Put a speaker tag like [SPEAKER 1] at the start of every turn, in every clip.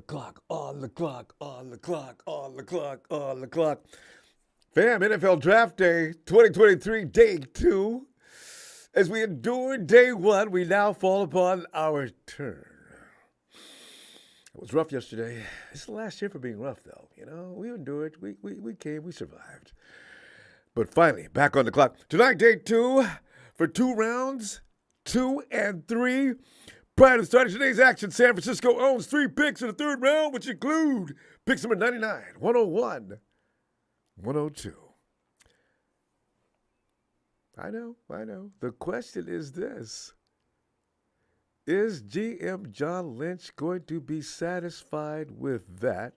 [SPEAKER 1] clock, on the clock, on the clock, on the clock, on the clock. Fam, NFL Draft Day 2023, Day 2. As we endure Day 1, we now fall upon our turn. It was rough yesterday. It's the last year for being rough, though. You know, we endured. We came. We survived. But finally, back on the clock. Tonight, Day 2, for 2 rounds, 2 and 3. Prior to starting today's action, San Francisco owns 3 picks in the 3rd round, which include picks number 99, 101, 102. I know. The question is this. Is GM John Lynch going to be satisfied with that?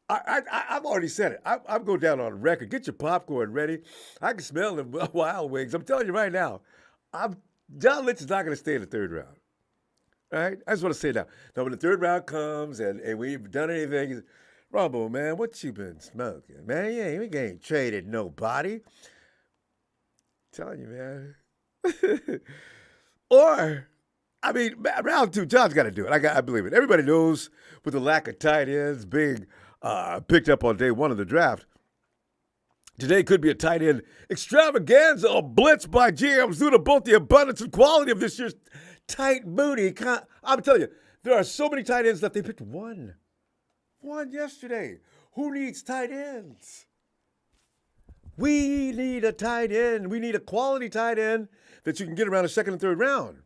[SPEAKER 1] I've already said it. I'm going down on record. Get your popcorn ready. I can smell them wild wings. I'm telling you right now, John Lynch is not going to stay in the 3rd round. All right? I just want to say now. Now, when the 3rd round comes and we've done anything, Ronbo, man, what you been smoking? Man, we ain't traded nobody. I'm telling you, man. Or, I mean, round 2, John's got to do it. I believe it. Everybody knows with the lack of tight ends being picked up on day 1 of the draft, today could be a tight end extravaganza or blitz by GMs due to both the abundance and quality of this year's tight Moody. I'm telling you, there are so many tight ends that they picked one. One yesterday. Who needs tight ends? We need a tight end. We need a quality tight end that you can get around the 2nd and 3rd round.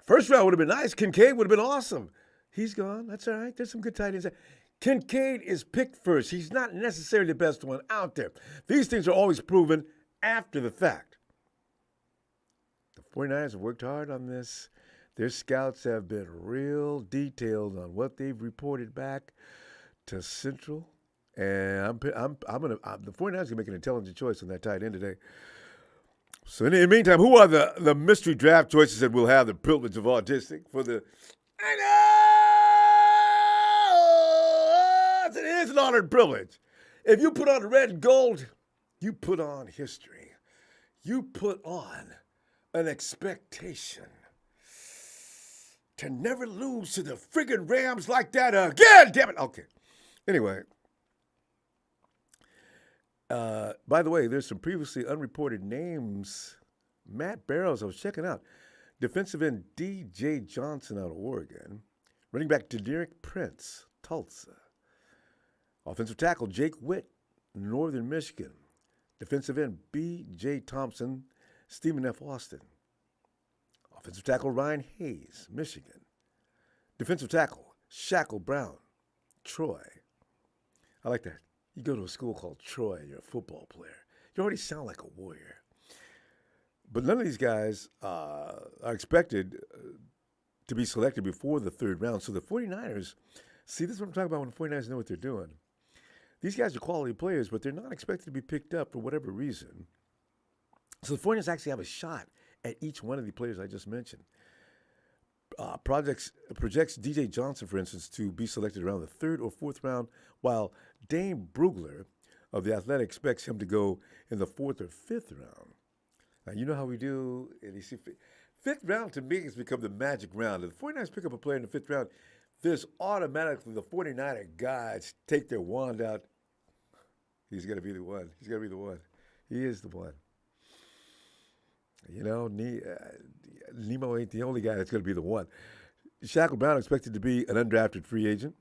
[SPEAKER 1] First round would have been nice. Kincaid would have been awesome. He's gone. That's all right. There's some good tight ends there. Kincaid is picked first. He's not necessarily the best one out there. These things are always proven after the fact. The 49ers have worked hard on this. Their scouts have been real detailed on what they've reported back to Central. And the 49ers are going to make an intelligent choice on that tight end today. So in the meantime, who are the mystery draft choices that will have the privilege of auditioning for the... I know! It is an honored privilege. If you put on red and gold, you put on history. You put on an expectation to never lose to the friggin' Rams like that again. Damn it. Okay. Anyway. By the way, there's some previously unreported names. Matt Barrows, I was checking out. Defensive end D.J. Johnson out of Oregon. Running back Dederick Prince, Tulsa. Offensive tackle Jake Witt, Northern Michigan. Defensive end B.J. Thompson, Stephen F. Austin. Offensive tackle Ryan Hayes, Michigan. Defensive tackle Shackle Brown, Troy. I like that. You go to a school called Troy, you're a football player. You already sound like a warrior. But none of these guys are expected to be selected before the 3rd round. So the 49ers, see, this is what I'm talking about when the 49ers know what they're doing. These guys are quality players, but they're not expected to be picked up for whatever reason. So the 49ers actually have a shot at each one of the players I just mentioned. Projects D.J. Johnson, for instance, to be selected around the 3rd or 4th round, while Dane Brugler of The Athletic expects him to go in the 4th or 5th round. Now, you know how we do. And you see, 5th round to me has become the magic round. If the 49ers pick up a player in the 5th round, there's automatically the 49er guys take their wand out. He's going to be the one. He's going to be the one. He is the one. You know, Nemo ain't the only guy that's going to be the one. Shackle Brown expected to be an undrafted free agent.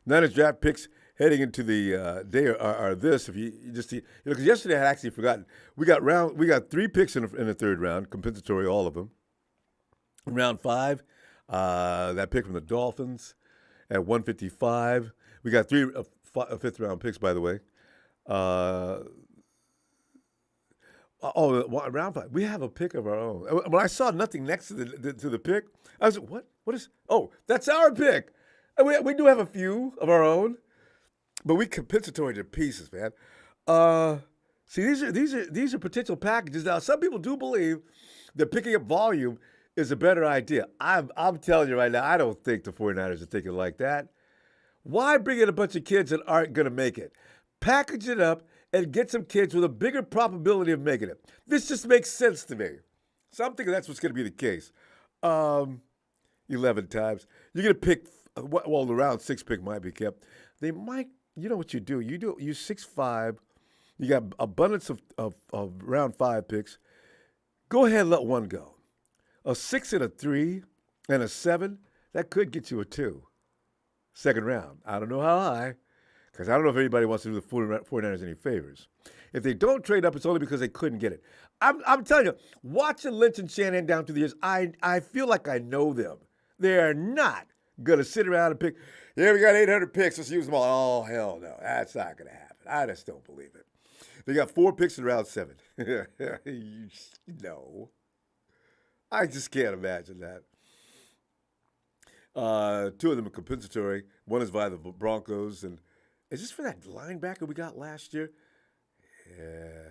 [SPEAKER 1] Niners draft picks heading into the day are this. If you just see, because yesterday I had actually forgotten. We got 3 picks in the 3rd round, compensatory, all of them. In round 5, that pick from the Dolphins at 155. We got 3 5th round picks, by the way. Round 5. We have a pick of our own. When I saw nothing next to the pick, I was like, "What? What is? Oh, that's our pick." And we do have a few of our own, but we compensatory to pieces, man. See, these are potential packages. Now, some people do believe that picking up volume is a better idea. I'm telling you right now, I don't think the 49ers are thinking like that. Why bring in a bunch of kids that aren't going to make it? Package it up and get some kids with a bigger probability of making it. This just makes sense to me. So I'm thinking that's what's going to be the case. 11 times. You're going to pick well, the round 6 pick might be kept. They might, you know what you do? You 6'5", you got abundance of round 5 picks. Go ahead and let one go. A 6 and a 3 and a 7, that could get you a 2. Second round. I don't know how high, because I don't know if anybody wants to do the 49ers any favors. If they don't trade up, it's only because they couldn't get it. I'm telling you, watching Lynch and Shanahan down through the years, I feel like I know them. They are not going to sit around and pick, yeah, we got 800 picks, let's use them all. Oh, hell no. That's not going to happen. I just don't believe it. They got 4 picks in round 7. No. I just can't imagine that. 2 of them are compensatory. One is via the Broncos. And is this for that linebacker we got last year? Yeah.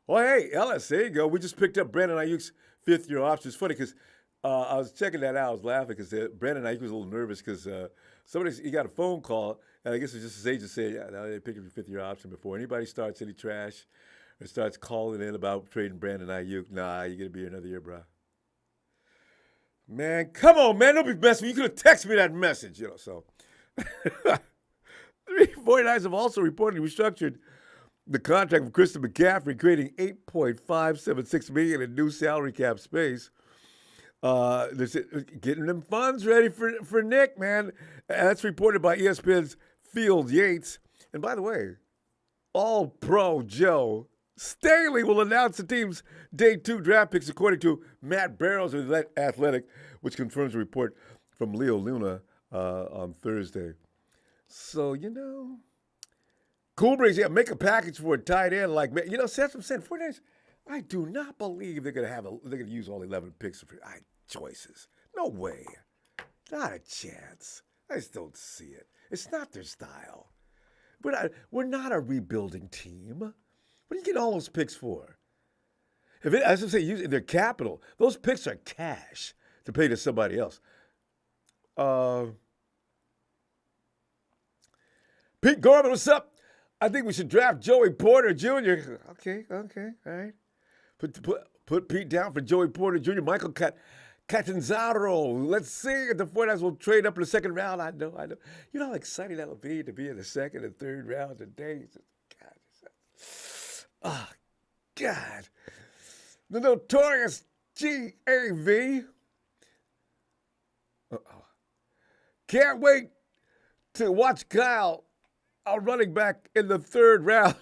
[SPEAKER 1] Oh, hey, Ellis, there you go. We just picked up Brandon Ayuk's 5th-year option. It's funny because I was checking that out. I was laughing because Brandon Ayuk was a little nervous because he got a phone call, and I guess it was just his agent saying, yeah, no, they picked up your 5th-year option before anybody starts any trash or starts calling in about trading Brandon Ayuk. Nah, you're going to be here another year, bro. Man, come on, man. Don't be messing with me. You could have texted me that message, so. The 49ers have also reportedly restructured the contract of Christian McCaffrey, creating $8.576 million in new salary cap space. Getting them funds ready for Nick, man. And that's reported by ESPN's Field Yates. And by the way, All-Pro Joe Staley will announce the team's day 2 draft picks, according to Matt Barrows of The Athletic, which confirms a report from Leo Luna on Thursday. So, Cool Breeze, make a package for a tight end like, that's what I'm saying. 49ers, I do not believe they're gonna use all 11 picks for choices. No way. Not a chance. I just don't see it. It's not their style. We're not a rebuilding team. What are you getting all those picks for? As I say, using their capital, those picks are cash to pay to somebody else. Pete Gorman, what's up? I think we should draft Joey Porter Jr. Okay, all right. Put Pete down for Joey Porter Jr. Michael Catanzaro. Let's see if the 49ers will trade up in the second round. I know. You know how exciting that'll be to be in the second and third round today. God. God. The notorious GAV. Can't wait to watch Kyle, our running back, in the third round.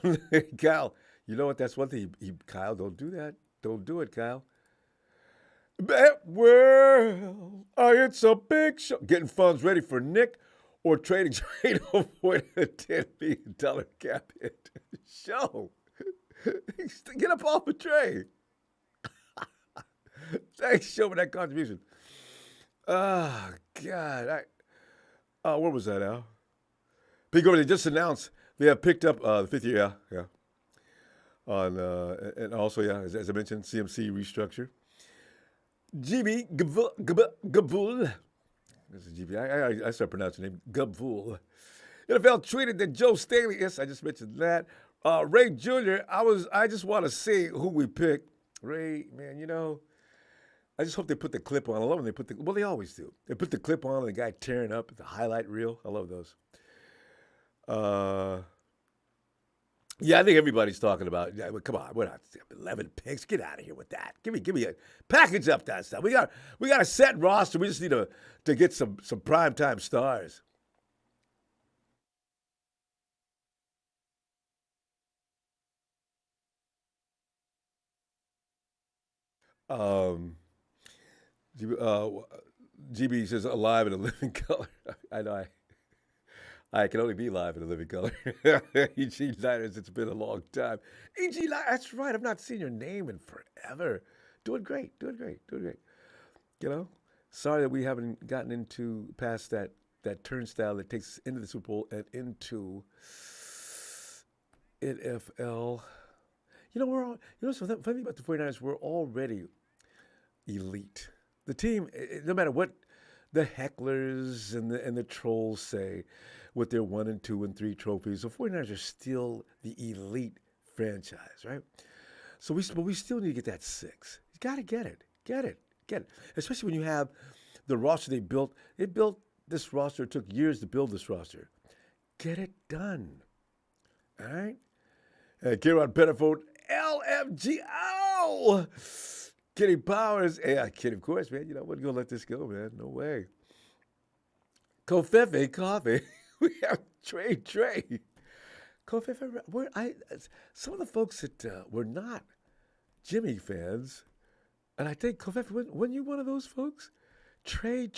[SPEAKER 1] Kyle, you know what? That's one thing. Kyle, don't do that. Don't do it, Kyle. Well, it's a big show. Getting funds ready for Nick or trading trade avoid a $10 million cap hit. Show. Get up off the tray. Thanks, show for that contribution. Oh, God. Where was that, Al? Pete Gorman, they just announced they have picked up the 5th year, yeah. And also, as I mentioned, CMC restructure. GB Gabul. This is GB. I start pronouncing your name. Gabul. NFL tweeted that Joe Staley, yes, I just mentioned that. Ray Jr., I just want to see who we pick. Ray, man, I just hope they put the clip on. I love when they they always do. They put the clip on and the guy tearing up the highlight reel. I love those. Yeah, I think everybody's talking about. Yeah, come on, we're not 11 picks. Get out of here with that. Give me a package up that stuff. We got a set roster. We just need to get some primetime stars. GB says alive in a living color. I know. I can only be live in a living color. E.G. Niners, it's been a long time. E.G. Niners, that's right. I've not seen your name in forever. Doing great. Sorry that we haven't gotten past that turnstile that takes us into the Super Bowl and into NFL. So the funny thing about the 49ers, we're already elite. The team, no matter what the hecklers and the trolls say, with their 1 and 2 and 3 trophies, the 49ers are still the elite franchise, right? But we still need to get that 6. You got to get it. Especially when you have the roster they built this roster. It took years to build this roster. Get it done. All right? Kieran Pettiford, LMGO. Kenny Powers. Yeah, Kenny, of course, man. You know, I wasn't going to let this go, man. No way. Kofefe Coffee. We have Trey. Kofefe, some of the folks that were not Jimmy fans, and I think Kofefe, weren't you one of those folks? Trey.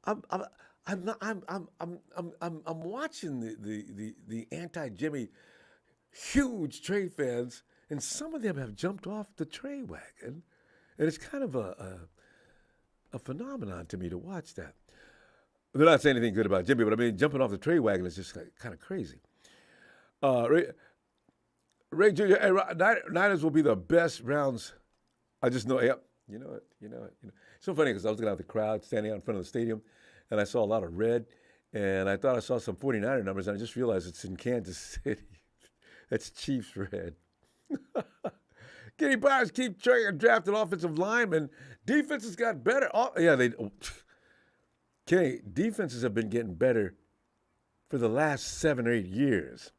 [SPEAKER 1] I'm not. I'm watching the anti-Jimmy huge Trey fans, and some of them have jumped off the Trey wagon, and it's kind of a phenomenon to me to watch that. They're not saying anything good about Jimmy, but I mean, jumping off the Trey wagon is just kind of crazy. Ray Jr., hey, Niners will be the best rounds. I just know, yep, you know it. It's so funny because I was looking out the crowd standing out in front of the stadium, and I saw a lot of red, and I thought I saw some 49er numbers, and I just realized it's in Kansas City. That's Chiefs red. Kenny Powers keep drafting offensive linemen. Defenses got better. Kenny, defenses have been getting better for the last 7 or 8 years.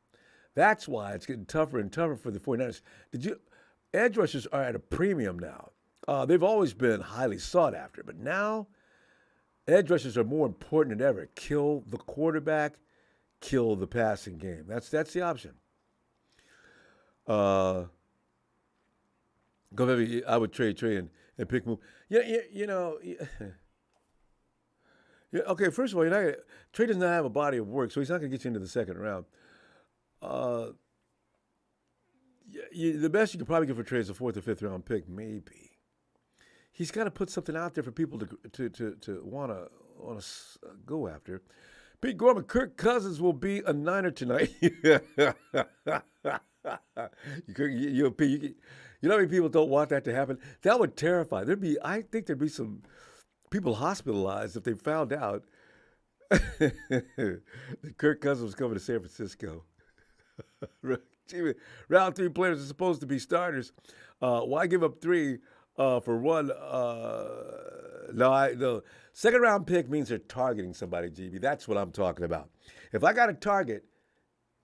[SPEAKER 1] That's why it's getting tougher and tougher for the 49ers. Edge rushers are at a premium now. They've always been highly sought after, but now edge rushers are more important than ever. Kill the quarterback, kill the passing game. That's the option. Go maybe I would trade and pick move. Okay, first of all, Trey does not have a body of work, so he's not going to get you into the second round. The best you could probably get for Trey is a 4th or 5th round pick, maybe. He's got to put something out there for people to want to go after. Pete Gorman, Kirk Cousins will be a Niner tonight. You know how many people don't want that to happen? That would terrify. I think there'd be some people hospitalized if they found out that Kirk Cousins was coming to San Francisco. Round 3 players are supposed to be starters. Why give up 3 for 1? No, second round pick means they're targeting somebody, GB. That's what I'm talking about. If I got a target,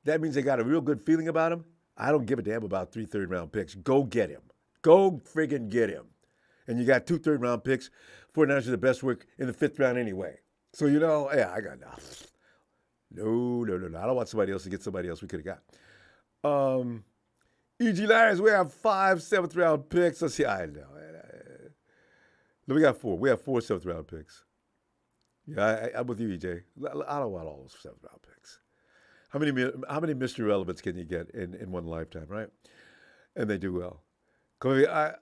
[SPEAKER 1] that means they got a real good feeling about him. I don't give a damn about 3 third-round picks. Go get him. Go friggin' get him. And you got 2 third-round picks. 49ers are the best work in the 5th round anyway. So, I got enough. No. I don't want somebody else to get somebody else we could have got. E.G. Lions, we have 5 7th-round picks. Let's see. I know. No, we got 4. We have 4 7th-round picks. Yeah, I'm with you, EJ. I don't want all those 7th-round picks. How many Mr. Relevance can you get in one lifetime, right? And they do well. Come here,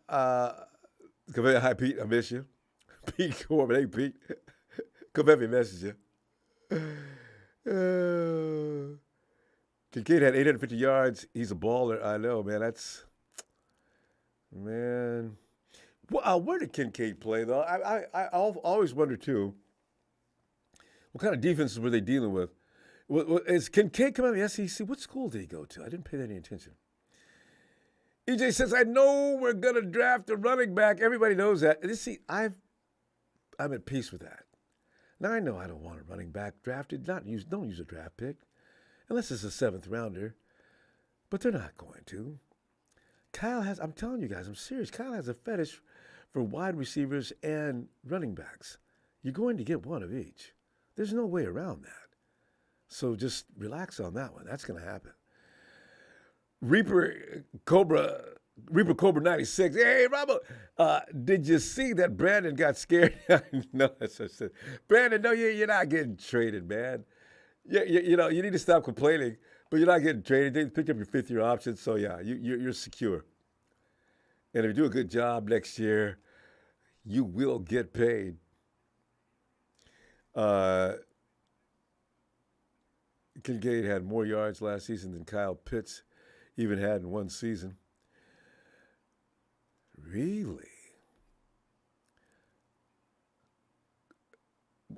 [SPEAKER 1] hi, Pete. I miss you. Pete Corbin. Hey, Pete. Come have me message you. Kincaid had 850 yards. He's a baller. I know, man. Man. Well, where did Kincaid play, though? I always wonder, too, what kind of defenses were they dealing with? Is Kincaid coming out of the SEC? What school did he go to? I didn't pay any attention. EJ says, I know we're going to draft a running back. Everybody knows that. I'm at peace with that. Now, I know I don't want a running back drafted. Don't use a draft pick. Unless it's a 7th rounder. But they're not going to. I'm telling you guys, I'm serious. Kyle has a fetish for wide receivers and running backs. You're going to get one of each. There's no way around that. So just relax on that one. That's going to happen. Reaper Cobra 96. Hey, Ronbo, did you see that Brandon got scared? No, that's what I said. Brandon, no, you're not getting traded, man. You need to stop complaining, but you're not getting traded. They picked up your 5th-year option, so yeah, you're secure. And if you do a good job next year, you will get paid. Kincaid had more yards last season than Kyle Pitts even had in one season. Really?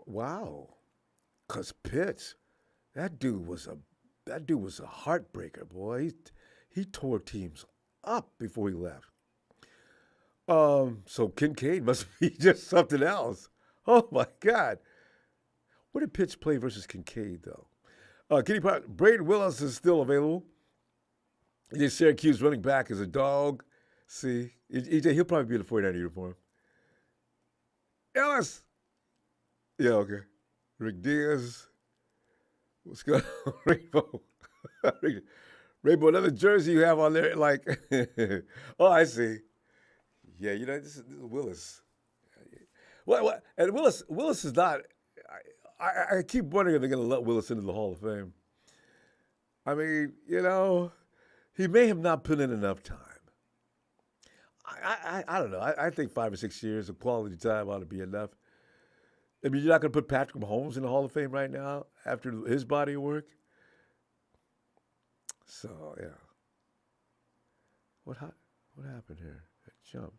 [SPEAKER 1] Wow. 'Cause Pitts, that dude was a heartbreaker, boy. He tore teams up before he left. So Kincaid must be just something else. Oh my God. What did Pitts play versus Kincaid though? Braden Willis is still available. The Syracuse running back is a dog. See, he'll probably be in the 49er uniform. Ellis. Yeah, okay. Rick Diaz. What's going on? Rainbow. Rainbow, another jersey you have on there. Like, oh, I see. Yeah, this is Willis. What? And Willis is not. I keep wondering if they're going to let Willis into the Hall of Fame. I mean, he may have not put in enough time. I don't know. I think 5 or 6 years of quality time ought to be enough. I mean, you're not going to put Patrick Mahomes in the Hall of Fame right now after his body of work. So yeah. What happened here? That jump.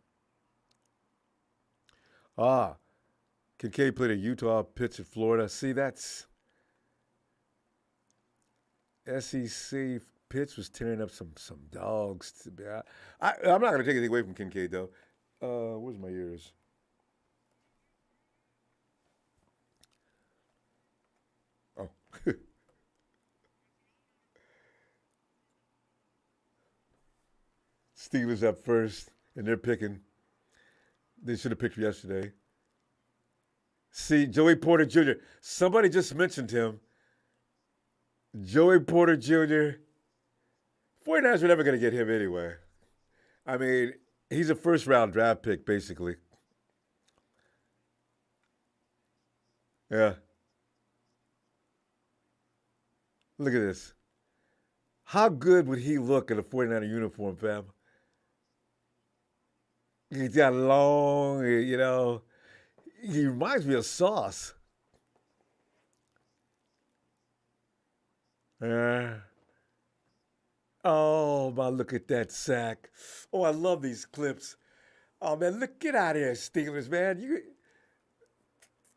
[SPEAKER 1] Kincaid played at Utah, Pitts at Florida. See, that's SEC. Pitts was tearing up some dogs. I'm not going to take anything away from Kincaid, though. Where's my ears? Oh. Steelers up first, and they're picking. They should have picked yesterday. See, Joey Porter Jr. Somebody just mentioned him. Joey Porter Jr. 49ers were never going to get him anyway. I mean, he's a first-round draft pick, basically. Yeah. Look at this. How good would he look in a 49er uniform, fam? He's got long, he reminds me of Sauce. Oh, my, look at that sack. Oh, I love these clips. Oh, man, get out of here, Steelers, man.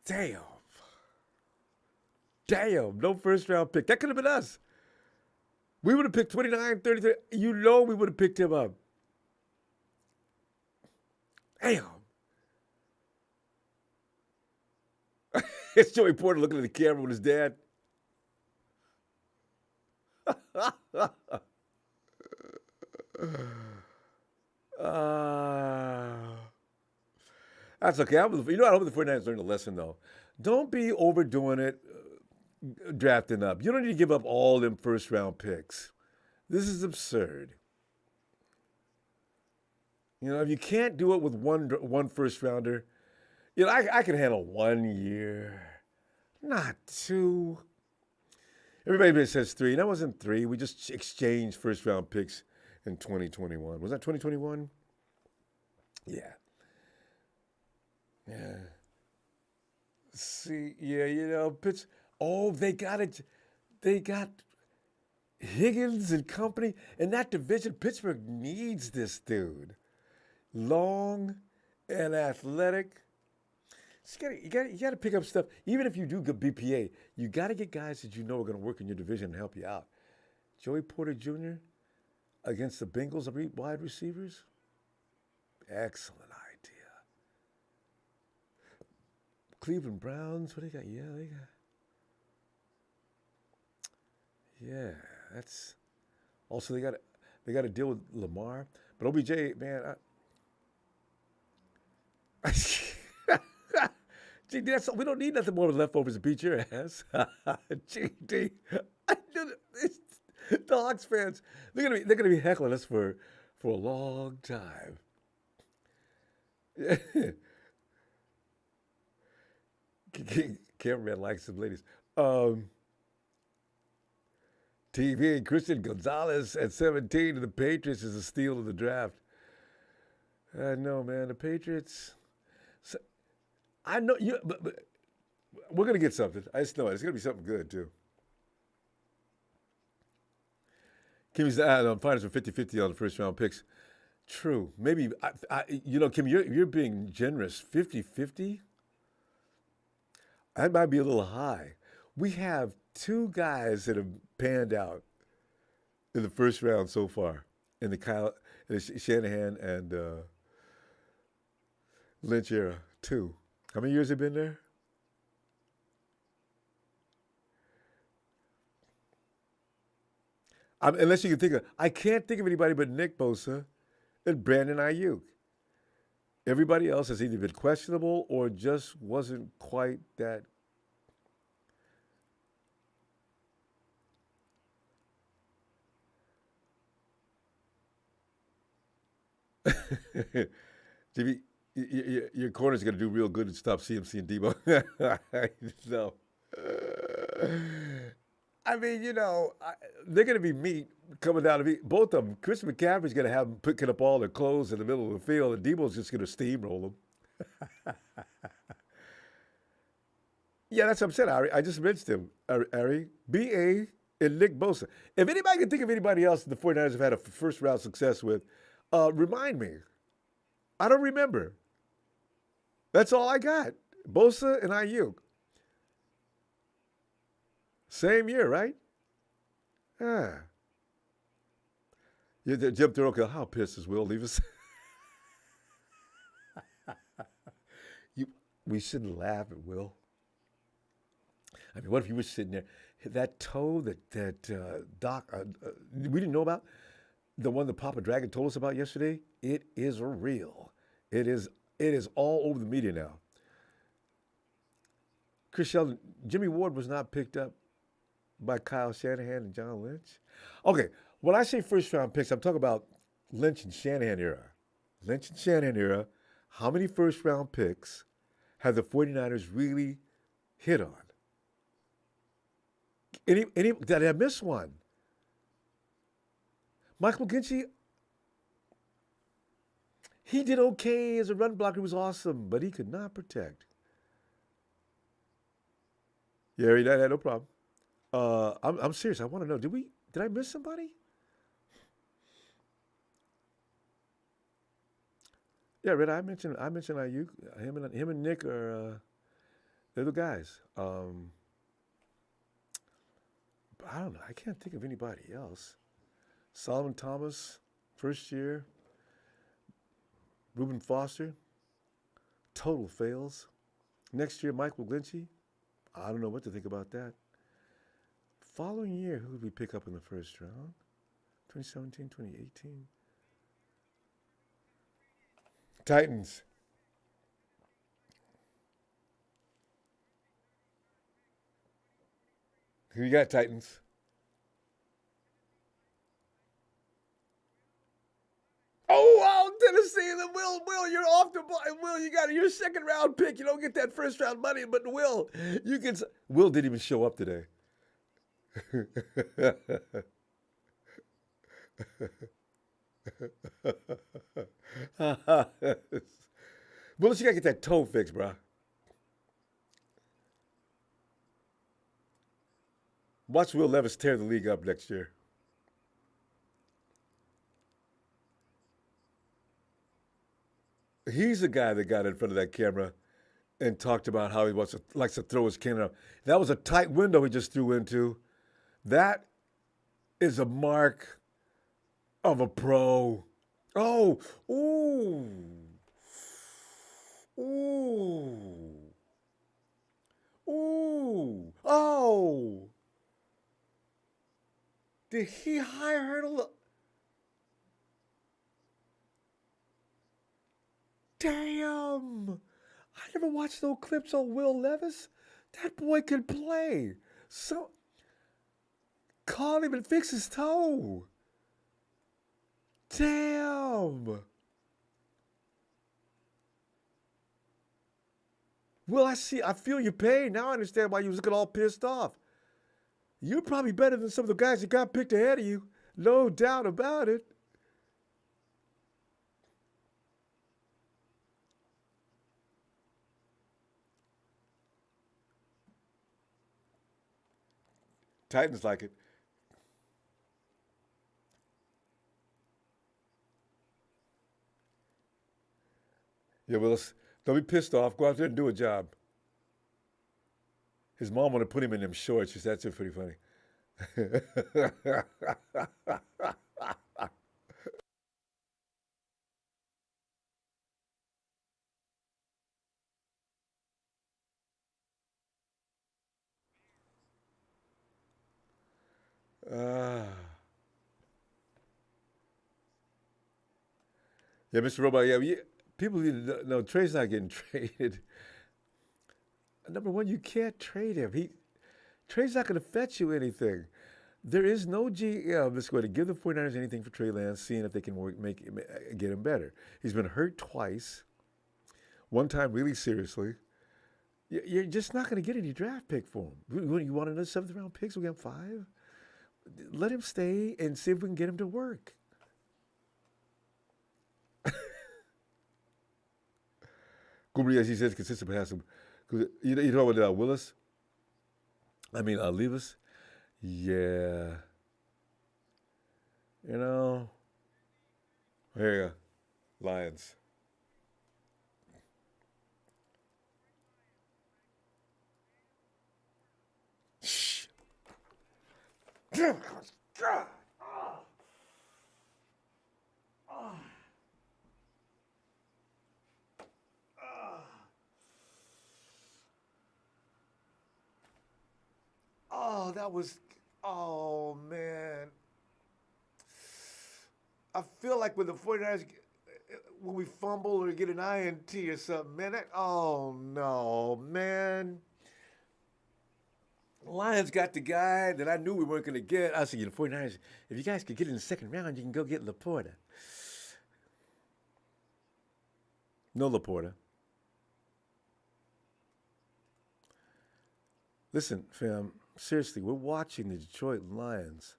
[SPEAKER 1] Damn. Damn, no first-round pick. That could have been us. We would have picked 29, 33. We would have picked him up. Damn. It's Joey Porter looking at the camera with his dad. That's okay. I hope the 49ers learned a lesson, though. Don't be overdoing it, drafting up. You don't need to give up all them first-round picks. This is absurd. If you can't do it with one first-rounder, I can handle 1 year, not 2. Everybody says 3. That wasn't 3. We just exchanged first-round picks in 2021. Was that 2021? Yeah. Yeah. See, yeah, Pitts. Oh, they got it. They got Higgins and company. In that division, Pittsburgh needs this dude. Long and athletic. You got to pick up stuff. Even if you do good BPA, you got to get guys that you know are going to work in your division and help you out. Joey Porter Jr. against the Bengals wide receivers. Excellent idea. Cleveland Browns. What do they got? Yeah, that's also they got to deal with Lamar. But OBJ, man. GD, we don't need nothing more leftovers to beat your ass. GD, I knew it. Dogs fans, they're gonna be heckling us for a long time. Cameraman likes some ladies. TV Christian Gonzalez at 17 to the Patriots is a steal of the draft. I know, man. The Patriots. I know you, but we're gonna get something. I just know it. It's gonna be something good too. Kimmy's on finals for 50-50 on the first round picks. True. Maybe Kim, you're being generous. 50-50? That might be a little high. We have 2 guys that have panned out in the first round so far. In the Shanahan and Lynch era, two. How many years have been there? Unless you can think of, I can't think of anybody but Nick Bosa and Brandon Ayuk. Everybody else has either been questionable or just wasn't quite that. Jimmy, your corner's going to do real good and stop CMC and Debo. No. I mean, they're going to be meat coming down to me. Both of them. Chris McCaffrey's going to have them picking up all their clothes in the middle of the field, and Debo's just going to steamroll them. Yeah, that's what I'm saying, Ari. I just mentioned him, Ari. B.A. and Nick Bosa. If anybody can think of anybody else the 49ers have had a first round success with, remind me. I don't remember. That's all I got. Bosa and Ayuk. Same year, right? Yeah. Jim Thorogood, how pissed is Will? Leave us. you, we shouldn't laugh at Will. I mean, what if you were sitting there, that toe that Doc we didn't know about, the one that Papa Dragon told us about yesterday? It is real. It is all over the media now. Chris Sheldon, Jimmy Ward was not picked up by Kyle Shanahan and John Lynch. Okay, when I say first round picks, I'm talking about Lynch and Shanahan era. Lynch and Shanahan era, how many first round picks have the 49ers really hit on? Did I miss one? Michael McGlinchey, he did okay as a run blocker. He was awesome, but he could not protect. Yeah, he had no problem. I'm serious. I want to know. Did I miss somebody? Yeah, Red. I mentioned Ayuk. Him and Nick are they're the guys. But I don't know. I can't think of anybody else. Solomon Thomas, first year. Reuben Foster, total fails. Next year, Mike McGlinchey. I don't know what to think about that. Following year, who did we pick up in the first round? 2017, 2018. Titans. Who you got, Titans? Oh, Tennessee, the Will, you're off the ball. Will, you got your second round pick. You don't get that first round money, but Will, you can. Will didn't even show up today. Willis, you gotta get that toe fixed, bro. Watch Will Levis tear the league up next year. He's the guy that got in front of that camera and talked about how he likes to throw his cane up. That was a tight window he just threw into. That is a mark of a pro. Oh, ooh, ooh, ooh, oh. Did he hire her to look? Damn! I never watched those clips on Will Levis. That boy can play. So call him and fix his toe. Damn. Well, I feel your pain. Now I understand why you was looking all pissed off. You're probably better than some of the guys that got picked ahead of you. No doubt about it. Titans like it. Yeah, Willis, don't be pissed off. Go out there and do a job. His mom wanted to put him in them shorts. She said, that's pretty funny. Yeah, Mr. Robot. Yeah, people need to know Trey's not getting traded. Number one, you can't trade him. Trey's not going to fetch you anything. There is no GM that's going to give the 49ers anything for Trey Lance, seeing if they can get him better. He's been hurt twice. One time, really seriously. You're just not going to get any draft pick for him. You want another seventh round pick? So we got five. Let him stay and see if we can get him to work. Gumri, as he says, consistent but has some. You know about Willis? Levis? Yeah. You know. Here you go. Lions. Shh. God. Oh. Oh. Oh, that was. Oh, man. I feel like when the 49ers, when we fumble or get an INT or something, man, oh, no, man. Lions got the guy that I knew we weren't going to get. I said, the 49ers, if you guys could get in the second round, you can go get Laporta. No Laporta. Listen, fam, seriously, we're watching the Detroit Lions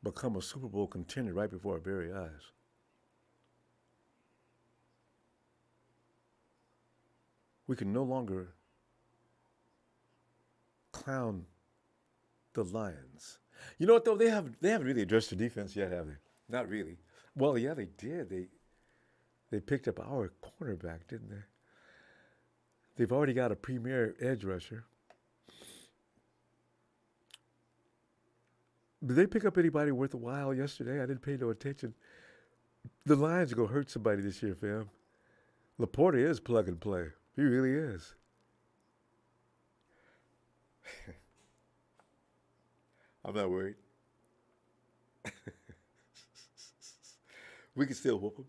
[SPEAKER 1] become a Super Bowl contender right before our very eyes. We can no longer clown the Lions. You know what though? They haven't really addressed their defense yet, have they? Not really. Well, yeah, they did. They picked up our cornerback, didn't they? They've already got a premier edge rusher. Did they pick up anybody worth a while yesterday? I didn't pay no attention. The Lions are going to hurt somebody this year, fam. Laporta is plug and play. He really is. I'm not worried. We can still whoop them.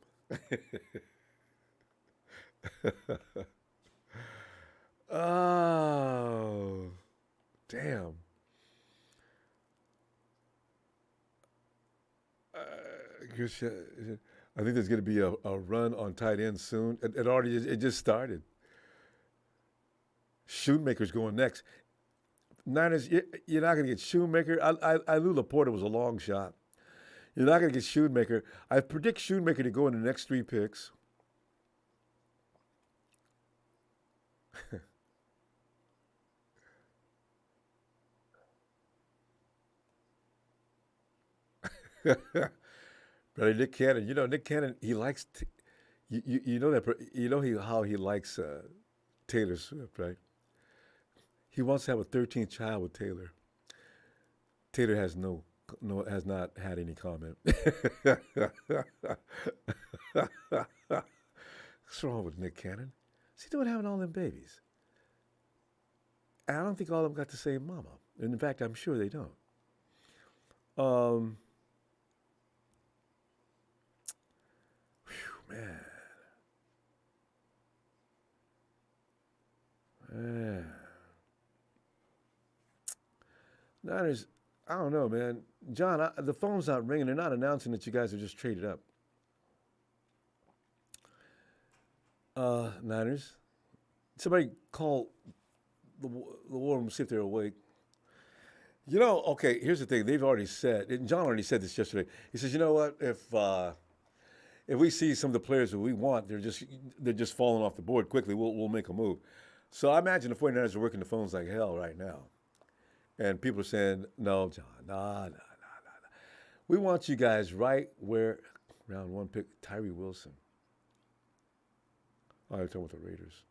[SPEAKER 1] Oh, damn. I think there's going to be a run on tight end soon. It just started. Shoemaker's going next. Niners, you're not going to get Shoemaker. I knew Laporta was a long shot. You're not going to get Shoemaker. I predict Shoemaker to go in the next 3 picks. Brother Nick Cannon, Nick Cannon, he likes, you know that, how he likes Taylor Swift, right? He wants to have a 13th child with Taylor. Taylor has has not had any comment. What's wrong with Nick Cannon? What's he doing having all them babies? And I don't think all of them got the same mama. And in fact, I'm sure they don't. Man. Man. Niners, I don't know, man. John, the phone's not ringing. They're not announcing that you guys have just traded up. Niners. Somebody call the war room, see if they're awake. Okay, here's the thing. They've already said, and John already said this yesterday. He says, you know what? If we see some of the players that we want, they're just falling off the board quickly, we'll make a move. So I imagine the 49ers are working the phones like hell right now. And people are saying, no, John, nah. We want you guys right where round 1 pick, Tyree Wilson. Oh, I'm talking about the Raiders.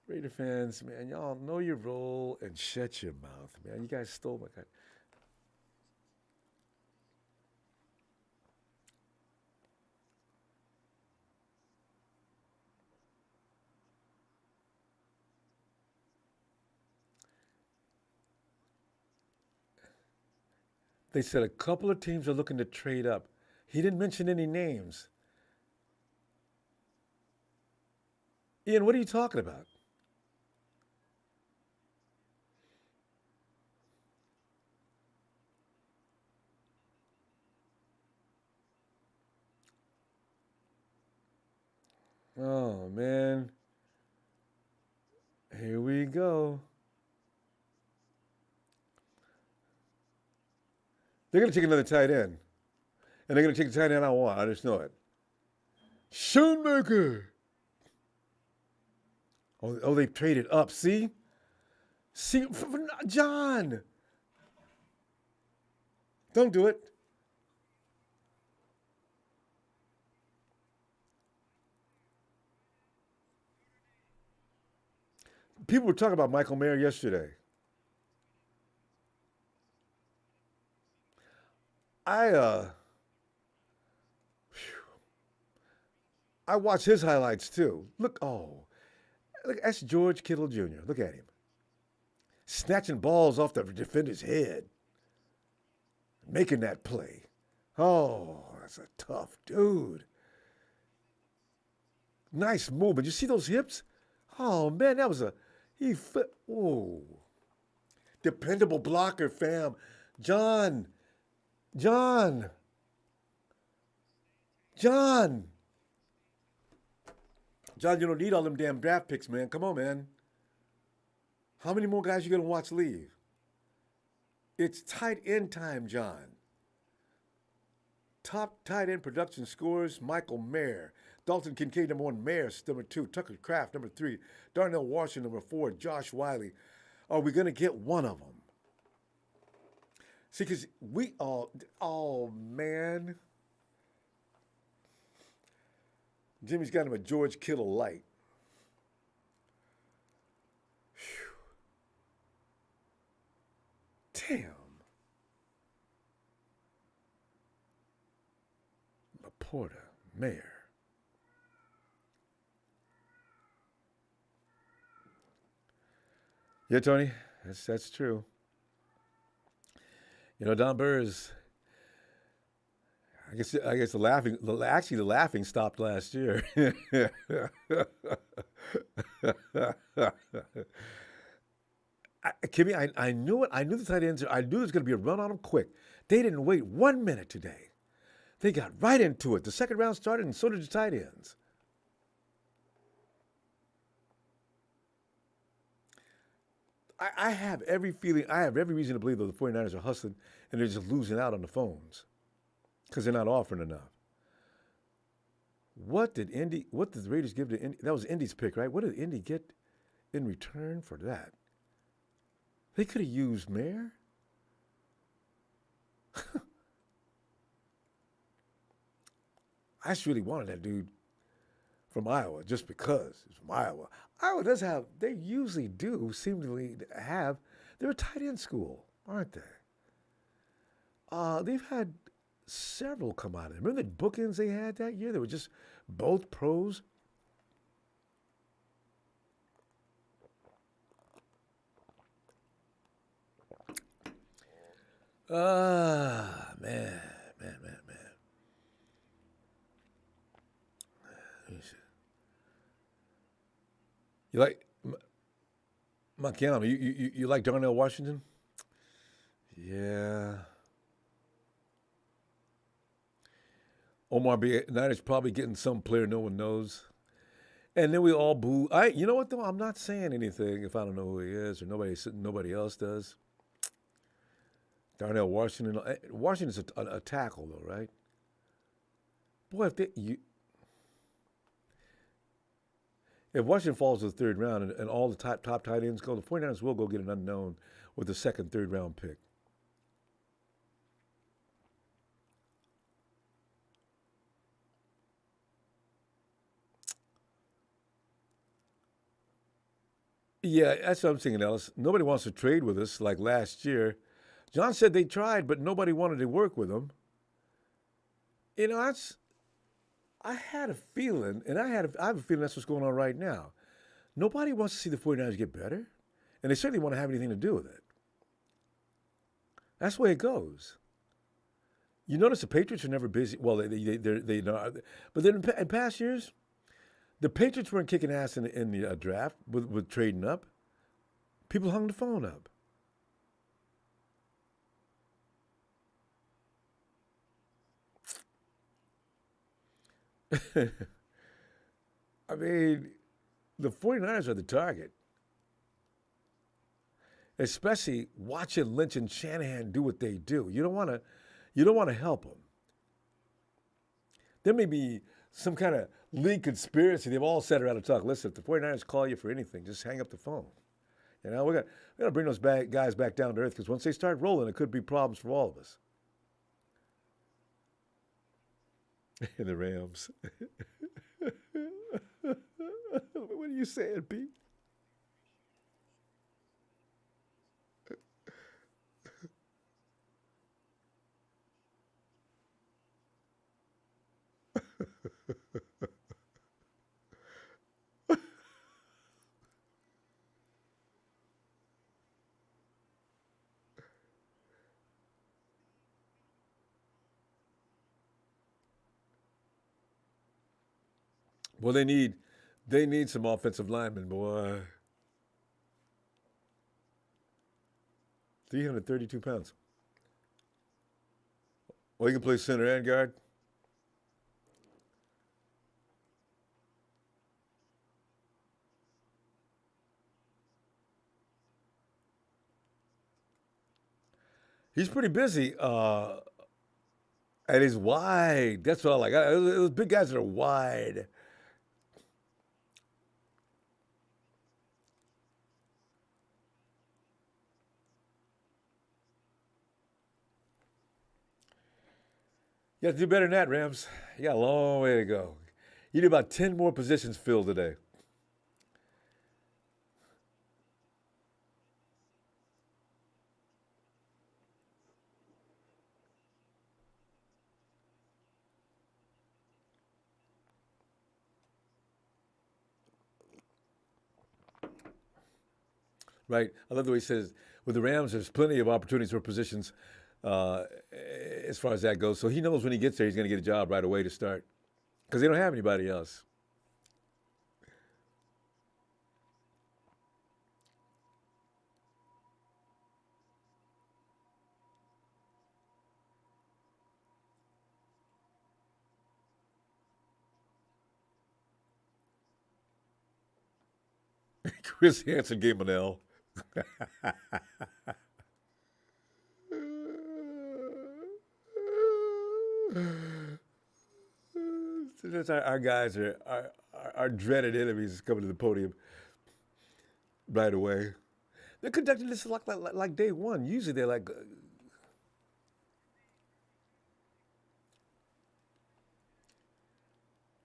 [SPEAKER 1] Raider fans, man, y'all know your role and shut your mouth, man. You guys stole my guy. They said a couple of teams are looking to trade up. He didn't mention any names. Ian, what are you talking about? Oh, man. Here we go. They're going to take another tight end. And they're going to take the tight end I want. I just know it. Schoonmaker. Oh, they've traded up. See? See? John. Don't do it. People were talking about Michael Mayer yesterday. I I watch his highlights too. Look, that's George Kittle Jr. Look at him. Snatching balls off the defender's head. Making that play. Oh, that's a tough dude. Nice movement. You see those hips? Oh man, that was a whoa. Dependable blocker, fam. John. John. John. John, you don't need all them damn draft picks, man. Come on, man. How many more guys you gonna watch leave? It's tight end time, John. Top tight end production scores, Michael Mayer. Dalton Kincaid, number one. Mayer, number two. Tucker Kraft, number three. Darnell Washington, number four. Josh Wiley. Are we going to get one of them? See, because oh, man. Jimmy's got him a George Kittle light. Whew. Damn. Laporta, Mayer. Yeah, Tony, that's true. You know, Don Burrs. I guess the laughing stopped last year. Kimmy, I knew it. I knew the tight ends. I knew there was going to be a run on them quick. They didn't wait 1 minute today. They got right into it. The second round started, and so did the tight ends. I have every feeling, I have every reason to believe that the 49ers are hustling and they're just losing out on the phones because they're not offering enough. What did the Raiders give to Indy? That was Indy's pick, right? What did Indy get in return for that? They could have used Mayer. I just really wanted that dude from Iowa just because it's from Iowa. Iowa does have, they usually do seemingly have, they're a tight end school, aren't they? They've had several come out of it. Remember the bookends they had that year? They were just both pros. Man. You like Montana? You like Darnell Washington? Yeah. Omar B. Niners probably getting some player no one knows. And then we all boo. You know what though? I'm not saying anything if I don't know who he is or nobody else does. Darnell Washington. Washington's a tackle though, right? Boy, if Washington falls to the third round and all the top tight ends go, the 49ers will go get an unknown with the second, third round pick. Yeah, that's what I'm thinking, Ellis. Nobody wants to trade with us like last year. John said they tried, but nobody wanted to work with him. You know, I had a feeling, and I have a feeling that's what's going on right now. Nobody wants to see the 49ers get better, and they certainly want to have anything to do with it. That's the way it goes. You notice the Patriots are never busy. Well, they know, but then in past years, the Patriots weren't kicking ass in the draft with trading up. People hung the phone up. I mean, the 49ers are the target, especially watching Lynch and Shanahan do what they do. You don't want to help them. There may be some kind of league conspiracy. They've all sat around and talked. Listen, if the 49ers call you for anything, just hang up the phone. We got to bring those guys back down to earth because once they start rolling, it could be problems for all of us. And the Rams. What are you saying, Pete? Well, they need some offensive linemen, boy. 332 pounds. Well, he can play center and guard. He's pretty busy, and he's wide. That's what I like. Those big guys that are wide. You have to do better than that, Rams. You got a long way to go. You need about 10 more positions filled today. Right. I love the way he says, with the Rams, there's plenty of opportunities for positions uh, as far as that goes. So he knows when he gets there, he's going to get a job right away to start because they don't have anybody else. Chris Hansen gave him an L. That's our guys are our dreaded enemies coming to the podium right away. They're conducting this like day one. Usually they're like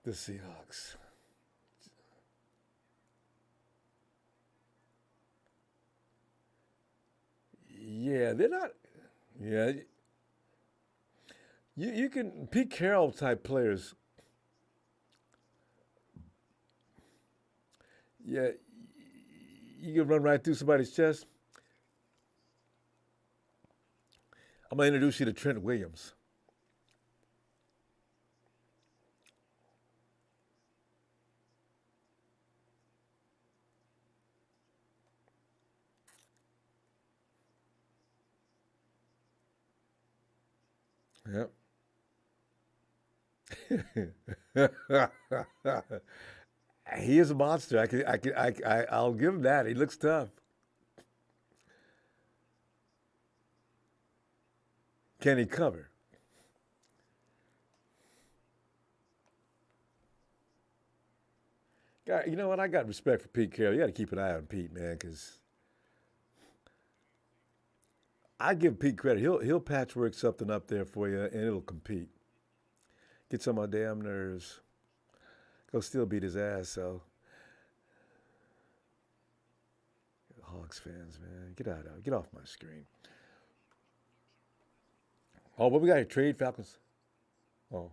[SPEAKER 1] the Seahawks. Yeah, they're not. Yeah, you can Pete Carroll type players. Yeah, you can run right through somebody's chest. I'm gonna introduce you to Trent Williams. Yep. He is a monster. I'll give him that. He looks tough. Can he cover? God, you know what? I got respect for Pete Carroll. You got to keep an eye on Pete, man, because I give Pete credit. He'll patchwork something up there for you, and it'll compete. Get some of my damn nerves. Go still beat his ass. So Hawks fans, man, get off my screen. Oh, what we got here? Trade Falcons. Oh,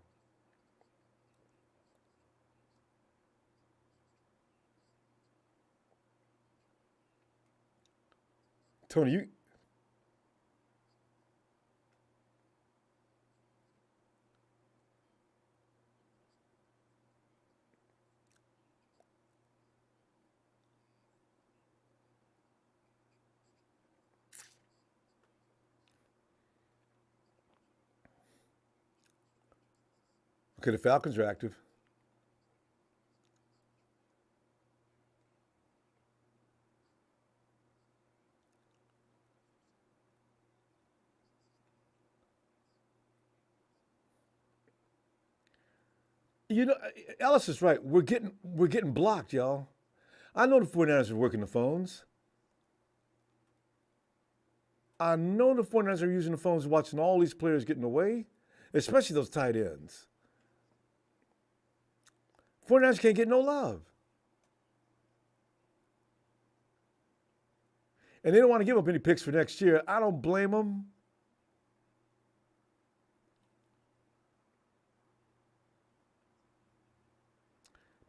[SPEAKER 1] Tony, you Okay, the Falcons are active. You know, Ellis is right. We're getting blocked, y'all. I know the 49ers are working the phones. I know the 49ers are using the phones, watching all these players getting away, especially those tight ends. 49ers can't get no love. And they don't want to give up any picks for next year. I don't blame them.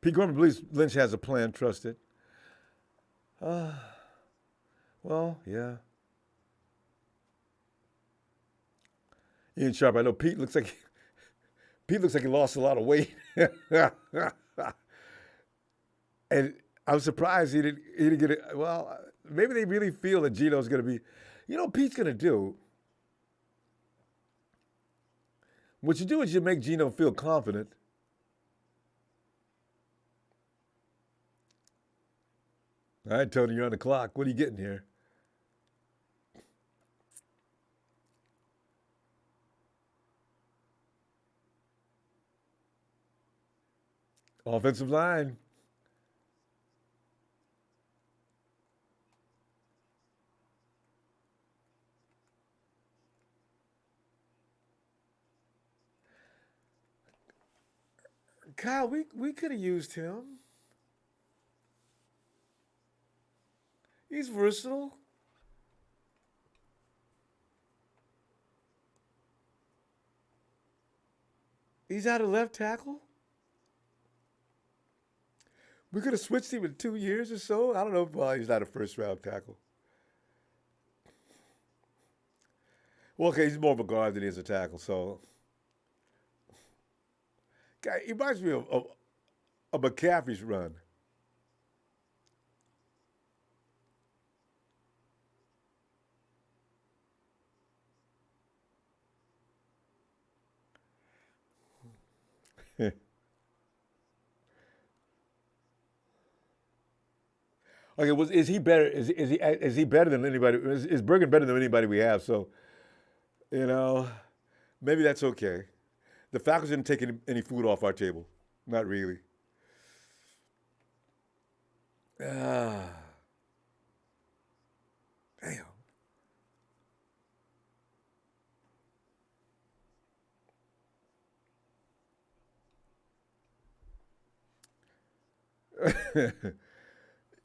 [SPEAKER 1] Pete Gorman believes Lynch has a plan. Trust it. Uh, well, yeah. Ian Sharp. I know Pete looks like he lost a lot of weight, and I'm surprised he didn't get it. Well, maybe they really feel that Gino's going to be. You know, what Pete's going to do. What you do is you make Gino feel confident. All right, Tony, you're on the clock. What are you getting here? Offensive line. Kyle, we could have used him. He's versatile. He's out of left tackle. We could have switched him in 2 years or so. I don't know if he's not a first round tackle. Well, okay, he's more of a guard than he is a tackle. So, guy, he reminds me of McCaffrey's run. Okay, is he better? Is he better than anybody? Is Bergen better than anybody we have? So you know, maybe that's okay. The Falcons didn't take any food off our table. Not really. Ah, damn.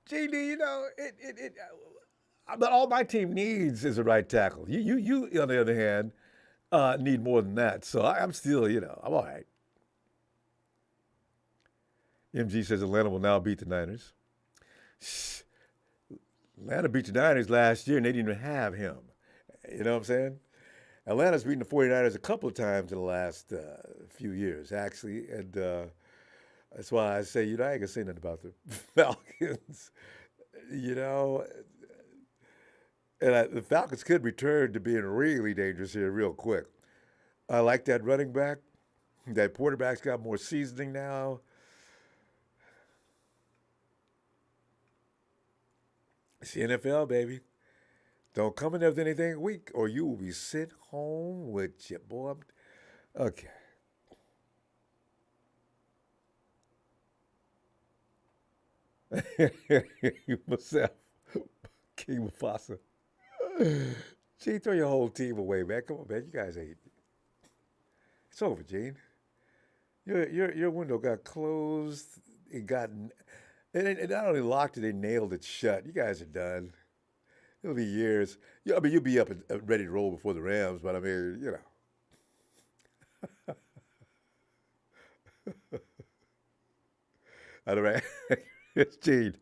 [SPEAKER 1] JD, but all my team needs is a right tackle. You on the other hand, need more than that. So I'm still, I'm all right. MG says Atlanta will now beat the Niners. Shh. Atlanta beat the Niners last year and they didn't even have him. You know what I'm saying? Atlanta's beaten the 49ers a couple of times in the last few years, actually. And that's why I say, I ain't going to say nothing about the Falcons. You know, the Falcons could return to being really dangerous here real quick. I like that running back. That quarterback's got more seasoning now. It's the NFL, baby. Don't come in there with anything weak, or you will be sent home with your boy. Okay. Myself, King Mufasa. Gene, throw your whole team away, man. Come on, man. You guys ain't. It's over, Gene. Your window got closed. It not only locked it, they nailed it shut. You guys are done. It'll be years. Yeah, I mean, you'll be up and ready to roll before the Rams, but I mean, I don't know. It's Gene.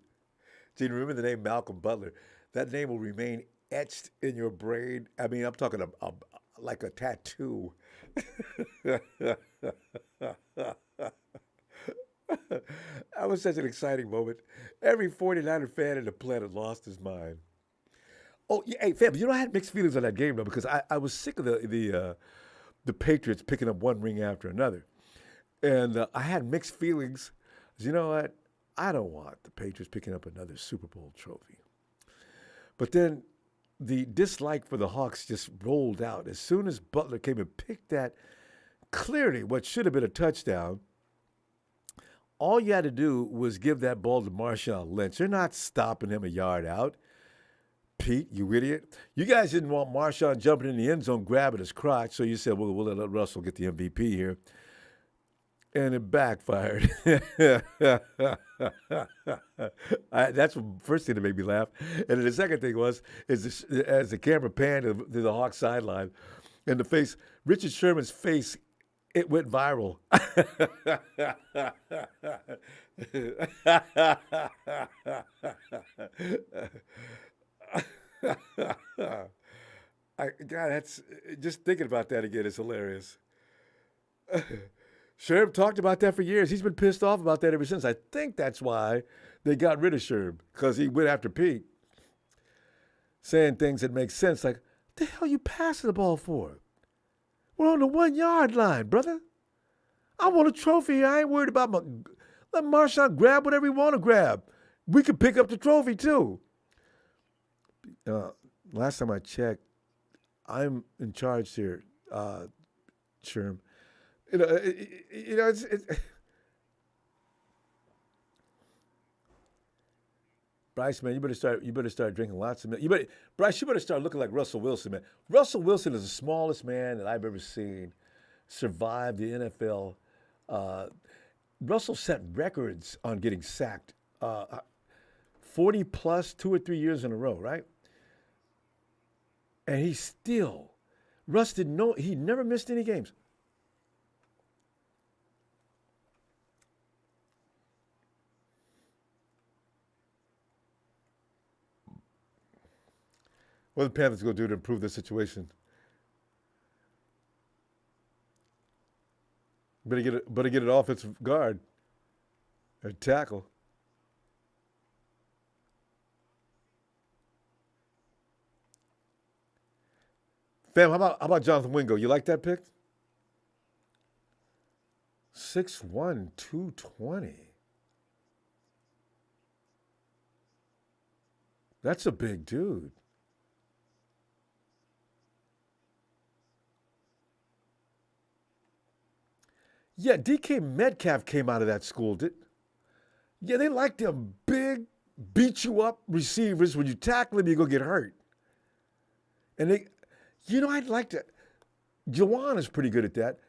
[SPEAKER 1] Gene, remember the name Malcolm Butler? That name will remain etched in your brain. I mean, I'm talking like a tattoo. That was such an exciting moment. Every 49er fan in the planet lost his mind. Oh, yeah, hey, fam, I had mixed feelings on that game, though, because I was sick of the Patriots picking up one ring after another. And I had mixed feelings. You know what? I don't want the Patriots picking up another Super Bowl trophy. But then the dislike for the Hawks just rolled out. As soon as Butler came and picked that, clearly what should have been a touchdown, all you had to do was give that ball to Marshawn Lynch. They're not stopping him a yard out. Pete, you idiot. You guys didn't want Marshawn jumping in the end zone, grabbing his crotch, so you said, well, we'll let Russell get the MVP here. And it backfired. That's the first thing that made me laugh. And then the second thing was, as the camera panned to the Hawks sideline, and Richard Sherman's face, it went viral. God, that's just thinking about that again is hilarious. Sherm talked about that for years. He's been pissed off about that ever since. I think that's why they got rid of Sherm, because he went after Pete, saying things that make sense, like, what the hell you passing the ball for? We're on the 1 yard line, brother. I want a trophy. I ain't worried about let Marshawn grab whatever he want to grab. We could pick up the trophy too. Last time I checked, I'm in charge here, Sherm. It's Bryce, man, you better start drinking lots of milk. Bryce, you better start looking like Russell Wilson, man. Russell Wilson is the smallest man that I've ever seen survive the NFL. Russell set records on getting sacked, 40 plus 2 or 3 years in a row, right? And Russ didn't know, he never missed any games. What are the Panthers going to do to improve the situation? Better get an offensive guard or tackle. Fam, how about Jonathan Wingo? You like that pick? 6'1", 220. That's a big dude. Yeah, DK Metcalf came out of that school. Yeah, they like them big, beat you up receivers. When you tackle them, you're going to get hurt. And I'd like to. Jawan is pretty good at that.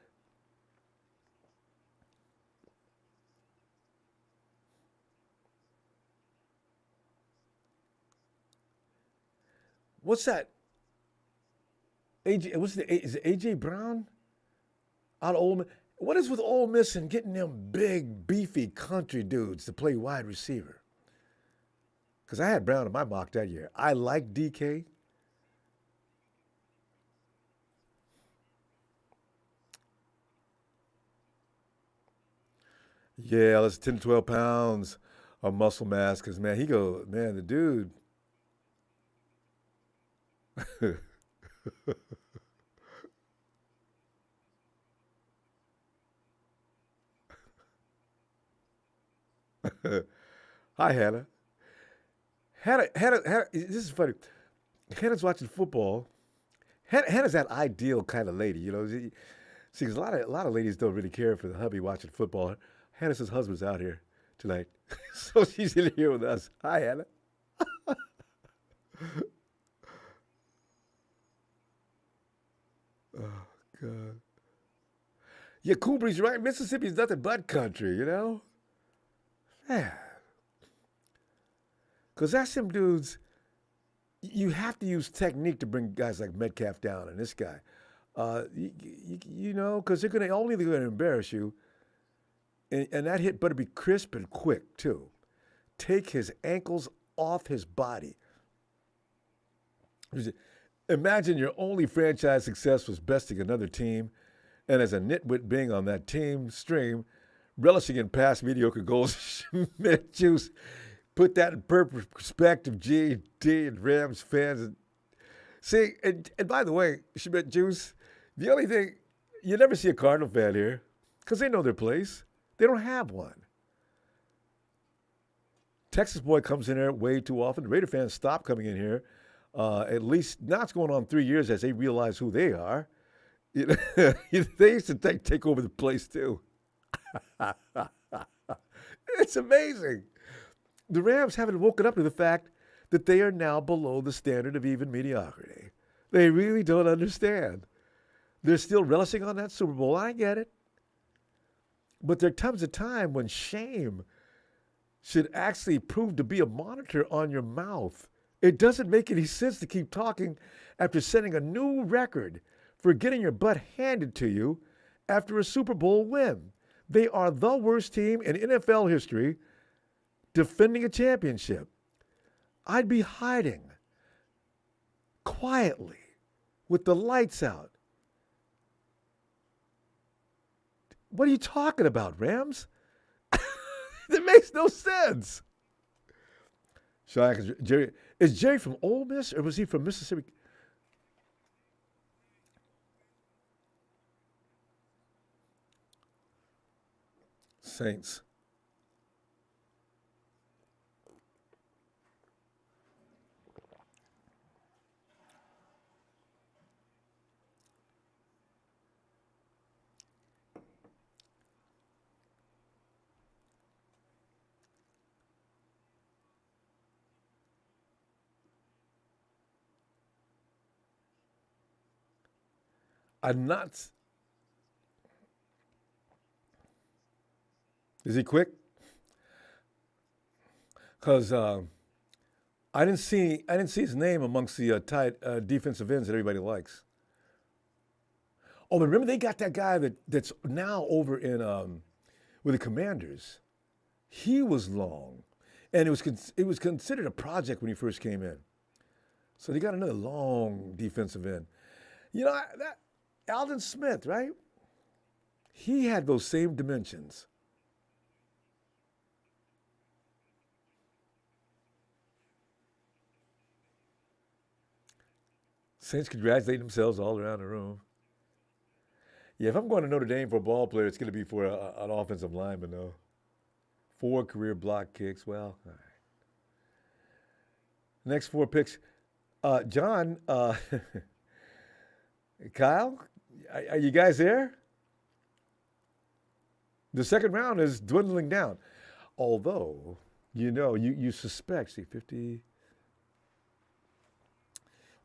[SPEAKER 1] What's that? Is it AJ Brown out of Ole Miss? What is with Ole Miss and getting them big, beefy country dudes to play wide receiver? Because I had Brown in my mock that year. I like DK. Yeah, that's 10 to 12 pounds of muscle mass. Because, man, the dude. Hi, Hannah. This is funny. Hannah's watching football. Hannah's that ideal kind of lady, you know. See, because a lot of ladies don't really care for the hubby watching football. Hannah's husband's out here tonight, so she's in here with us. Hi, Hannah. Oh God. Yeah, Cool Breeze, right? Mississippi's nothing but country, you know. Yeah. Because that's them dudes. You have to use technique to bring guys like Metcalf down and this guy. Because they're going to embarrass you. And that hit better be crisp and quick, too. Take his ankles off his body. Imagine your only franchise success was besting another team, and as a nitwit being on that team stream, relishing in past mediocre goals, Schmidt Juice. Put that in perspective, G.D. and Rams fans. See, and by the way, Schmidt Juice, the only thing, you never see a Cardinal fan here. because they know their place. They don't have one. Texas boy comes in there way too often. The Raider fans stop coming in here. At least now it's going on 3 years as they realize who they are. They used to take over the place too. It's amazing. The Rams haven't woken up to the fact that they are now below the standard of even mediocrity. They really don't understand. They're still relishing on that Super Bowl. I get it. But there comes a time when shame should actually prove to be a monitor on your mouth. It doesn't make any sense to keep talking after setting a new record for getting your butt handed to you after a Super Bowl win. They are the worst team in NFL history defending a championship. I'd be hiding quietly with the lights out. What are you talking about, Rams? That makes no sense. Jerry, is Jerry from Ole Miss or was he from Mississippi? Saints. I'm not. Is he quick? Because I didn't see his name amongst the tight defensive ends that everybody likes. Oh, but remember they got that guy that's now over in with the Commanders. He was long, and it was considered a project when he first came in. So they got another long defensive end. That Alden Smith, right? He had those same dimensions. Saints congratulate themselves all around the room. Yeah, if I'm going to Notre Dame for a ball player, it's going to be for an offensive lineman, though. 4 career block kicks. Well, all right. Next 4 picks. John, Kyle, are you guys there? The second round is dwindling down. Although, you suspect, see, 50.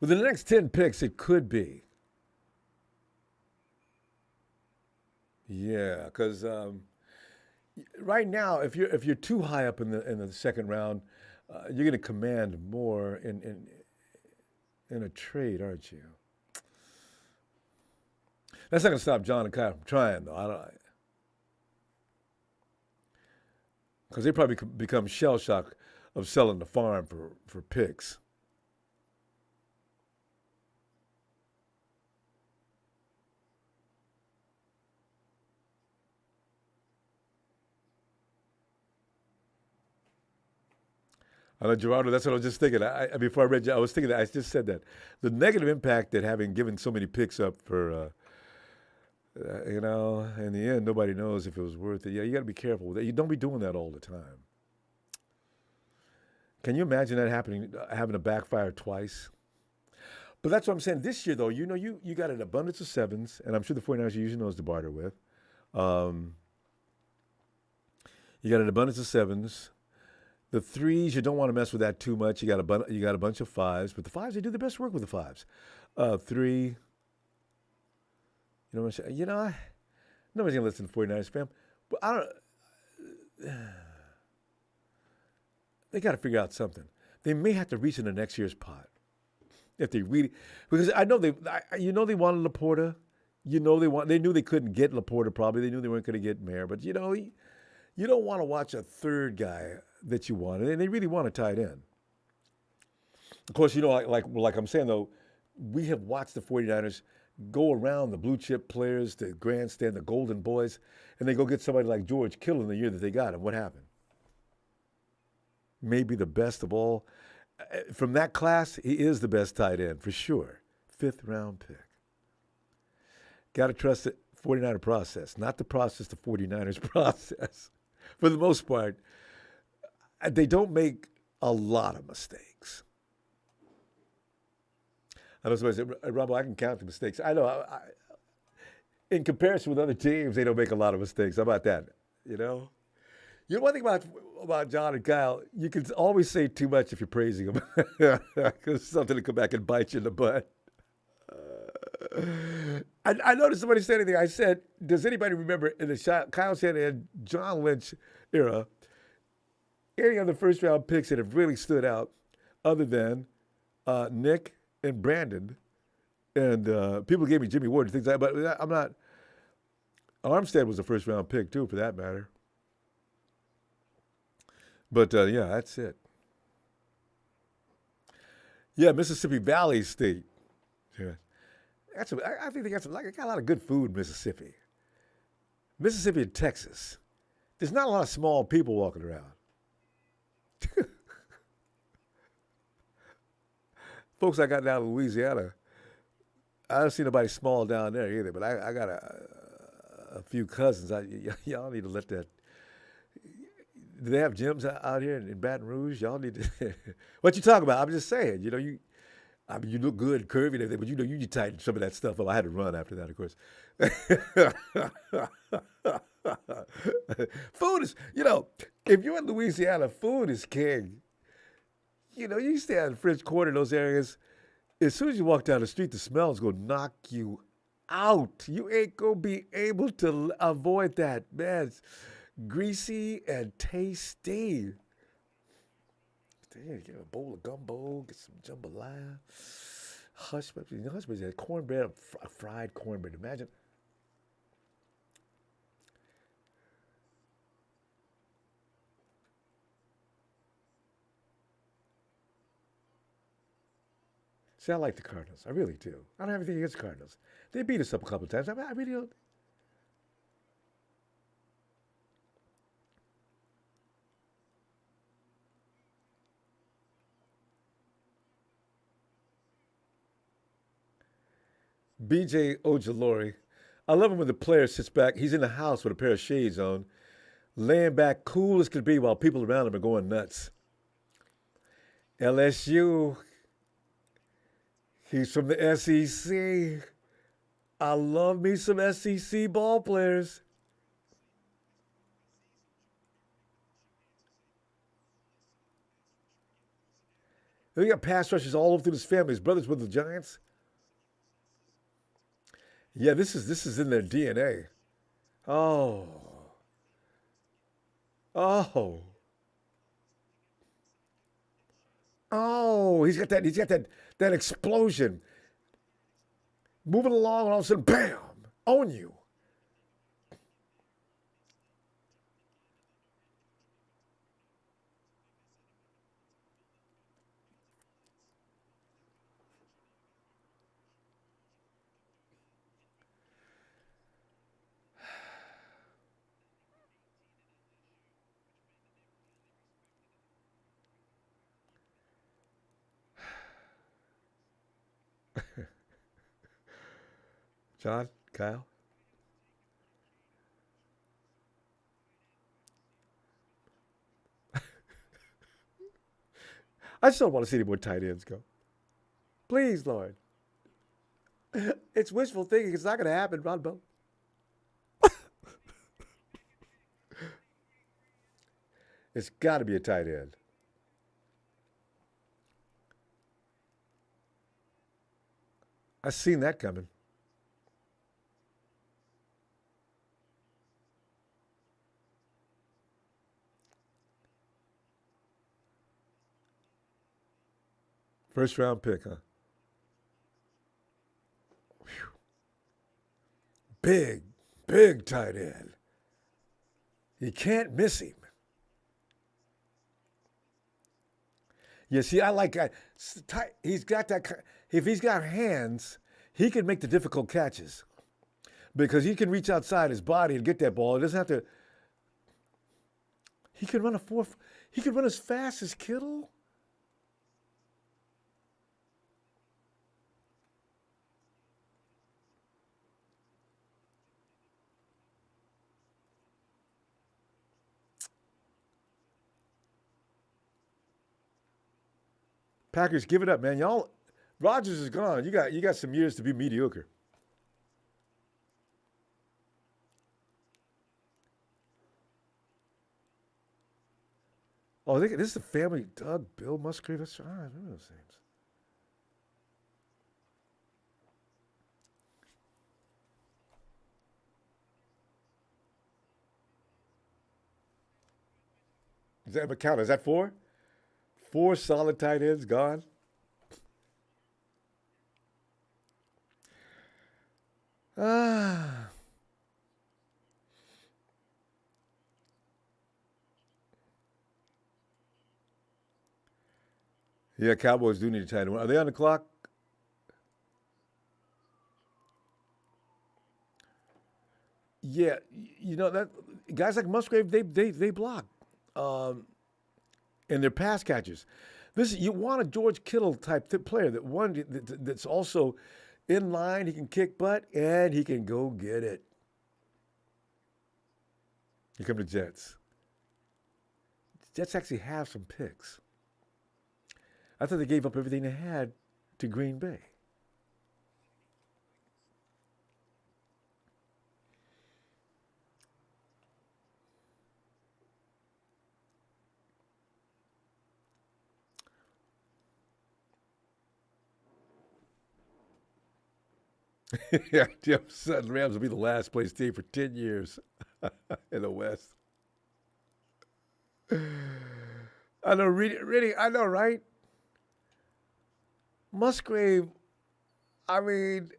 [SPEAKER 1] Within the next 10 picks, it could be. Yeah, because right now, if you're too high up in the second round, you're going to command more in a trade, aren't you? That's not going to stop John and Kyle from trying, though. Because they probably could become shell shocked of selling the farm for picks. I know, Gerardo, that's what I was just thinking. Before I read you, I was thinking that I just said that. The negative impact that having given so many picks up for, in the end, nobody knows if it was worth it. Yeah, you got to be careful with that. You don't be doing that all the time. Can you imagine that happening, having a backfire twice? But that's what I'm saying. This year, though, you got an abundance of sevens, and I'm sure the 49ers usually knows to barter with. You got an abundance of sevens. The threes, you don't want to mess with that too much. You got a bunch of fives, but the fives, they do the best work with the fives. 3, nobody's gonna listen to 49ers fam. But I don't. They got to figure out something. They may have to reach into next year's pot if they really, because I know they wanted Laporta. They knew they couldn't get Laporta. Probably they knew they weren't going to get Mayer. But you don't want to watch a third guy that you wanted, and they really want a tight end. Of course, like I'm saying, though, we have watched the 49ers go around the blue chip players, the grandstand, the golden boys, and they go get somebody like George Kittle in the year that they got him. What happened? Maybe the best of all. From that class, he is the best tight end, for sure. 5th round pick. Got to trust it. 49er process, not the process the 49ers process. For the most part, they don't make a lot of mistakes. I know somebody said, Ronbo, I can count the mistakes. I know. In comparison with other teams, they don't make a lot of mistakes. How about that? You know? You know one thing about John and Kyle, you can always say too much if you're praising them. Because something to come back and bite you in the butt. I noticed somebody said anything. I said, does anybody remember in the Kyle Shanahan, John Lynch era, any other first round picks that have really stood out other than Nick and Brandon? And people gave me Jimmy Ward and things like that, but I'm not. Armstead was a first round pick, too, for that matter. But yeah, that's it. Yeah, Mississippi Valley State. Yeah. I think they got a lot of good food in Mississippi. Mississippi and Texas. There's not a lot of small people walking around. Folks I got down in Louisiana, I don't see nobody small down there either, but I got a few cousins. Y'all need to let that. Do they have gyms out here in Baton Rouge? Y'all need to. What you talking about? I'm just saying. You look good, curvy, and everything, but you tighten some of that stuff up. I had to run after that, of course. Food is, if you're in Louisiana, food is king. You stay out in the French Quarter, those areas. As soon as you walk down the street, the smell is going to knock you out. You ain't going to be able to avoid that, man. It's greasy and tasty. Get a bowl of gumbo, get some jambalaya, hush puppies. Hush puppies had cornbread, fried cornbread. Imagine. See, I like the Cardinals. I really do. I don't have anything against the Cardinals. They beat us up a couple of times. I really don't. BJ Ojolori. I love him when the player sits back. He's in the house with a pair of shades on, laying back cool as could be while people around him are going nuts. LSU. He's from the SEC. I love me some SEC ball players. He got pass rushes all over through his family. His brother's with the Giants. Yeah, this is in their DNA. Oh. Oh. Oh, he's got that explosion. Moving along and all of a sudden, bam, on you. John, Kyle. I just don't want to see any more tight ends go. Please, Lord. It's wishful thinking. It's not going to happen, Ronbo. It's got to be a tight end. I seen that coming. First round pick, huh? Whew. Big, big tight end. You can't miss him. You see, I like that. He's got that. If he's got hands, he can make the difficult catches because he can reach outside his body and get that ball. He doesn't have to. He can run a four. He can run as fast as Kittle. Packers, give it up, man. Y'all, Rodgers is gone. You got some years to be mediocre. Oh, this is the family. Doug, Bill Musgrave. That's right. I remember those names. Is that McCown? Is that four? Four solid tight ends gone. Ah, yeah. Cowboys do need a tight end. Are they on the clock? Yeah, you know that guys like Musgrave, they block, um, and they're pass catchers. This you want a George Kittle type player that's also in line. He can kick butt and he can go get it. Here come the Jets. Jets actually have some picks. I thought they gave up everything they had to Green Bay. Yeah, Jeff Sutton Rams will be the last place team for 10 years in the West. I know, really, I know, right? Musgrave, I mean,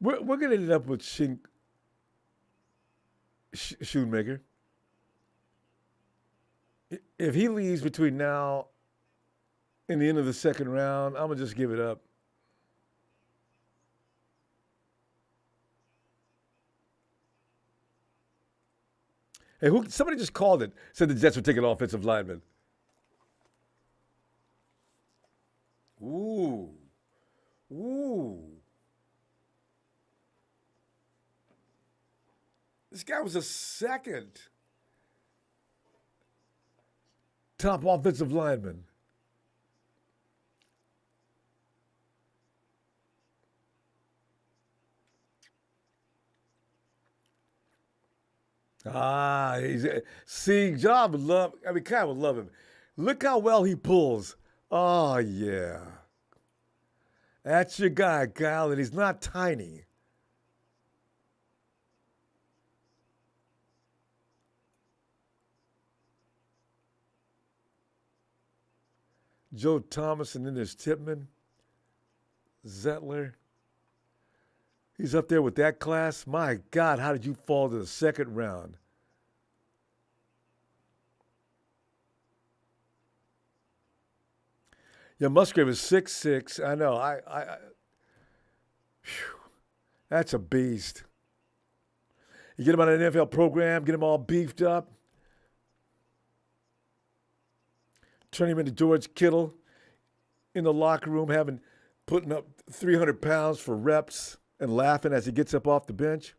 [SPEAKER 1] we're going to end up with Schoonmaker. If he leaves between now and the end of the second round, I'm going to just give it up. Hey, somebody just called it, said the Jets were taking offensive linemen. Ooh. Ooh. This guy was a second top offensive lineman. See, John would love. I mean, Kyle would love him. Look how well he pulls. Oh yeah, that's your guy, Kyle, and he's not tiny. Joe Thomas, and then there's Tipman, Zettler. He's up there with that class. My God, how did you fall to the second round? Yeah, Musgrave is 6'6". I know. Phew, that's a beast. You get him on an NFL program, get him all beefed up, turn him into George Kittle in the locker room, putting up 300 pounds for reps and laughing as he gets up off the bench.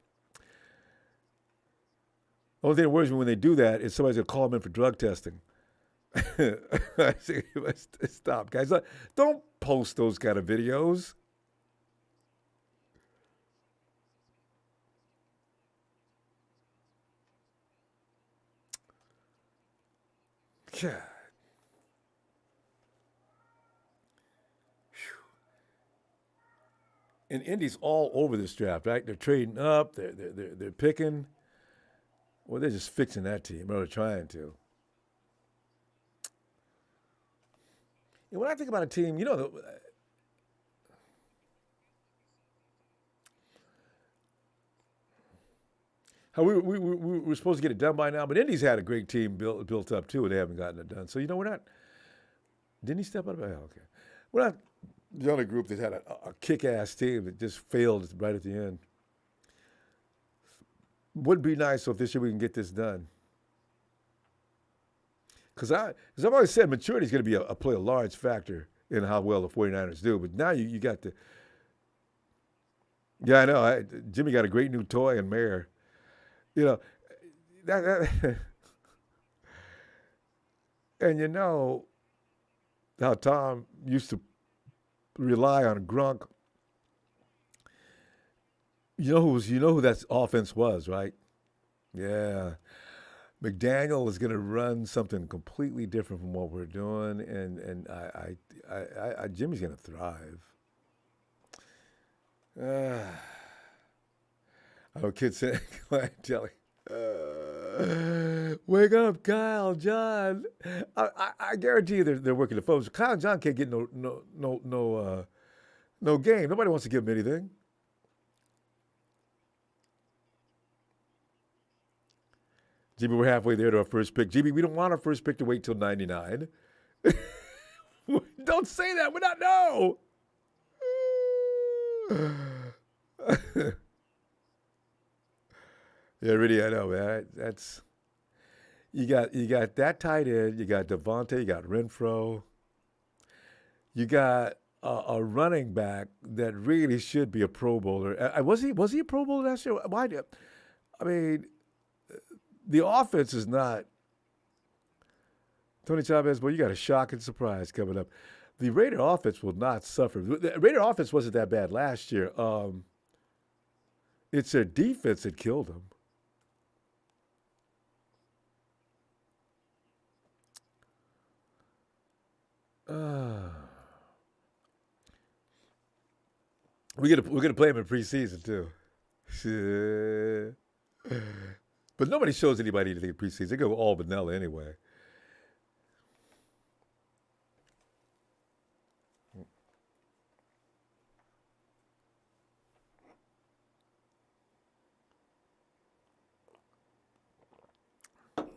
[SPEAKER 1] The only thing that worries me when they do that is somebody's going to call him in for drug testing. Stop, guys. Don't post those kind of videos. God. And Indy's all over this draft, right? They're trading up. They're picking. Well, they're just fixing that team, or they're trying to. And when I think about a team, how we were supposed to get it done by now, but Indy's had a great team built up too, and they haven't gotten it done. So we're not. Didn't he step out of it? Oh, okay. We're not the only group that had a kick-ass team that just failed right at the end. Would be nice if this year we can get this done. Because as I've always said, maturity is going to be play a large factor in how well the 49ers do. But now you got the. Yeah, I know. Jimmy got a great new toy and Mayor. You know, that and you know how Tom used to rely on Grunk. You know who that offense was, right? Yeah. McDaniel is going to run something completely different from what we're doing, and Jimmy's going to thrive. I know kids saying, telling, wake up, Kyle, John. I guarantee you they're working the phones. Kyle and John can't get no game. Nobody wants to give him anything. Jimmy, we're halfway there to our first pick. Jimmy, we don't want our first pick to wait till 99. Don't say that. We're not, no. Yeah, really, I know, man. That's you got that tight end. You got Devontae. You got Renfro. You got a running back that really should be a Pro Bowler. Was he a Pro Bowler last year? Why? I mean, the offense is not. Tony Chavez, well, you got a shocking surprise coming up. The Raider offense will not suffer. The Raider offense wasn't that bad last year. It's their defense that killed them. We're gonna play them in preseason too. Shit. But nobody shows anybody anything in preseason. They go all vanilla anyway.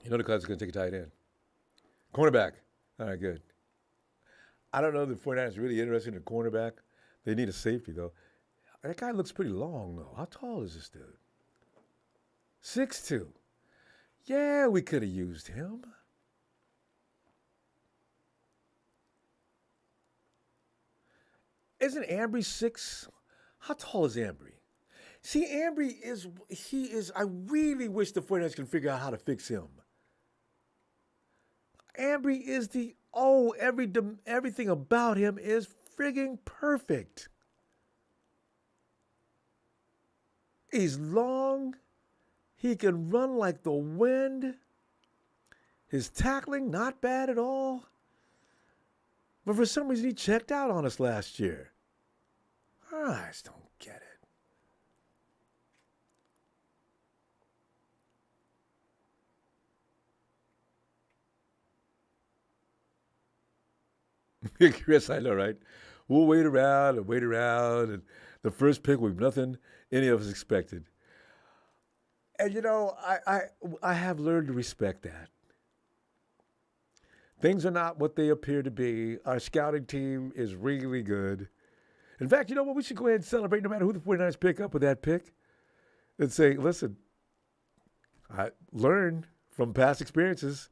[SPEAKER 1] You know the Cubs are going to take a tight end. Cornerback. All right, good. I don't know if the 49ers are really interested in a cornerback. They need a safety, though. That guy looks pretty long, though. How tall is this dude? 6'2". Yeah, we could have used him. Isn't Ambry 6? How tall is Ambry? See, I really wish the 49ers can figure out how to fix him. Ambry is everything about him is frigging perfect. He's long. He can run like the wind. His tackling, not bad at all. But for some reason, he checked out on us last year. I just don't get it. Chris, I know, right? We'll wait around, and the first pick will be nothing any of us expected. And you know, I have learned to respect that. Things are not what they appear to be. Our scouting team is really good. In fact, you know what? We should go ahead and celebrate no matter who the 49ers pick up with that pick and say, listen, I learned from past experiences.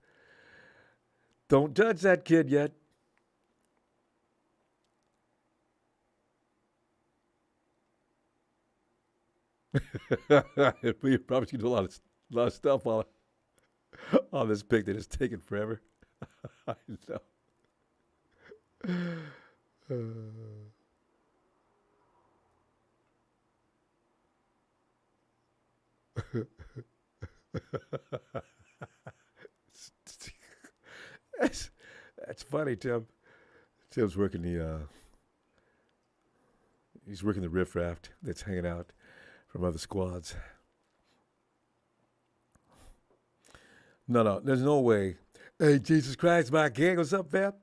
[SPEAKER 1] Don't judge that kid yet. We probably should do a lot of stuff on this pick that is taking forever. I know. That's funny, Tim. Tim's working he's working the riffraff that's hanging out from other squads. No, there's no way. Hey, Jesus Christ, my gang, what's up, fam?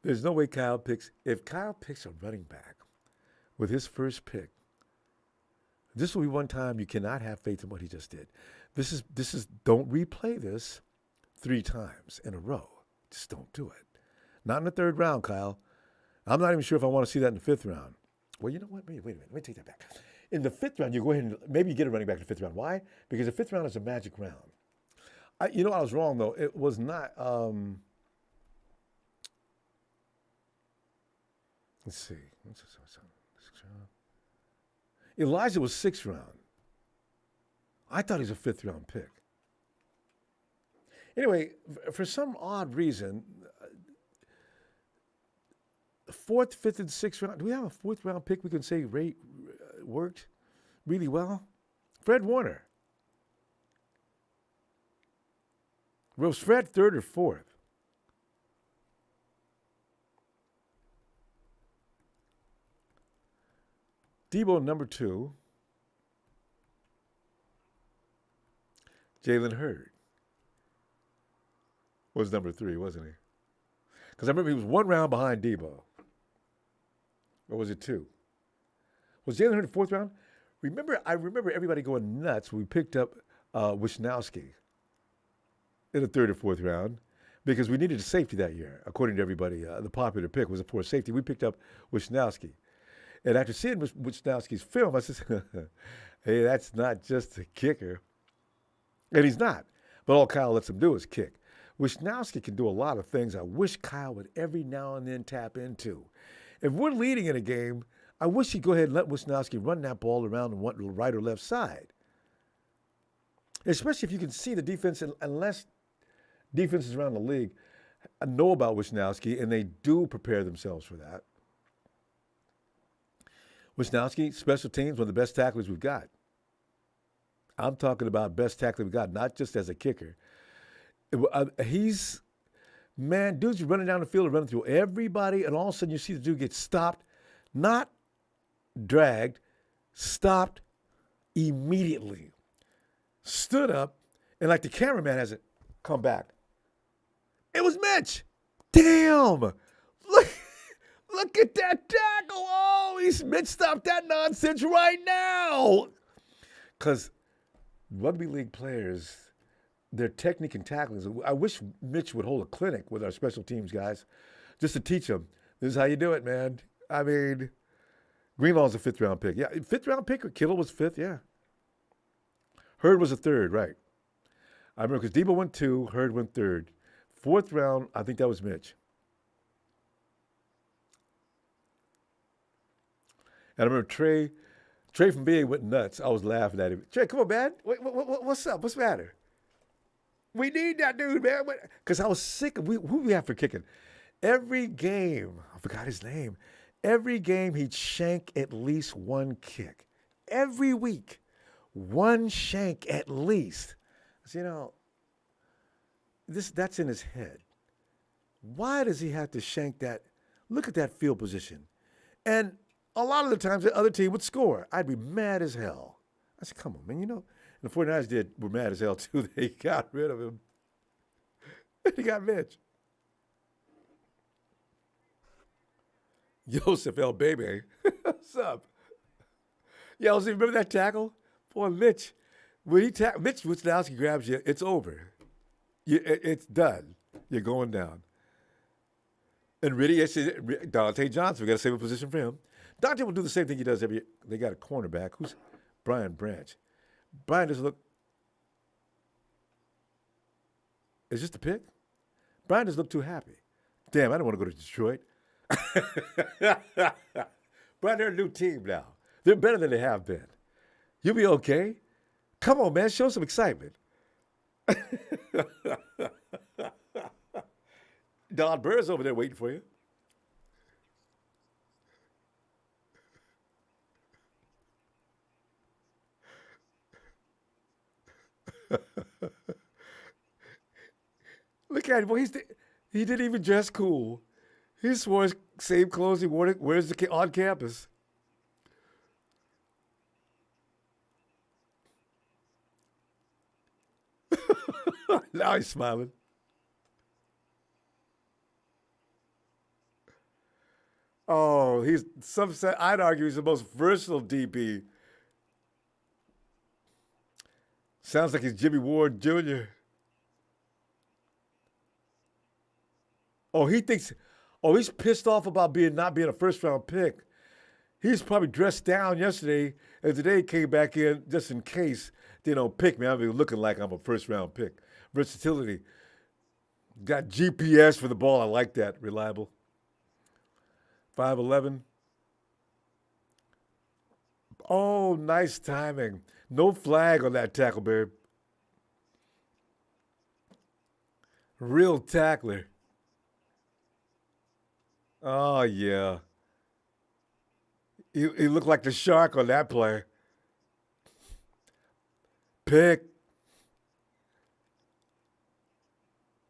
[SPEAKER 1] There's no way if Kyle picks a running back with his first pick, this will be one time you cannot have faith in what he just did. This is don't replay this 3 times in a row. Just don't do it. Not in the 3rd round, Kyle. I'm not even sure if I want to see that in the 5th round. Well, you know what? Wait a minute. Let me take that back. In the 5th round, you go ahead and maybe you get a running back in the 5th round. Why? Because the 5th round is a magic round. I was wrong, though. It was not. Let's see. Elijah was 6th round. I thought he was a 5th round pick. Anyway, for some odd reason, fourth, fifth, and sixth round. Do we have a fourth round pick we can say worked really well? Fred Warner. Was Fred third or fourth? Debo number 2. Jalen Hurd was number 3, wasn't he? Because I remember he was one round behind Debo. Or was it 2? Was Jalen Hurd the fourth round? I remember everybody going nuts when we picked up Wisnowski in the third or fourth round because we needed a safety that year. According to everybody, the popular pick was a fourth safety. We picked up Wisnowski. And after seeing Wisnowski's film, I said, hey, that's not just a kicker. And he's not. But all Kyle lets him do is kick. Wisnowski can do a lot of things I wish Kyle would every now and then tap into. If we're leading in a game, I wish he'd go ahead and let Wisnowski run that ball around the right or left side. Especially if you can see the defense, unless defenses around the league know about Wisnowski and they do prepare themselves for that. Wisnowski, special teams, one of the best tacklers we've got. I'm talking about best tackler we've got, not just as a kicker. Dude's running down the field and running through everybody, and all of a sudden you see the dude get stopped, not dragged, stopped immediately. Stood up, and like the cameraman has it come back. It was Mitch. Damn. Look at that tackle. Oh, Mitch stopped that nonsense right now. Because rugby league players, their technique and tackling. I wish Mitch would hold a clinic with our special teams guys just to teach them. This is how you do it, man. I mean, Greenlaw's a fifth-round pick. Yeah, fifth-round pick or Kittle was fifth, yeah. Hurd was a third, right. I remember because Debo went 2, Hurd went third. Fourth round, I think that was Mitch. And I remember Trey from BA went nuts. I was laughing at him. Trey, come on, man. What's up? What's the matter? We need that dude, man. Because I was sick of who we have for kicking. Every game, I forgot his name. Every game he'd shank at least one kick. Every week, one shank at least. So, that's in his head. Why does he have to shank that? Look at that field position. And a lot of the times the other team would score. I'd be mad as hell. I said, come on, man. And the 49ers were mad as hell, too. They got rid of him. They got Mitch. Joseph El Baby. What's up? Yeah, remember that tackle? Boy, Mitch. When Mitch Wisnowski grabs you, it's over. It's done. You're going down. And really, Dante Johnson, we got to save a position for him. Dante will do the same thing he does they got a cornerback. Who's Brian Branch? Brian doesn't look. Is this the pick? Brian doesn't look too happy. Damn, I don't want to go to Detroit. Brian, they're a new team now. They're better than they have been. You'll be okay. Come on, man. Show some excitement. Don Burr's over there waiting for you. Look at him. Boy, he didn't even dress cool. He swore his same clothes he wears on campus. Now he's smiling. Oh, I'd argue he's the most versatile DB. Sounds like he's Jimmy Ward Jr. He's pissed off about not being a first-round pick. He's probably dressed down yesterday, and today came back in just in case they don't pick me. I'll be looking like I'm a first-round pick. Versatility. Got GPS for the ball. I like that. Reliable. 5'11". Oh, nice timing. No flag on that tackle, babe. Real tackler. Oh, yeah. He looked like the shark on that play. Pick,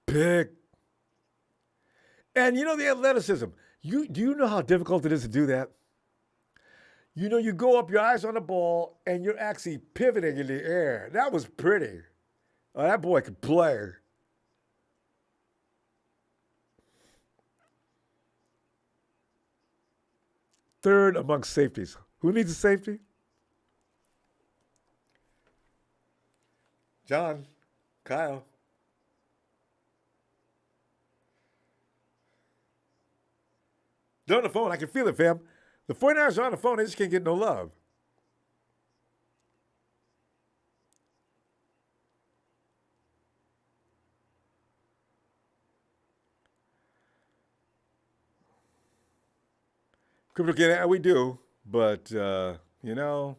[SPEAKER 1] pick. And you know the athleticism. Do you know how difficult it is to do that? You know, you go up, your eyes on the ball, and you're actually pivoting in the air. That was pretty. Oh, that boy could play. Third amongst safeties. Who needs a safety? John, Kyle. They're on the phone. I can feel it, fam. The 49ers are on the phone. They just can't get no love. We do, but you know,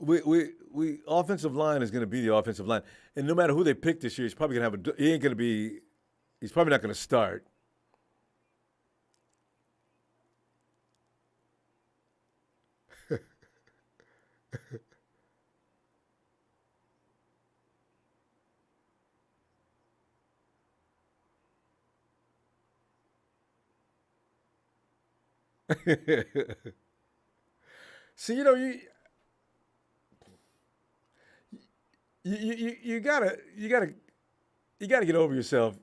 [SPEAKER 1] we offensive line is going to be the offensive line, and no matter who they pick this year, he's probably going to have a. He ain't going to be. He's probably not going to start. See, you gotta get over yourself.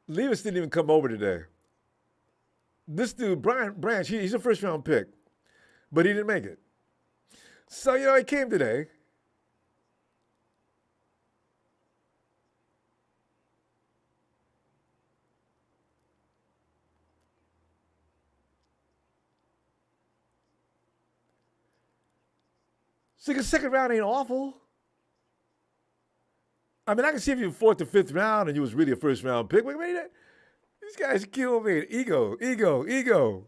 [SPEAKER 1] Levis didn't even come over today. This dude, Brian Branch, he's a first round pick, but he didn't make it. So he came today. So the second round ain't awful. I mean, I can see if you were fourth or fifth round and you was really a first round pick. Wait, these guys kill me. Ego, ego, ego.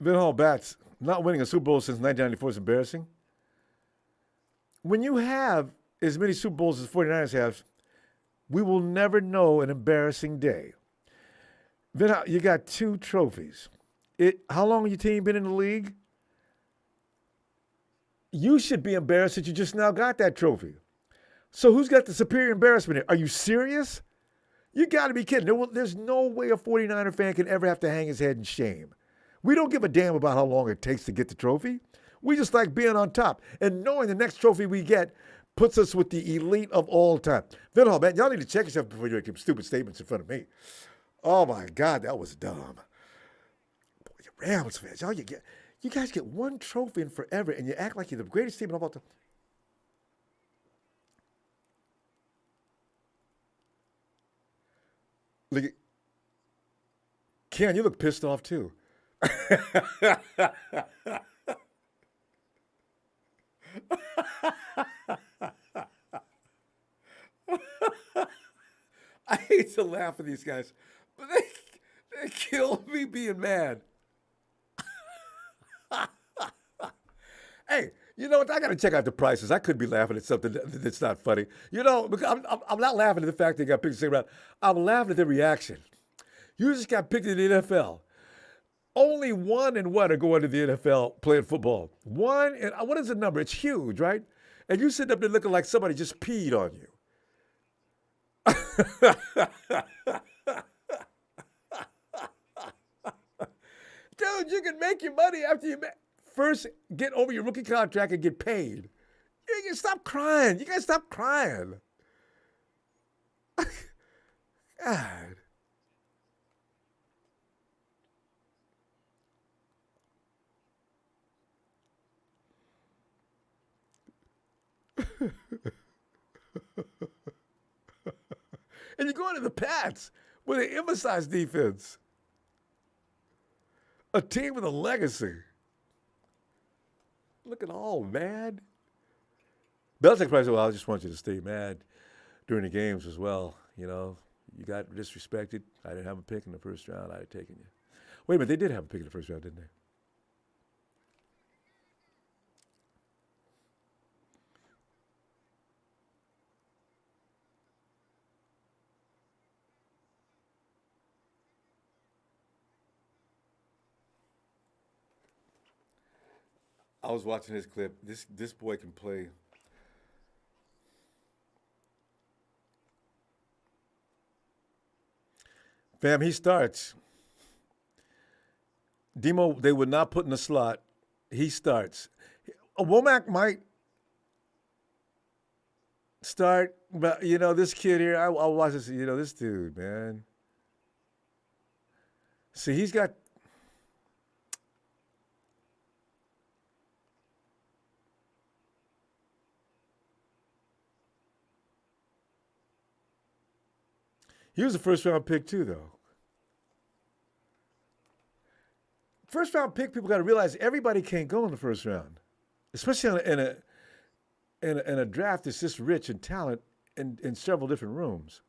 [SPEAKER 1] Vin Hall Bats not winning a Super Bowl since 1994 is embarrassing. When you have as many Super Bowls as 49ers have, we will never know an embarrassing day. Vin, you got 2 trophies. How long has your team been in the league? You should be embarrassed that you just now got that trophy. So who's got the superior embarrassment here? Are you serious? You got to be kidding. There's no way a 49er fan can ever have to hang his head in shame. We don't give a damn about how long it takes to get the trophy. We just like being on top. And knowing the next trophy we get puts us with the elite of all time. Vin, man, y'all need to check yourself before you make stupid statements in front of me. Oh, my God, that was dumb. Boy, you Rams fans, you guys get one trophy in forever, and you act like you're the greatest team of all time. Look, Ken, you look pissed off, too. I hate to laugh at these guys, but they kill me being mad. Hey, you know what? I got to check out the prices. I could be laughing at something that's not funny. Because I'm not laughing at the fact they got picked the second round. I'm laughing at the reaction. You just got picked in the NFL. Only 1 and 1 are going to the NFL playing football. 1 and what is the number? It's huge, right? And you sitting up there looking like somebody just peed on you. Dude, you can make your money after you first get over your rookie contract and get paid. You can stop crying. You guys stop crying. God. And you go into the Pats where they emphasize defense. A team with a legacy. Looking all mad. Belichick probably said, well, I just want you to stay mad. during the games as well. You know, you got disrespected. I didn't have a pick in the first round. I'd have taken you. Wait a minute, they did have a pick in the first round, didn't they? I was watching this clip. This boy can play. Fam, he starts. Demo, they would not put in the slot. He starts. A Womack might start, but you know this kid here. I'll watch this. You know this dude, man. See, he's got. He was a first round pick too, though. First round pick, people got to realize everybody can't go in the first round, especially in a draft that's this rich in talent in several different rooms.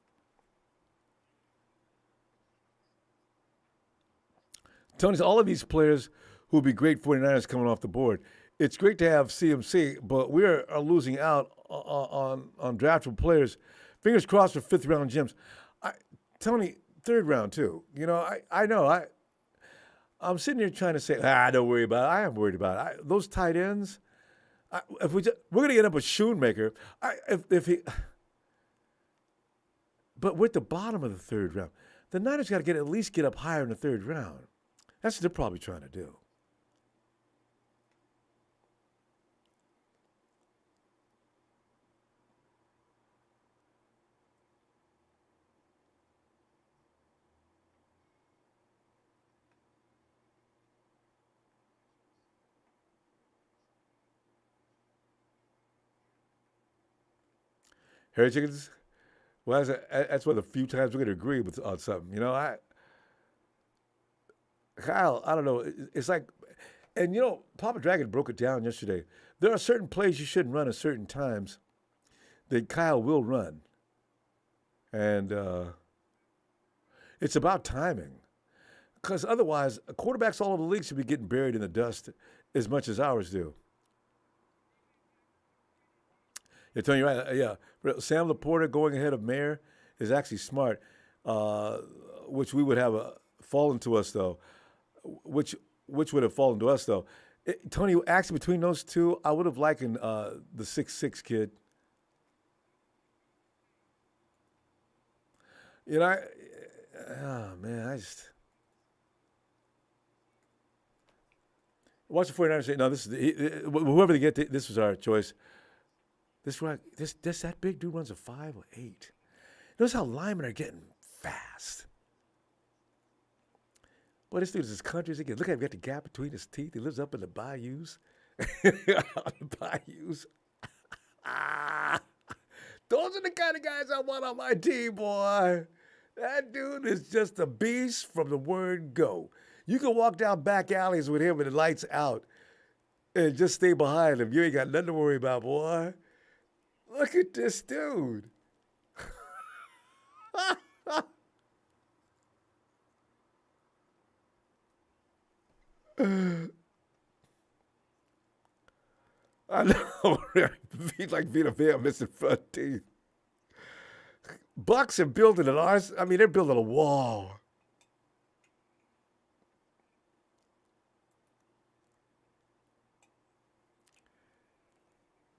[SPEAKER 1] Tony's all of these players who will be great 49ers coming off the board. It's great to have CMC, but we are losing out on draftable players. Fingers crossed for fifth round gems. Tony, third round too. You know, I know. I'm sitting here trying to say, don't worry about it. I am worried about it. Those tight ends, if we're going to end up with Schoonmaker. If he, but we're at the bottom of the third round. The Niners got to at least get up higher in the third round. That's what they're probably trying to do. Harry Chickens, well, that's one of the few times we're going to agree on something. You know, Kyle, I don't know. It's like, and you know, Papa Dragon broke it down yesterday. There are certain plays you shouldn't run at certain times that Kyle will run. And it's about timing. Because otherwise, quarterbacks all over the league should be getting buried in the dust as much as ours do. Yeah, Tony, you're right. Yeah. Sam Laporta going ahead of Mayer is actually smart, which we would have fallen to us, though. Which would have fallen to us, though. Tony, actually, between those two, I would have likened the 6'6" kid. You know, oh, man, I just. Watch the 49ers say, no, this is whoever they get, this was our choice. That big dude runs a 5 or 8. Notice how linemen are getting fast. Boy, this dude is as country as he gets. Look at him, got the gap between his teeth. He lives up in the bayous. The bayous. Those are the kind of guys I want on my team, boy. That dude is just a beast from the word go. You can walk down back alleys with him with the lights out and just stay behind him. You ain't got nothing to worry about, boy. Look at this dude. I know. He's like Vita Vea missing front teeth. Bucks are building an arse. I mean, they're building a wall.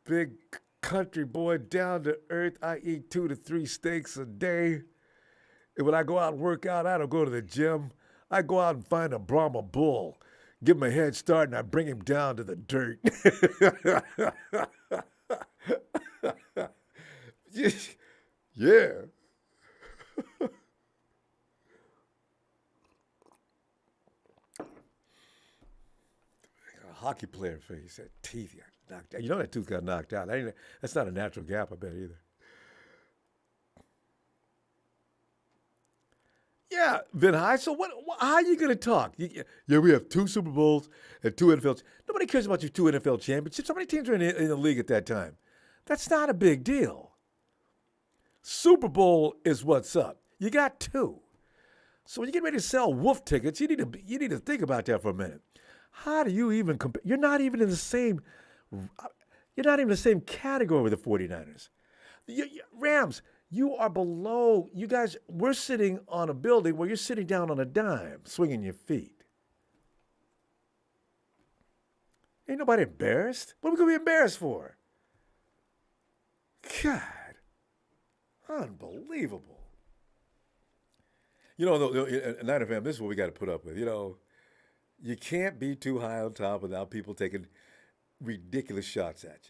[SPEAKER 1] Big country boy, down to earth. I eat 2 to 3 steaks a day. And when I go out and work out, I don't go to the gym. I go out and find a Brahma bull, give him a head start, and I bring him down to the dirt. Yeah. A hockey player face, that teeth got knocked out. You know that tooth got knocked out. That's not a natural gap, I bet, either. Yeah, Vin High. So how are you going to talk? Yeah, we have 2 Super Bowls and 2 NFL. Nobody cares about your 2 NFL championships. How many teams are in the league at that time? That's not a big deal. Super Bowl is what's up. You got two. So when you get ready to sell wolf tickets, you need to think about that for a minute. How do you even compare? You're not even in the same category with the 49ers. Rams, you are below. You guys, we're sitting on a building where you're sitting down on a dime, swinging your feet. Ain't nobody embarrassed. What are we going to be embarrassed for? God, unbelievable. Niner fam, this is what we got to put up with. You can't be too high on top without people taking ridiculous shots at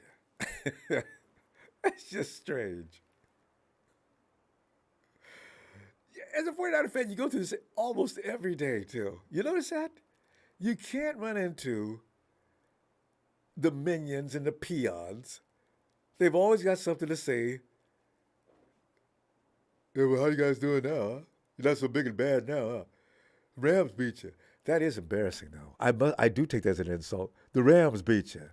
[SPEAKER 1] you. It's just strange. As a 49er fan, you go through this almost every day, too. You notice that? You can't run into the minions and the peons. They've always got something to say. Yeah, well, how you guys doing now, huh? You're not so big and bad now, huh? Rams beat you. That is embarrassing, though. I do take that as an insult. The Rams beat you.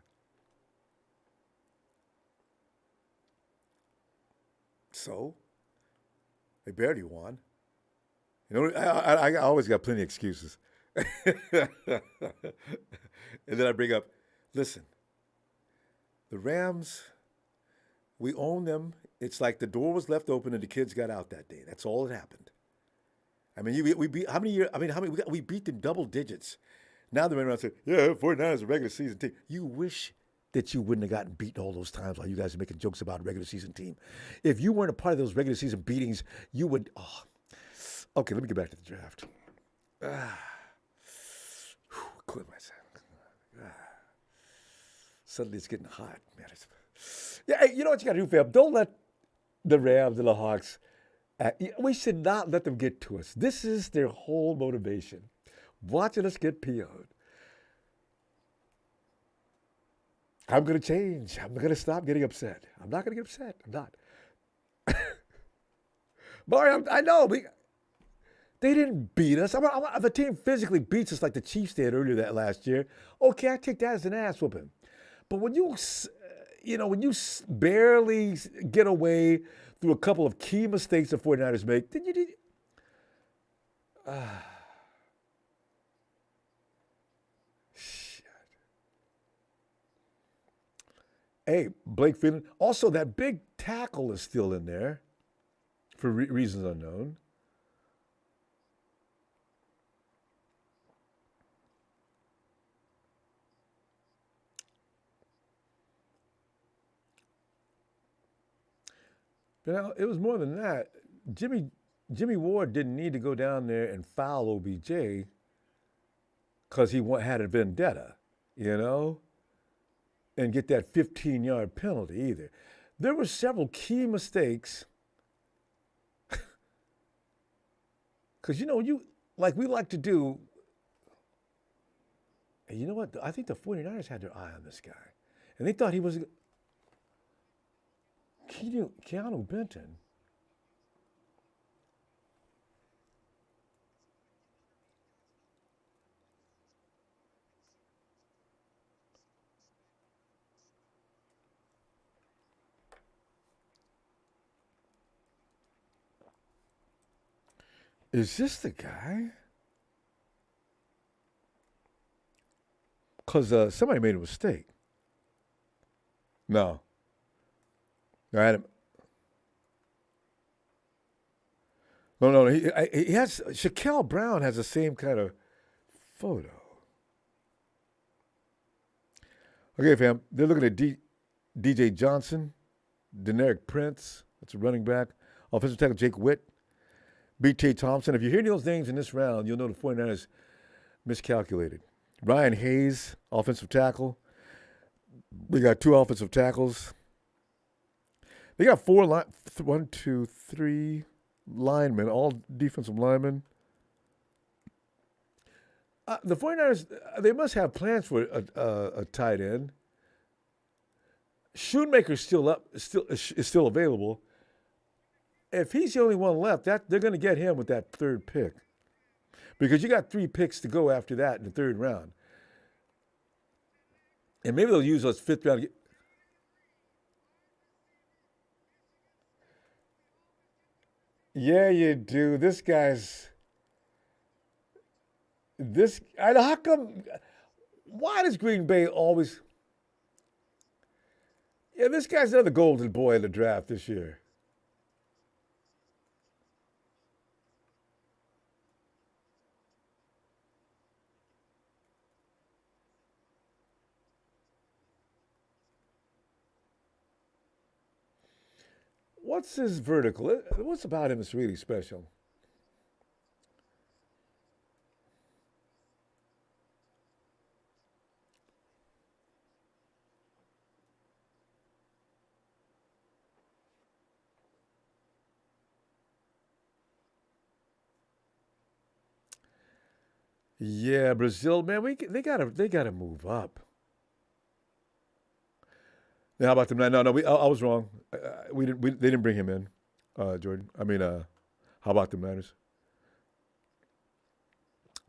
[SPEAKER 1] So, they barely won. I always got plenty of excuses. And then I bring up, listen, the Rams, we own them. It's like the door was left open and the kids got out that day. That's all that happened. I mean, we beat how many years? I mean, we beat them double digits. Now they're around saying, "Yeah, 49ers is a regular season team." You wish that you wouldn't have gotten beaten all those times while you guys are making jokes about a regular season team. If you weren't a part of those regular season beatings, you would. Oh. Okay, let me get back to the draft. Quit myself. Suddenly it's getting hot, man. Yeah, you know what you got to do, fam? Don't let the Rams and the Hawks. We should not let them get to us. This is their whole motivation. Watching us get PO'd. I'm going to change. I'm going to stop getting upset. I'm not going to get upset. I'm not. Mario, I know. They didn't beat us. If a team physically beats us like the Chiefs did earlier that last year, okay, I take that as an ass whooping. But when you barely get away through a couple of key mistakes the 49ers make, then you did. Shit. Hey, Blake Freeland. Also, that big tackle is still in there for reasons unknown. But it was more than that. Jimmy Ward didn't need to go down there and foul OBJ because he had a vendetta, and get that 15-yard penalty either. There were several key mistakes because, we like to do. And you know what? I think the 49ers had their eye on this guy. And they thought he was Keanu Benton. Is this the guy? Because somebody made a mistake. No. All right. No. He has Shaquille Brown has the same kind of photo. Okay, fam. They're looking at DJ Johnson, Deneric Prince. That's a running back. Offensive tackle Jake Witt, B.T. Thompson. If you hear those names in this round, you'll know the 49ers miscalculated. Ryan Hayes, offensive tackle. We got 2 offensive tackles. They got 4 1, 2, 3 linemen, all defensive linemen. The 49ers, they must have plans for a tight end. Schoonmaker's is still available. If he's the only one left, they're going to get him with that 3rd pick. Because you got 3 picks to go after that in the 3rd round. And maybe they'll use those 5th round. Yeah, you do. This. How come? Why does Green Bay always? Yeah, this guy's another golden boy in the draft this year. What's his vertical? What's about him that's really special? Yeah, Brazil, man, they gotta move up. Now, how about them? No, no, I was wrong. They didn't bring him in, Jordan. I mean, how about the Niners?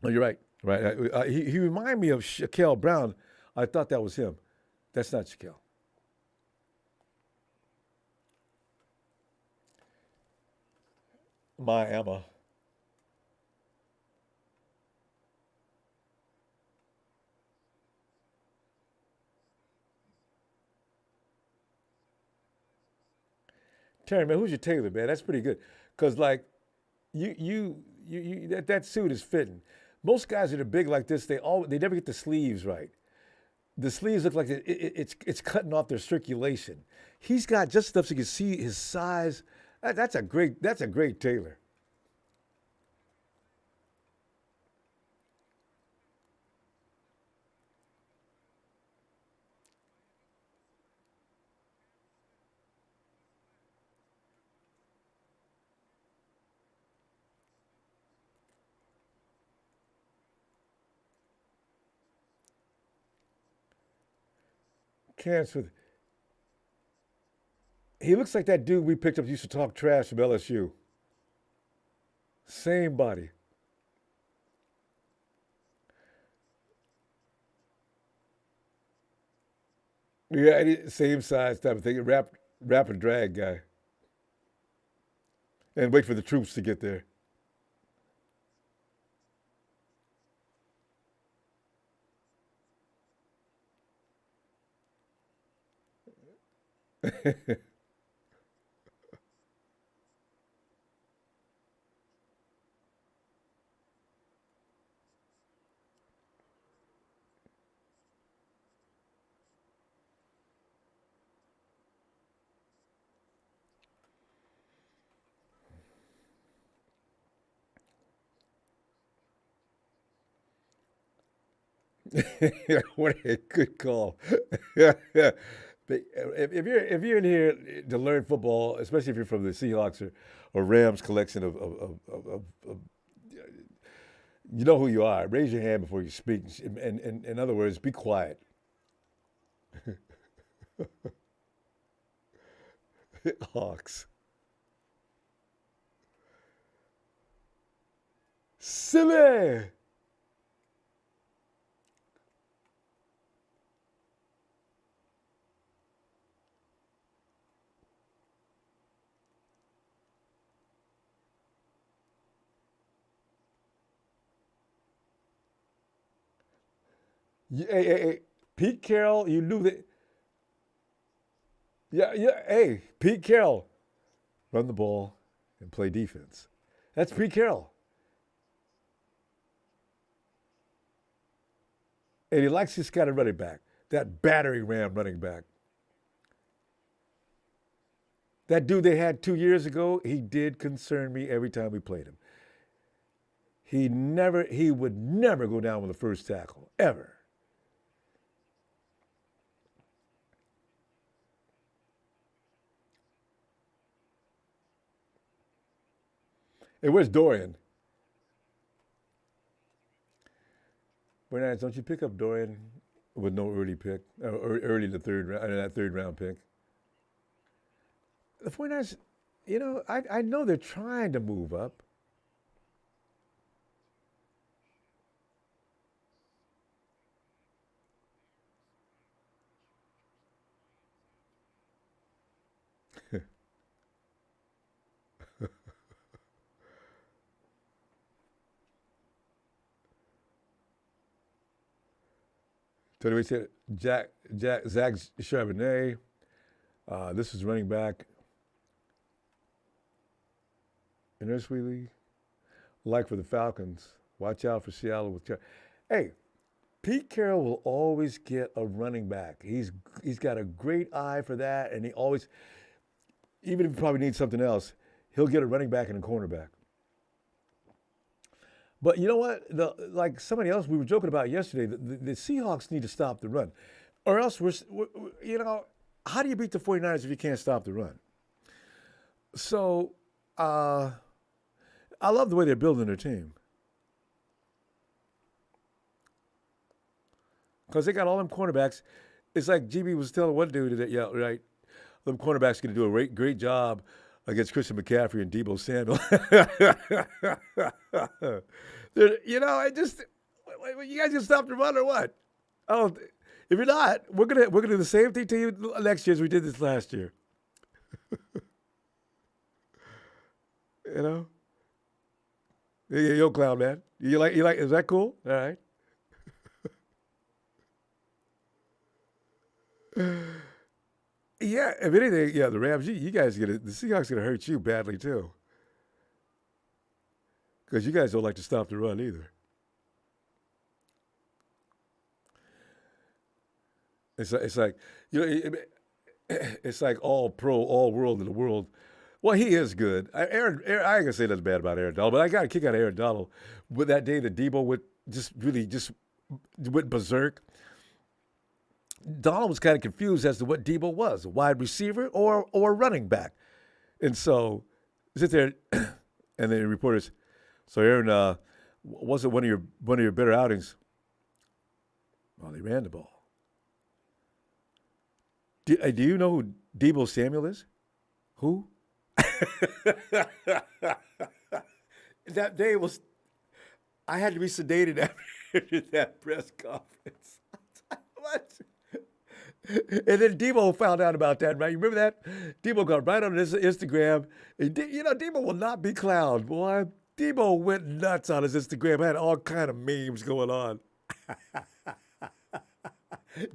[SPEAKER 1] No, you're right. Right. He reminded me of Shaquille Brown. I thought that was him. That's not Shaquille. My Emma. Terry, man, who's your tailor, man? That's pretty good. Cause like that suit is fitting. Most guys that are big like this, they never get the sleeves right. The sleeves look like it's cutting off their circulation. He's got just enough so you can see his size. That's a great tailor. Cancer. He looks like that dude we picked up used to talk trash from LSU. Same body. Yeah, same size type of thing. Rap and drag guy, and wait for the troops to get there. What a good call. Yeah, yeah. But if you're in here to learn football, especially if you're from the Seahawks or Rams collection of you know who you are. Raise your hand before you speak. And in other words, be quiet. Hawks. Silly. Hey, Pete Carroll, you knew that. Yeah, yeah. Hey, Pete Carroll, run the ball and play defense. That's Pete Carroll, and he likes this kind of running back, that battering ram running back. That dude they had 2 years ago, he did concern me every time we played him. He would never go down with the first tackle ever. Hey, where's Dorian? Bernard, don't you pick up Dorian with no early pick, or early in the third round, that third round pick? The 49ers, I know they're trying to move up. Tony, we said Zach Charbonnet. This is running back in their sweet league. Like for the Falcons, watch out for Seattle with. Hey, Pete Carroll will always get a running back. He's got a great eye for that, and he always, even if he probably needs something else, he'll get a running back and a cornerback. But you know what? Like somebody else we were joking about yesterday, the Seahawks need to stop the run, or else you know, how do you beat the 49ers if you can't stop the run? So I love the way they're building their team. Because they got all them cornerbacks. It's like GB was telling one dude that, yeah, right, them cornerbacks going to do a great job against Christian McCaffrey and Debo Samuel. You know, you guys gonna stop the run or what? Oh, if you're not, we're gonna do the same thing to you next year as we did this last year. You know, yo, clown man, you like? Is that cool? All right. Yeah, if anything, yeah, the Rams, the Seahawks gonna hurt you badly too, because you guys don't like to stop the run either. It's like you know, it's like all pro, all world in the world. Well, he is good. Aaron, I ain't gonna say nothing bad about Aaron Donald, but I got a kick out of Aaron Donald with that day that Debo would just went berserk. Donald was kind of confused as to what Debo was, a wide receiver or a running back. And so sit there and the reporters, so Aaron, was it one of your better outings? Well, they ran the ball. Do you know who Debo Samuel is? Who? That day I had to be sedated after that press conference. What? And then Debo found out about that, right? You remember that? Debo got right on his Instagram. You know, Debo will not be clowned, boy. Debo went nuts on his Instagram, had all kind of memes going on.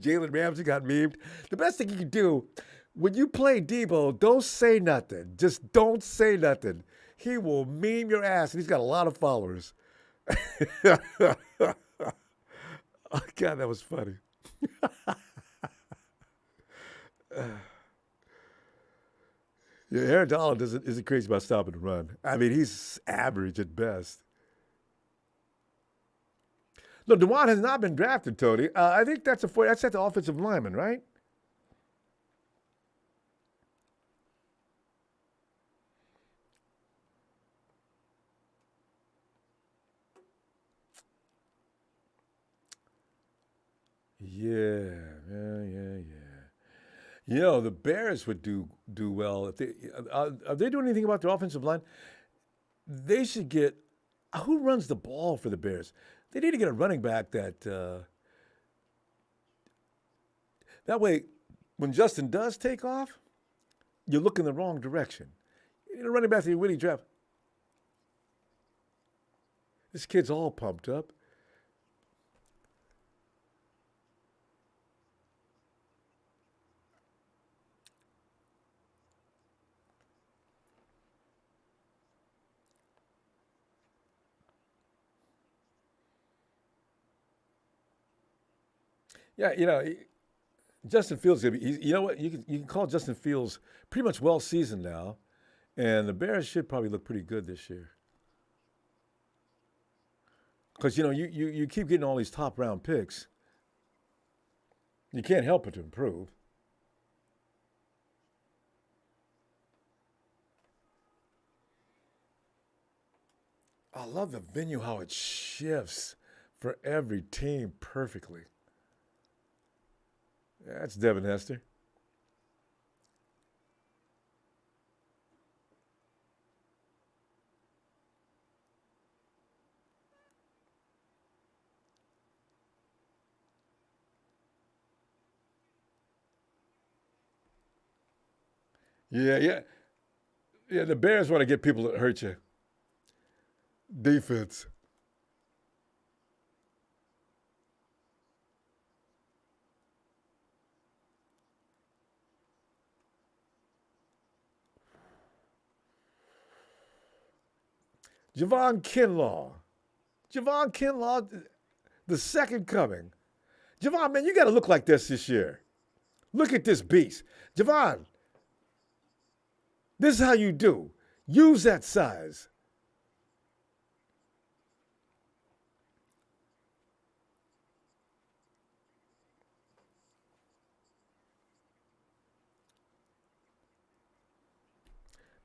[SPEAKER 1] Jalen Ramsey got memed. The best thing you can do, when you play Debo, don't say nothing. Just don't say nothing. He will meme your ass, and he's got a lot of followers. Oh, God, that was funny. Yeah, Aaron Donald isn't crazy about stopping the run. I mean, he's average at best. No, DeJuan has not been drafted, Tony. I think that's at the offensive lineman, right? Yeah. You know, the Bears would do well if they are they doing anything about their offensive line? They should get who runs the ball for the Bears? They need to get a running back that way when Justin does take off, you look in the wrong direction. You need a running back that you really draft. This kid's all pumped up. Yeah, you know, Justin Fields. You know what? You can call Justin Fields pretty much well seasoned now, and the Bears should probably look pretty good this year. Because you know you keep getting all these top round picks, you can't help but to improve. I love the venue how it shifts for every team perfectly. Yeah, that's Devin Hester. Yeah. The Bears want to get people that hurt you. Defense. Javon Kinlaw. Javon Kinlaw, the second coming. Javon, man, you got to look like this year. Look at this beast. Javon, this is how you do. Use that size.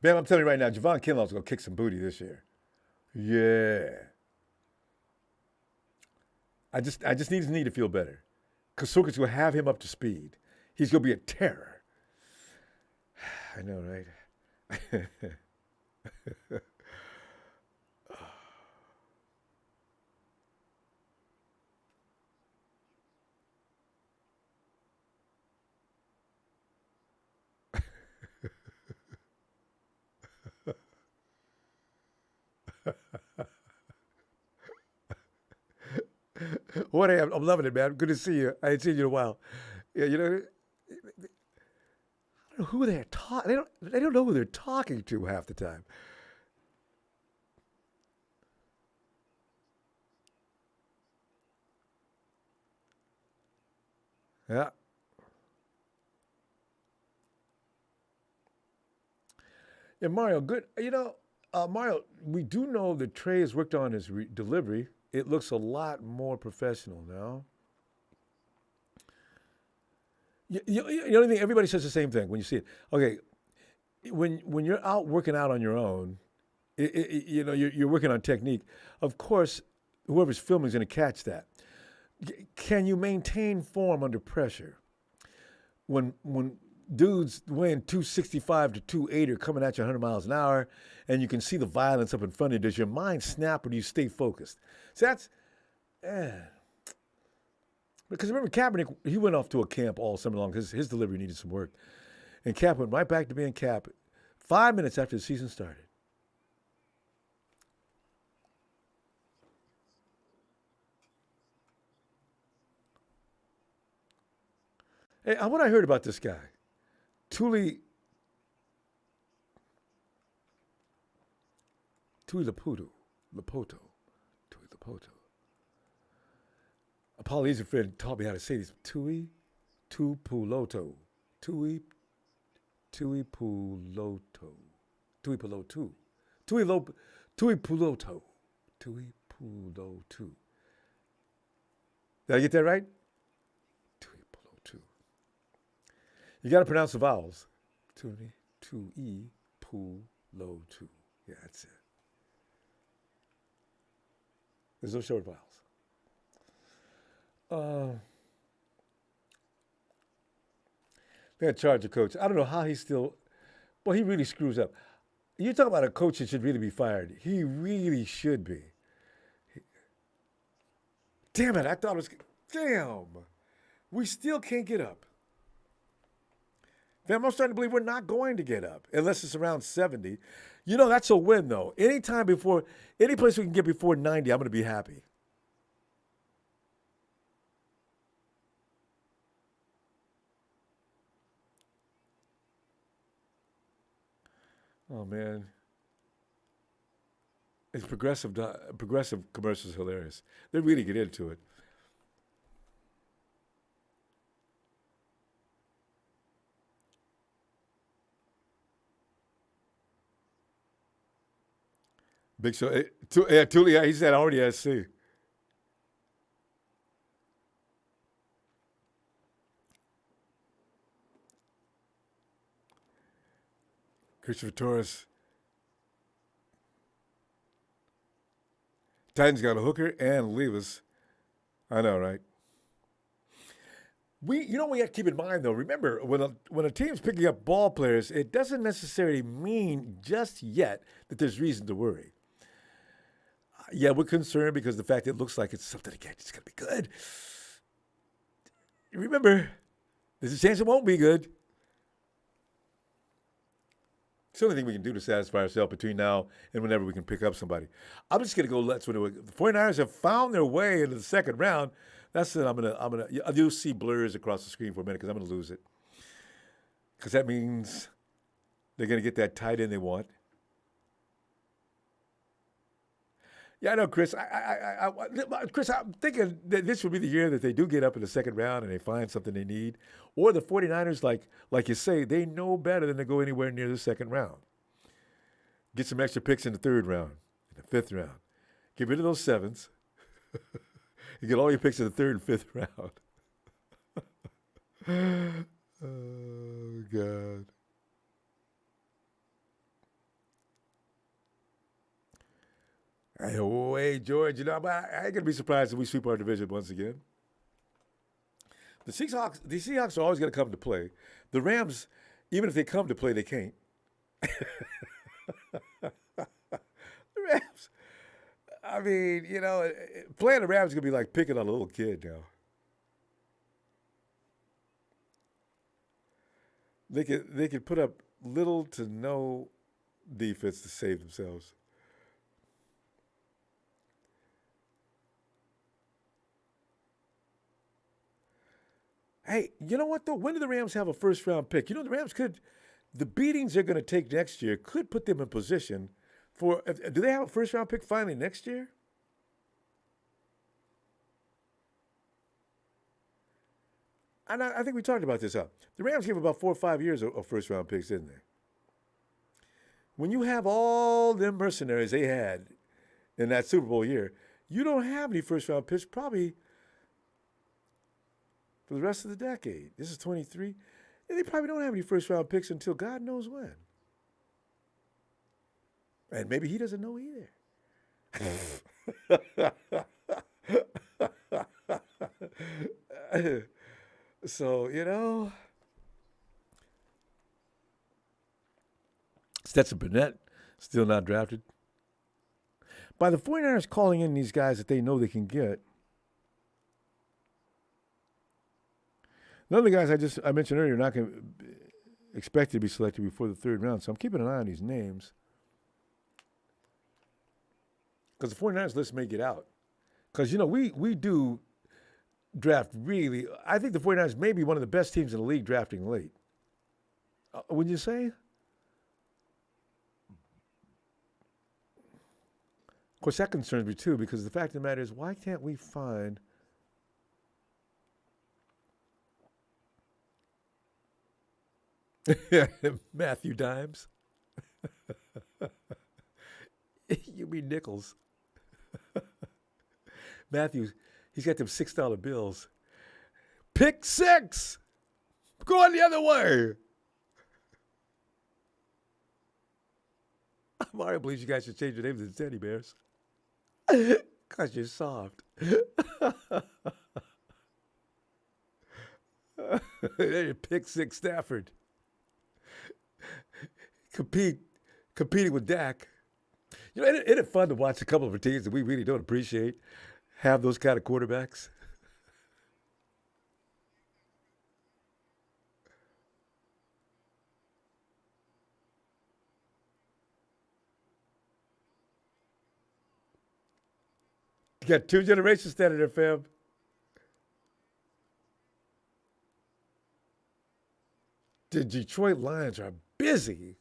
[SPEAKER 1] Bam, I'm telling you right now, Javon Kinlaw's going to kick some booty this year. Yeah. I just need his knee to feel better. Because Sokat's going to have him up to speed. He's going to be a terror. I know, right? What I'm loving it, man. Good to see you. I ain't seen you in a while. Yeah, I don't know who they're talking. They don't know who they're talking to half the time. Yeah. Yeah, Mario, good. Mario, we do know that Trey has worked on his delivery. It looks a lot more professional now. The only thing, everybody says the same thing when you see it. Okay, when you're out working out on your own, you're working on technique. Of course, whoever's filming is going to catch that. Can you maintain form under pressure? When dudes weighing 265 to 280 are coming at you 100 miles an hour, and you can see the violence up in front of you, does your mind snap or do you stay focused? So that's, because remember Kaepernick, he went off to a camp all summer long because his delivery needed some work. And Cap went right back to being Cap 5 minutes after the season started. Hey, what I heard about this guy, Tuli Lapoto. Tui Lapoto. A Polynesian friend taught me how to say this. Tupuloto. Tui Puloto. Tui Pulotu. Tui Puloto. Tui Pulotu. Did I get that right? Tui Pulotu. You got to pronounce the vowels. Tui Pulotu. Yeah, that's it. There's no short vowels. They had charge of coach. I don't know how he still. Well, he really screws up. You talk about a coach that should really be fired. He really should be. Damn it! I thought it was. Damn. We still can't get up. I'm starting to believe we're not going to get up unless it's around 70. That's a win, though. Any place we can get before 90, I'm going to be happy. Oh, man. It's progressive commercials hilarious. They really get into it. Big Show. Tuli, he said already SC. Christopher Torres. Titans got a hooker and Levis. I know, right? We got to keep in mind though. Remember, when a team's picking up ball players, it doesn't necessarily mean just yet that there's reason to worry. Yeah, we're concerned because the fact it looks like it's something again. It's going to be good. Remember, there's a chance it won't be good. It's the only thing we can do to satisfy ourselves between now and whenever we can pick up somebody. I'm just going to go. Let's when the 49ers have found their way into the second round. That's it. You'll see blurs across the screen for a minute because I'm going to lose it. Because that means they're going to get that tight end they want. Yeah, I know, Chris. Chris, I'm thinking that this would be the year that they do get up in the second round and they find something they need. Or the 49ers, like you say, they know better than to go anywhere near the second round. Get some extra picks in the third round, in the fifth round. Get rid of those sevens. You get all your picks in the third and fifth round. Oh, God. Hey, George, I ain't gonna be surprised if we sweep our division once again. The Seahawks are always gonna come to play. The Rams, even if they come to play, they can't. The Rams. I mean, playing the Rams is gonna be like picking on a little kid now. They could put up little to no defense to save themselves. Hey, you know what though? When do the Rams have a first round pick? The Rams could, the beatings they're going to take next year could put them in position for. Do they have a first round pick finally next year? And I think we talked about this. The Rams gave about 4 or 5 years of first round picks, didn't they? When you have all them mercenaries they had in that Super Bowl year, you don't have any first round picks probably for the rest of the decade. This is 23. And they probably don't have any first round picks until God knows when. And maybe he doesn't know either. So, Stetson Burnett, still not drafted. By the 49ers calling in these guys that they know they can get, none of the guys I mentioned earlier are not going to expect to be selected before the third round. So I'm keeping an eye on these names. Because the 49ers list may get out. Because, we do draft really. I think the 49ers may be one of the best teams in the league drafting late. Would you say? Of course, that concerns me too, because the fact of the matter is, why can't we find Matthew Dimes? You mean Nichols? Matthews, he's got them $6 bills. Pick six. Go on the other way. Mario believes you guys should change your name to the Teddy Bears. Because you're soft. Pick six Stafford. Competing with Dak. Isn't it fun to watch a couple of teams that we really don't appreciate have those kind of quarterbacks? You got two generations standing there, fam. The Detroit Lions are busy.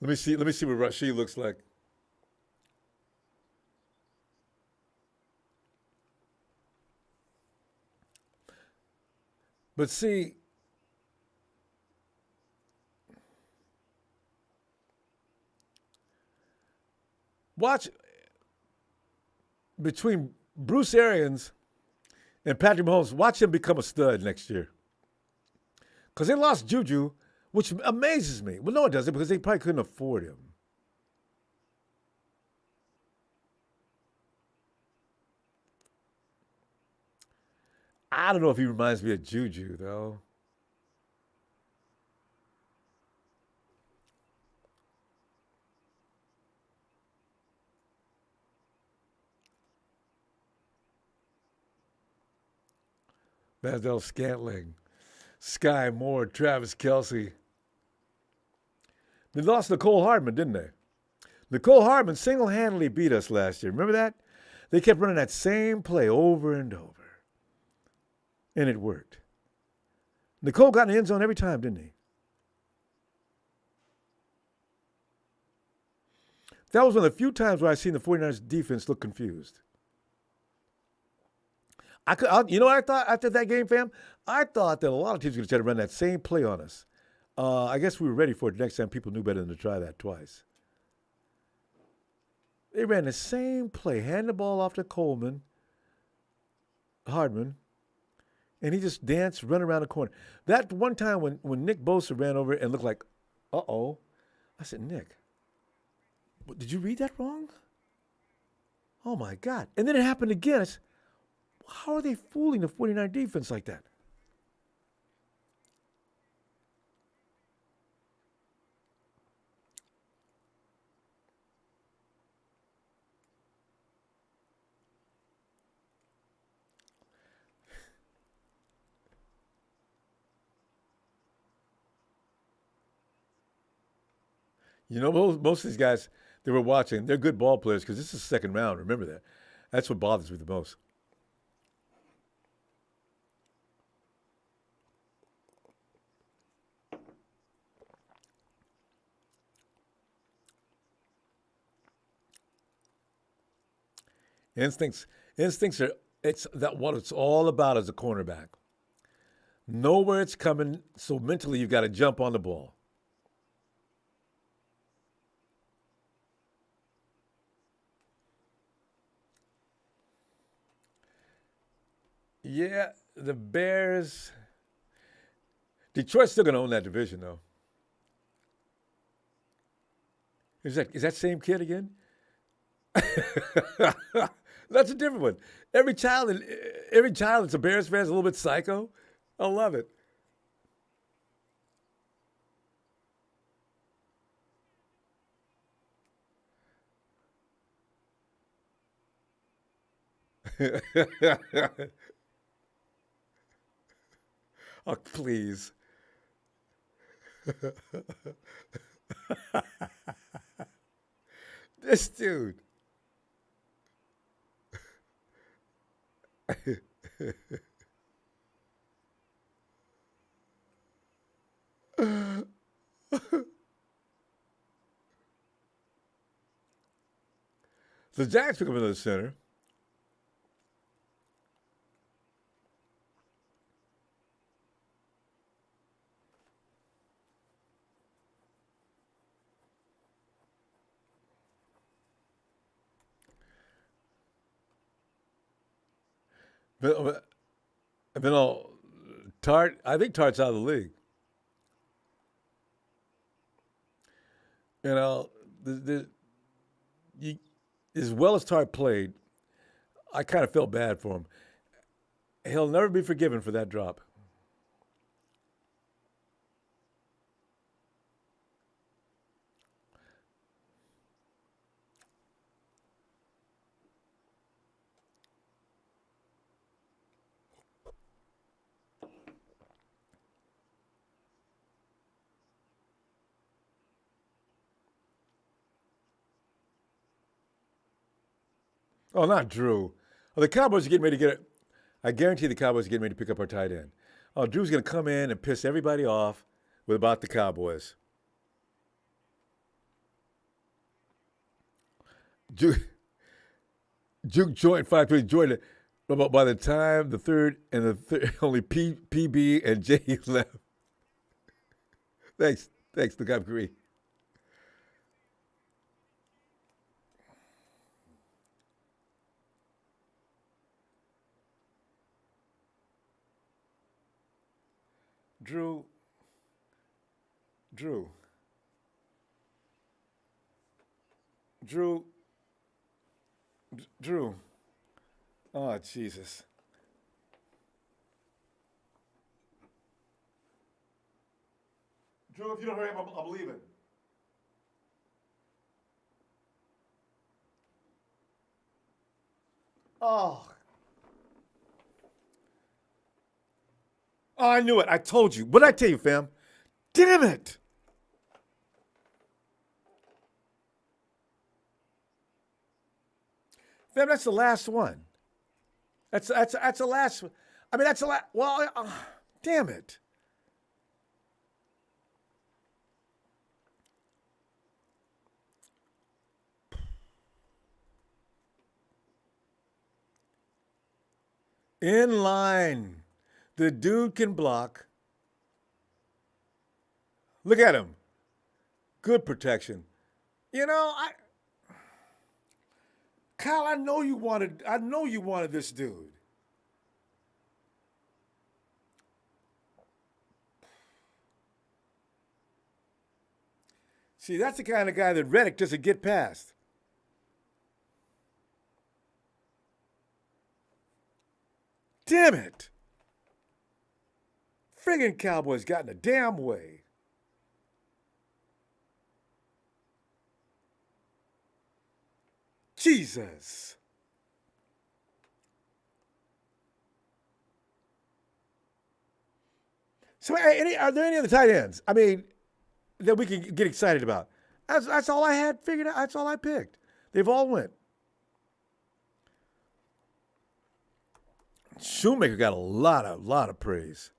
[SPEAKER 1] Let me see what Rashid looks like. But see, watch between Bruce Arians and Patrick Mahomes, watch him become a stud next year. Because they lost Juju, which amazes me. Well, no, it doesn't, because they probably couldn't afford him. I don't know if he reminds me of Juju, though. Mandel Scantling, Sky Moore, Travis Kelce. They lost Nicole Hardman, didn't they? Nicole Hardman single-handedly beat us last year. Remember that? They kept running that same play over and over. And it worked. Nicole got in the end zone every time, didn't he? That was one of the few times where I seen the 49ers defense look confused. You know what I thought after that game, fam? I thought that a lot of teams were going to try to run that same play on us. I guess we were ready for it next time. People knew better than to try that twice. They ran the same play, hand the ball off to Hardman, and he just danced, run around the corner. That one time when Nick Bosa ran over and looked like, uh-oh, I said, Nick, did you read that wrong? Oh, my God. And then it happened again. I said, how are they fooling the 49 defense like that? You know, most of these guys that we're watching, they're good ball players because this is the second round. Remember that. That's what bothers me the most. Instincts, instincts are it's that what it's all about as a cornerback. Know where it's coming, so mentally you've got to jump on the ball. Yeah, the Bears. Detroit's still going to own that division, though. Is that same kid again? That's a different one. Every child that's a Bears fan is a little bit psycho. I love it. Oh, please. This dude. The Jags pick up another center. But Tart. I think Tart's out of the league. You know, the you, as well as Tart played, I kind of felt bad for him. He'll never be forgiven for that drop. Oh, not Drew. Oh, the Cowboys are getting ready to get it. I guarantee the Cowboys are getting ready to pick up our tight end. Oh, Drew's going to come in and piss everybody off with about the Cowboys. Juke, Juke joined 520. Joined it. But by the time the third and the third, only PB and J left. Thanks, look, I agree. Drew, Drew, Drew, Drew. Oh, Jesus. Drew, if you don't hurry up, I'm leaving. Oh, oh, I knew it. I told you. What did I tell you, fam? Damn it. Fam, that's the last one. That's the last one. I mean, that's a lot. Well, damn it. In line. The dude can block. Look at him. Good protection. You know, Kyle, I know you wanted this dude. See, that's the kind of guy that Reddick doesn't get past. Damn it. Friggin' Cowboys got in the damn way. Jesus. So, are there any other tight ends? I mean, that we can get excited about. That's all I had figured out. That's all I picked. They've all went. Shoemaker got a lot of praise.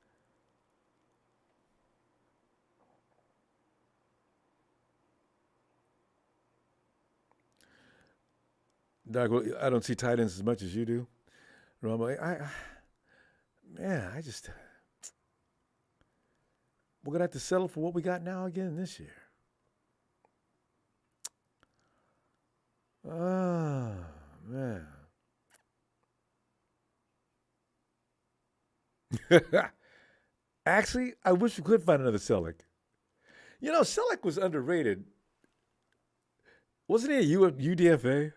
[SPEAKER 1] Doug, I don't see tight ends as much as you do. Ronbo, man, we're gonna have to settle for what we got now again this year. Oh man. Actually, I wish we could find another Selleck. You know, Selleck was underrated. Wasn't he a UDFA?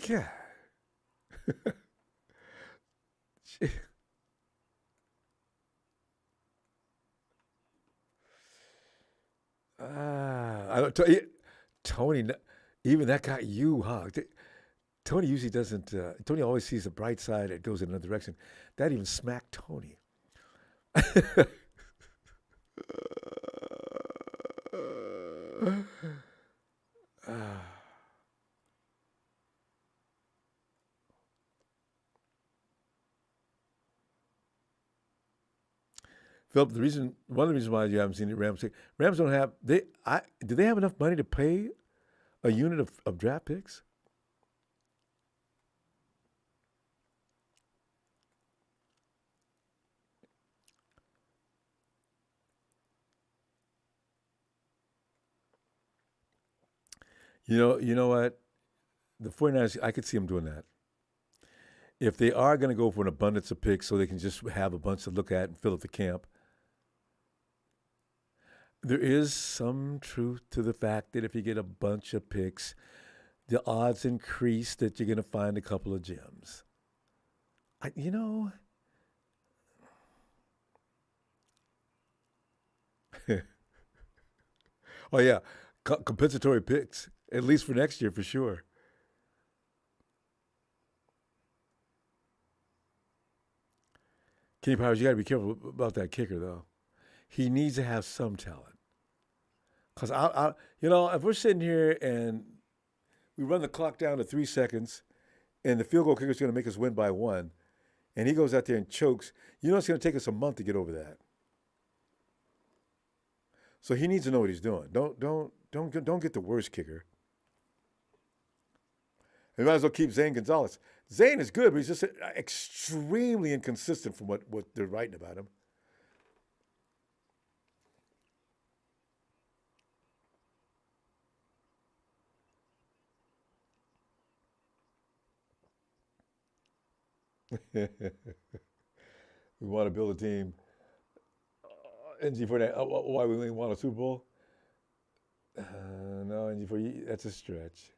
[SPEAKER 1] Yeah. I don't. Tony, even that got you, huh? Tony usually doesn't. Tony always sees the bright side. It goes in another direction. That even smacked Tony. Philip, one of the reasons why you haven't seen the Rams don't have do they have enough money to pay a unit of draft picks? You know what? The 49ers, I could see them doing that. If they are going to go for an abundance of picks so they can just have a bunch to look at and fill up the camp, there is some truth to the fact that if you get a bunch of picks, the odds increase that you're going to find a couple of gems. You know, oh yeah, compensatory picks, at least for next year for sure. Kenny Powers, you got to be careful about that kicker though. He needs to have some talent. Cause if we're sitting here and we run the clock down to 3 seconds, and the field goal kicker is going to make us win by one, and he goes out there and chokes, it's going to take us a month to get over that. So he needs to know what he's doing. Don't get the worst kicker. You might as well keep Zane Gonzalez. Zane is good, but he's just extremely inconsistent from what they're writing about him. We want to build a team. NG49, why we want a Super Bowl? No, NG4, that's a stretch.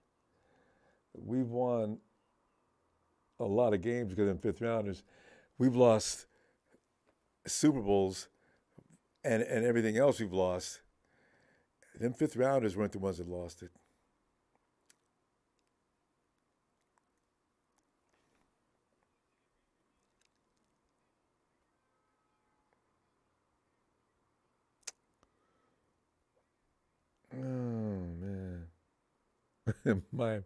[SPEAKER 1] We've won a lot of games because of fifth rounders. We've lost Super Bowls and everything else we've lost. Them fifth rounders weren't the ones that lost it. Miami.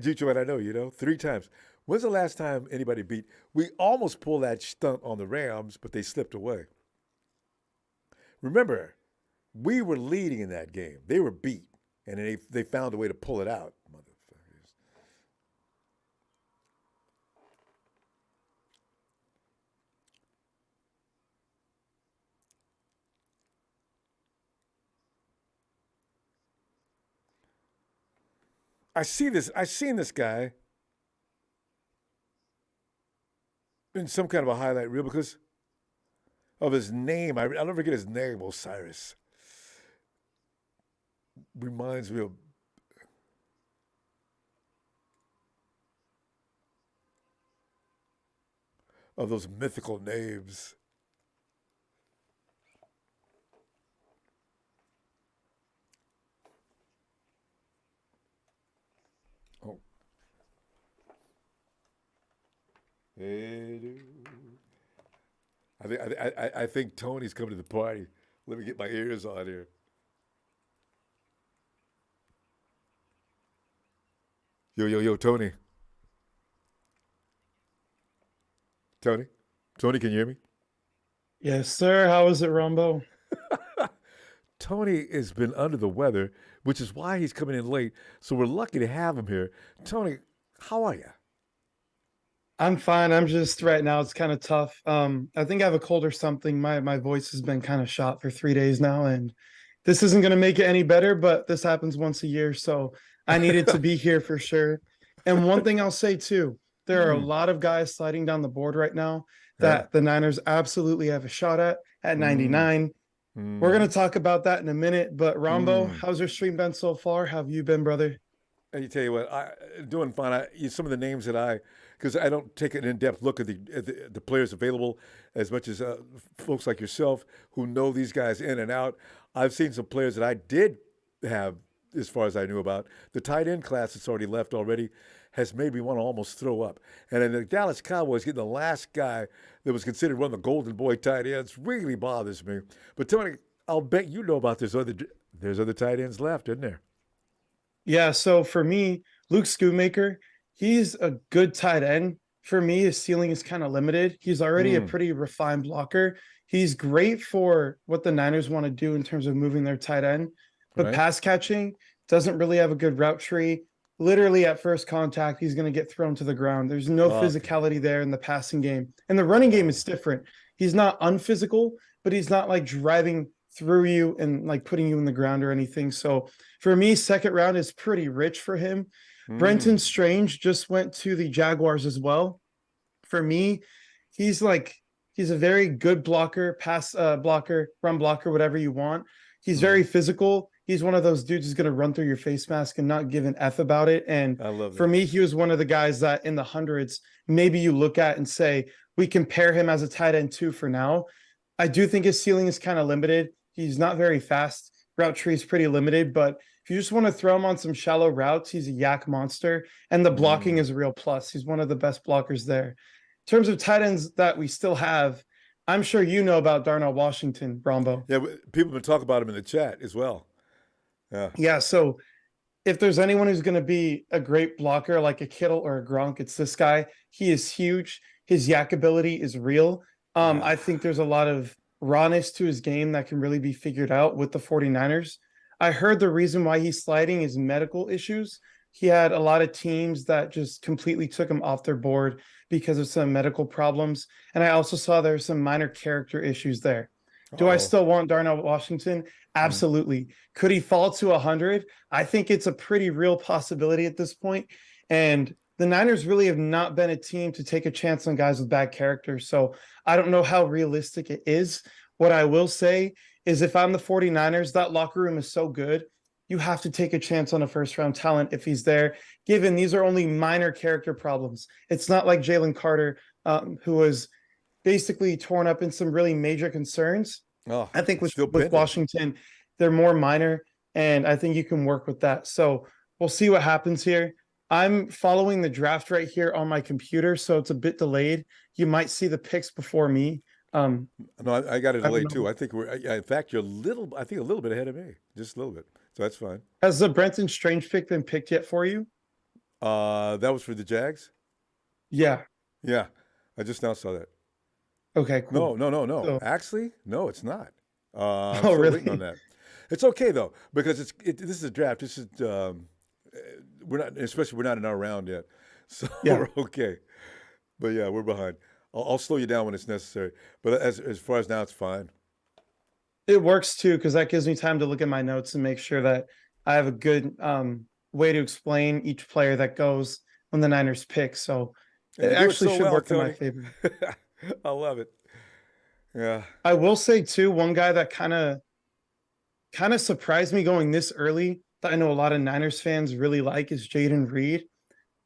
[SPEAKER 1] Joe, I know, 3 times. When's the last time anybody beat? We almost pulled that stunt on the Rams, but they slipped away. Remember, we were leading in that game. They were beat, and they found a way to pull it out, motherfuckers. I see this. I seen this guy in some kind of a highlight reel because of his name. I'll never forget his name. Osiris reminds me of those mythical names. Oh, I think Tony's coming to the party. Let me get my ears on here. Yo, yo, yo, Tony. Tony? Tony, can you hear me?
[SPEAKER 2] Yes, sir. How is it, Ronbo?
[SPEAKER 1] Tony has been under the weather, which is why he's coming in late. So we're lucky to have him here. Tony, how are you?
[SPEAKER 2] I'm fine. I'm just right now. It's kind of tough. I think I have a cold or something. My voice has been kind of shot for 3 days now, and this isn't going to make it any better. But this happens once a year, so I needed to be here for sure. And one thing I'll say too, there are a
[SPEAKER 1] Mm,
[SPEAKER 2] lot of guys sliding down the board right now
[SPEAKER 1] yeah.
[SPEAKER 2] that the Niners absolutely have a shot at
[SPEAKER 1] Mm,
[SPEAKER 2] 99. We're going
[SPEAKER 1] mm,
[SPEAKER 2] to talk about that in a minute. But Rombo,
[SPEAKER 1] mm.
[SPEAKER 2] how's your stream been so far? How have you been, brother?
[SPEAKER 1] I tell you what, doing fine. Some of the names that because I don't take an in-depth look at the players available as much as folks like yourself who know these guys in and out. I've seen some players that I did have, as far as I knew about. The tight end class that's already left already has made me want to almost throw up. And then the Dallas Cowboys getting the last guy that was considered one of the golden boy tight ends really bothers me. But Tony, I'll bet you know about there's other tight ends left, isn't there?
[SPEAKER 2] Yeah, so for me, Luke Schoonmaker, he's a good tight end. For me, his ceiling is kind of limited. He's already a
[SPEAKER 1] Mm,
[SPEAKER 2] pretty refined blocker. He's great for what the Niners want to do in terms of moving their tight end, but
[SPEAKER 1] right?
[SPEAKER 2] pass catching doesn't really have a good route tree. Literally at first contact, he's going to get thrown to the ground. There's no
[SPEAKER 1] Okay.
[SPEAKER 2] physicality there in the passing game. And the running game is different. He's not unphysical, but he's not like driving through you and like putting you in the ground or anything. So for me, second round is pretty rich for him. Brenton
[SPEAKER 1] Mm,
[SPEAKER 2] Strange just went to the Jaguars as well. For me, he's like he's a very good blocker, pass blocker, run blocker, whatever you want. He's
[SPEAKER 1] mm.
[SPEAKER 2] very physical. He's one of those dudes who's going to run through your face mask and not give an F about it. And
[SPEAKER 1] I love
[SPEAKER 2] for
[SPEAKER 1] that.
[SPEAKER 2] me, he was one of the guys that in the hundreds, maybe you look at and say, we compare him as a tight end too for now. I do think his ceiling is kind of limited. He's not very fast. Route tree is pretty limited, but if you just want to throw him on some shallow routes, he's a yak monster. And the blocking
[SPEAKER 1] Mm.
[SPEAKER 2] is a real plus. He's one of the best blockers there. In terms of tight ends that we still have, I'm sure you know about Darnell Washington, Brombo.
[SPEAKER 1] Yeah, people have been talking about him in the chat as well. Yeah.
[SPEAKER 2] Yeah, so if there's anyone who's going to be a great blocker like a Kittle or a Gronk, it's this guy. He is huge. His yak ability is real. I
[SPEAKER 1] Ah.
[SPEAKER 2] think there's a lot of rawness to his game that can really be figured out with the 49ers. I heard the reason why he's sliding is medical issues. He had a lot of teams that just completely took him off their board because of some medical problems. And I also saw there's some minor character issues there. Do I
[SPEAKER 1] Oh.
[SPEAKER 2] still want Darnell Washington?
[SPEAKER 1] Mm.
[SPEAKER 2] Absolutely. Could he fall to 100? I think it's a pretty real possibility at this point. And the Niners really have not been a team to take a chance on guys with bad character. So I don't know how realistic it is. What I will say is if I'm the 49ers, that locker room is so good. You have to take a chance on a first round talent if he's there, given these are only minor character problems. It's not like Jalen Carter, who was basically torn up in some really major concerns.
[SPEAKER 1] Oh,
[SPEAKER 2] I think
[SPEAKER 1] it's
[SPEAKER 2] with
[SPEAKER 1] still
[SPEAKER 2] with
[SPEAKER 1] pending.
[SPEAKER 2] Washington, they're more minor, and I think you can work with that. So we'll see what happens here. I'm following the draft right here on my computer, so it's a bit delayed. You might see the picks before me. Um,
[SPEAKER 1] No, I got a
[SPEAKER 2] I don't
[SPEAKER 1] delay
[SPEAKER 2] know.
[SPEAKER 1] too. I think in fact, you're a little, I think a little bit ahead of me, just a little bit. So that's fine.
[SPEAKER 2] Has the Brenton Strange pick been picked yet for you?
[SPEAKER 1] That was for the Jags.
[SPEAKER 2] Yeah.
[SPEAKER 1] Yeah, I just now saw that.
[SPEAKER 2] Okay, cool.
[SPEAKER 1] No, no, no, no.
[SPEAKER 2] So,
[SPEAKER 1] Actually, no, it's not. I'm
[SPEAKER 2] oh,
[SPEAKER 1] still waiting on
[SPEAKER 2] really?
[SPEAKER 1] that. It's okay though because this is a draft. This is we're not, especially we're not in our round yet, so
[SPEAKER 2] Yeah.
[SPEAKER 1] we're okay. But yeah, we're behind. I'll slow you down when it's necessary. But as far as now, it's fine.
[SPEAKER 2] It works too, because that gives me time to look at my notes and make sure that I have a good way to explain each player that goes when the Niners pick. So
[SPEAKER 1] And
[SPEAKER 2] it
[SPEAKER 1] you do it
[SPEAKER 2] actually
[SPEAKER 1] so
[SPEAKER 2] should
[SPEAKER 1] well,
[SPEAKER 2] work in my
[SPEAKER 1] Tony.
[SPEAKER 2] favor.
[SPEAKER 1] I love it. Yeah.
[SPEAKER 2] I will say too, one guy that kind of surprised me going this early that I know a lot of Niners fans really like is Jaden Reed.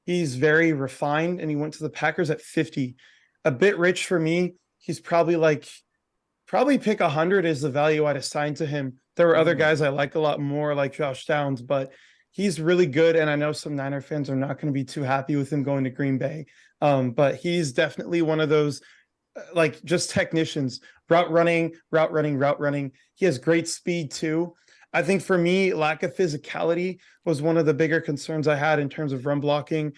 [SPEAKER 2] He's very refined and he went to the Packers at 50. A bit rich for me. He's probably pick 100 is the value I'd assign to him. There were other
[SPEAKER 1] Mm.
[SPEAKER 2] guys I like a lot more, like Josh Downs, but he's really good. And I know some Niner fans are not going to be too happy with him going to Green Bay. But he's definitely one of those like just technicians, route running, route running, route running. He has great speed too. I think for me, lack of physicality was one of the bigger concerns I had in terms of run blocking.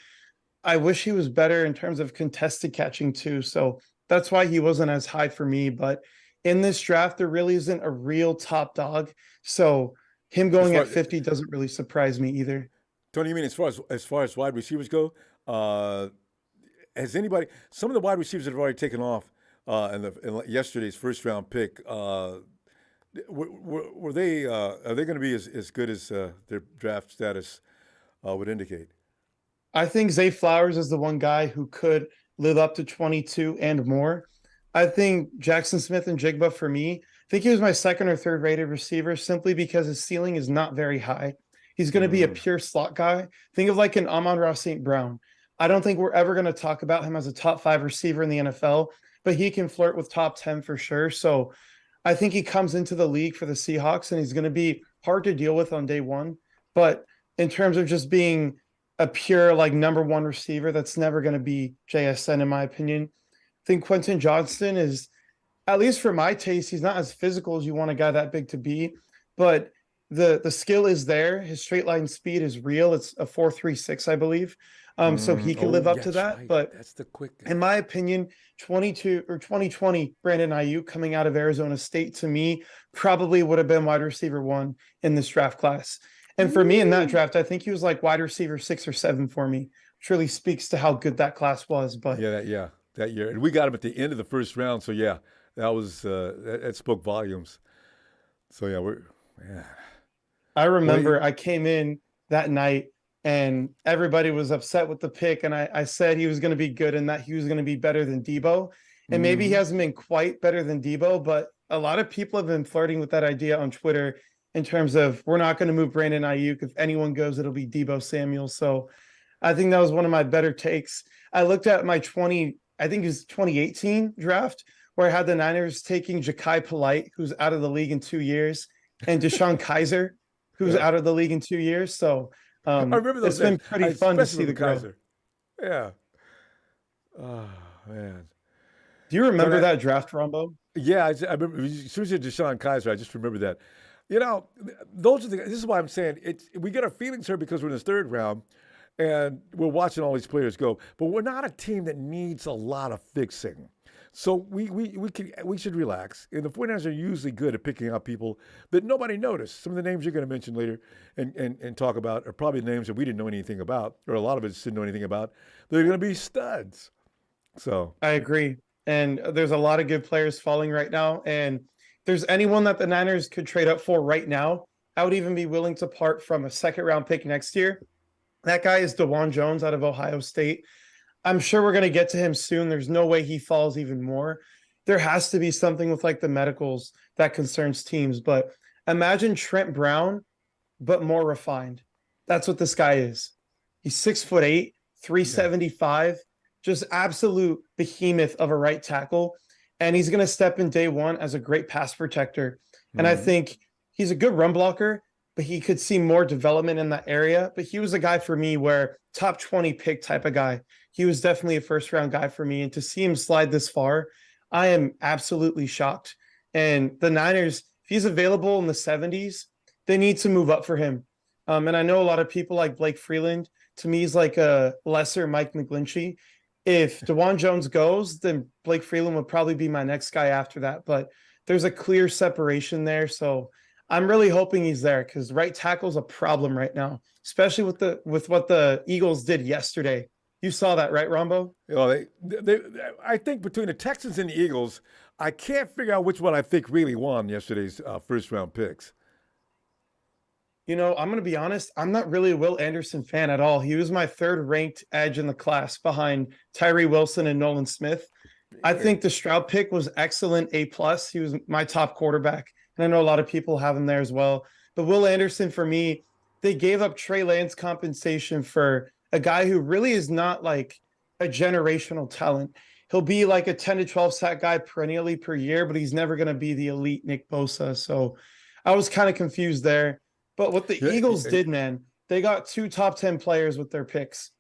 [SPEAKER 2] I wish he was better in terms of contested catching too. So that's why he wasn't as high for me. But in this draft, there really isn't a real top dog. So him
[SPEAKER 1] As
[SPEAKER 2] going
[SPEAKER 1] far
[SPEAKER 2] at 50 doesn't really surprise me either.
[SPEAKER 1] Tony, you mean as far as wide receivers go? Has anybody? Some of the wide receivers that have already taken off in yesterday's first round pick. Were they? Are they going to be as good as their draft status would indicate?
[SPEAKER 2] I think Zay Flowers is the one guy who could live up to 22 and more. I think Jackson Smith and Jigba for me, I think he was my second or third rated receiver simply because his ceiling is not very high. He's going to be a
[SPEAKER 1] Mm.
[SPEAKER 2] pure slot guy. Think of like an Amon-Ra St. Brown. I don't think we're ever going to talk about him as a top 5 receiver in the NFL, but he can flirt with top 10 for sure. So I think he comes into the league for the Seahawks and he's going to be hard to deal with on day one. But in terms of just being a pure like number one receiver, that's never going to be JSN in my opinion. I think Quentin Johnston is, at least for my taste, he's not as physical as you want a guy that big to be, but the skill is there. His straight line speed is real. It's a 4.36, I believe. So he can
[SPEAKER 1] Oh,
[SPEAKER 2] live up
[SPEAKER 1] yeah,
[SPEAKER 2] to
[SPEAKER 1] that's
[SPEAKER 2] that.
[SPEAKER 1] right.
[SPEAKER 2] But
[SPEAKER 1] That's the quick.
[SPEAKER 2] in my opinion, 22 or 2020 Brandon Ayuk coming out of Arizona State to me probably would have been wide receiver one in this draft class. And for me in that
[SPEAKER 1] Woo!
[SPEAKER 2] draft, I think he was like wide receiver 6 or 7 for me, which really speaks to how good that class was. But
[SPEAKER 1] Yeah, that year, and we got him at the end of the first round. So yeah, that spoke volumes. So yeah, yeah.
[SPEAKER 2] I
[SPEAKER 1] Well,
[SPEAKER 2] remember I came in that night and everybody was upset with the pick. And I said he was going to be good and that he was going to be better than Debo. And maybe he
[SPEAKER 1] mm-hmm.
[SPEAKER 2] hasn't been quite better than Debo, but a lot of people have been flirting with that idea on Twitter in terms of we're not going to move Brandon Ayuk. If anyone goes, it'll be Debo Samuel. So I think that was one of my better takes. I looked at my I think it was 2018 draft where I had the Niners taking Ja'Kai Polite, who's out of the league in 2 years, and Deshaun Kaiser, who's
[SPEAKER 1] Yeah.
[SPEAKER 2] out of the league in 2 years. So
[SPEAKER 1] I remember those
[SPEAKER 2] it's
[SPEAKER 1] names.
[SPEAKER 2] been pretty
[SPEAKER 1] I
[SPEAKER 2] fun to
[SPEAKER 1] especially
[SPEAKER 2] see the
[SPEAKER 1] remember
[SPEAKER 2] growth.
[SPEAKER 1] Kaiser. Yeah. Oh man.
[SPEAKER 2] Do you
[SPEAKER 1] Tony,
[SPEAKER 2] remember that draft, Ronbo?
[SPEAKER 1] yeah, I remember as soon as you said Deshaun Kaiser, I just remember that. You know, those are this is why I'm saying we get our feelings hurt because we're in the third round and we're watching all these players go, but we're not a team that needs a lot of fixing. So we should relax. And the 49ers are usually good at picking out people that nobody noticed. Some of the names you're going to mention later and talk about are probably names that we didn't know anything about, or a lot of us didn't know anything about. They're going to be studs. So
[SPEAKER 2] I agree. And there's a lot of good players falling right now. And if there's anyone that the Niners could trade up for right now, I would even be willing to part from a second round pick next year. That guy is DeJuan Jones out of Ohio State. I'm sure we're going to get to him soon. There's no way he falls even more. There has to be something with like the medicals that concerns teams. But imagine Trent Brown, but more refined. That's what this guy is. He's 6'8",
[SPEAKER 1] yeah.
[SPEAKER 2] 375, just absolute behemoth of a right tackle. And he's going to step in day one as a great pass protector. And I
[SPEAKER 1] Mm-hmm.
[SPEAKER 2] think he's a good run blocker, but he could see more development in that area. But he was a guy for me where top 20 pick type of guy. He was definitely a first round guy for me. And to see him slide this far, I am absolutely shocked. And the Niners, if he's available in the 70s, they need to move up for him. And I know a lot of people like Blake Freeland. To me, he's like a lesser Mike McGlinchey. If DeJuan Jones goes, then Blake Freeland would probably be my next guy after that. But there's a clear separation there. So I'm really hoping he's there because right tackle's a problem right now, especially with what the Eagles did yesterday. You saw that, right, Rombo?
[SPEAKER 1] You know, I think between the Texans and the Eagles, I can't figure out which one I think really won yesterday's first round picks.
[SPEAKER 2] You know, I'm going to be honest. I'm not really a Will Anderson fan at all. He was my third ranked edge in the class behind Tyree Wilson and Nolan Smith. I think the Stroud pick was excellent, A plus. He was my top quarterback. And I know a lot of people have him there as well. But Will Anderson, for me, they gave up Trey Lance compensation for a guy who really is not like a generational talent. He'll be like a 10 to 12 sack guy perennially per year, but he's never going to be the elite Nick Bosa. So I was kind of confused there. But what the Eagles did, man, they got 2 top 10 players with their picks.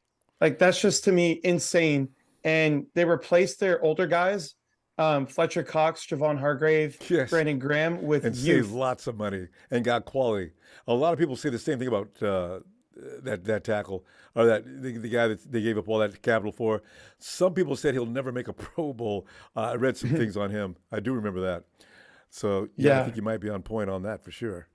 [SPEAKER 2] Like, that's just, to me, insane. And they replaced their older guys, Fletcher Cox, Javon Hargrave,
[SPEAKER 1] Yes.
[SPEAKER 2] Brandon Graham, with
[SPEAKER 1] And
[SPEAKER 2] youth.
[SPEAKER 1] saved lots of money and got quality. A lot of people say the same thing about that tackle or that the guy that they gave up all that capital for. Some people said he'll never make a Pro Bowl. I read some things on him. I do remember that. So yeah, I think you might be on point on that for sure.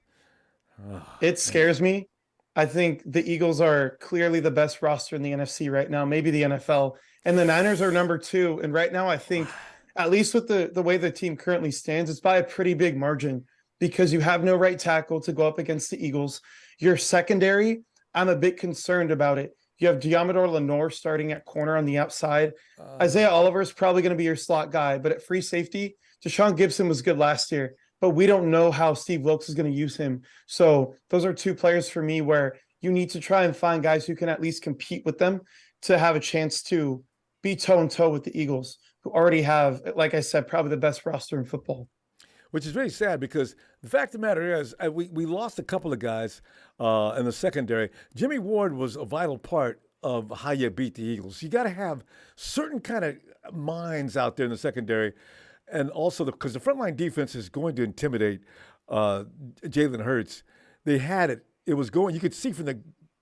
[SPEAKER 2] It scares me. I think the Eagles are clearly the best roster in the NFC right now, maybe the NFL. And the Niners are number 2. And right now, I think, at least with the way the team currently stands, it's by a pretty big margin because you have no right tackle to go up against the Eagles. Your secondary, I'm a bit concerned about it. You have Diamador Lenore starting at corner on the outside. Isaiah Oliver is probably going to be your slot guy, but at free safety, Deshaun Gibson was good last year, but we don't know how Steve Wilkes is going to use him. So those are 2 players for me where you need to try and find guys who can at least compete with them to have a chance to be toe-and-toe with the Eagles, who already have, like I said, probably the best roster in football.
[SPEAKER 1] Which is very sad because the fact of the matter is we lost a couple of guys in the secondary. Jimmy Ward was a vital part of how you beat the Eagles. You got to have certain kind of minds out there in the secondary, and also because the frontline defense is going to intimidate Jalen Hurts. They had it. It was going. You could see from the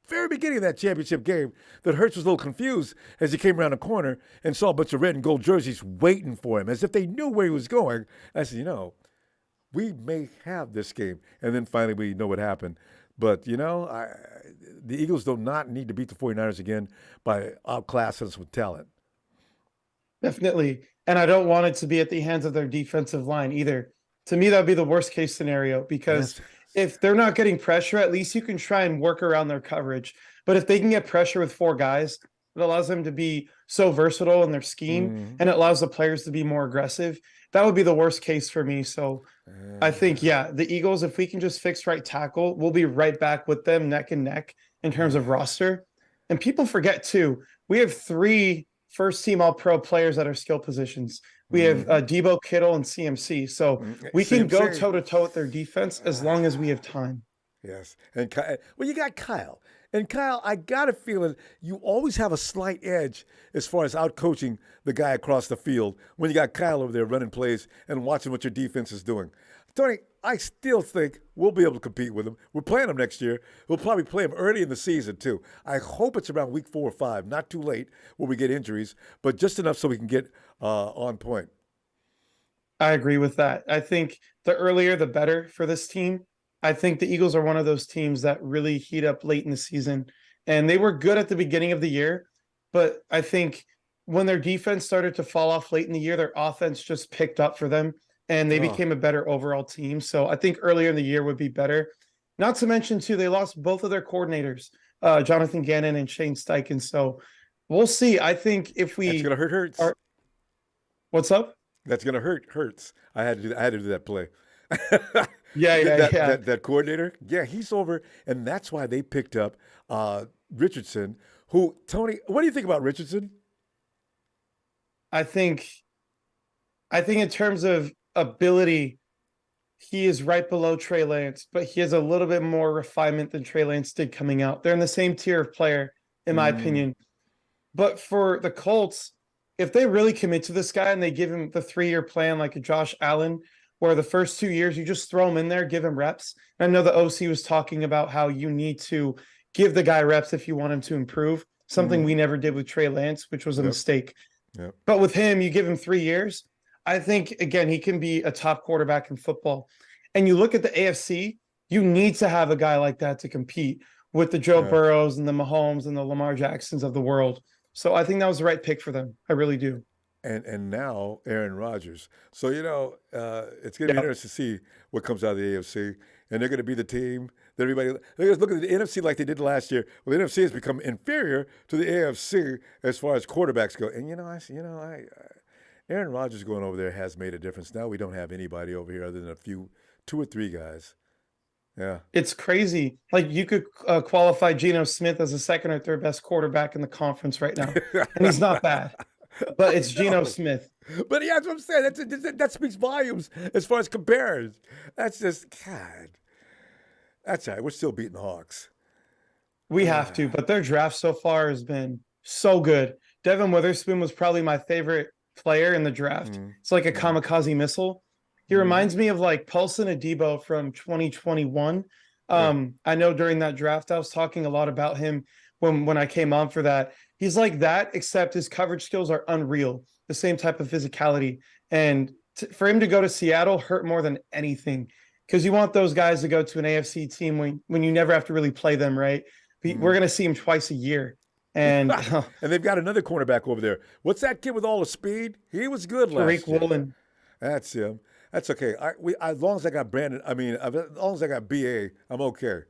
[SPEAKER 1] very beginning of that championship game that Hurts was a little confused as he came around the corner and saw a bunch of red and gold jerseys waiting for him, as if they knew where he was going. I said, we may have this game. And then finally we know what happened. But, the Eagles do not need to beat the 49ers again by outclassing us with talent.
[SPEAKER 2] Definitely. And I don't want it to be at the hands of their defensive line either. To me, that would be the worst case scenario because if they're not getting pressure, at least you can try and work around their coverage. But if they can get pressure with 4 guys, it allows them to be so versatile in their scheme and it allows the players to be more aggressive. That would be the worst case for me. So I think, the Eagles, if we can just fix right tackle, we'll be right back with them neck and neck in terms of roster. And people forget too, we have 3 first-team All-Pro players at our skill positions. We have Debo, Kittle, and CMC. So we can go toe-to-toe with their defense as long as we have time.
[SPEAKER 1] Yes. And you got Kyle. And Kyle, I got a feeling you always have a slight edge as far as out-coaching the guy across the field when you got Kyle over there running plays and watching what your defense is doing. Tony, I still think we'll be able to compete with him. We're playing him next year. We'll probably play him early in the season, too. I hope it's around week 4 or 5, not too late where we get injuries, but just enough so we can get on point.
[SPEAKER 2] I agree with that. I think the earlier, the better for this team. I think the Eagles are one of those teams that really heat up late in the season. And they were good at the beginning of the year, but I think when their defense started to fall off late in the year, their offense just picked up for them and they became a better overall team. So I think earlier in the year would be better. Not to mention, too, they lost both of their coordinators, Jonathan Gannon and Shane Steichen. So we'll see. I think if we...
[SPEAKER 1] That's going to hurt Hurts.
[SPEAKER 2] What's up?
[SPEAKER 1] That's going to hurt Hurts. I had to do that play.
[SPEAKER 2] Yeah.
[SPEAKER 1] That coordinator, he's over, and that's why they picked up Richardson. Who, Tony? What do you think about Richardson?
[SPEAKER 2] I think in terms of ability, he is right below Trey Lance, but he has a little bit more refinement than Trey Lance did coming out. They're in the same tier of player, in my
[SPEAKER 1] Mm,
[SPEAKER 2] opinion. But for the Colts, if they really commit to this guy and they give him the 3-year plan like a Josh Allen, where the first 2 years you just throw him in there, give him reps. I know the OC was talking about how you need to give the guy reps if you want him to improve, something
[SPEAKER 1] mm,
[SPEAKER 2] we never did with Trey Lance, which was a
[SPEAKER 1] yep,
[SPEAKER 2] mistake.
[SPEAKER 1] yep,
[SPEAKER 2] But with him, you give him 3 years. I think, again, he can be a top quarterback in football. And you look at the AFC, you need to have a guy like that to compete with the Joe
[SPEAKER 1] yeah.
[SPEAKER 2] Burrows and the Mahomes and the Lamar Jacksons of the world. So I think that was the right pick for them. I really do.
[SPEAKER 1] And now Aaron Rodgers. So it's going to be
[SPEAKER 2] Yep.
[SPEAKER 1] interesting to see what comes out of the AFC, and they're going to be the team that everybody. They're going to look at the NFC like they did last year. Well, the NFC has become inferior to the AFC as far as quarterbacks go. And Aaron Rodgers going over there has made a difference. Now we don't have anybody over here other than a few, 2 or 3 guys. Yeah.
[SPEAKER 2] It's crazy. Like you could qualify Geno Smith as the second or third best quarterback in the conference right now. And he's not bad, but it's Geno
[SPEAKER 1] No.
[SPEAKER 2] Smith.
[SPEAKER 1] But yeah, that's what I'm saying. That speaks volumes as far as compares. That's just God. That's all right. We're still beating the Hawks.
[SPEAKER 2] We have to, but their draft so far has been so good. Devin Witherspoon was probably my favorite player in the draft.
[SPEAKER 1] Mm,
[SPEAKER 2] It's like a
[SPEAKER 1] mm,
[SPEAKER 2] kamikaze missile. He
[SPEAKER 1] mm.
[SPEAKER 2] reminds me of like Paulson Adebo from 2021.
[SPEAKER 1] Yeah.
[SPEAKER 2] I know during that draft, I was talking a lot about him when I came on for that. He's like that, except his coverage skills are unreal, the same type of physicality. And for him to go to Seattle hurt more than anything because you want those guys to go to an AFC team when you never have to really play them, right? We're
[SPEAKER 1] Mm.
[SPEAKER 2] going to see him twice a year. And
[SPEAKER 1] And they've got another cornerback over there. What's that kid with all the speed? He was good
[SPEAKER 2] Tariq
[SPEAKER 1] last year.
[SPEAKER 2] Woolen,
[SPEAKER 1] That's him. That's okay. As long as I got Brandon, as long as I got BA, I'm okay.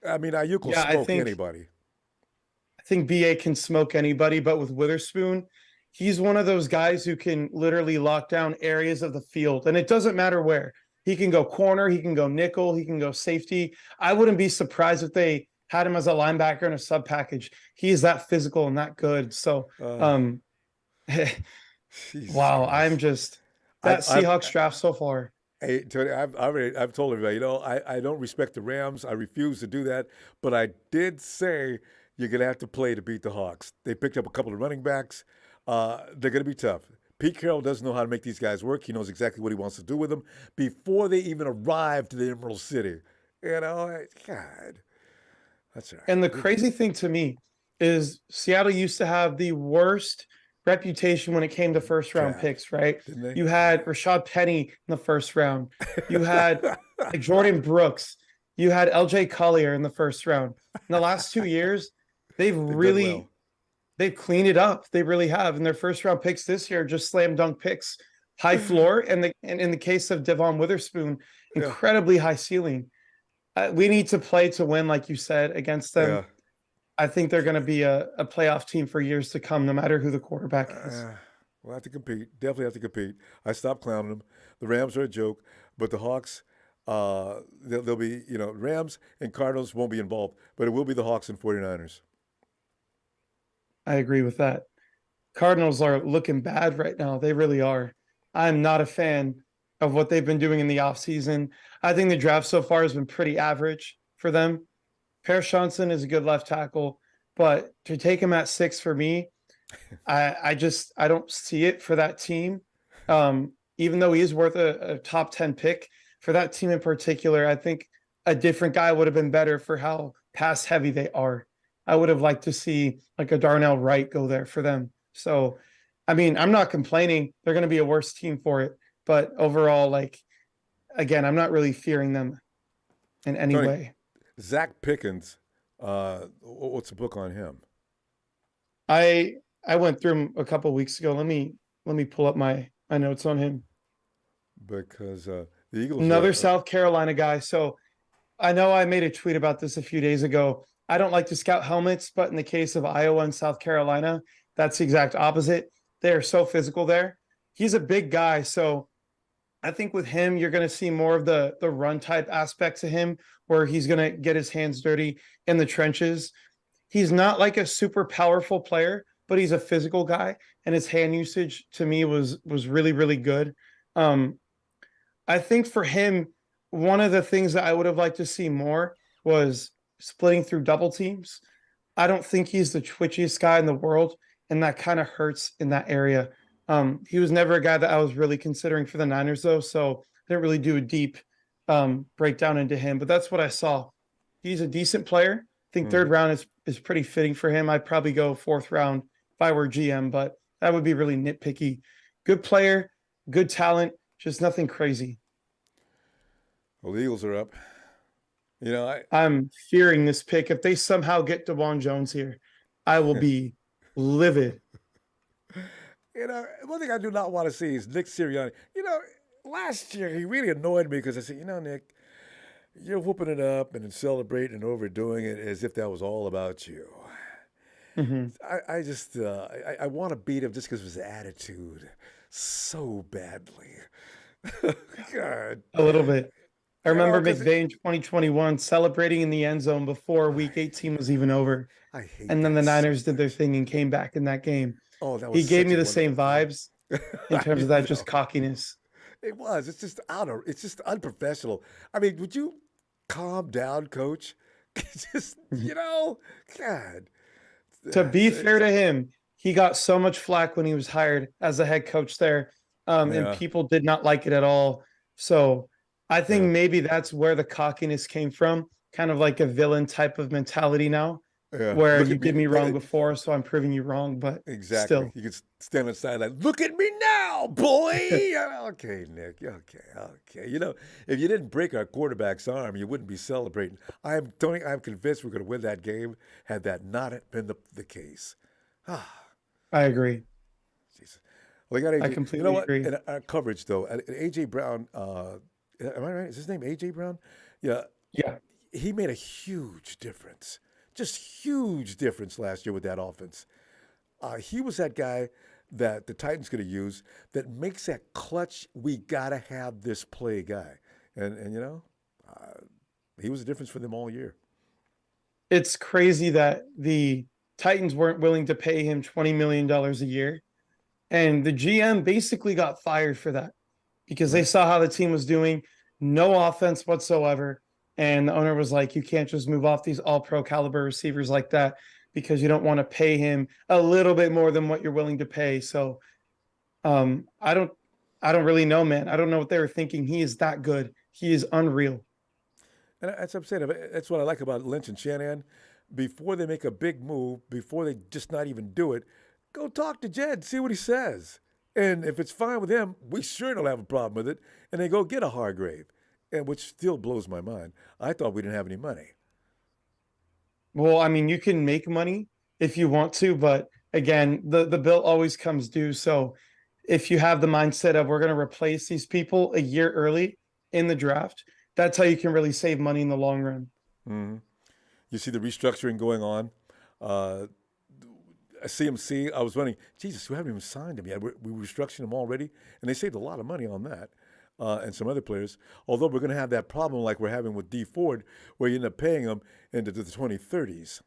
[SPEAKER 1] I mean, Ayuk will
[SPEAKER 2] yeah,
[SPEAKER 1] smoke anybody.
[SPEAKER 2] I think BA can smoke anybody, but with Witherspoon, he's one of those guys who can literally lock down areas of the field. And it doesn't matter where. He can go corner, he can go nickel, he can go safety. I wouldn't be surprised if they had him as a linebacker in a sub package. He is that physical and that good. So
[SPEAKER 1] Uh, Jesus
[SPEAKER 2] wow, I'm
[SPEAKER 1] Christ.
[SPEAKER 2] just that
[SPEAKER 1] I've
[SPEAKER 2] Seahawks draft so far.
[SPEAKER 1] Hey, Tony, I've told everybody, I don't respect the Rams. I refuse to do that. But I did say you're going to have to play to beat the Hawks. They picked up a couple of running backs. They're going to be tough. Pete Carroll doesn't know how to make these guys work. He knows exactly what he wants to do with them before they even arrive to the Emerald City. God, that's all
[SPEAKER 2] And the
[SPEAKER 1] right.
[SPEAKER 2] crazy thing to me is Seattle used to have the worst reputation when it came to first round
[SPEAKER 1] Draft,
[SPEAKER 2] picks, right?
[SPEAKER 1] didn't they?
[SPEAKER 2] You had Rashad Penny in the first round. You had like Jordan Brooks. You had LJ Collier in the first round. In the last 2 years, they've
[SPEAKER 1] They've done
[SPEAKER 2] really
[SPEAKER 1] well.
[SPEAKER 2] they've cleaned it up. They really have. And their first round picks this year are just slam dunk picks, high floor, and in the case of Devon Witherspoon,
[SPEAKER 1] Yeah,
[SPEAKER 2] incredibly high ceiling. We need to play to win, like you said, against them.
[SPEAKER 1] yeah.
[SPEAKER 2] I think they're going to be a playoff team for years to come, no matter who the quarterback is.
[SPEAKER 1] We'll have to compete. Definitely have to compete. I stopped clowning them. The Rams are a joke, but the Hawks, they'll be, Rams and Cardinals won't be involved, but it will be the Hawks and 49ers.
[SPEAKER 2] I agree with that. Cardinals are looking bad right now. They really are. I'm not a fan of what they've been doing in the offseason. I think the draft so far has been pretty average for them. Paris Johnson is a good left tackle, but to take him at 6 for me, I don't see it for that team. Even though he is worth a top 10 pick for that team in particular, I think a different guy would have been better for how pass heavy they are. I would have liked to see like a Darnell Wright go there for them. So, I mean, I'm not complaining. They're going to be a worse team for it, but overall, like again, I'm not really fearing them in any
[SPEAKER 1] Tony,
[SPEAKER 2] way.
[SPEAKER 1] Zach Pickens, what's the book on him?
[SPEAKER 2] I went through him a couple of weeks ago. Let me pull up my notes on him.
[SPEAKER 1] Because the Eagles
[SPEAKER 2] Another South Carolina guy. So I know I made a tweet about this a few days ago. I don't like to scout helmets, but in the case of Iowa and South Carolina, that's the exact opposite. They are so physical there. He's a big guy, so I think with him, you're going to see more of the run type aspects of him, where he's going to get his hands dirty in the trenches. He's not like a super powerful player, but he's a physical guy, and his hand usage to me was really really good. I think for him, one of the things that I would have liked to see more was splitting through double teams. I don't think he's the twitchiest guy in the world, and that kind of hurts in that area. He was never a guy that I was really considering for the Niners, though, so I didn't really do a deep breakdown into him. But that's what I saw. He's a decent player. I think third round is pretty fitting for him. I'd probably go fourth round if I were GM, but that would be really nitpicky. Good player, good talent, just nothing crazy.
[SPEAKER 1] Well, the Eagles are up. You know,
[SPEAKER 2] I'm fearing this pick. If they somehow get DeJuan Jones here, I will be livid.
[SPEAKER 1] one thing I do not want to see is Nick Sirianni. Last year he really annoyed me because I said, Nick, you're whooping it up and celebrating and overdoing it as if that was all about you.
[SPEAKER 2] Mm-hmm.
[SPEAKER 1] I just I want to beat him just because of his attitude so badly. God,
[SPEAKER 2] A little bit. I remember
[SPEAKER 1] 'cause
[SPEAKER 2] McVay in 2021 celebrating in the end zone before week 18 was even over.
[SPEAKER 1] I hate
[SPEAKER 2] And then the
[SPEAKER 1] that.
[SPEAKER 2] Niners did their thing and came back in that game.
[SPEAKER 1] Oh, that
[SPEAKER 2] He
[SPEAKER 1] was
[SPEAKER 2] gave
[SPEAKER 1] such
[SPEAKER 2] me
[SPEAKER 1] a
[SPEAKER 2] the same
[SPEAKER 1] wonderful
[SPEAKER 2] vibes in terms of that just cockiness.
[SPEAKER 1] It was. It's just It's just unprofessional. I mean, would you calm down, Coach? Just God.
[SPEAKER 2] To be
[SPEAKER 1] It's-
[SPEAKER 2] fair to him, he got so much flack when he was hired as a head coach there, and
[SPEAKER 1] Yeah.
[SPEAKER 2] people did not like it at all. So I think
[SPEAKER 1] Yeah.
[SPEAKER 2] maybe that's where the cockiness came from, kind of like a villain type of mentality now,
[SPEAKER 1] Yeah.
[SPEAKER 2] where
[SPEAKER 1] Look
[SPEAKER 2] you
[SPEAKER 1] at
[SPEAKER 2] did me
[SPEAKER 1] look
[SPEAKER 2] wrong
[SPEAKER 1] at-
[SPEAKER 2] before, so I'm proving you wrong. But
[SPEAKER 1] Exactly.
[SPEAKER 2] still,
[SPEAKER 1] You could stand on the sideline. Look at me now, boy. Okay, Nick. Okay. If you didn't break our quarterback's arm, you wouldn't be celebrating. Tony, I'm convinced we're going to win that game had that not been the case.
[SPEAKER 2] I agree.
[SPEAKER 1] Jesus. Well, they got AJ.
[SPEAKER 2] I
[SPEAKER 1] You
[SPEAKER 2] completely
[SPEAKER 1] know what?
[SPEAKER 2] agree.
[SPEAKER 1] In our coverage, though, AJ Brown, am I right? Is his name AJ Brown? Yeah.
[SPEAKER 2] Yeah.
[SPEAKER 1] He made a huge difference. Just huge difference last year with that offense. He was that guy that the Titans going to use that makes that clutch, we got to have this play guy. And he was a difference for them all year.
[SPEAKER 2] It's crazy that the Titans weren't willing to pay him $20 million a year. And the GM basically got fired for that because they saw how the team was doing, no offense whatsoever. And the owner was like, you can't just move off these all pro caliber receivers like that because you don't want to pay him a little bit more than what you're willing to pay. So I don't really know, man. I don't know what they were thinking. He is that good. He is unreal.
[SPEAKER 1] And that's what I'm saying. That's what I like about Lynch and Shanahan. Before they make a big move, before they just not even do it, go talk to Jed, see what he says. And if it's fine with him, we sure don't have a problem with it. And they go get a Hargrave, and which still blows my mind. I thought we didn't have any money.
[SPEAKER 2] Well, I mean, you can make money if you want to, but again, the bill always comes due. So if you have the mindset of we're going to replace these people a year early in the draft, that's how you can really save money in the long run.
[SPEAKER 1] Mm-hmm. You see the restructuring going on. CMC, I was wondering, Jesus, we haven't even signed him yet. We restructured him already, and they saved a lot of money on that. And some other players. Although we're going to have that problem like we're having with D Ford, where you end up paying them into the 2030s.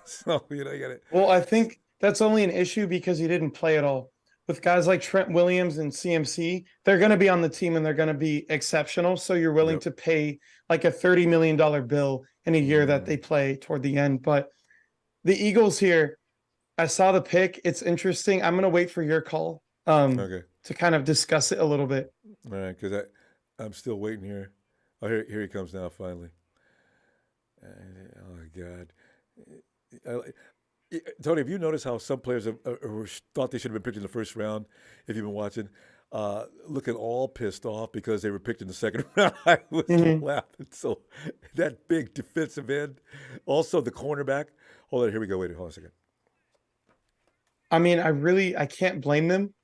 [SPEAKER 1] So you got it.
[SPEAKER 2] Well, I think that's only an issue because he didn't play at all. With guys like Trent Williams and CMC, they're going to be on the team and they're going to be exceptional. So you're willing to pay like a $30 million bill in a year that they play toward the end. But the Eagles here, I saw the pick. It's interesting. I'm going to wait for your call to kind of discuss it a little bit.
[SPEAKER 1] All right, because I'm still waiting here. Oh, here he comes now, finally. Oh, God. Tony, have you noticed how some players thought they should have been picked in the first round, if you've been watching, looking all pissed off because they were picked in the second round? I was laughing. So that big defensive end. Also, the cornerback. Hold on, here we go. Wait, hold on a second.
[SPEAKER 2] I mean, I can't blame them.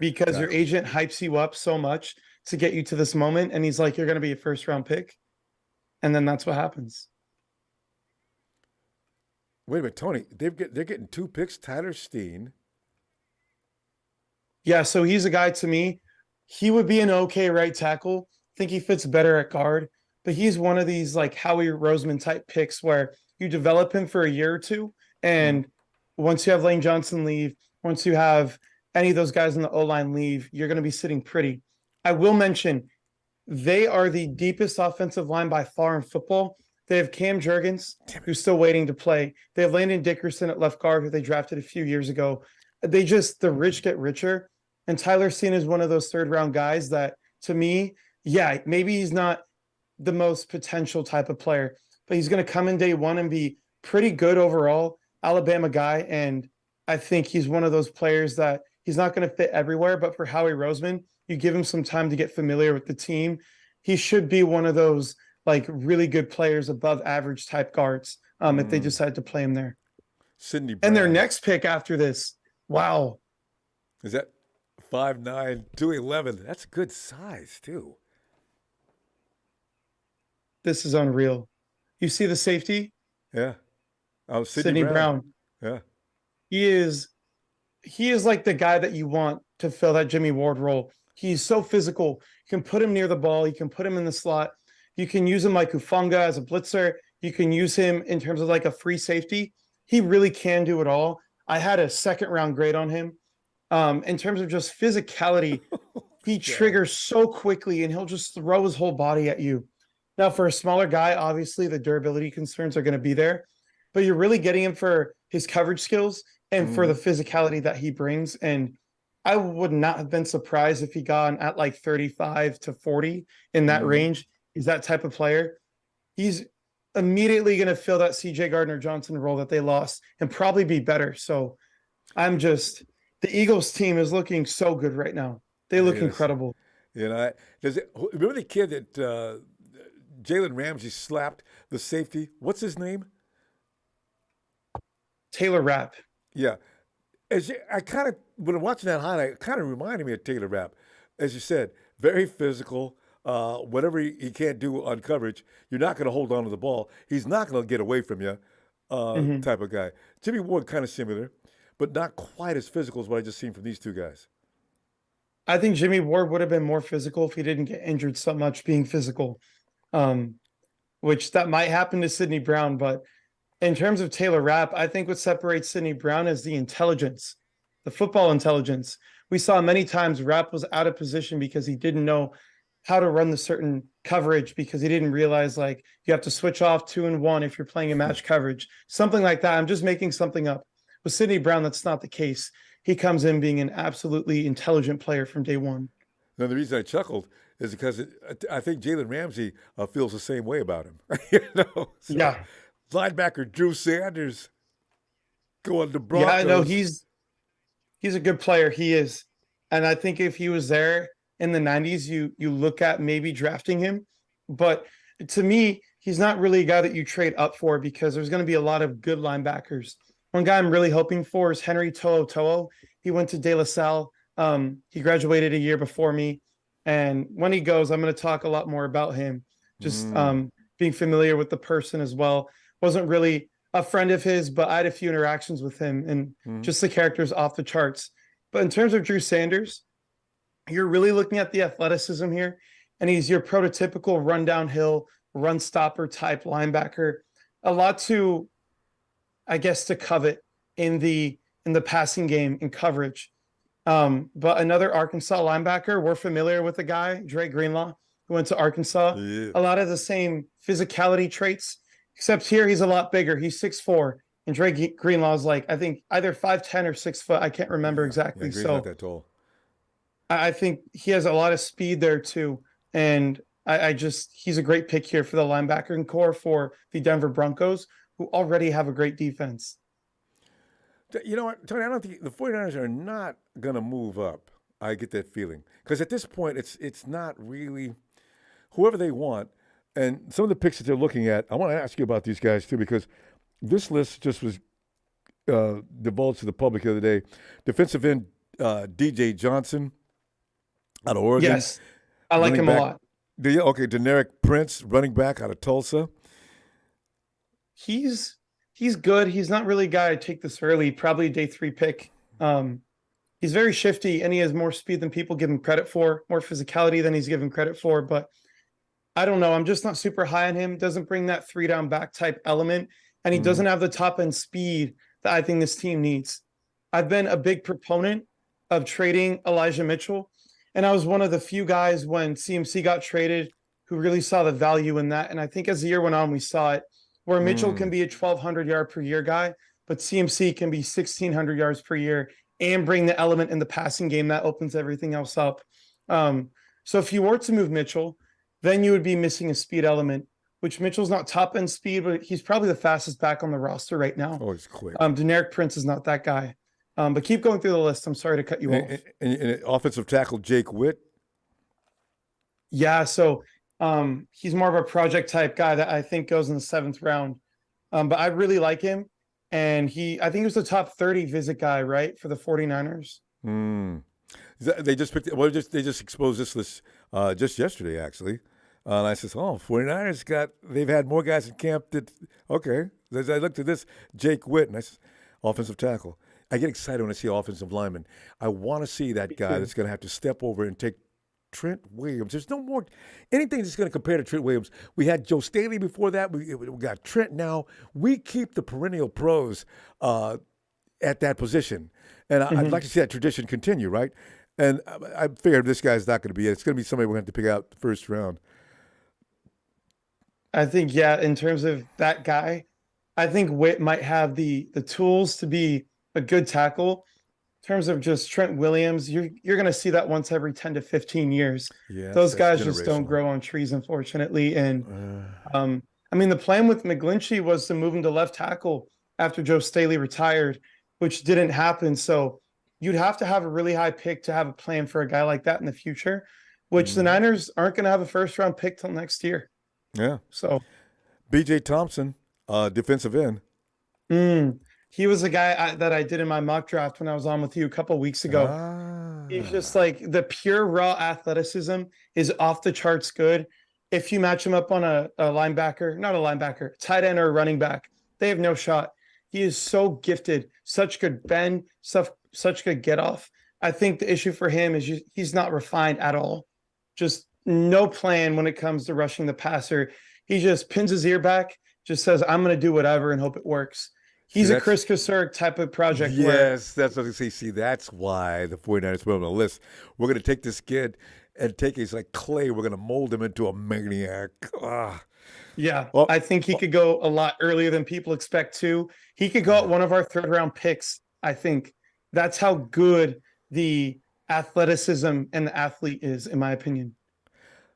[SPEAKER 2] Because your agent hypes you up so much to get you to this moment. And he's like, you're going to be a first round pick. And then that's what happens.
[SPEAKER 1] Wait a minute, Tony, they're getting 2 picks, Tyler Steen.
[SPEAKER 2] Yeah, so he's a guy to me. He would be an okay right tackle. I think he fits better at guard. But he's one of these like Howie Roseman type picks where you develop him for a year or two. And once you have Lane Johnson leave, once you have any of those guys in the O-line leave, you're going to be sitting pretty. I will mention They are the deepest offensive line by far in football. They have Cam Jurgens, who's still waiting to play. They have Landon Dickerson at left guard, who they drafted a few years ago. The rich get richer. And Tyler Seen is one of those third round guys that, to me, yeah, maybe he's not the most potential type of player, but he's going to come in day one and be pretty good overall. Alabama guy. And I think he's one of those players that he's not going to fit everywhere, but for Howie Roseman, you give him some time to get familiar with the team. He should be one of those like really good players, above average type guards, if they decide to play him there.
[SPEAKER 1] Sidney Brown.
[SPEAKER 2] And their next pick after this, wow.
[SPEAKER 1] Is that 5'9", 211? That's a good size, too.
[SPEAKER 2] This is unreal. You see the safety?
[SPEAKER 1] Yeah. Oh,
[SPEAKER 2] Sidney Brown.
[SPEAKER 1] Yeah.
[SPEAKER 2] He is like the guy that you want to fill that Jimmy Ward role. He's so physical. You can put him near the ball. You can put him in the slot. You can use him like Hufanga as a blitzer. You can use him in terms of like a free safety. He really can do it all. I had a second round grade on him. In terms of just physicality, he triggers so quickly and he'll just throw his whole body at you. Now, for a smaller guy, obviously the durability concerns are going to be there, but you're really getting him for his coverage skills and for the physicality that he brings. And I would not have been surprised if he got at like 35 to 40 in that range. He's that type of player. He's immediately going to fill that CJ Gardner-Johnson role that they lost and probably be better. So the Eagles team is looking so good right now. They look incredible.
[SPEAKER 1] You know, remember the kid that Jalen Ramsey slapped, the safety? What's his name?
[SPEAKER 2] Taylor Rapp.
[SPEAKER 1] Yeah. When I'm watching that highlight, it kind of reminded me of Taylor Rapp. As you said, very physical. Whatever he can't do on coverage, you're not going to hold on to the ball. He's not going to get away from you, type of guy. Jimmy Ward, kind of similar, but not quite as physical as what I just seen from these two guys.
[SPEAKER 2] I think Jimmy Ward would have been more physical if he didn't get injured so much being physical, which that might happen to Sidney Brown. But in terms of Taylor Rapp, I think what separates Sidney Brown is the intelligence, the football intelligence. We saw many times Rapp was out of position because he didn't know how to run the certain coverage, because he didn't realize like you have to switch off 2 and 1 if you're playing a match coverage, something like that. I'm just making something up. With Sidney Brown, that's not the case. He comes in being an absolutely intelligent player from day one.
[SPEAKER 1] Now, the reason I chuckled is because I think Jalen Ramsey feels the same way about him.
[SPEAKER 2] Yeah.
[SPEAKER 1] Linebacker Drew Sanders going to Broncos.
[SPEAKER 2] Yeah, I know he's a good player. He is. And I think if he was there in the 90s, you look at maybe drafting him. But to me, he's not really a guy that you trade up for, because there's going to be a lot of good linebackers. One guy I'm really hoping for is Henry To'o. He went to De La Salle. He graduated a year before me. And when he goes, I'm going to talk a lot more about him. Just being familiar with the person as well. Wasn't really a friend of his, but I had a few interactions with him, and just the character's off the charts. But in terms of Drew Sanders, you're really looking at the athleticism here, and he's your prototypical run downhill, run stopper type linebacker. A lot to, I guess, to covet in the passing game in coverage. But another Arkansas linebacker, we're familiar with the guy, Dre Greenlaw, who went to Arkansas. Yeah. A lot of the same physicality traits, except here he's a lot bigger. He's 6'4", and Dre Greenlaw is like, I think either 5'10" or 6 foot. I can't remember exactly.
[SPEAKER 1] Yeah, so not that tall.
[SPEAKER 2] I think he has a lot of speed there too. And he's a great pick here for the linebacking core for the Denver Broncos, who already have a great defense.
[SPEAKER 1] You know what, Tony, I don't think the 49ers are not going to move up. I get that feeling. Because at this point, it's not really whoever they want. And some of the picks that they're looking at, I want to ask you about these guys too, because this list just was divulged to the public the other day. Defensive end DJ Johnson out of Oregon.
[SPEAKER 2] Yes, I like him a lot.
[SPEAKER 1] Okay, Deneric Prince, running back out of Tulsa.
[SPEAKER 2] He's good. He's not really a guy I'd take this early, probably a day 3 pick. He's very shifty, and he has more speed than people give him credit for, more physicality than he's given credit for. But I don't know. I'm just not super high on him. Doesn't bring that 3-down back type element, and he doesn't have the top end speed that I think this team needs. I've been a big proponent of trading Elijah Mitchell, And I was one of the few guys when CMC got traded who really saw the value in that. And I think as the year went on, we saw it where Mitchell can be a 1,200 yard per year guy, but CMC can be 1,600 yards per year and bring the element in the passing game that opens everything else up. So if you were to move Mitchell, then you would be missing a speed element, which Mitchell's not top end speed, but he's probably the fastest back on the roster right now.
[SPEAKER 1] Oh, he's quick.
[SPEAKER 2] Deneric Prince is not that guy. But keep going through the list. I'm sorry to cut you off.
[SPEAKER 1] And offensive tackle Jake Witt.
[SPEAKER 2] Yeah, so he's more of a project type guy that I think goes in the 7th round. But I really like him. And I think he was the top 30 visit guy, right, for the 49ers.
[SPEAKER 1] They just picked. Well, they just exposed this list just yesterday, actually. And I says, "Oh, 49ers they've had more guys in camp that." Okay, as I looked at this, Jake Witt, and I says, offensive tackle. I get excited when I see offensive lineman. I want to see that guy that's going to have to step over and take Trent Williams. There's no more anything that's going to compare to Trent Williams. We had Joe Staley before that. We got Trent now. We keep the perennial pros at that position, and I'd like to see that tradition continue, right? And I figured this guy's not going to be it. It's going to be somebody we're going to have to pick out the first round.
[SPEAKER 2] I think, in terms of that guy, I think Witt might have the tools to be a good tackle. In terms of just Trent Williams, you're going to see that once every 10 to 15 years. Yeah, those guys just don't grow on trees, unfortunately. And I mean, the plan with McGlinchey was to move him to left tackle after Joe Staley retired, which didn't happen. So you'd have to have a really high pick to have a plan for a guy like that in the future, which the Niners aren't going to have a first round pick till next year.
[SPEAKER 1] Yeah.
[SPEAKER 2] So
[SPEAKER 1] B.J. Thompson, defensive end.
[SPEAKER 2] He was a guy that I did in my mock draft when I was on with you a couple of weeks ago. He's just like the pure raw athleticism is off the charts good. If you match him up on a linebacker, not a linebacker, tight end or a running back, they have no shot. He is so gifted, such good bend, such good get off. I think the issue for him is he's not refined at all. Just no plan when it comes to rushing the passer. He just pins his ear back, just says, I'm going to do whatever and hope it works. He's a Chris Kosurk type of project.
[SPEAKER 1] Yes, that's what I say. See, that's why the 49ers put him on the list. We're going to take this kid and he's like clay. We're going to mold him into a maniac.
[SPEAKER 2] Yeah, well, I think he could go a lot earlier than people expect to. He could go at one of our 3rd round picks, I think. That's how good the athleticism and the athlete is, in my opinion.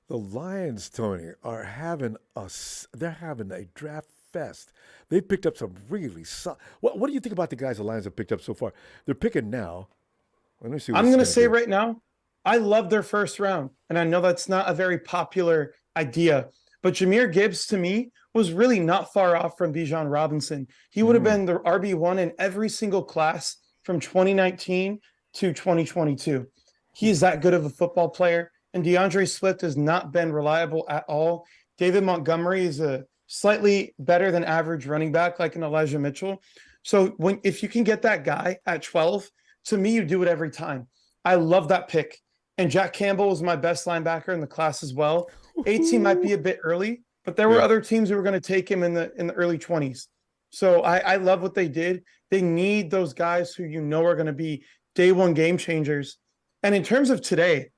[SPEAKER 1] The Lions, Tony, are having a draft fest. They've picked up some really what do you think about the guys the Lions have picked up so far? They're picking now. Let me see.
[SPEAKER 2] I'm going to say right now, I love their first round. And I know that's not a very popular idea, but Jahmyr Gibbs to me was really not far off from Bijan Robinson. He would have been the RB1 in every single class from 2019 to 2022. He is that good of a football player. And DeAndre Swift has not been reliable at all. David Montgomery is a slightly better than average running back, like an Elijah Mitchell. So if you can get that guy at 12, to me, you do it every time. I love that pick. And Jack Campbell is my best linebacker in the class as well. 18 might be a bit early, but there were other teams who were going to take him in the early 20s. So I love what they did. They need those guys who are going to be day one game changers. And in terms of today,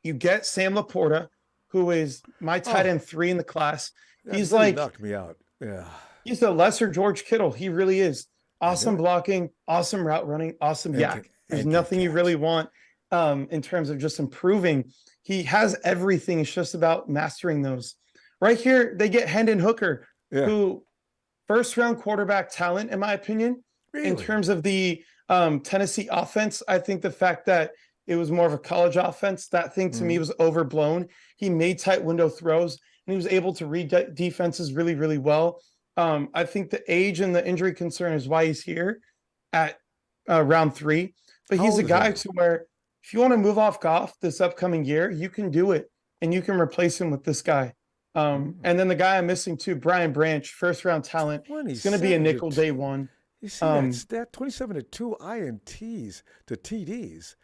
[SPEAKER 2] you get Sam Laporta, who is my tight end 3 in the class. He's
[SPEAKER 1] really knocked me out. Yeah.
[SPEAKER 2] He's the lesser George Kittle. He really is. Awesome blocking, awesome route running, awesome yak. There's nothing you really want in terms of just improving. He has everything. It's just about mastering those. Right here, they get Hendon Hooker, who first round quarterback talent, in my opinion. Really? In terms of the Tennessee offense, I think the fact that it was more of a college offense, that thing to me was overblown. He made tight window throws, and he was able to read defenses really, really well. I think the age and the injury concern is why he's here at round 3. But he's a guy to where if you want to move off Goff this upcoming year, you can do it, and you can replace him with this guy. And then the guy I'm missing too, Brian Branch, first round talent. He's going to be a nickel day one.
[SPEAKER 1] You see that stat, 27 to 2 INTs to TDs.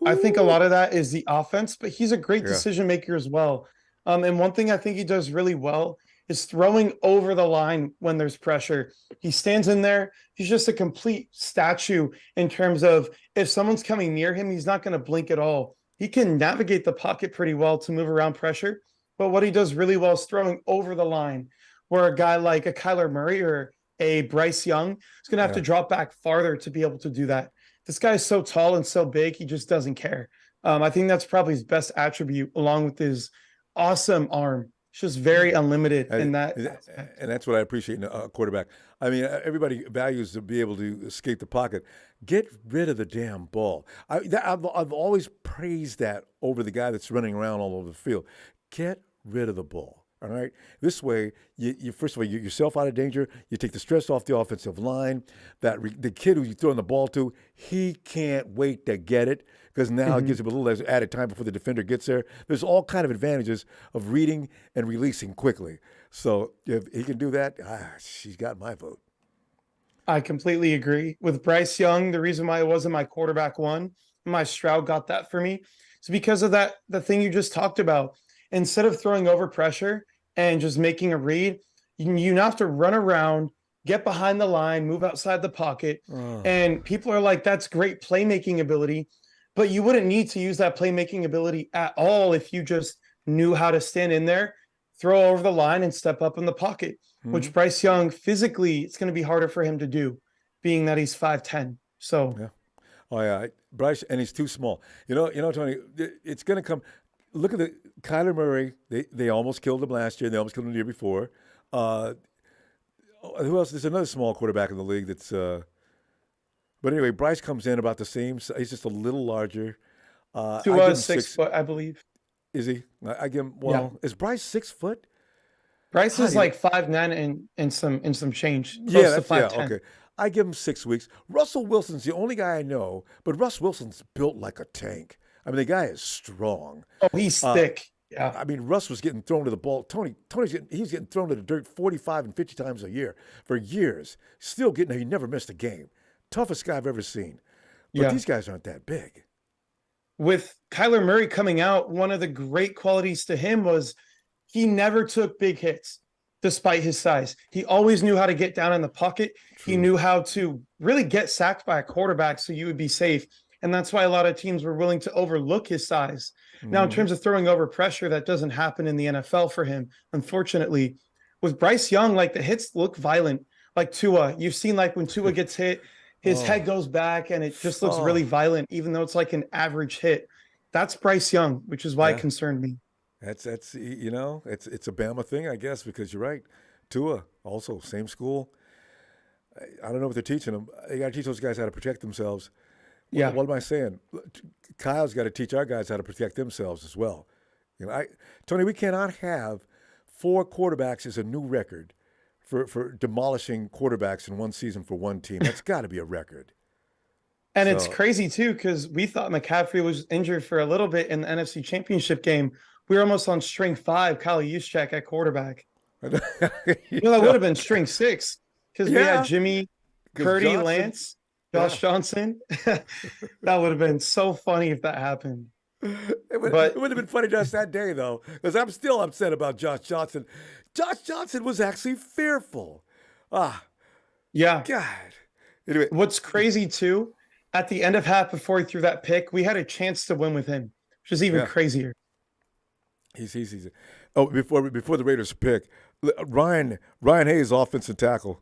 [SPEAKER 2] I think a lot of that is the offense, but he's a great decision maker as well. And one thing I think he does really well is throwing over the line when there's pressure. He stands in there. He's just a complete statue in terms of if someone's coming near him, he's not going to blink at all. he can navigate the pocket pretty well to move around pressure. But what he does really well is throwing over the line, where a guy like a Kyler Murray or a Bryce Young is going to have to
[SPEAKER 1] Yeah.
[SPEAKER 2] drop back farther to be able to do that. This guy is so tall and so big, he just doesn't care. I think that's probably his best attribute, along with his awesome arm. It's just very unlimited in that aspect.
[SPEAKER 1] And that's what I appreciate in a quarterback. I mean, everybody values to be able to escape the pocket. Get rid of the damn ball. I've always praised that over the guy that's running around all over the field. Get rid of the ball. All right. This way, you first of all, you get yourself out of danger. You take the stress off the offensive line. The kid who you're throwing the ball to, he can't wait to get it because now it gives him a little less added time before the defender gets there. There's all kind of advantages of reading and releasing quickly. So if he can do that, she's got my vote.
[SPEAKER 2] I completely agree. With Bryce Young, the reason why it wasn't my quarterback one, my Stroud got that for me, is because of that, the thing you just talked about. Instead of throwing over pressure and just making a read, you have to run around, get behind the line, move outside the pocket. And people are like, that's great playmaking ability. But you wouldn't need to use that playmaking ability at all if you just knew how to stand in there, throw over the line, and step up in the pocket, which Bryce Young physically, it's going to be harder for him to do, being that he's 5'10". So,
[SPEAKER 1] Yeah. Oh yeah, Bryce, and he's too small. Tony, it's going to come. Look at the Kyler Murray. They almost killed him last year. They almost killed him the year before. Who else? There's another small quarterback in the league that's. But anyway, Bryce comes in about the same. He's just a little larger.
[SPEAKER 2] to
[SPEAKER 1] I give him
[SPEAKER 2] 6 foot, I believe.
[SPEAKER 1] Is he? I give him.
[SPEAKER 2] Yeah.
[SPEAKER 1] Well, is Bryce 6 foot?
[SPEAKER 2] Bryce
[SPEAKER 1] How
[SPEAKER 2] is
[SPEAKER 1] do you-
[SPEAKER 2] like 5'9" and some change,
[SPEAKER 1] Yeah,
[SPEAKER 2] close to
[SPEAKER 1] that's yeah.
[SPEAKER 2] 5'10".
[SPEAKER 1] Okay, I give him 6 weeks. Russell Wilson's the only guy I know, but Russ Wilson's built like a tank. I mean, the guy is strong.
[SPEAKER 2] Oh, he's thick. Yeah.
[SPEAKER 1] I mean, Russ was getting thrown to the ball. He's getting thrown to the dirt 45 and 50 times a year for years. Still getting there. He never missed a game. Toughest guy I've ever seen. But
[SPEAKER 2] Yeah.
[SPEAKER 1] these guys aren't that big.
[SPEAKER 2] With Kyler Murray coming out, one of the great qualities to him was he never took big hits despite his size. He always knew how to get down in the pocket. He
[SPEAKER 1] True.
[SPEAKER 2] knew how to really get sacked by a quarterback so you would be safe. And that's why a lot of teams were willing to overlook his size. Now, in terms of throwing over pressure, that doesn't happen in the NFL for him, unfortunately. With Bryce Young, like the hits look violent. Like Tua, you've seen like when Tua gets hit, his head goes back and it just looks really violent, even though it's like an average hit. That's Bryce Young, which is why it concerned me.
[SPEAKER 1] That's it's a Bama thing, I guess, because you're right. Tua, also same school. I don't know what they're teaching them. They got to teach those guys how to protect themselves.
[SPEAKER 2] Yeah.
[SPEAKER 1] What am I saying? Kyle's got to teach our guys how to protect themselves as well. Tony, we cannot have 4 quarterbacks as a new record for demolishing quarterbacks in one season for one team. That's got to be a record.
[SPEAKER 2] And it's crazy too, because we thought McCaffrey was injured for a little bit in the NFC Championship game. We were almost on string 5, Kyle Juszczyk at quarterback. That would have been string 6 because we had Jimmy, Purdy,
[SPEAKER 1] Johnson,
[SPEAKER 2] Lance, Josh Johnson. That would have been so funny if that happened.
[SPEAKER 1] It would have been funny just that day, though, because I'm still upset about Josh Johnson. Josh Johnson was actually fearful.
[SPEAKER 2] Yeah.
[SPEAKER 1] God. Anyway,
[SPEAKER 2] What's crazy, too, at the end of half before he threw that pick, we had a chance to win with him, which is even crazier.
[SPEAKER 1] He's oh, before the Raiders pick, Ryan Hayes, offensive tackle.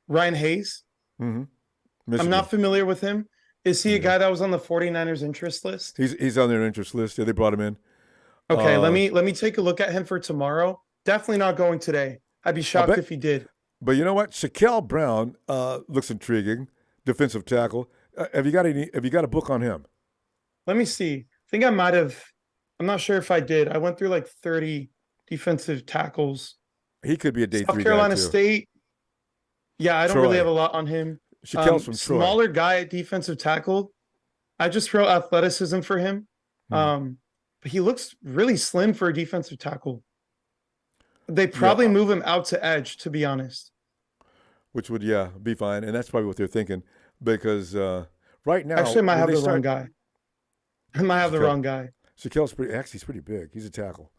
[SPEAKER 2] Ryan Hayes?
[SPEAKER 1] Mm-hmm.
[SPEAKER 2] I'm not familiar with him. Is he a guy that was on the 49ers interest list?
[SPEAKER 1] He's on their interest list. Yeah, they brought him in.
[SPEAKER 2] Okay, let me take a look at him for tomorrow. Definitely not going today. I'd be shocked if he did.
[SPEAKER 1] But you know what? Shaquille Brown looks intriguing. Defensive tackle. Have you got a book on him?
[SPEAKER 2] Let me see. I think I might have. I'm not sure if I did. I went through like 30 defensive tackles.
[SPEAKER 1] He could be a day 3 guy
[SPEAKER 2] South Carolina
[SPEAKER 1] too.
[SPEAKER 2] State. Yeah, I don't really have a lot on him.
[SPEAKER 1] Shaquille's from Troy.
[SPEAKER 2] Smaller guy at defensive tackle. I just wrote athleticism for him. But he looks really slim for a defensive tackle. They probably move him out to edge, to be honest.
[SPEAKER 1] Which would, be fine. And that's probably what they're thinking. Because right now...
[SPEAKER 2] Actually, I might have the wrong guy. I might have the wrong guy.
[SPEAKER 1] Shaquille's he's pretty big. He's a tackle.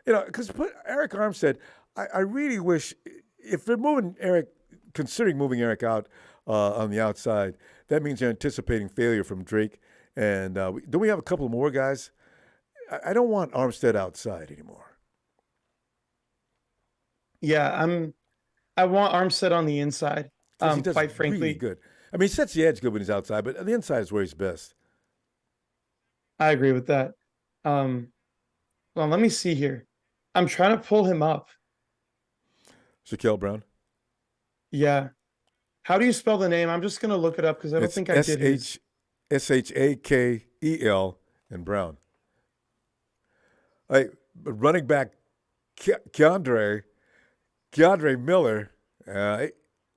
[SPEAKER 1] Because Eric Armstead, I really wish, if they're considering moving Eric out on the outside, that means they're anticipating failure from Drake And don't we have a couple more guys? I don't want Armstead outside anymore.
[SPEAKER 2] Yeah, I want Armstead on the inside.
[SPEAKER 1] Because he does
[SPEAKER 2] Quite
[SPEAKER 1] really
[SPEAKER 2] frankly,
[SPEAKER 1] good. I mean, he sets the edge good when he's outside, but on the inside is where he's best.
[SPEAKER 2] I agree with that. Um, well, let me see here. I'm trying to pull him up.
[SPEAKER 1] Shaquille Brown.
[SPEAKER 2] Yeah. How do you spell the name? I'm just gonna look it up because I don't
[SPEAKER 1] It's
[SPEAKER 2] think I did his.
[SPEAKER 1] Shakel and Brown. Like running back Keandre Miller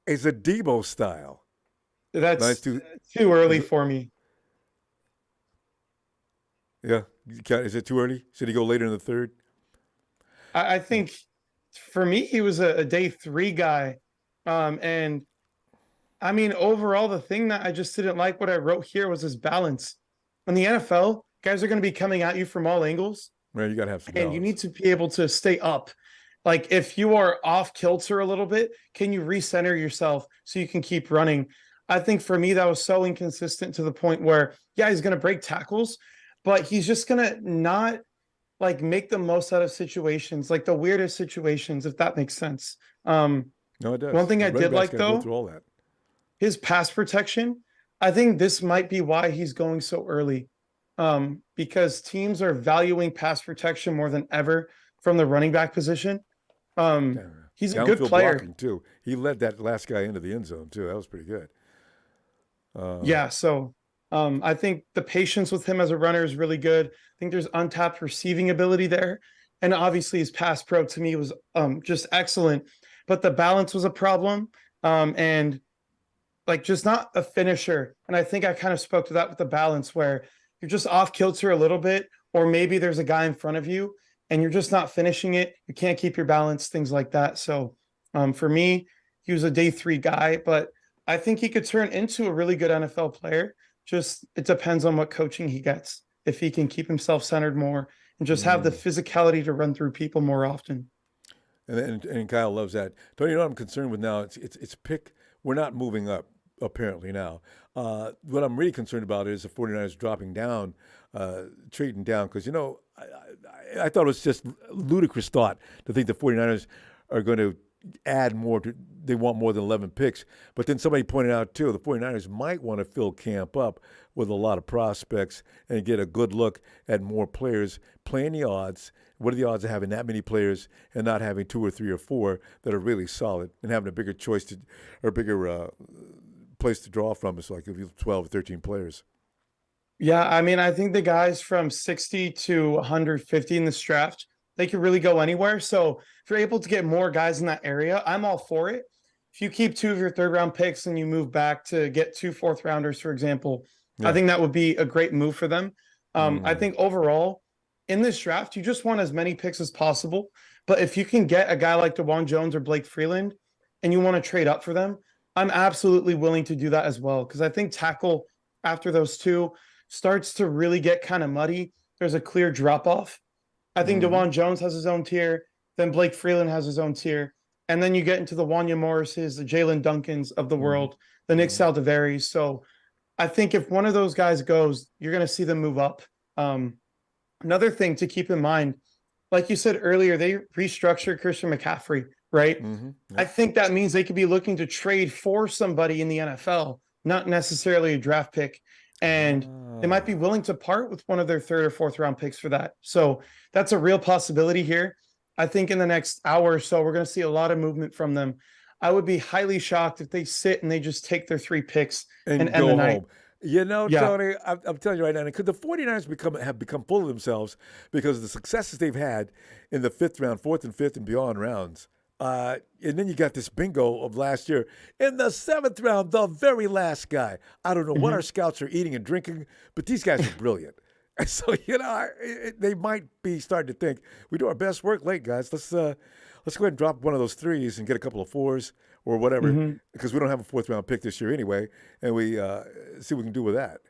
[SPEAKER 1] is a Debo style. Nice
[SPEAKER 2] That's
[SPEAKER 1] to
[SPEAKER 2] too early
[SPEAKER 1] is it,
[SPEAKER 2] for me.
[SPEAKER 1] yeah. Is it too early? Should he go later in the third?
[SPEAKER 2] I think for me, he was a day three guy. And I mean, overall, the thing that I just didn't like what I wrote here was his balance. In the NFL, guys are going to be coming at you from all angles,
[SPEAKER 1] Man, you got to have some
[SPEAKER 2] and you need
[SPEAKER 1] balance.
[SPEAKER 2] to be able to stay up. Like if you are off kilter a little bit, can you recenter yourself so you can keep running? I think for me, that was so inconsistent to the point where, yeah, he's going to break tackles, but he's just going to not like make the most out of situations, like the weirdest situations, if that makes sense.
[SPEAKER 1] No, it
[SPEAKER 2] One
[SPEAKER 1] does.
[SPEAKER 2] thing I
[SPEAKER 1] Running
[SPEAKER 2] did
[SPEAKER 1] backs
[SPEAKER 2] like
[SPEAKER 1] got to go
[SPEAKER 2] though,
[SPEAKER 1] through all that.
[SPEAKER 2] his pass protection. I think this might be why he's going so early. Because teams are valuing pass protection more than ever from the running back position.
[SPEAKER 1] Yeah.
[SPEAKER 2] He's a good
[SPEAKER 1] Downfield
[SPEAKER 2] player.
[SPEAKER 1] blocking too. He led that last guy into the end zone too. That was pretty good. Uh,
[SPEAKER 2] Yeah, so I think the patience with him as a runner is really good. I think there's untapped receiving ability there. And obviously his pass pro to me was just excellent, but the balance was a problem. And like just not a finisher. And I think I kind of spoke to that with the balance where you're just off kilter a little bit, or maybe there's a guy in front of you and you're just not finishing it. You can't keep your balance, things like that. So for me, he was a day three guy, but I think he could turn into a really good NFL player. Just it depends on what coaching he gets. If he can keep himself centered more and just have the
[SPEAKER 1] mm.
[SPEAKER 2] physicality to run through people more often.
[SPEAKER 1] And Kyle loves that. Tony, you know what I'm concerned with now? It's pick. We're not moving up apparently now. What I'm really concerned about is the 49ers dropping down, trading down because I thought it was just ludicrous thought to think the 49ers are going to add more to they want more than 11 picks. But then somebody pointed out too the 49ers might want to fill camp up with a lot of prospects and get a good look at more players playing the odds. What are the odds of having that many players and not having two or three or four that are really solid and having a bigger choice to or bigger place to draw from? It's like if you have 12 or 13 players.
[SPEAKER 2] Yeah, I mean, I think the guys from 60 to 150 in this draft, they could really go anywhere. So if you're able to get more guys in that area, I'm all for it. If you keep two of your third round picks and you move back to get two fourth rounders, for example, I
[SPEAKER 1] Yeah.
[SPEAKER 2] think that would be a great move for them. I
[SPEAKER 1] Mm.
[SPEAKER 2] think overall in this draft, you just want as many picks as possible. But if you can get a guy like DeJuan Jones or Blake Freeland and you want to trade up for them, I'm absolutely willing to do that as well. Because I think tackle after those two starts to really get kind of muddy. There's a clear drop off. I think
[SPEAKER 1] Hmm.
[SPEAKER 2] DeJuan Jones has his own tier. Then Blake Freeland has his own tier. And then you get into the Wanya Morrises, the Jalen Duncans of the
[SPEAKER 1] Hmm.
[SPEAKER 2] world, the Nick
[SPEAKER 1] Hmm.
[SPEAKER 2] Saldivaris. So I think if one of those guys goes, you're going to see them move up. Um, Another thing to keep in mind, like you said earlier, they restructured Christian McCaffrey, right?
[SPEAKER 1] Hmm.
[SPEAKER 2] I
[SPEAKER 1] Yep.
[SPEAKER 2] think that means they could be looking to trade for somebody in the NFL, not necessarily a draft pick. And they might be
[SPEAKER 1] Ah.
[SPEAKER 2] willing to part with one of their third or fourth round picks for that. So that's a real possibility here. I think in the next hour or so, we're going to see a lot of movement from them. I would be highly shocked if they sit and they just take their three picks and
[SPEAKER 1] And
[SPEAKER 2] end the
[SPEAKER 1] go
[SPEAKER 2] night.
[SPEAKER 1] home. You know,
[SPEAKER 2] Yeah.
[SPEAKER 1] Tony, I'm telling you right now, could the 49ers have become full of themselves because of the successes they've had in the fifth round, fourth and fifth and beyond rounds. And then you got this bingo of last year. In the seventh round, the very last guy. I don't know what our
[SPEAKER 2] Mhm.
[SPEAKER 1] scouts are eating and drinking, but these guys are brilliant. And so, they might be starting to think, we do our best work late, guys. Let's go ahead and drop one of those threes and get a couple of fours or whatever,
[SPEAKER 2] Mhm.
[SPEAKER 1] because we don't have a fourth round pick this year anyway, and we see what we can do with that.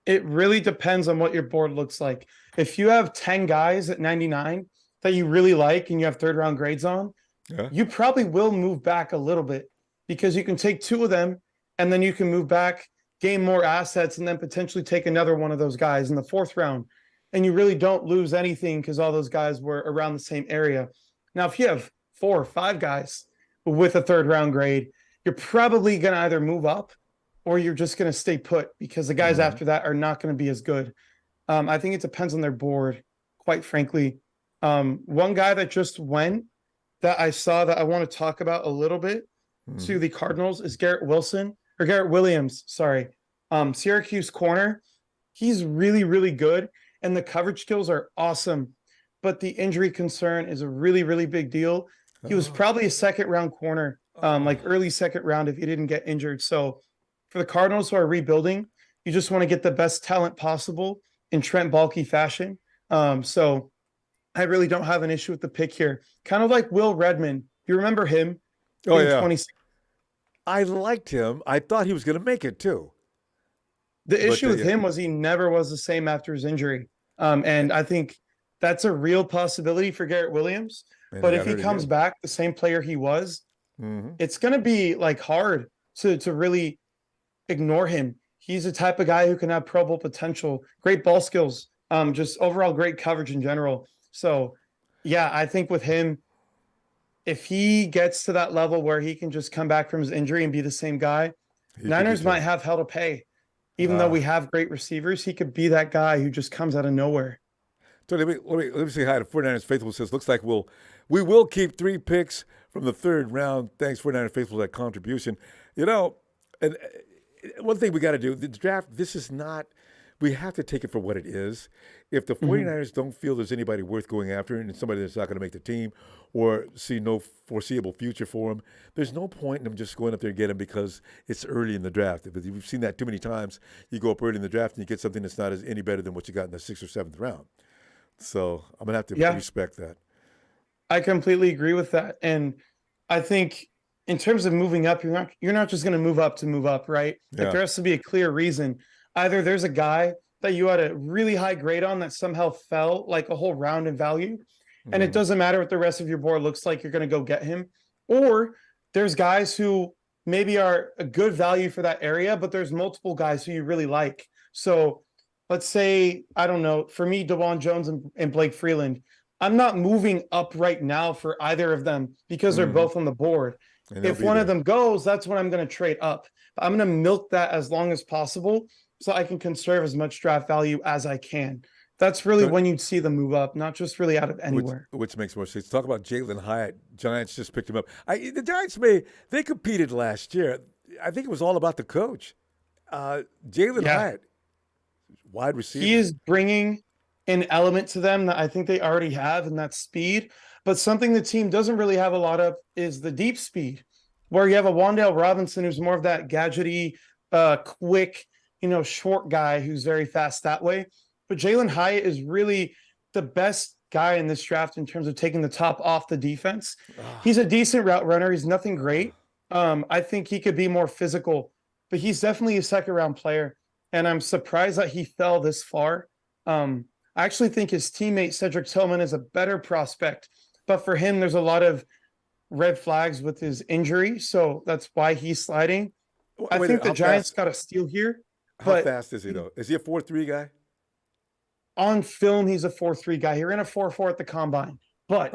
[SPEAKER 2] It really depends on what your board looks like. If you have 10 guys at 99 that you really like and you have third round grades on,
[SPEAKER 1] Yeah.
[SPEAKER 2] you probably will move back a little bit because you can take two of them and then you can move back gain more assets and then potentially take another one of those guys in the 4th round. And you really don't lose anything because all those guys were around the same area. Now, if you have 4 or 5 guys with a 3rd round grade, you're probably going to either move up or you're just going to stay put because the guys after that are not going to be as good. I think it depends on their board, quite frankly. One guy that just went that I saw that I want to talk about a little bit to the Cardinals is Garrett Williams, sorry. Syracuse corner. He's really, really good. And the coverage skills are awesome. But the injury concern is a really, really big deal. He was probably a 2nd round corner, like early 2nd round if he didn't get injured. So for the Cardinals who are rebuilding, you just want to get the best talent possible in Trent Baalke fashion. So I really don't have an issue with the pick here. Kind of like Will Redmond. You remember him?
[SPEAKER 1] Oh, yeah. I liked him. I thought he was going to make it too.
[SPEAKER 2] The issue with him was he never was the same after his injury. And I think that's a real possibility for Garrett Williams. But if he comes back the same player he was, it's going to be like hard to really ignore him. He's the type of guy who can have Pro Bowl potential, great ball skills, just overall great coverage in general. So, yeah, I think with him, if he gets to that level where he can just come back from his injury and be the same guy, Niners might have hell to pay. Even though we have great receivers, he could be that guy who just comes out of nowhere.
[SPEAKER 1] So let me say hi to 49ers Faithful. Says, looks like we will keep 3 picks from the 3rd round. Thanks, 49ers Faithful, for that contribution. You know, and one thing we got to do, the draft, this is not, we have to take it for what it is. If the 49ers don't feel there's anybody worth going after and somebody that's not going to make the team or see no foreseeable future for them, there's no point in them just going up there and get him because it's early in the draft. We've seen that too many times. You go up early in the draft and you get something that's not any better than what you got in the 6th or 7th round. So I'm going to have to respect that.
[SPEAKER 2] I completely agree with that. And I think in terms of moving up, you're not just going to move up, right?
[SPEAKER 1] Yeah.
[SPEAKER 2] Like there has to be a clear reason. Either there's a guy that you had a really high grade on that somehow fell like a whole round in value, and it doesn't matter what the rest of your board looks like, you're going to go get him. Or there's guys who maybe are a good value for that area, but there's multiple guys who you really like. So let's say, I don't know, for me, DeJuan Jones and Blake Freeland, I'm not moving up right now for either of them because they're both on the board. If one of them goes, that's when I'm going to trade up. But I'm going to milk that as long as possible so I can conserve as much draft value as I can. That's really when you'd see them move up, not just really out of anywhere.
[SPEAKER 1] Which makes more sense. Talk about Jalen Hyatt. Giants just picked him up. The Giants, they competed last year. I think it was all about the coach. Jalen Hyatt, wide receiver.
[SPEAKER 2] He is bringing an element to them that I think they already have, and that's speed. But something the team doesn't really have a lot of is the deep speed, where you have a Wan'Dale Robinson who's more of that gadgety, quick, short guy who's very fast that way. But Jalen Hyatt is really the best guy in this draft in terms of taking the top off the defense. He's a decent route runner. He's nothing great. I think he could be more physical, but he's definitely a 2nd round player. And I'm surprised that he fell this far. I actually think his teammate Cedric Tillman is a better prospect, but for him, there's a lot of red flags with his injury. So that's why he's sliding. I think the Giants got a steal here.
[SPEAKER 1] How fast is he though? Is he a 4.3 guy?
[SPEAKER 2] On film, he's a 4.3 guy. He ran a 4.4 at the combine. But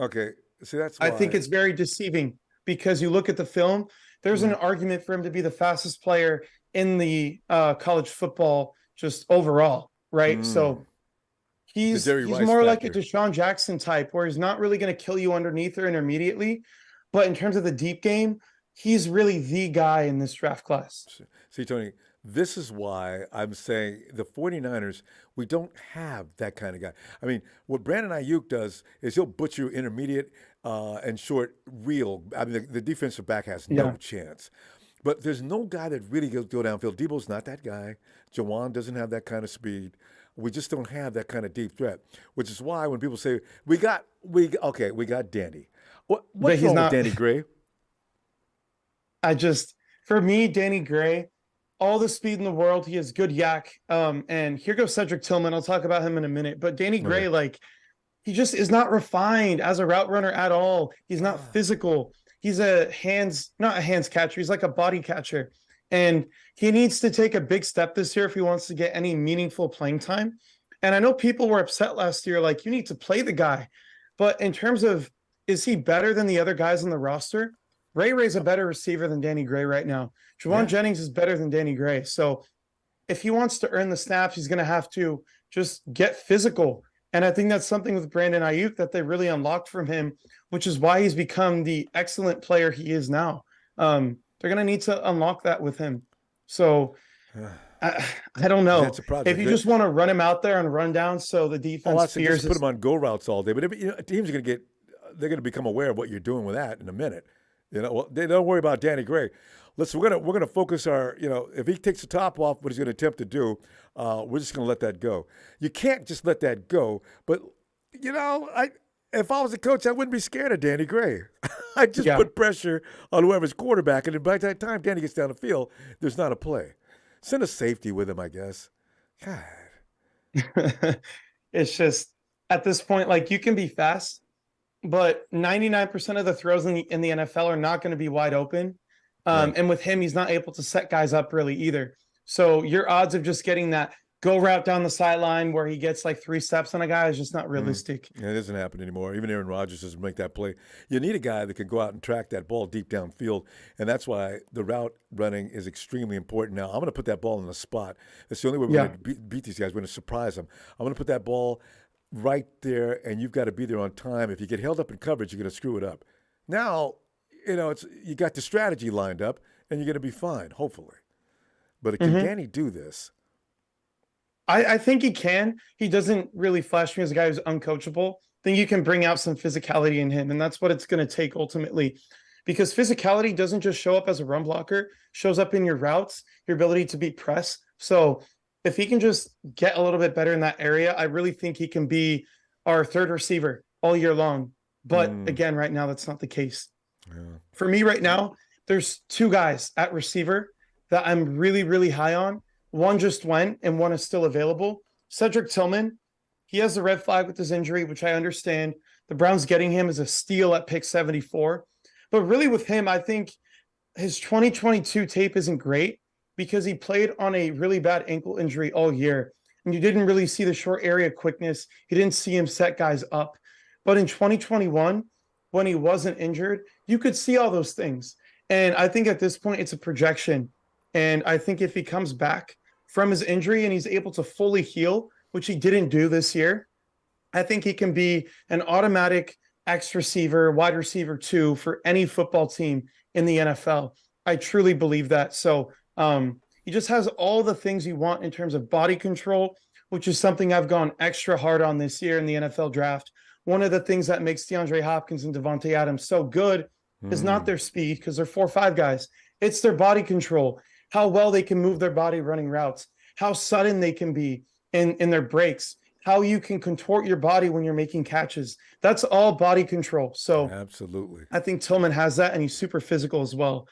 [SPEAKER 1] see, that's why.
[SPEAKER 2] I think it's very deceiving because you look at the film, there's an argument for him to be the fastest player in the college football just overall, right? So he's more like a Deshaun Jackson type where he's not really going to kill you underneath or intermediately. But in terms of the deep game, he's really the guy in this draft class.
[SPEAKER 1] See, Tony, this is why I'm saying the 49ers, we don't have that kind of guy. I mean, what Brandon Ayuk does is he'll butcher intermediate and short real. I mean, the defensive back has no chance. But there's no guy that really goes go downfield. Debo's not that guy. Jawan doesn't have that kind of speed. We just don't have that kind of deep threat, which is why when people say, we got Danny. What's wrong with Danny Gray?
[SPEAKER 2] For me, Danny Gray, all the speed in the world. He has good yak. And here goes Cedric Tillman. I'll talk about him in a minute. But Danny Gray, he just is not refined as a route runner at all. He's not physical. He's not a hands catcher. He's like a body catcher. And he needs to take a big step this year if he wants to get any meaningful playing time. And I know people were upset last year, like, you need to play the guy. But in terms of, is he better than the other guys on the roster? Ray's a better receiver than Danny Gray right now. Juwan
[SPEAKER 1] Yeah.
[SPEAKER 2] Jennings is better than Danny Gray. So if he wants to earn the snaps, he's going to have to just get physical. And I think that's something with Brandon Ayuk that they really unlocked from him, which is why he's become the excellent player he is now. They're going to need to unlock that with him. So I don't know.
[SPEAKER 1] That's a project.
[SPEAKER 2] If you just want to run him out there and run down so the defense fears
[SPEAKER 1] just put him on go routes all day. But teams are going to they're going to become aware of what you're doing with that in a minute. Well, they don't worry about Danny Gray. Listen, we're gonna focus our, if he takes the top off, what he's going to attempt to do, we're just going to let that go. You can't just let that go. But if I was a coach, I wouldn't be scared of Danny Gray. I'd just put pressure on whoever's quarterback, and by that time Danny gets down the field, there's not a play. Send a safety with him, I guess. God.
[SPEAKER 2] It's just at this point, like, you can be fast, but 99% of the throws in the NFL are not going to be wide open.
[SPEAKER 1] Right.
[SPEAKER 2] And with him, he's not able to set guys up really either. So your odds of just getting that go route down the sideline where he gets like 3 steps on a guy is just not realistic.
[SPEAKER 1] Yeah, it doesn't happen anymore. Even Aaron Rodgers doesn't make that play. You need a guy that can go out and track that ball deep downfield, and that's why the route running is extremely important. Now, I'm going to put that ball in the spot. That's the only way we're going to beat these guys. We're going to surprise them. I'm going to put that ball right there, and you've got to be there on time. If you get held up in coverage, you're going to screw it up. Now, you got the strategy lined up, and you're going to be fine, hopefully. But can Danny do this?
[SPEAKER 2] I think he can. He doesn't really flash me as a guy who's uncoachable. I think you can bring out some physicality in him, and that's what it's going to take ultimately. Because physicality doesn't just show up as a run blocker, shows up in your routes, your ability to beat press. So if he can just get a little bit better in that area, I really think he can be our third receiver all year long. But again, right now, that's not the case. Yeah. For me right now, there's 2 guys at receiver that I'm really, really high on. One just went and one is still available. Cedric Tillman, he has the red flag with his injury, which I understand. The Browns getting him is a steal at pick 74. But really with him, I think his 2022 tape isn't great because he played on a really bad ankle injury all year. And you didn't really see the short area quickness. You didn't see him set guys up. But in 2021, when he wasn't injured, you could see all those things. And I think at this point, it's a projection. And I think if he comes back from his injury and he's able to fully heal, which he didn't do this year, I think he can be an automatic X receiver, wide receiver 2 for any football team in the NFL. I truly believe that. So he just has all the things you want in terms of body control, which is something I've gone extra hard on this year in the NFL draft. One of the things that makes DeAndre Hopkins and Devontae Adams so good is not their speed, because they're 4-5 guys. It's their body control, how well they can move their body running routes, how sudden they can be in their breaks, how you can contort your body when you're making catches. That's all body control. So
[SPEAKER 1] absolutely,
[SPEAKER 2] I think Tillman has that, and he's super physical as well.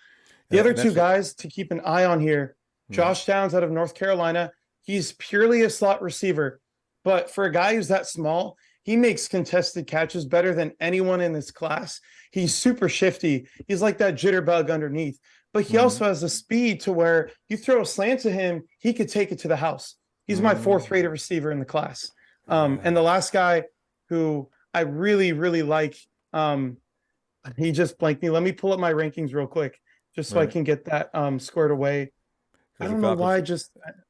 [SPEAKER 2] The other 2 guys to keep an eye on here, Josh Downs out of North Carolina. He's purely a slot receiver, but for a guy who's that small, he makes contested catches better than anyone in this class. He's super shifty. He's like that jitterbug underneath. But he also has the speed to where you throw a slant to him, he could take it to the house. He's my 4th-rated receiver in the class. And the last guy who I really, really like, he just blanked me. Let me pull up my rankings real quick, just so I can get that squared away. I don't know why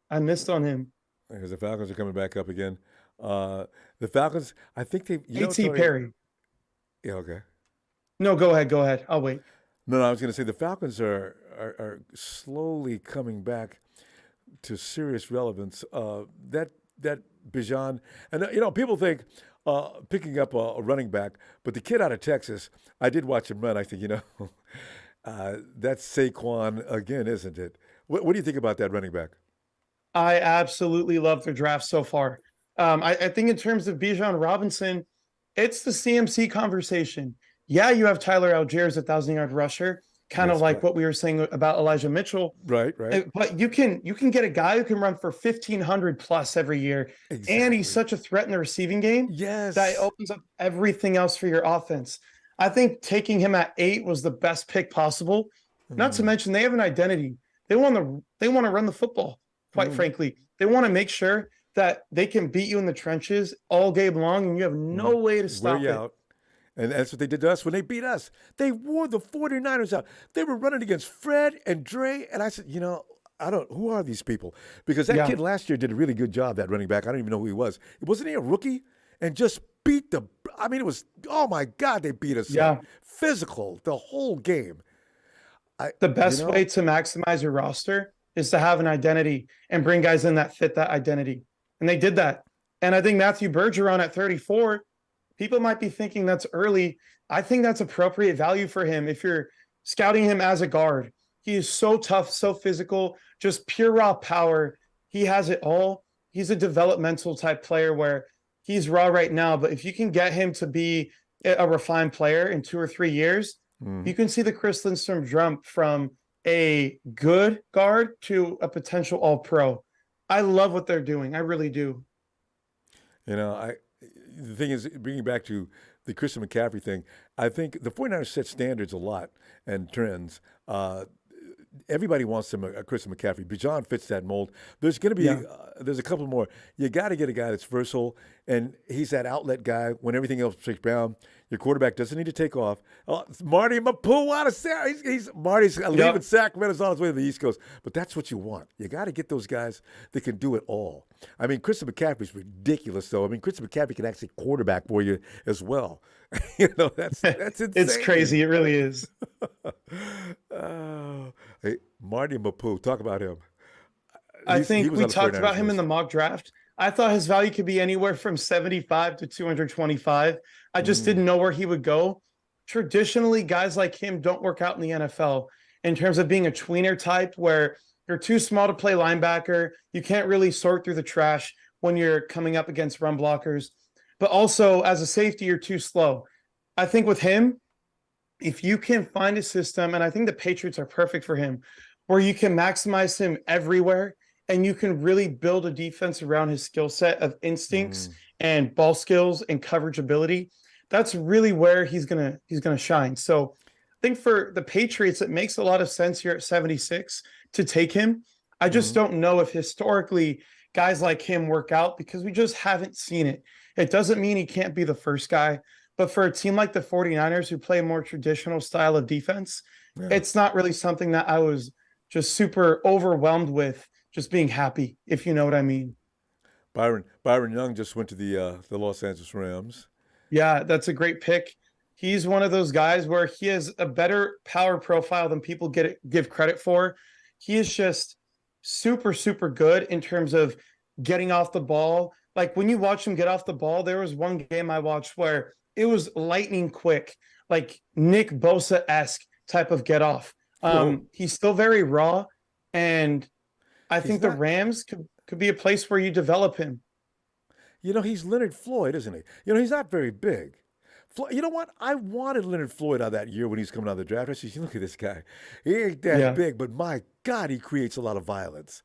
[SPEAKER 2] I missed on him.
[SPEAKER 1] Because the Falcons are coming back up again. The Falcons, I think they...
[SPEAKER 2] A.T. Perry.
[SPEAKER 1] Yeah, okay.
[SPEAKER 2] No, go ahead. I'll wait.
[SPEAKER 1] No, I was going to say the Falcons are slowly coming back to serious relevance. That Bijan, and people think picking up a running back, but the kid out of Texas, I did watch him run. I think that's Saquon again, isn't it? What do you think about that running back?
[SPEAKER 2] I absolutely love their draft so far. I think in terms of Bijan Robinson, it's the CMC conversation. Yeah, you have Tyler Algier, 1,000-yard rusher, kind of like what we were saying about Elijah Mitchell.
[SPEAKER 1] Right.
[SPEAKER 2] But you can get a guy who can run for 1,500 plus every year, and he's such a threat in the receiving game.
[SPEAKER 1] Yes,
[SPEAKER 2] that opens up everything else for your offense. I think taking him at 8 was the best pick possible. Not to mention they have an identity. they want to run the football, quite
[SPEAKER 1] Mm,
[SPEAKER 2] frankly. They want to make sure that they can beat you in the trenches all game long and you have
[SPEAKER 1] mm.
[SPEAKER 2] no way to
[SPEAKER 1] Wear
[SPEAKER 2] stop
[SPEAKER 1] you
[SPEAKER 2] it.
[SPEAKER 1] out. And that's what they did to us when they beat us. They wore the 49ers out. They were running against Fred and Dre. And I said, who are these people? Because that
[SPEAKER 2] Yeah.
[SPEAKER 1] kid last year did a really good job, that running back. I don't even know who he was. Wasn't he a rookie? And just beat it was, oh my God, they beat us up.
[SPEAKER 2] Yeah.
[SPEAKER 1] Physical the whole game. I,
[SPEAKER 2] The
[SPEAKER 1] you
[SPEAKER 2] best way
[SPEAKER 1] know,
[SPEAKER 2] to maximize your roster is to have an identity and bring guys in that fit that identity. And they did that. And I think Matthew Bergeron at 34, people might be thinking that's early. I think that's appropriate value for him if you're scouting him as a guard. He is so tough, so physical, just pure raw power. He has it all. He's a developmental type player where he's raw right now, but if you can get him to be a refined player in 2 or 3 years,
[SPEAKER 1] mm,
[SPEAKER 2] you can see the Chris Lindstrom jump from a good guard to a potential all pro. I love what they're doing. I really do.
[SPEAKER 1] I the thing is, bringing back to the Christian McCaffrey thing, I think the 49ers set standards a lot and trends. Everybody wants him a Christian McCaffrey. Bijan fits that mold. There's going to be
[SPEAKER 2] Yeah.
[SPEAKER 1] there's a couple more. You got to get a guy that's versatile, and he's that outlet guy when everything else breaks down. Your quarterback doesn't need to take off. It's Marty Mapu out of Marty's leaving
[SPEAKER 2] Yep.
[SPEAKER 1] Sacramento's on his way to the East Coast. But that's what you want. You got to get those guys that can do it all. I mean, Christian McCaffrey's ridiculous, though. I mean, Christian McCaffrey can actually quarterback for you as well. That's
[SPEAKER 2] It's
[SPEAKER 1] insane.
[SPEAKER 2] crazy. It really is.
[SPEAKER 1] Oh, hey, Marty Mapu, talk about him.
[SPEAKER 2] I
[SPEAKER 1] He
[SPEAKER 2] think
[SPEAKER 1] was
[SPEAKER 2] we
[SPEAKER 1] on the
[SPEAKER 2] talked about
[SPEAKER 1] 49ers
[SPEAKER 2] him in the
[SPEAKER 1] list.
[SPEAKER 2] mock draft. I thought his value could be anywhere from 75 to 225. I just
[SPEAKER 1] Mm,
[SPEAKER 2] didn't know where he would go. Traditionally, guys like him don't work out in the NFL in terms of being a tweener type where you're too small to play linebacker. You can't really sort through the trash when you're coming up against run blockers. But also, as a safety, you're too slow. I think with him, if you can find a system, and I think the Patriots are perfect for him, where you can maximize him everywhere and you can really build a defense around his skill set of instincts
[SPEAKER 1] mm,
[SPEAKER 2] and ball skills and coverage ability, that's really where he's gonna shine. So I think for the Patriots, it makes a lot of sense here at 76 to take him. I just
[SPEAKER 1] mm.
[SPEAKER 2] don't know if historically guys like him work out because we just haven't seen it. It doesn't mean he can't be the first guy. But for a team like the 49ers who play a more traditional style of defense,
[SPEAKER 1] Yeah.
[SPEAKER 2] it's not really something that I was just super overwhelmed with just being happy, if you know what I mean.
[SPEAKER 1] Byron Young just went to the Los Angeles Rams.
[SPEAKER 2] Yeah, that's a great pick. He's one of those guys where he has a better power profile than people give credit for. He is just super, super good in terms of getting off the ball. Like when you watch him get off the ball, there was one game I watched where it was lightning quick, like Nick Bosa-esque type of get off.
[SPEAKER 1] Whoa.
[SPEAKER 2] He's still very raw, and I
[SPEAKER 1] He's
[SPEAKER 2] think the
[SPEAKER 1] not,
[SPEAKER 2] Rams could be a place where you develop him.
[SPEAKER 1] he's Leonard Floyd, isn't he? He's not very big. You know what? I wanted Leonard Floyd out of that year when he's coming out of the draft. I said, look at this guy. He ain't that
[SPEAKER 2] Yeah.
[SPEAKER 1] big, but my God, he creates a lot of violence.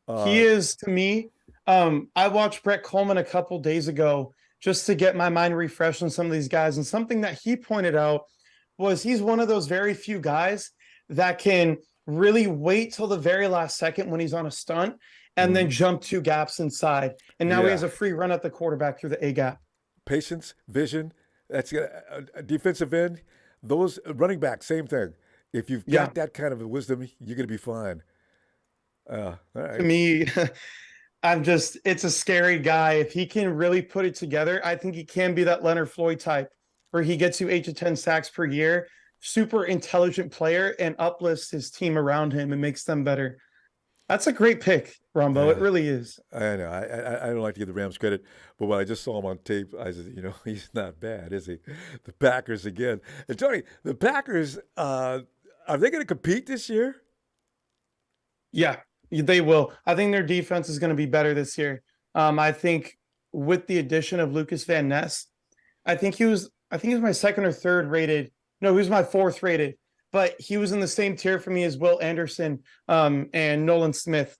[SPEAKER 2] He
[SPEAKER 1] Uh,
[SPEAKER 2] is to me. I watched Brett Coleman a couple days ago just to get my mind refreshed on some of these guys. And something that he pointed out was he's one of those very few guys that can really wait till the very last second when he's on a stunt and then
[SPEAKER 1] mhm.
[SPEAKER 2] jump two gaps inside. And now he has
[SPEAKER 1] Yeah.
[SPEAKER 2] a free run at the quarterback through the A gap.
[SPEAKER 1] Patience, vision. That's a defensive end. Those running back, same thing. If you've
[SPEAKER 2] Yeah.
[SPEAKER 1] got that kind of wisdom, you're going to be fine. All
[SPEAKER 2] To
[SPEAKER 1] right.
[SPEAKER 2] me, it's a scary guy. If he can really put it together, I think he can be that Leonard Floyd type where he gets you 8 to 10 sacks per year, super intelligent player, and uplifts his team around him and makes them better. That's a great pick, Rombo. It
[SPEAKER 1] Uh,
[SPEAKER 2] really is.
[SPEAKER 1] I know. I don't like to give the Rams credit, but when I just saw him on tape, I said, he's not bad, is he? The Packers again. And Tony, the Packers, are they going to compete this year?
[SPEAKER 2] Yeah, they will. I think their defense is going to be better this year. I think with the addition of Lucas Van Ness, I think he was my second or third rated. No, he was my fourth rated, but he was in the same tier for me as Will Anderson and Nolan Smith.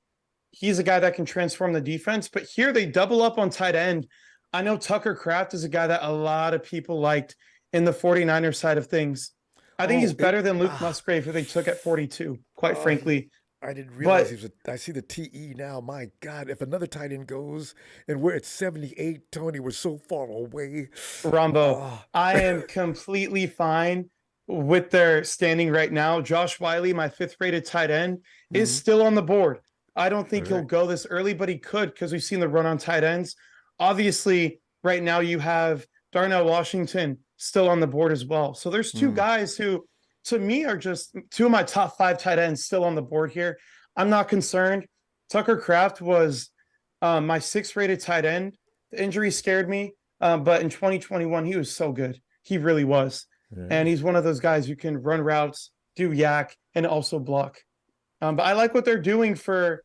[SPEAKER 2] He's a guy that can transform the defense, but here they double up on tight end. I know Tucker Kraft is a guy that a lot of people liked in the 49ers side of things. I think
[SPEAKER 1] Oh,
[SPEAKER 2] he's better than Luke Musgrave, who they took at 42, quite
[SPEAKER 1] oh,
[SPEAKER 2] frankly.
[SPEAKER 1] I didn't realize
[SPEAKER 2] But
[SPEAKER 1] he was. I see the TE now. My God, if another tight end goes and we're at 78, Tony, we're so far away.
[SPEAKER 2] Rombo,
[SPEAKER 1] Oh,
[SPEAKER 2] I am completely fine with their standing right now. Josh Wiley, my fifth rated tight end, is
[SPEAKER 1] mhm.
[SPEAKER 2] still on the board. I don't
[SPEAKER 1] All
[SPEAKER 2] think he'll
[SPEAKER 1] right.
[SPEAKER 2] go this early, but he could because we've seen the run on tight ends. Obviously, right now you have Darnell Washington still on the board as well. So there's two
[SPEAKER 1] Mm.
[SPEAKER 2] guys who, to me, are just two of my top five tight ends still on the board here. I'm not concerned. Tucker Kraft was my sixth rated tight end. The injury scared me. But in 2021, he was so good. He really was.
[SPEAKER 1] Yeah.
[SPEAKER 2] And he's one of those guys who can run routes, do yak, and also block. But I like what they're doing for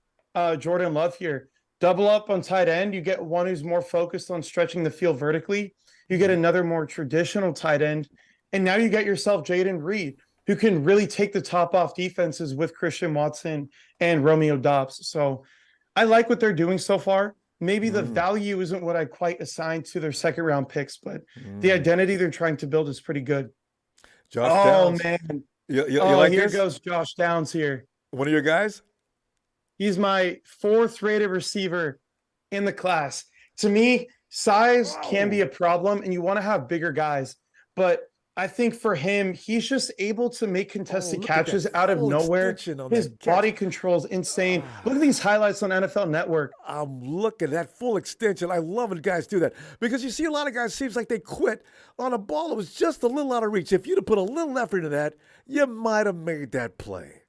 [SPEAKER 2] Jordan Love here. Double up on tight end. You get one who's more focused on stretching the field vertically. You get another more traditional tight end. And now you get yourself Jaden Reed, who can really take the top off defenses with Christian Watson and Romeo Dobbs. So I like what they're doing so far. Maybe the
[SPEAKER 1] Mm.
[SPEAKER 2] value isn't what I quite assigned to their second round picks, but the
[SPEAKER 1] Mm.
[SPEAKER 2] identity they're trying to build is pretty good.
[SPEAKER 1] Josh
[SPEAKER 2] Oh
[SPEAKER 1] Downs.
[SPEAKER 2] man.
[SPEAKER 1] You
[SPEAKER 2] Oh,
[SPEAKER 1] like
[SPEAKER 2] here
[SPEAKER 1] this?
[SPEAKER 2] goes Josh Downs here.
[SPEAKER 1] One of your guys?
[SPEAKER 2] He's my fourth rated receiver in the class. To me, size can be
[SPEAKER 1] Wow.
[SPEAKER 2] a problem and you want to have bigger guys, but I think for him, he's just able to make
[SPEAKER 1] Oh,
[SPEAKER 2] contested
[SPEAKER 1] look at that
[SPEAKER 2] catches out of
[SPEAKER 1] full
[SPEAKER 2] nowhere.
[SPEAKER 1] extension on
[SPEAKER 2] His
[SPEAKER 1] that
[SPEAKER 2] body
[SPEAKER 1] catch.
[SPEAKER 2] control is insane. Look at
[SPEAKER 1] Ah.
[SPEAKER 2] these highlights on NFL Network.
[SPEAKER 1] I'm looking at that full extension. I love when guys do that because you see a lot of guys seems like they quit on a ball that was just a little out of reach. If you'd have put a little effort into that, you might have made that play.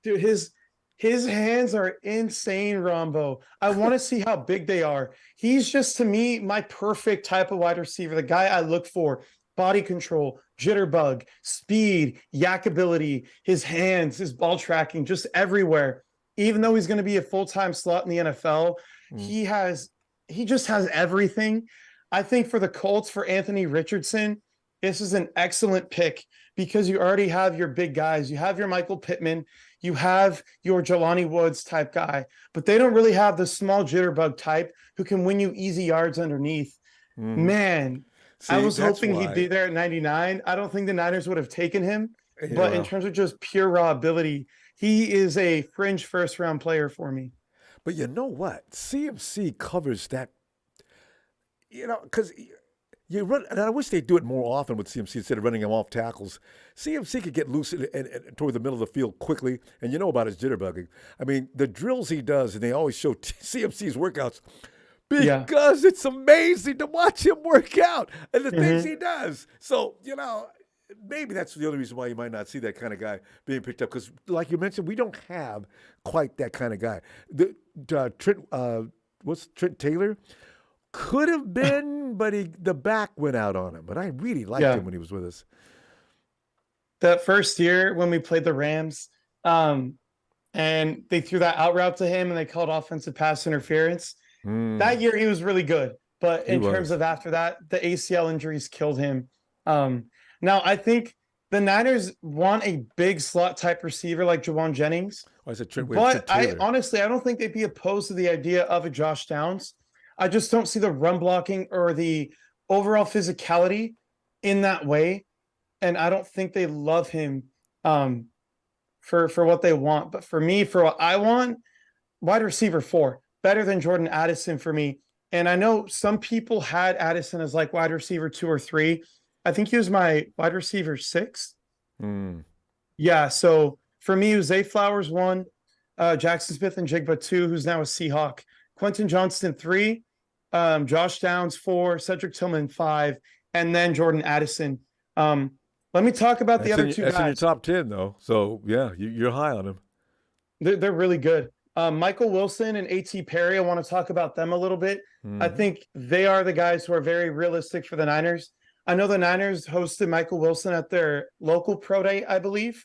[SPEAKER 2] Dude, his hands are insane, Rombo. I want to see how big they are. He's just, to me, my perfect type of wide receiver, the guy I look for. Body control, jitterbug, speed, yak ability, his hands, his ball tracking, just everywhere. Even though he's going to be a full-time slot in the NFL,
[SPEAKER 1] Mm.
[SPEAKER 2] he just has everything. I think for the Colts, for Anthony Richardson, this is an excellent pick because you already have your big guys. You have your Michael Pittman, you have your Jelani Woods type guy, but they don't really have the small jitterbug type who can win you easy yards underneath.
[SPEAKER 1] Mhm.
[SPEAKER 2] Man, I
[SPEAKER 1] See,
[SPEAKER 2] was
[SPEAKER 1] that's
[SPEAKER 2] hoping he'd be
[SPEAKER 1] why.
[SPEAKER 2] there at 99. I don't think the Niners would have taken him, but in
[SPEAKER 1] Yeah.
[SPEAKER 2] terms of just pure raw ability, he is a fringe first round player for me.
[SPEAKER 1] But you know what? CMC covers that, because you run, and I wish they'd do it more often with CMC instead of running him off tackles. CMC could get loose and toward the middle of the field quickly, and you know about his jitterbugging. I mean, the drills he does, and they always show CMC's workouts
[SPEAKER 2] Yeah.
[SPEAKER 1] because it's amazing to watch him work out and the things
[SPEAKER 2] Mhm.
[SPEAKER 1] he does. So, maybe that's the only reason why you might not see that kind of guy being picked up. Because, like you mentioned, we don't have quite that kind of guy. What's Trent Taylor? Could have been, but the back went out on him. But I really liked
[SPEAKER 2] Yeah.
[SPEAKER 1] him when he was with us.
[SPEAKER 2] That first year when we played the Rams, and they threw that out route to him and they called offensive pass interference.
[SPEAKER 1] Mm,
[SPEAKER 2] That year he was really good. But
[SPEAKER 1] he
[SPEAKER 2] in terms
[SPEAKER 1] was.
[SPEAKER 2] of after that, the ACL injuries killed him. Now I think the Niners want a big slot type receiver like Jawan Jennings.
[SPEAKER 1] Oh, I said
[SPEAKER 2] But
[SPEAKER 1] Trent
[SPEAKER 2] I
[SPEAKER 1] Taylor.
[SPEAKER 2] honestly, I don't think they'd be opposed to the idea of a Josh Downs. I just don't see the run blocking or the overall physicality in that way. And I don't think they love him for what they want. But for me, for what I want, wide receiver four, better than Jordan Addison for me. And I know some people had Addison as like wide receiver two or three. I think he was my wide receiver six.
[SPEAKER 1] Mm.
[SPEAKER 2] Yeah. So for me, it was Zay Flowers one, Jackson Smith and Jigba two, who's now a Seahawk. Quentin Johnston three, Josh Downs four, Cedric Tillman five, and then Jordan Addison. Let me talk about the other two
[SPEAKER 1] That's in your
[SPEAKER 2] guys.
[SPEAKER 1] top 10, though. So, yeah, you're high on him.
[SPEAKER 2] They're really good. Michael Wilson and A.T. Perry, I want to talk about them a little bit. I
[SPEAKER 1] Mm-hmm.
[SPEAKER 2] think they are the guys who are very realistic for the Niners. I know the Niners hosted Michael Wilson at their local pro day, I believe.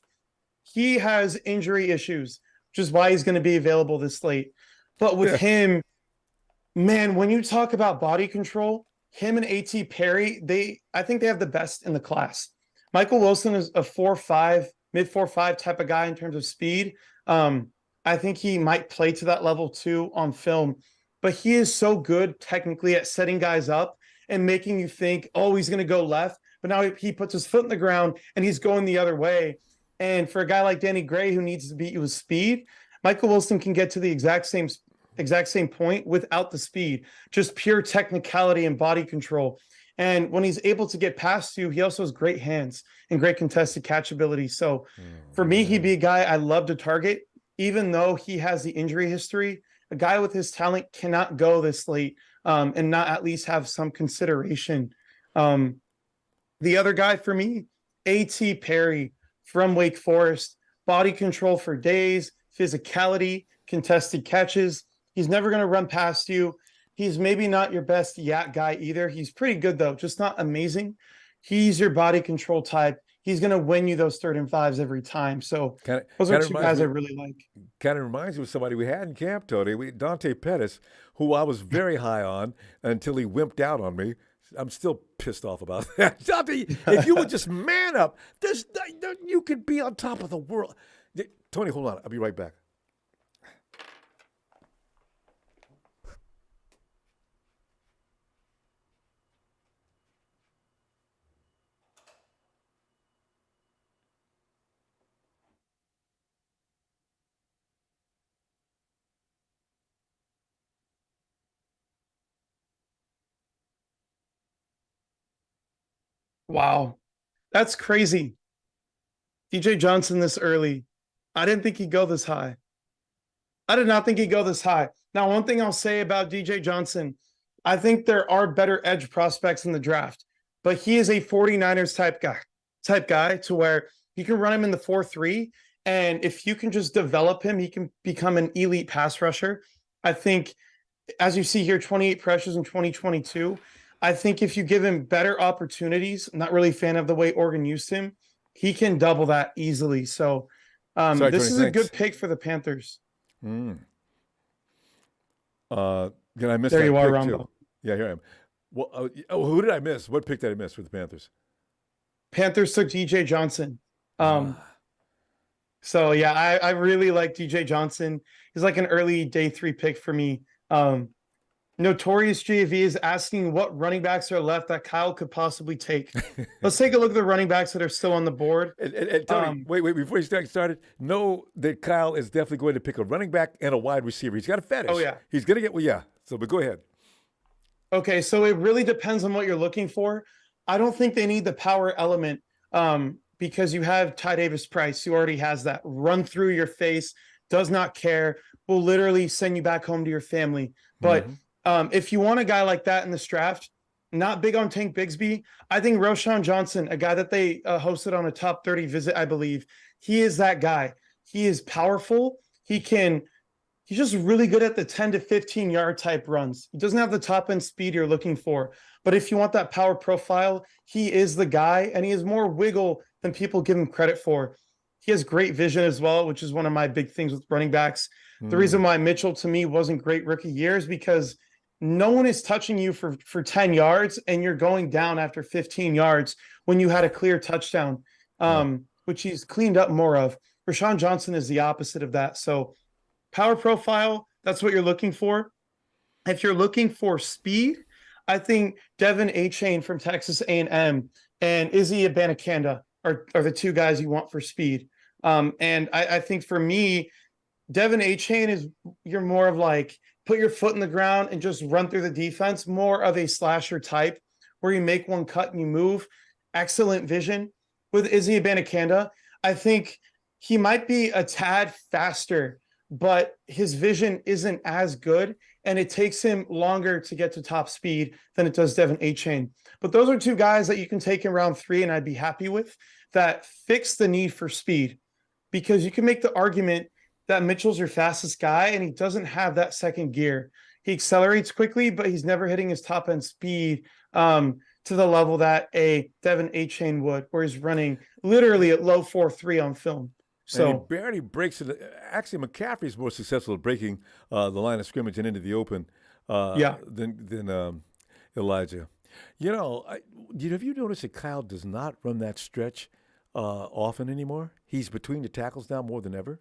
[SPEAKER 2] He has injury issues, which is why he's going to be available this late. But with
[SPEAKER 1] Yeah.
[SPEAKER 2] him, man, when you talk about body control, him and A.T. Perry, I think they have the best in the class. Michael Wilson is a 4.5, mid 4.5 type of guy in terms of speed. I think he might play to that level too on film, but he is so good technically at setting guys up and making you think, oh, he's going to go left. But now he puts his foot in the ground and he's going the other way. And for a guy like Danny Gray who needs to beat you with speed, Michael Wilson can get to the exact same point without the speed, just pure technicality and body control. And when he's able to get past you, he also has great hands and great contested catch ability. So
[SPEAKER 1] Oh,
[SPEAKER 2] for me, he'd
[SPEAKER 1] man.
[SPEAKER 2] be a guy I love to target, even though he has the injury history. A guy with his talent cannot go this late and not at least have some consideration. Um, the other guy for me, A.T. Perry from Wake Forest, body control for days, physicality, contested catches. He's never going to run past you. He's maybe not your best yak guy either. He's pretty good, though, just not amazing. He's your body control type. He's going to win you those 3rd and 5s every time. So
[SPEAKER 1] Kind of
[SPEAKER 2] those are
[SPEAKER 1] kind of
[SPEAKER 2] two
[SPEAKER 1] reminds
[SPEAKER 2] guys I
[SPEAKER 1] me.
[SPEAKER 2] really like.
[SPEAKER 1] Kind of reminds me of somebody we had in camp, Tony. Dante Pettis, who I was very high on until he wimped out on me. I'm still pissed off about that. Dante, if you would just man up, you could be on top of the world. Tony, hold on. I'll be right back.
[SPEAKER 2] Wow. That's crazy. DJ Johnson this early. I didn't think he'd go this high. I did not think he'd go this high. Now, one thing I'll say about DJ Johnson, I think there are better edge prospects in the draft, but he is a 49ers type guy to where you can run him in the 4-3. And if you can just develop him, he can become an elite pass rusher. I think, as you see here, 28 pressures in 2022. I think if you give him better opportunities, I'm not really a fan of the way Oregon used him, he can double that easily. So
[SPEAKER 1] Sorry,
[SPEAKER 2] this
[SPEAKER 1] Tony.
[SPEAKER 2] is a good
[SPEAKER 1] Thanks.
[SPEAKER 2] pick for the Panthers.
[SPEAKER 1] Mm. Did I miss
[SPEAKER 2] There
[SPEAKER 1] that
[SPEAKER 2] you are,
[SPEAKER 1] pick too?
[SPEAKER 2] Ronbo.
[SPEAKER 1] Yeah, here I am. Well, who did I miss? What pick did I miss for the Panthers?
[SPEAKER 2] Panthers took DJ Johnson. Um,
[SPEAKER 1] Ah.
[SPEAKER 2] so yeah, I really like DJ Johnson. He's like an early day 3 pick for me. Notorious GAV is asking what running backs are left that Kyle could possibly take. Let's take a look at the running backs that are still on the board.
[SPEAKER 1] And Tony,
[SPEAKER 2] Um,
[SPEAKER 1] wait, before you start started, know that Kyle is definitely going to pick a running back and a wide receiver. He's got a fetish.
[SPEAKER 2] oh yeah.
[SPEAKER 1] He's going to get, well, yeah. So, but go ahead.
[SPEAKER 2] Okay, so it really depends on what you're looking for. I don't think they need the power element because you have Ty Davis Price, who already has that run through your face, does not care, will literally send you back home to your family. But
[SPEAKER 1] Mm-hmm.
[SPEAKER 2] if you want a guy like that in this draft, not big on Tank Bigsby, I think Roshan Johnson, a guy that they hosted on a top 30 visit, I believe, he is that guy. He is powerful. He's just really good at the 10 to 15 yard type runs. He doesn't have the top end speed you're looking for. But if you want that power profile, he is the guy, and he has more wiggle than people give him credit for. He has great vision as well, which is one of my big things with running backs. The reason why Mitchell to me wasn't great rookie year is because no one is touching you for 10 yards and you're going down after 15 yards when you had a clear touchdown,
[SPEAKER 1] Yeah.
[SPEAKER 2] which he's cleaned up more of. Rashawn Johnson is the opposite of that. So power profile, that's what you're looking for. If you're looking for speed, I think Devin A-Chain from Texas A&M and Izzy Abanikanda are the two guys you want for speed. And I think for me, Devin A-Chain is, you're more of like, put your foot in the ground and just run through the defense, more of a slasher type where you make one cut and you move. Excellent vision. With Izzy Abanikanda, I think he might be a tad faster, but his vision isn't as good, and it takes him longer to get to top speed than it does Devin A-Chain. But those are two guys that you can take in round 3 and I'd be happy with, that fix the need for speed, because you can make the argument that Mitchell's your fastest guy and he doesn't have that second gear. He accelerates quickly, but he's never hitting his top end speed to the level that a Devin A-Chain would, where he's running literally at low 4.3 on film.
[SPEAKER 1] And he
[SPEAKER 2] So
[SPEAKER 1] barely breaks it. Actually, McCaffrey's more successful at breaking the line of scrimmage and into the open
[SPEAKER 2] yeah.
[SPEAKER 1] than Elijah. You know, have you noticed that Kyle does not run that stretch often anymore? He's between the tackles now more than ever.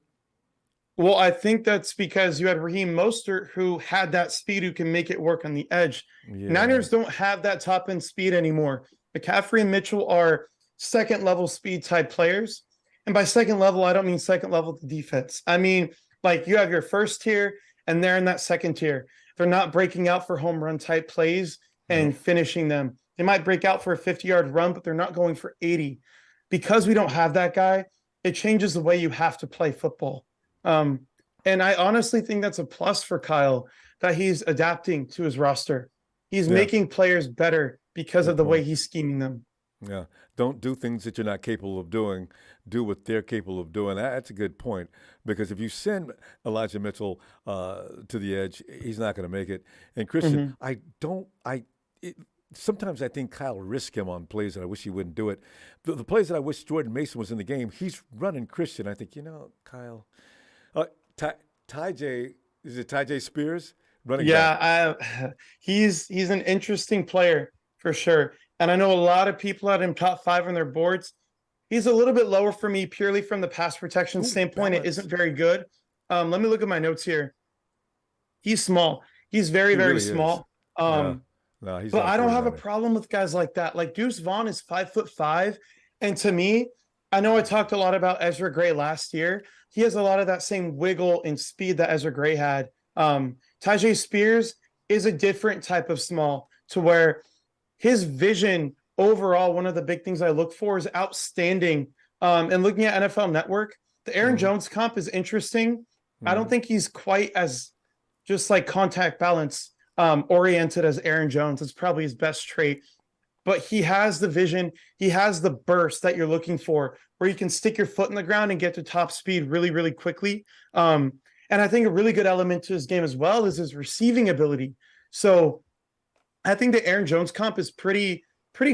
[SPEAKER 2] Well, I think that's because you had Raheem Mostert, who had that speed, who can make it work on the edge.
[SPEAKER 1] Yeah.
[SPEAKER 2] Niners don't have that top end speed anymore. McCaffrey and Mitchell are second level speed type players. And by second level, I don't mean second level to defense. I mean, Like you have your first tier and they're in that second tier. They're not breaking out for home run type plays and
[SPEAKER 1] Nope.
[SPEAKER 2] finishing them. They might break out for a 50-yard run, but they're not going for 80. Because we don't have that guy, it changes the way you have to play football. Um, and I honestly think that's a plus for Kyle that he's adapting to his roster. He's
[SPEAKER 1] Yeah.
[SPEAKER 2] making players better because of
[SPEAKER 1] Good
[SPEAKER 2] the way
[SPEAKER 1] point.
[SPEAKER 2] he's scheming them.
[SPEAKER 1] Yeah. Don't do things that you're not capable of doing. Do what they're capable of doing. That's a good point because if you send Elijah Mitchell to the edge, he's not going to make it. And Christian,
[SPEAKER 2] Mhm.
[SPEAKER 1] I don't. Sometimes I think Kyle risk him on plays that I wish he wouldn't do it. The plays that I wish Jordan Mason was in the game, he's running Christian. I think Kyle. Ty, Ty J is it Ty J Spears running back?
[SPEAKER 2] Yeah, he's an interesting player for sure. And I know a lot of people had him top 5 on their boards. He's a little bit lower for me purely from the pass protection
[SPEAKER 1] Ooh,
[SPEAKER 2] standpoint. It isn't
[SPEAKER 1] balance.
[SPEAKER 2] very good. Let me look at my notes here. He's small. He's very,
[SPEAKER 1] He
[SPEAKER 2] very
[SPEAKER 1] really is.
[SPEAKER 2] small.
[SPEAKER 1] Yeah. No, he's
[SPEAKER 2] But
[SPEAKER 1] not a
[SPEAKER 2] I don't have a
[SPEAKER 1] 49er.
[SPEAKER 2] problem with guys like that. Like Deuce Vaughn is 5'5", and to me, I know I talked a lot about Ezra Gray last year. He has a lot of that same wiggle and speed that Ezra Gray had. Tajay Spears is a different type of small to where his vision overall, one of the big things I look for is outstanding. And looking at NFL Network, the Aaron
[SPEAKER 1] Mm-hmm.
[SPEAKER 2] Jones comp is interesting. I
[SPEAKER 1] Mm-hmm.
[SPEAKER 2] don't think he's quite as just like contact balance oriented as Aaron Jones. It's probably his best trait, but he has the vision. He has the burst that you're looking for where you can stick your foot in the ground and get to top speed really, really quickly. And I think a really good element to his game as well is his receiving ability. So I think the Aaron Jones comp is pretty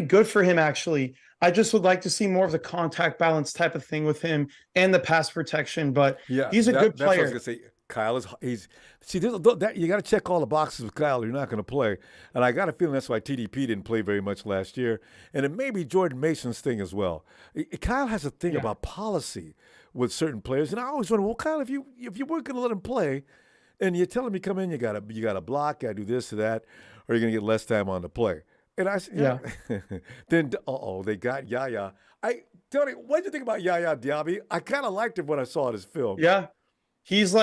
[SPEAKER 2] good for him, actually. I just would like to see more of the contact balance type of thing with him and the pass protection, but
[SPEAKER 1] Yeah,
[SPEAKER 2] he's a good
[SPEAKER 1] that's what I was
[SPEAKER 2] player.
[SPEAKER 1] gonna say. Kyle is he's see that you got to check all the boxes with Kyle. Or you're not going to play, and I got a feeling that's why TDP didn't play very much last year, and it may be Jordan Mason's thing as well. Kyle has a thing
[SPEAKER 2] Yeah.
[SPEAKER 1] about policy with certain players, and I always wonder, well, Kyle, if you weren't going to let him play, and you tell him you come in, you got to block, got to do this or that, or you're going to get less time on the play. And I said,
[SPEAKER 2] Yeah.
[SPEAKER 1] then they got Yaya. Tony, what did you think about Yaya Diaby? I kind of liked him when I saw his film.
[SPEAKER 2] Yeah. He's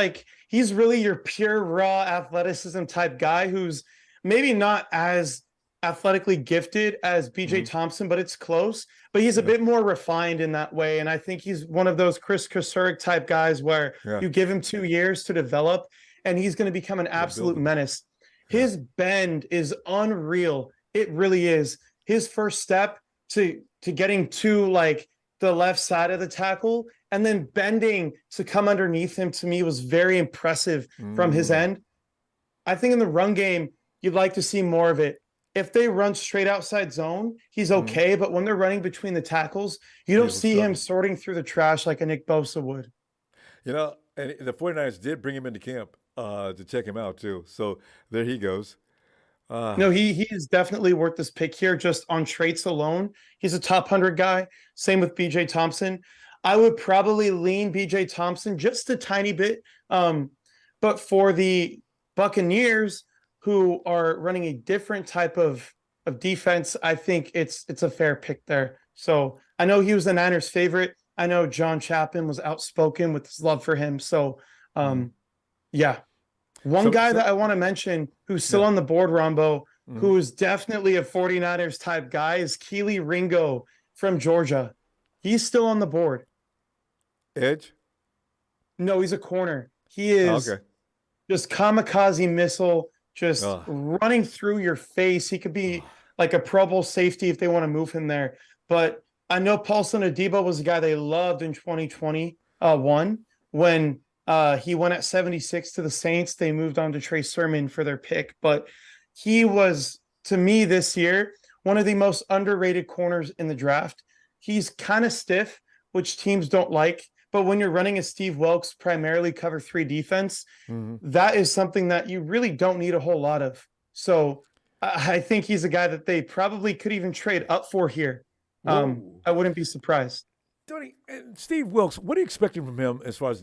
[SPEAKER 2] really your pure raw athleticism type guy who's maybe not as athletically gifted as BJ
[SPEAKER 1] Mhm.
[SPEAKER 2] Thompson, but it's close. But he's a
[SPEAKER 1] Yeah,
[SPEAKER 2] bit more refined in that way. And I think he's one of those Chris Kosurik type guys where
[SPEAKER 1] yeah,
[SPEAKER 2] you give him 2 years to develop and he's going to become an
[SPEAKER 1] they're
[SPEAKER 2] absolute
[SPEAKER 1] building.
[SPEAKER 2] menace.
[SPEAKER 1] Yeah.
[SPEAKER 2] His bend is unreal. It really is. His first step to getting to like the left side of the tackle and then bending to come underneath him to me was very impressive from his
[SPEAKER 1] Mm,
[SPEAKER 2] end. I think in the run game, you'd like to see more of it. If they run straight outside zone, he's
[SPEAKER 1] mm.
[SPEAKER 2] okay. But when they're running between the tackles, you
[SPEAKER 1] Yeah,
[SPEAKER 2] don't
[SPEAKER 1] he'll
[SPEAKER 2] see him
[SPEAKER 1] struggle.
[SPEAKER 2] sorting through the trash like a Nick Bosa would.
[SPEAKER 1] And the 49ers did bring him into camp to check him out, too. So there he goes. Uh,
[SPEAKER 2] No, he is definitely worth this pick here just on traits alone. He's a top 100 guy. Same with BJ Thompson. I would probably lean BJ Thompson just a tiny bit. But for the Buccaneers who are running a different type of defense, I think it's a fair pick there. So I know he was the Niners' favorite. I know John Chapman was outspoken with his love for him. So
[SPEAKER 1] mm.
[SPEAKER 2] yeah, one
[SPEAKER 1] So,
[SPEAKER 2] guy
[SPEAKER 1] so
[SPEAKER 2] that I want to mention who's still
[SPEAKER 1] yeah.
[SPEAKER 2] on the board, Rombo,
[SPEAKER 1] Hmm.
[SPEAKER 2] who is definitely a 49ers type guy, is Keely Ringo from Georgia. He's still on the board.
[SPEAKER 1] Edge?
[SPEAKER 2] No, he's a corner. He
[SPEAKER 1] Oh,
[SPEAKER 2] is
[SPEAKER 1] okay.
[SPEAKER 2] just kamikaze missile, just
[SPEAKER 1] Uh,
[SPEAKER 2] running through your face. He could be like a Pro Bowl safety if they want to move him there. But I know Paulson Adebo was a guy they loved in 2021 when he went at 76 to the Saints. They moved on to Trey Sermon for their pick. But he was, to me this year, one of the most underrated corners in the draft. He's kind of stiff, which teams don't like. But when you're running a Steve Wilkes primarily cover 3 defense,
[SPEAKER 1] hmm.
[SPEAKER 2] that is something that you really don't need a whole lot of. So I think he's a guy that they probably could even trade up for here.
[SPEAKER 1] Whoa.
[SPEAKER 2] I wouldn't be surprised.
[SPEAKER 1] Tony, and Steve Wilkes, what are you expecting from him as far as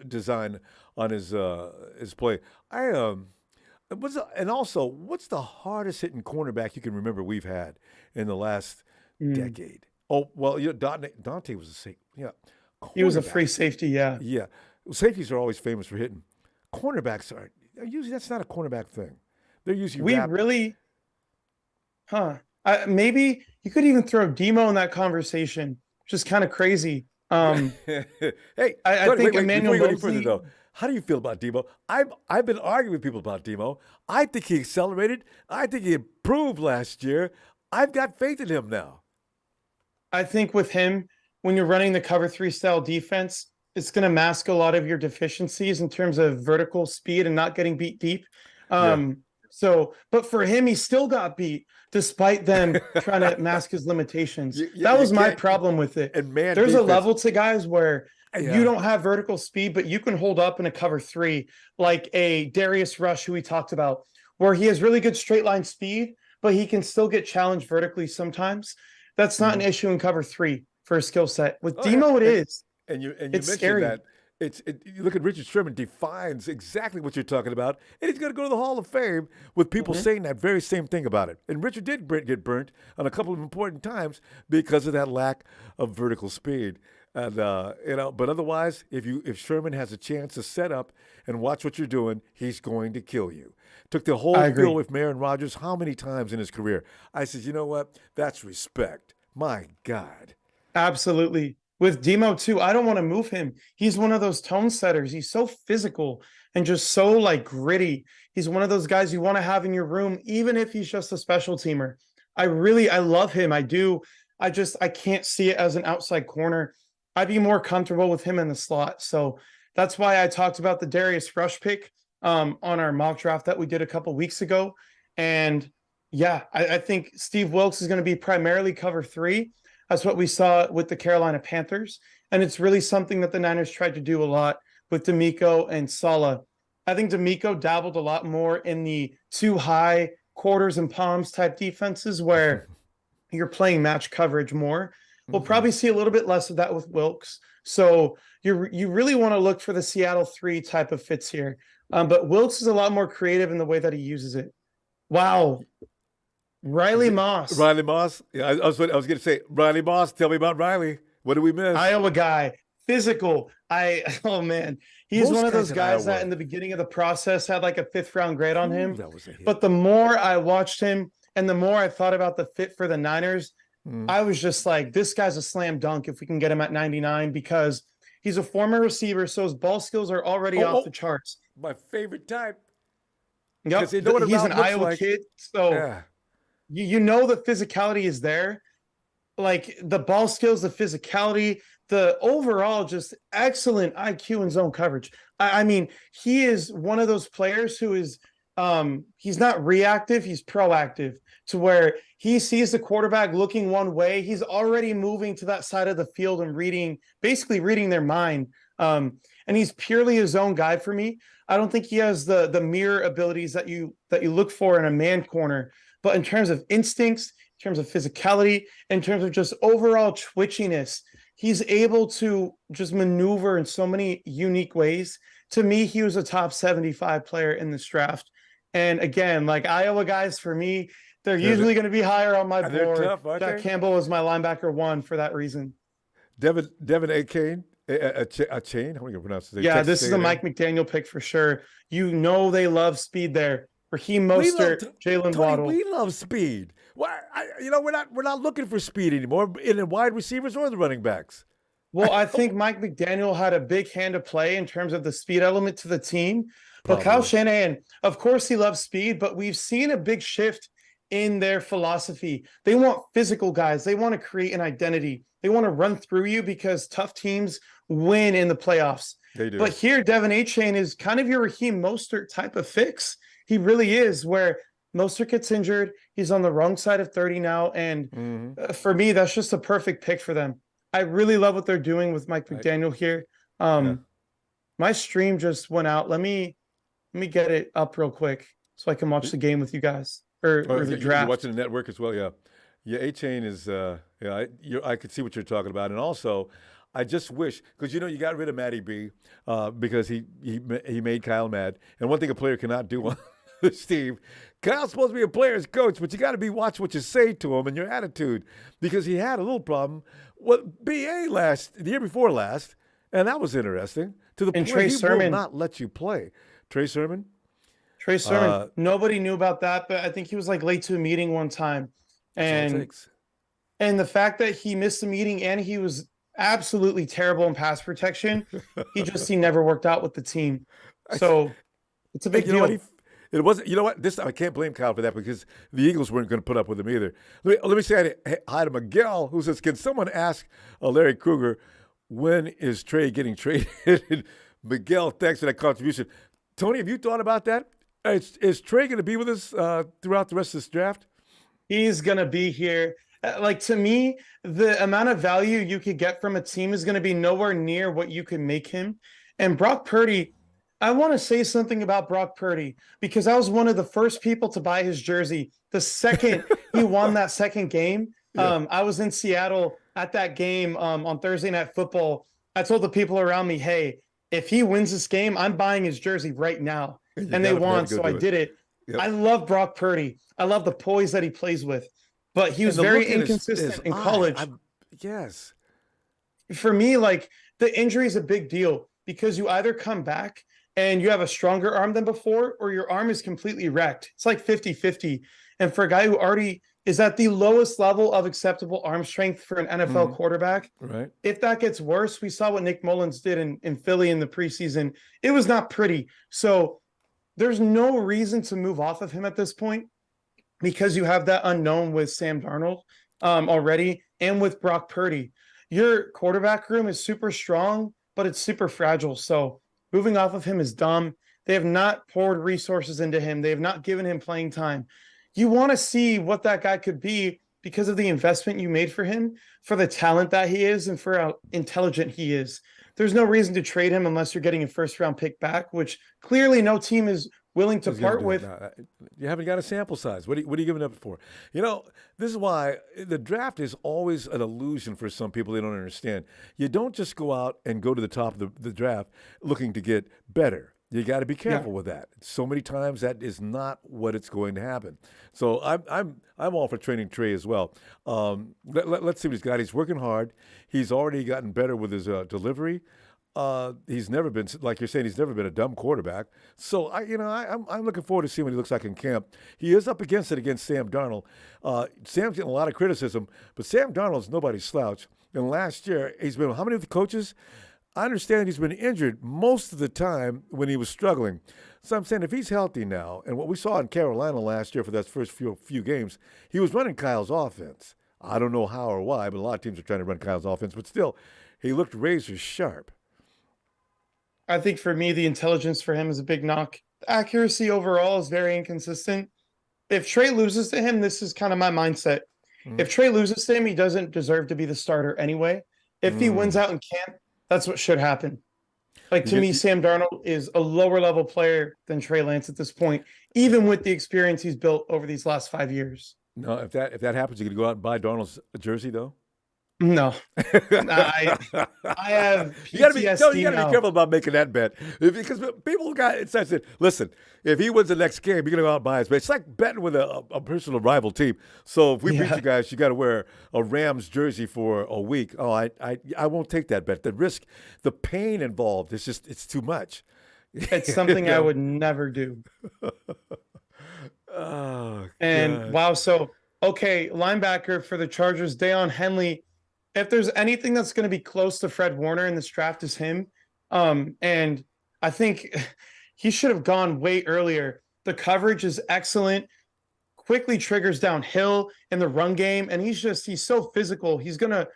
[SPEAKER 1] design on his play? And also, what's the hardest hitting cornerback you can remember we've had in the last
[SPEAKER 2] Mm.
[SPEAKER 1] decade? Oh, well, Dante was a safe, yeah,
[SPEAKER 2] He was a
[SPEAKER 1] cornerback.
[SPEAKER 2] free safety, yeah.
[SPEAKER 1] Yeah, Safeties are always famous for hitting. Cornerbacks are usually that's not a cornerback thing. They're usually
[SPEAKER 2] We
[SPEAKER 1] wrapped.
[SPEAKER 2] really, huh? Maybe you could even throw Demo in that conversation, which is kind of crazy.
[SPEAKER 1] Hey,
[SPEAKER 2] I
[SPEAKER 1] Tony,
[SPEAKER 2] think
[SPEAKER 1] wait,
[SPEAKER 2] Emmanuel
[SPEAKER 1] before you go any further
[SPEAKER 2] Mosley.
[SPEAKER 1] though, how do you feel about Demo? I've been arguing with people about Demo. I think he accelerated. I think he improved last year. I've got faith in him now.
[SPEAKER 2] I think with him, when you're running the cover three style defense, it's going to mask a lot of your deficiencies in terms of vertical speed and not getting beat deep.
[SPEAKER 1] Yeah.
[SPEAKER 2] But for him, he still got beat despite them trying to mask his limitations. That
[SPEAKER 1] You
[SPEAKER 2] was my
[SPEAKER 1] can't.
[SPEAKER 2] problem with it.
[SPEAKER 1] And man
[SPEAKER 2] There's a
[SPEAKER 1] defense.
[SPEAKER 2] level to guys where you
[SPEAKER 1] Yeah.
[SPEAKER 2] don't have vertical speed, but you can hold up in a cover three, like a Darius Rush, who we talked about, where he has really good straight line speed, but he can still get challenged vertically sometimes. That's not an issue in cover three for a skill set. With
[SPEAKER 1] Oh, yeah.
[SPEAKER 2] Demo, it is.
[SPEAKER 1] And you
[SPEAKER 2] It's
[SPEAKER 1] mentioned
[SPEAKER 2] scary.
[SPEAKER 1] that you look at Richard Sherman defines exactly what you're talking about, and he's going to go to the Hall of Fame with people saying that very same thing about it. And Richard did get burnt on a couple of important times because of that lack of vertical speed. And but otherwise, if Sherman has a chance to set up and watch what you're doing, he's going to kill you. Took the whole
[SPEAKER 2] I agree.
[SPEAKER 1] field with Aaron Rodgers how many times in his career? I said, you know what? That's respect. My God.
[SPEAKER 2] Absolutely. With Demo too, I don't want to move him. He's one of those tone setters. He's so physical and just so like gritty. He's one of those guys you want to have in your room, even if he's just a special teamer. I love him. I do. I can't see it as an outside corner. I'd be more comfortable with him in the slot. So that's why I talked about the Darius Rush pick on our mock draft that we did a couple weeks ago. And yeah, I think Steve Wilkes is going to be primarily cover three. That's what we saw with the Carolina Panthers. And it's really something that the Niners tried to do a lot with D'Amico and Saleh. I think D'Amico dabbled a lot more in the too high quarters and palms type defenses where you're playing match coverage more. We'll probably see a little bit less of that with Wilkes. So you really want to look for the Seattle 3 type of fits here. But Wilkes is a lot more creative in the way that he uses it. Wow. Riley Moss.
[SPEAKER 1] Riley Moss. Yeah, I was going to say Riley Moss. Tell me about Riley. What did we miss?
[SPEAKER 2] Iowa guy, physical. Oh man, he's
[SPEAKER 1] Most
[SPEAKER 2] one of
[SPEAKER 1] guys
[SPEAKER 2] those
[SPEAKER 1] in
[SPEAKER 2] guys
[SPEAKER 1] Iowa.
[SPEAKER 2] that in the beginning of the process had like a 5th round grade on him.
[SPEAKER 1] That was a hit.
[SPEAKER 2] But the more I watched him and the more I thought about the fit for the Niners, I was just like, this guy's a slam dunk if we can get him at 99 because he's a former receiver, so his ball skills are already off the charts.
[SPEAKER 1] My favorite type.
[SPEAKER 2] Yep,
[SPEAKER 1] 'Cause you know what a
[SPEAKER 2] he's
[SPEAKER 1] route
[SPEAKER 2] an
[SPEAKER 1] looks
[SPEAKER 2] Iowa
[SPEAKER 1] like.
[SPEAKER 2] kid, so
[SPEAKER 1] Yeah.
[SPEAKER 2] you know the physicality is there. Like the ball skills, the physicality, the overall just excellent IQ and zone coverage. I mean, he is one of those players who is he's not reactive, he's proactive to where he sees the quarterback looking one way, he's already moving to that side of the field and basically reading their mind. And he's purely his own guy for me. I don't think he has the mirror abilities that you look for in a man corner, but in terms of instincts, in terms of physicality, in terms of just overall twitchiness, he's able to just maneuver in so many unique ways. To me, he was a top 75 player in this draft. And again, like Iowa guys, for me, they're usually going to be higher on my
[SPEAKER 1] They're
[SPEAKER 2] board.
[SPEAKER 1] tough, aren't
[SPEAKER 2] Jack
[SPEAKER 1] they?
[SPEAKER 2] Campbell is my linebacker 1 for that reason.
[SPEAKER 1] Devin A. Kane. A chain? How are you going to pronounce it?
[SPEAKER 2] Yeah,
[SPEAKER 1] Texas
[SPEAKER 2] this is a
[SPEAKER 1] A&M.
[SPEAKER 2] Mike McDaniel pick for sure. You know they love speed there. Raheem
[SPEAKER 1] We love
[SPEAKER 2] Mostert,
[SPEAKER 1] to-
[SPEAKER 2] Jalen
[SPEAKER 1] Tony,
[SPEAKER 2] Waddle.
[SPEAKER 1] we love speed. Why? We're not looking for speed anymore in the wide receivers or the running backs.
[SPEAKER 2] Well, I think Mike McDaniel had a big hand to play in terms of the speed element to the team. But Kyle
[SPEAKER 1] Probably.
[SPEAKER 2] Shanahan, of course, he loves speed, but we've seen a big shift in their philosophy. They want physical guys. They want to create an identity. They want to run through you because tough teams win in the playoffs.
[SPEAKER 1] They do.
[SPEAKER 2] But here, Devin A-Chain is kind of your Raheem Mostert type of fix. He really is, where Mostert gets injured. He's on the wrong side of 30 now. And for me, that's just a perfect pick for them. I really love what they're doing with Mike McDaniel here. My stream just went out. Let me get it up real quick so I can watch the game with you guys or the draft.
[SPEAKER 1] You're watching the network as well, yeah. Yeah, A-Chain is, I could see what you're talking about. And also, I just wish, because you got rid of Matty B because he made Kyle mad. And one thing a player cannot do, Steve, Kyle's supposed to be a player's coach, but you got to watch what you say to him and your attitude, because he had a little problem with BA the year before last, And that was interesting to the
[SPEAKER 2] And
[SPEAKER 1] point
[SPEAKER 2] Trey
[SPEAKER 1] he will
[SPEAKER 2] Sermon,
[SPEAKER 1] not let you play. Trey Sermon?
[SPEAKER 2] Trey Sermon,
[SPEAKER 1] Uh,
[SPEAKER 2] nobody knew about that, but I think he was like late to a meeting one time.
[SPEAKER 1] that's all it
[SPEAKER 2] And
[SPEAKER 1] takes.
[SPEAKER 2] the fact that he missed the meeting and he was absolutely terrible in pass protection, he never worked out with the team.
[SPEAKER 1] I,
[SPEAKER 2] So it's a big
[SPEAKER 1] you know what?
[SPEAKER 2] deal.
[SPEAKER 1] It wasn't. You know what? This time I can't blame Kyle for that because the Eagles weren't going to put up with him either. Let me say hi to Miguel, who says, "Can someone ask Larry Kruger when is Trey getting traded?" Miguel, thanks for that contribution. Tony, have you thought about that? Is Trey going to be with us throughout the rest of this draft?
[SPEAKER 2] He's going to be here. Like to me, the amount of value you could get from a team is going to be nowhere near what you could make him. And Brock Purdy, I want to say something about Brock Purdy because I was one of the first people to buy his jersey. The second he won that second game,
[SPEAKER 1] Yeah.
[SPEAKER 2] I was in Seattle at that game on Thursday Night Football. I told the people around me, hey, if he wins this game, I'm buying his jersey right now. And they won,
[SPEAKER 1] Go
[SPEAKER 2] so I
[SPEAKER 1] do it.
[SPEAKER 2] did it.
[SPEAKER 1] Yep.
[SPEAKER 2] I love Brock Purdy. I love the poise that he plays with, but he was
[SPEAKER 1] And the
[SPEAKER 2] very
[SPEAKER 1] look in
[SPEAKER 2] inconsistent
[SPEAKER 1] his
[SPEAKER 2] in
[SPEAKER 1] eye,
[SPEAKER 2] college.
[SPEAKER 1] yes.
[SPEAKER 2] For me, like the injury is a big deal because you either come back and you have a stronger arm than before, or your arm is completely wrecked. It's like 50-50. And for a guy who already is at the lowest level of acceptable arm strength for an NFL quarterback,
[SPEAKER 1] Right.
[SPEAKER 2] if that gets worse, we saw what Nick Mullins did in Philly in the preseason. It was not pretty. So there's no reason to move off of him at this point because you have that unknown with Sam Darnold already and with Brock Purdy. Your quarterback room is super strong, but it's super fragile. So moving off of him is dumb. They have not poured resources into him. They have not given him playing time. You want to see what that guy could be because of the investment you made for him, for the talent that he is, and for how intelligent he is. There's no reason to trade him unless you're getting a first round pick back, which clearly no team is willing to
[SPEAKER 1] Who's gonna
[SPEAKER 2] part
[SPEAKER 1] do it
[SPEAKER 2] with.
[SPEAKER 1] now? You haven't got a sample size. What are you giving up for? You know, this is why the draft is always an illusion for some people. They don't understand. You don't just go out and go to the top of the draft looking to get better. You got to be careful with that. So many times that is not what it's going to happen. So I'm all for training Trey as well. Let's see what he's got. He's working hard. He's already gotten better with his delivery. He's never been, like you're saying, he's never been a dumb quarterback. So I'm looking forward to seeing what he looks like in camp. He is up against it against Sam Darnold. Sam's getting a lot of criticism, but Sam Darnold's nobody's slouch. And last year, he's been how many of the coaches? I understand he's been injured most of the time when he was struggling. So I'm saying if he's healthy now, and what we saw in Carolina last year for those first few games, he was running Kyle's offense. I don't know how or why, but a lot of teams are trying to run Kyle's offense. But still, he looked razor sharp.
[SPEAKER 2] I think for me, the intelligence for him is a big knock. The accuracy overall is very inconsistent. If Trey loses to him, this is kind of my mindset. If Trey loses to him, he doesn't deserve to be the starter anyway. If he wins out in camp, that's what should happen. Like to me, Sam Darnold is a lower level player than Trey Lance at this point, even with the experience he's built over these last 5 years.
[SPEAKER 1] No, if that happens, you going to go out and buy Darnold's jersey though.
[SPEAKER 2] No, I have PTSD
[SPEAKER 1] you got to be
[SPEAKER 2] now.
[SPEAKER 1] careful about making that bet because people got it says it. Listen, if he wins the next game, you're gonna go out and buy his bet. It's like betting with a personal rival team. So if we beat you guys, you got to wear a Rams jersey for a week. Oh, I won't take that bet. The risk, the pain involved, it's too much.
[SPEAKER 2] It's something I would never do.
[SPEAKER 1] Oh,
[SPEAKER 2] and
[SPEAKER 1] God.
[SPEAKER 2] wow, so okay, linebacker for the Chargers, Deion Henley. If there's anything that's going to be close to Fred Warner in this draft, is him. And I think he should have gone way earlier. The coverage is excellent, quickly triggers downhill in the run game, and he's so physical. He's going to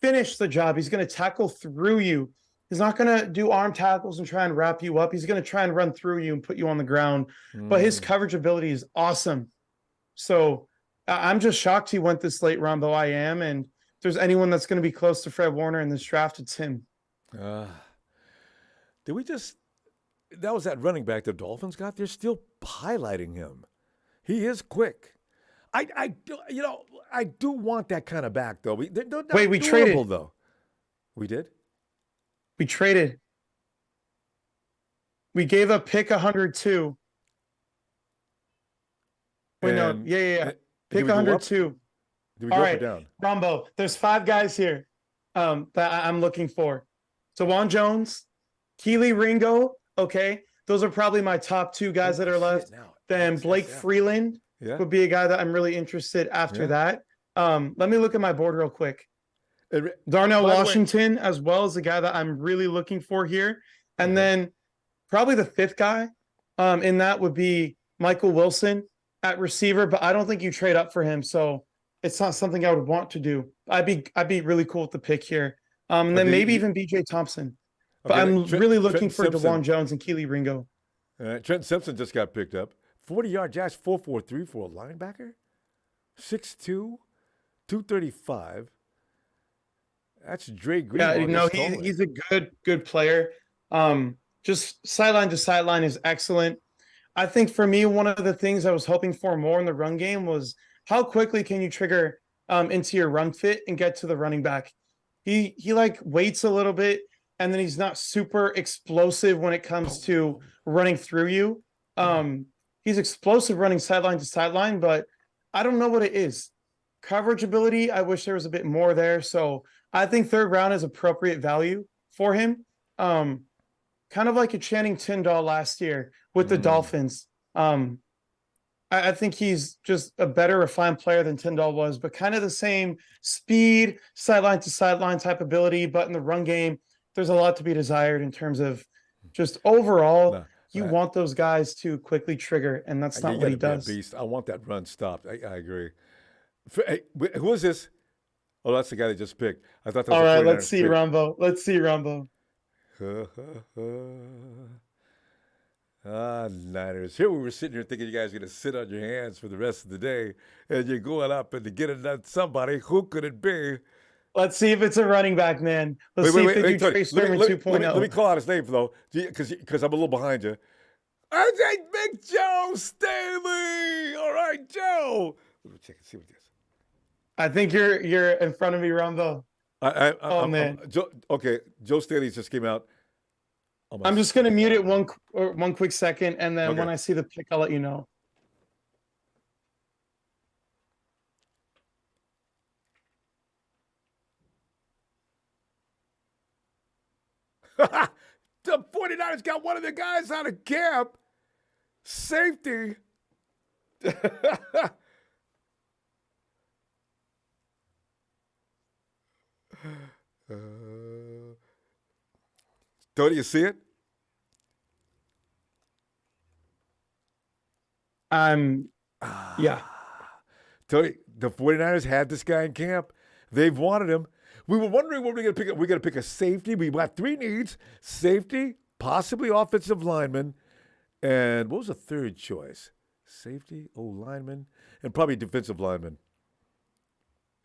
[SPEAKER 2] finish the job. He's going to tackle through you. He's not going to do arm tackles and try and wrap you up. He's going to try and run through you and put you on the ground. But his coverage ability is awesome. So I'm just shocked he went this late, Ronbo. I am. And if there's anyone that's going to be close to Fred Warner in this draft, it's him.
[SPEAKER 1] That was that running back the Dolphins got? They're still highlighting him. He is quick. I do want that kind of back, though.
[SPEAKER 2] Wait, we traded.
[SPEAKER 1] Though. We did?
[SPEAKER 2] We traded. We gave up pick 102. Wait, no. Yeah. Pick 102.
[SPEAKER 1] Did we go up or down?
[SPEAKER 2] Ronbo, there's 5 guys here that I'm looking for. Dewan Jones, Keely Ringo. Okay. Those are probably my top two guys that are left.
[SPEAKER 1] Now,
[SPEAKER 2] Then Blake
[SPEAKER 1] XSF.
[SPEAKER 2] Freeland
[SPEAKER 1] Yeah.
[SPEAKER 2] would be a guy that I'm really interested after
[SPEAKER 1] Yeah.
[SPEAKER 2] that. Let me look at my board real quick.
[SPEAKER 1] And
[SPEAKER 2] Darnell
[SPEAKER 1] by the way-
[SPEAKER 2] Washington, as well as the guy that I'm really looking for here. And
[SPEAKER 1] Okay.
[SPEAKER 2] then probably the fifth guy in that would be Michael Wilson at receiver, but I don't think you trade up for him. So it's not something I would want to do. I'd be really cool with the pick here. And then maybe even BJ Thompson. But
[SPEAKER 1] Okay,
[SPEAKER 2] I'm really looking
[SPEAKER 1] Trenton
[SPEAKER 2] for
[SPEAKER 1] Simpson.
[SPEAKER 2] Dewan Jones and Keely Ringo.
[SPEAKER 1] Trenton Simpson just got picked up. 40-yard dash, 4.43 for a linebacker. 6'2", 235. That's Dre Green.
[SPEAKER 2] Yeah, no, he's a good player. Just sideline to sideline is excellent. I think for me, one of the things I was hoping for more in the run game was how quickly can you trigger into your run fit and get to the running back. He like waits a little bit, and then he's not super explosive when it comes to running through you. He's explosive running sideline to sideline, but I don't know what it is. Coverage ability, I wish there was a bit more there. So I think third round is appropriate value for him. Kind of like a Channing Tindall last year with the Dolphins. I think he's just a better refined player than Tindall was, but kind of the same speed, sideline to sideline type ability. But in the run game, there's a lot to be desired in terms of just overall. You want those guys to quickly trigger, and that's not what he does.
[SPEAKER 1] Beast. I want that run stopped. I agree. Hey, who is this? Oh, that's the guy they just picked. I thought that was
[SPEAKER 2] all right.
[SPEAKER 1] 49ers
[SPEAKER 2] Let's see
[SPEAKER 1] pick.
[SPEAKER 2] Ronbo. Let's see Ronbo.
[SPEAKER 1] Niners. Here we were sitting here thinking you guys are going to sit on your hands for the rest of the day, and you're going up and to get it on somebody. Who could it be?
[SPEAKER 2] Let's see if it's a running back, man. Let's see if they do Trey Sermon 2.0.
[SPEAKER 1] Let me call out his name, though, because I'm a little behind you. I think Big Joe Staley. All right, Joe. Let me check and see what it is.
[SPEAKER 2] I think you're in front of me, Ronbo. Man.
[SPEAKER 1] Joe Staley just came out.
[SPEAKER 2] I'm just going to mute it one quick second, and then when I see the pick, I'll let you know.
[SPEAKER 1] The 49ers got one of the guys out of camp. Safety. Don't you see it?
[SPEAKER 2] Yeah.
[SPEAKER 1] Tony, the 49ers had this guy in camp. They've wanted him. We were wondering what we're going to pick up. We're going to pick a safety. We've got three needs: safety, possibly offensive lineman, and what was the third choice? Safety, lineman, and probably defensive lineman.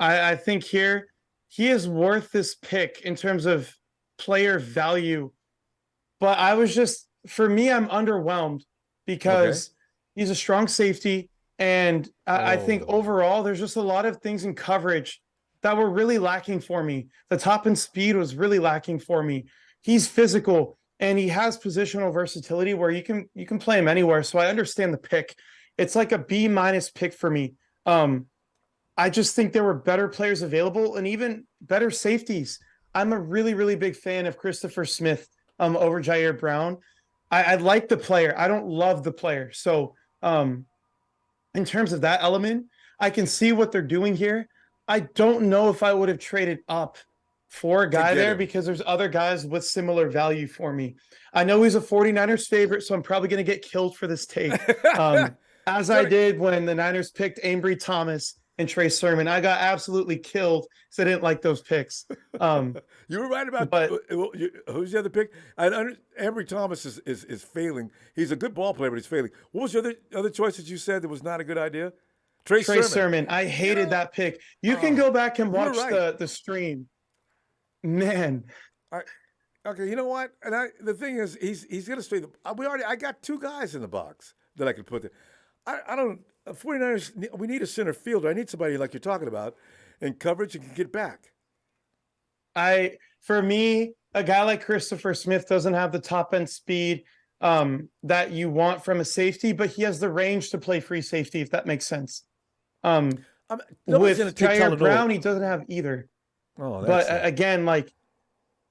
[SPEAKER 2] I think here he is worth this pick in terms of player value. But for me, I'm underwhelmed because he's a strong safety. And I think overall, there's just a lot of things in coverage that were really lacking for me. The top end speed was really lacking for me. He's physical and he has positional versatility where you can play him anywhere. So I understand the pick. It's like a B- pick for me. I just think there were better players available and even better safeties. I'm a really, really big fan of Christopher Smith over Jair Brown. I like the player. I don't love the player. So in terms of that element, I can see what they're doing here. I don't know if I would have traded up for a guy there because there's other guys with similar value for me. I know he's a 49ers favorite, so I'm probably going to get killed for this take. As I did when the Niners picked Ambry Thomas and Trey Sermon. I got absolutely killed because I didn't like those picks.
[SPEAKER 1] You were right about who's the other pick? Ambry Thomas is failing. He's a good ball player, but he's failing. What was the other choice that you said that was not a good idea? Trey Sermon.
[SPEAKER 2] I hated that pick. You can go back and watch the stream. Man.
[SPEAKER 1] Okay, you know what? And the thing is, he's going to stay. I got two guys in the box that I could put there. I don't. 49ers, we need a center fielder. I need somebody like you're talking about in coverage and can get back.
[SPEAKER 2] For me, a guy like Christopher Smith doesn't have the top end speed that you want from a safety, but he has the range to play free safety, if that makes sense. With Jair Brown, he doesn't have either. But again, like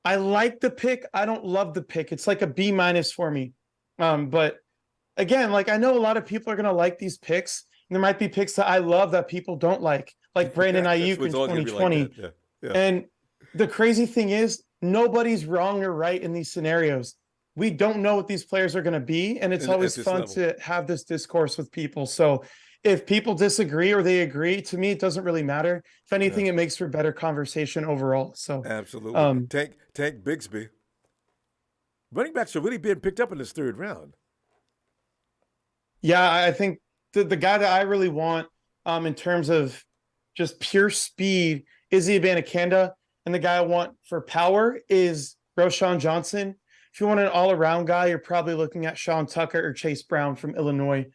[SPEAKER 2] I like the pick. I don't love the pick. It's like a B minus for me. But again, like I know a lot of people are gonna like these picks. And there might be picks that I love that people don't like Brandon
[SPEAKER 1] That's
[SPEAKER 2] Ayuk in
[SPEAKER 1] what's always gonna be like
[SPEAKER 2] 2020.
[SPEAKER 1] that. Yeah, yeah.
[SPEAKER 2] And the crazy thing is, nobody's wrong or right in these scenarios. We don't know what these players are going to be, and it's
[SPEAKER 1] And at
[SPEAKER 2] always
[SPEAKER 1] this
[SPEAKER 2] fun
[SPEAKER 1] level,
[SPEAKER 2] to have this discourse with people. So, if people disagree or they agree, to me, it doesn't really matter. If
[SPEAKER 1] yeah,
[SPEAKER 2] anything, it makes for better conversation overall. So,
[SPEAKER 1] absolutely.
[SPEAKER 2] um,
[SPEAKER 1] Tank Bigsby. Running backs are really being picked up in this third round.
[SPEAKER 2] yeah, I think the guy that I really want, in terms of just pure speed, is Abanikanda, and the guy I want for power is Roshan Johnson. If you want an all-around guy, you're probably looking at Sean Tucker or Chase Brown from Illinois.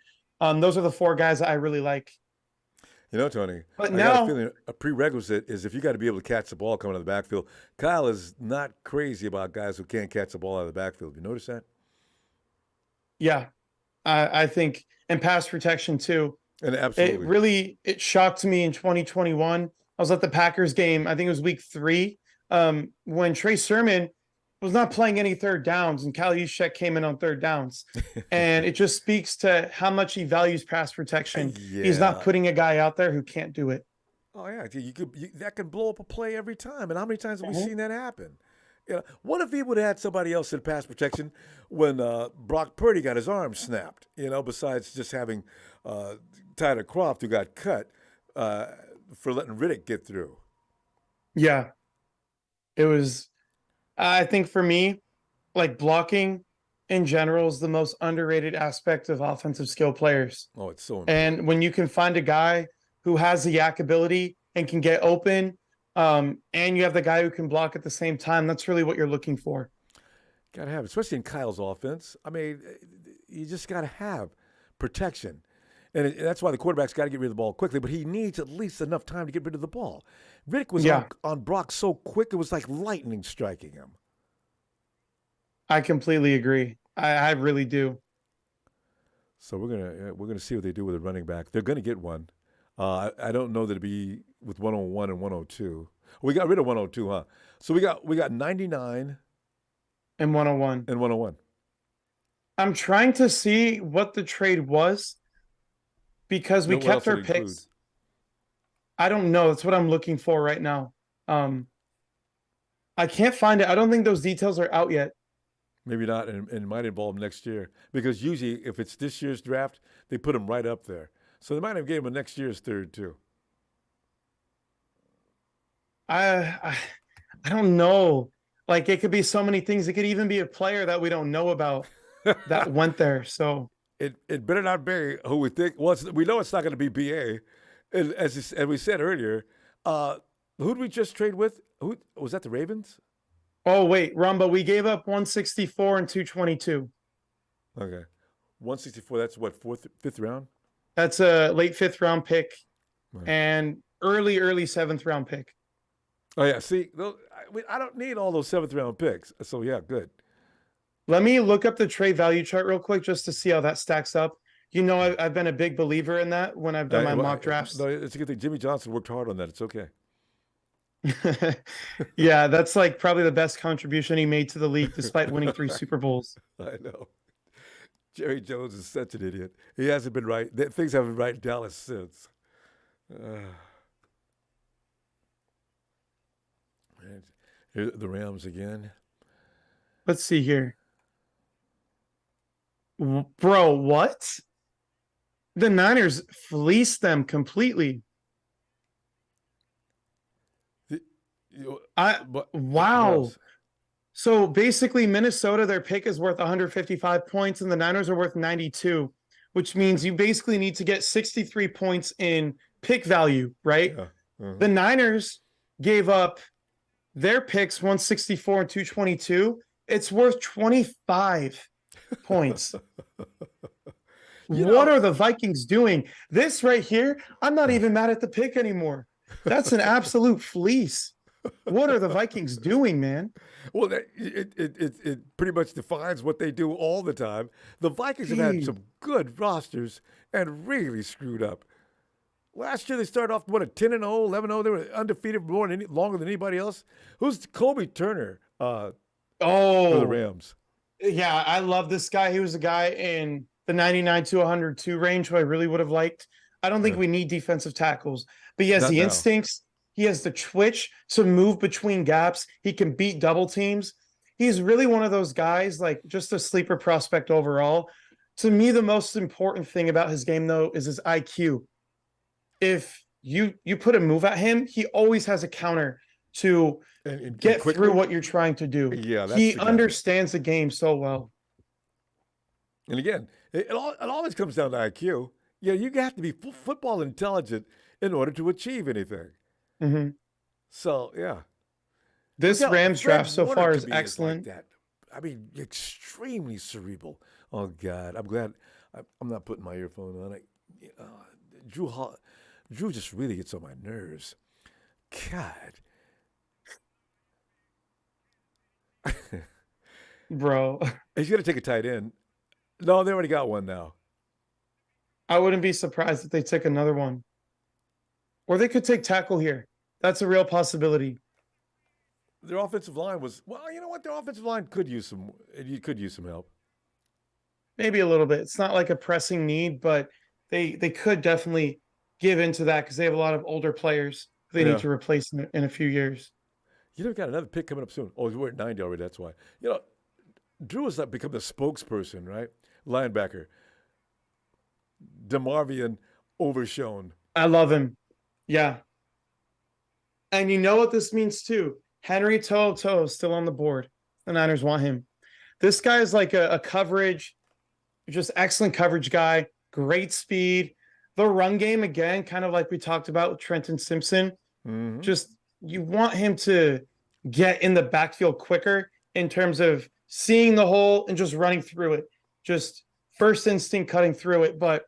[SPEAKER 2] Those are the four guys that I really like.
[SPEAKER 1] You know, Tony,
[SPEAKER 2] But
[SPEAKER 1] I got a
[SPEAKER 2] now,
[SPEAKER 1] feeling a prerequisite is if you got to be able to catch the ball coming out of the backfield. Kyle is not crazy about guys who can't catch the ball out of the backfield. You notice that?
[SPEAKER 2] yeah, I think, and pass protection too.
[SPEAKER 1] And
[SPEAKER 2] It
[SPEAKER 1] absolutely.
[SPEAKER 2] really shocked me in 2021. I was at the Packers game. I think it was week 3, when Trey Sermon was not playing any third downs, and Kyle Juszczyk came in on third downs. And it just speaks to how much he values pass protection. He's not
[SPEAKER 1] Yeah.
[SPEAKER 2] putting a guy out there who can't do it.
[SPEAKER 1] Oh yeah, that can blow up a play every time. And how many times have we
[SPEAKER 2] Mhm.
[SPEAKER 1] seen that happen? You know, what if he would have had somebody else in pass protection when Brock Purdy got his arm snapped? You know, besides just having Tyler Croft who got cut for letting Riddick get through.
[SPEAKER 2] Yeah, it was. I think for me, like blocking in general is the most underrated aspect of offensive skill players.
[SPEAKER 1] Oh, it's so important.
[SPEAKER 2] And when you can find a guy who has the yak ability and can get open, and you have the guy who can block at the same time, that's really what you're looking for.
[SPEAKER 1] Got to have, especially in Kyle's offense. I mean, you just got to have protection. And that's why the quarterback's got to get rid of the ball quickly, but he needs at least enough time to get rid of the ball. Riddick was
[SPEAKER 2] Yeah,
[SPEAKER 1] on Brock so quick, it was like lightning striking him.
[SPEAKER 2] I completely agree. I really do.
[SPEAKER 1] So we're gonna see what they do with a running back. They're gonna get one. I don't know that it'd be with 101 and 102. We got rid of 102, huh? So we got 99
[SPEAKER 2] And 101.
[SPEAKER 1] and 101.
[SPEAKER 2] I'm trying to see what the trade was because we
[SPEAKER 1] What else
[SPEAKER 2] kept
[SPEAKER 1] did
[SPEAKER 2] our
[SPEAKER 1] it include?
[SPEAKER 2] picks. I don't know. That's what I'm looking for right now. Um, I can't find it. I don't think those details are out yet.
[SPEAKER 1] Maybe not, and it might involve next year because usually if it's this year's draft, they put him right up there. So they might have gave him a next year's third too.
[SPEAKER 2] I I don't know. Like it could be so many things. It could even be a player that we don't know about that went there. So
[SPEAKER 1] It better not be who we think. Well, we know it's not going to be BA. And as we said earlier, who did we just trade with? Who was that? The Ravens?
[SPEAKER 2] oh wait, Ronbo, we gave up 164 and 222.
[SPEAKER 1] Okay, 164. That's what fifth round.
[SPEAKER 2] That's a late 5th round pick
[SPEAKER 1] Right.
[SPEAKER 2] and early 7th round pick.
[SPEAKER 1] Oh yeah. See, I don't need all those seventh round picks. So yeah, good.
[SPEAKER 2] Let me look up the trade value chart real quick just to see how that stacks up. You know, I've been a big believer in that when I've done my
[SPEAKER 1] Well,
[SPEAKER 2] mock drafts.
[SPEAKER 1] No, it's a good thing. Jimmy Johnson worked hard on that. It's okay.
[SPEAKER 2] Yeah, that's like probably the best contribution he made to the league despite winning 3 Super Bowls.
[SPEAKER 1] I know. Jerry Jones is such an idiot. He hasn't been right. Things haven't been right in Dallas since. And here the Rams again.
[SPEAKER 2] Let's see here. Bro, what? The Niners fleeced them completely.
[SPEAKER 1] What
[SPEAKER 2] Wow.
[SPEAKER 1] else?
[SPEAKER 2] So basically, Minnesota, their pick is worth 155 points, and the Niners are worth 92, which means you basically need to get 63 points in pick value, right?
[SPEAKER 1] Yeah. Uh-huh.
[SPEAKER 2] The Niners gave up their picks 164 and 222. It's worth 25 points. What are the Vikings doing? This right here, I'm not even mad at the pick anymore. That's an absolute fleece. What are the Vikings doing, man?
[SPEAKER 1] Well, it pretty much defines what they do all the time. The Vikings have had some good rosters and really screwed up. Last year they started off, what, at 10-0, 11-0. They were undefeated longer than anybody else. Who's Kobe Turner uh, for the
[SPEAKER 2] Oh,
[SPEAKER 1] Rams.
[SPEAKER 2] yeah, I love this guy. He was a guy in the 99 to 102 range who I really would have liked. I don't think
[SPEAKER 1] Yeah.
[SPEAKER 2] we need defensive tackles, but he has
[SPEAKER 1] Not
[SPEAKER 2] the
[SPEAKER 1] now.
[SPEAKER 2] instincts. He has the twitch to move between gaps. He can beat double teams. He's really one of those guys, like just a sleeper prospect overall. To me, the most important thing about his game, though, is his IQ. If you put a move at him, he always has a counter to
[SPEAKER 1] And
[SPEAKER 2] get through
[SPEAKER 1] quickly,
[SPEAKER 2] what you're trying to do.
[SPEAKER 1] yeah, that's
[SPEAKER 2] He
[SPEAKER 1] the guy.
[SPEAKER 2] understands the game so well.
[SPEAKER 1] And again, it always comes down to IQ. Yeah, you have to be football intelligent in order to achieve anything.
[SPEAKER 2] Mhm.
[SPEAKER 1] So yeah,
[SPEAKER 2] This Rams
[SPEAKER 1] Fred
[SPEAKER 2] draft so
[SPEAKER 1] Warner
[SPEAKER 2] far
[SPEAKER 1] to
[SPEAKER 2] is
[SPEAKER 1] me is like
[SPEAKER 2] excellent.
[SPEAKER 1] that. I mean, extremely cerebral. Oh God, I'm glad I'm not putting my earphone on. Uh, Drew Drew just really gets on my nerves. God,
[SPEAKER 2] Bro,
[SPEAKER 1] he's gonna take a tight end. No, they already got one now.
[SPEAKER 2] I wouldn't be surprised if they took another one. Or they could take tackle here. That's a real possibility.
[SPEAKER 1] Their offensive line was well. You know what? Their offensive line could use some. You could use some help.
[SPEAKER 2] Maybe a little bit. It's not like a pressing need, but they could definitely give into that because they have a lot of older players they need
[SPEAKER 1] Yeah.
[SPEAKER 2] to replace in a few years.
[SPEAKER 1] You know, we got another pick coming up soon. Oh, we're at 90 already. That's why. You know, Drew has become the spokesperson, right? Linebacker. DeMarvian overshown.
[SPEAKER 2] I love him. Yeah. And you know what this means too? Henry Toto is still on the board. The Niners want him. This guy is like a coverage, just excellent coverage guy, great speed. The run game, again, kind of like we talked about with Trenton Simpson,
[SPEAKER 1] Mm-hmm.
[SPEAKER 2] just you want him to get in the backfield quicker in terms of seeing the hole and just running through it. Just first instinct cutting through it. But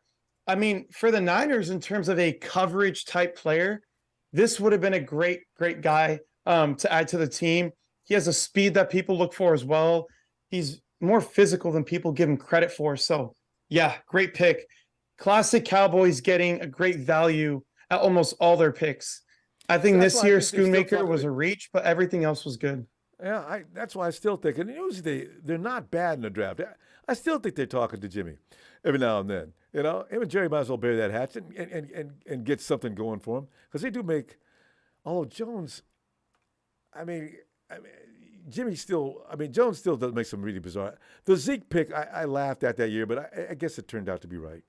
[SPEAKER 2] I mean, for the Niners, in terms of a coverage type player, this would have been a great guy to add to the team. He has a speed that people look for as well. He's more physical than people give him credit for. So, yeah, great pick. Classic Cowboys getting a great value at almost all their picks. I
[SPEAKER 1] So
[SPEAKER 2] think
[SPEAKER 1] that's
[SPEAKER 2] this
[SPEAKER 1] why I
[SPEAKER 2] year
[SPEAKER 1] think they're still
[SPEAKER 2] Schoonmaker
[SPEAKER 1] talking.
[SPEAKER 2] was a reach, but everything else was good.
[SPEAKER 1] Yeah, that's why I still think, and usually they're not bad in the draft. I still think they're talking to Jimmy every now and then. You know, him and Jerry might as well bury that hatchet and get something going for him because they do make. Although Jones, I mean, Jimmy still. I mean, Jones still does make some really bizarre. The Zeke pick, I laughed at that year, but I guess it turned out to be right.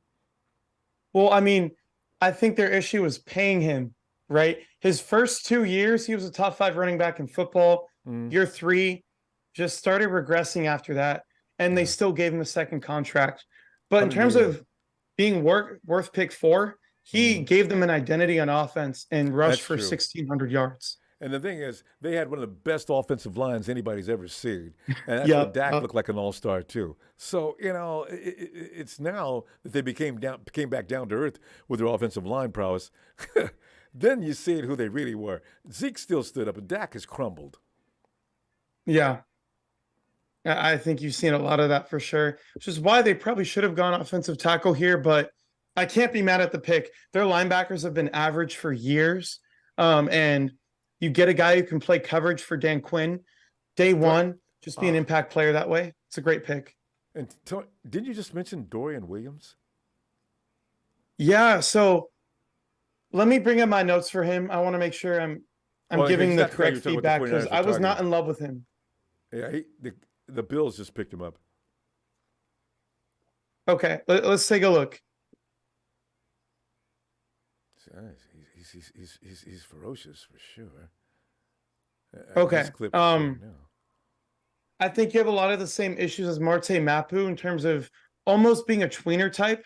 [SPEAKER 2] Well, I mean, I think their issue was paying him, right? His first 2 years, he was a top 5 running back in football.
[SPEAKER 1] Mm,
[SPEAKER 2] Year 3, just started regressing after that, and they
[SPEAKER 1] yeah,
[SPEAKER 2] still gave him a second contract. But in terms
[SPEAKER 1] $100 million.
[SPEAKER 2] of being worth pick 4, he
[SPEAKER 1] Mm,
[SPEAKER 2] gave them an identity on offense and rushed
[SPEAKER 1] that's
[SPEAKER 2] for
[SPEAKER 1] true.
[SPEAKER 2] 1,600 yards.
[SPEAKER 1] And the thing is, they had one of the best offensive lines anybody's ever seen, and that's when
[SPEAKER 2] Yep.
[SPEAKER 1] Dak looked like an all-star too. So you know, it's now that they came back down to earth with their offensive line prowess. Then you see who they really were. Zeke still stood up, and Dak has crumbled.
[SPEAKER 2] Yeah. I think you've seen a lot of that for sure, which is why they probably should have gone offensive tackle here, but I can't be mad at the pick. Their linebackers have been average for years. And you get a guy who can play coverage for Dan Quinn day
[SPEAKER 1] Dor-
[SPEAKER 2] one, just be an
[SPEAKER 1] Ah,
[SPEAKER 2] impact player that way. It's a great pick.
[SPEAKER 1] and didn't you just mention Dorian Williams?
[SPEAKER 2] Yeah. So let me bring up my notes for him. I want to make sure I'm
[SPEAKER 1] Well,
[SPEAKER 2] giving
[SPEAKER 1] he's
[SPEAKER 2] the
[SPEAKER 1] not the guy you
[SPEAKER 2] correct
[SPEAKER 1] were talking about.
[SPEAKER 2] feedback
[SPEAKER 1] The
[SPEAKER 2] because
[SPEAKER 1] 49ers were
[SPEAKER 2] I was not
[SPEAKER 1] targeting.
[SPEAKER 2] in love with him.
[SPEAKER 1] Yeah, the Bills just picked him up.
[SPEAKER 2] Okay, let's take a look.
[SPEAKER 1] He's ferocious for sure. This
[SPEAKER 2] Okay.
[SPEAKER 1] clip is right now.
[SPEAKER 2] I think you have a lot of the same issues as Marte Mapu in terms of almost being a tweener type.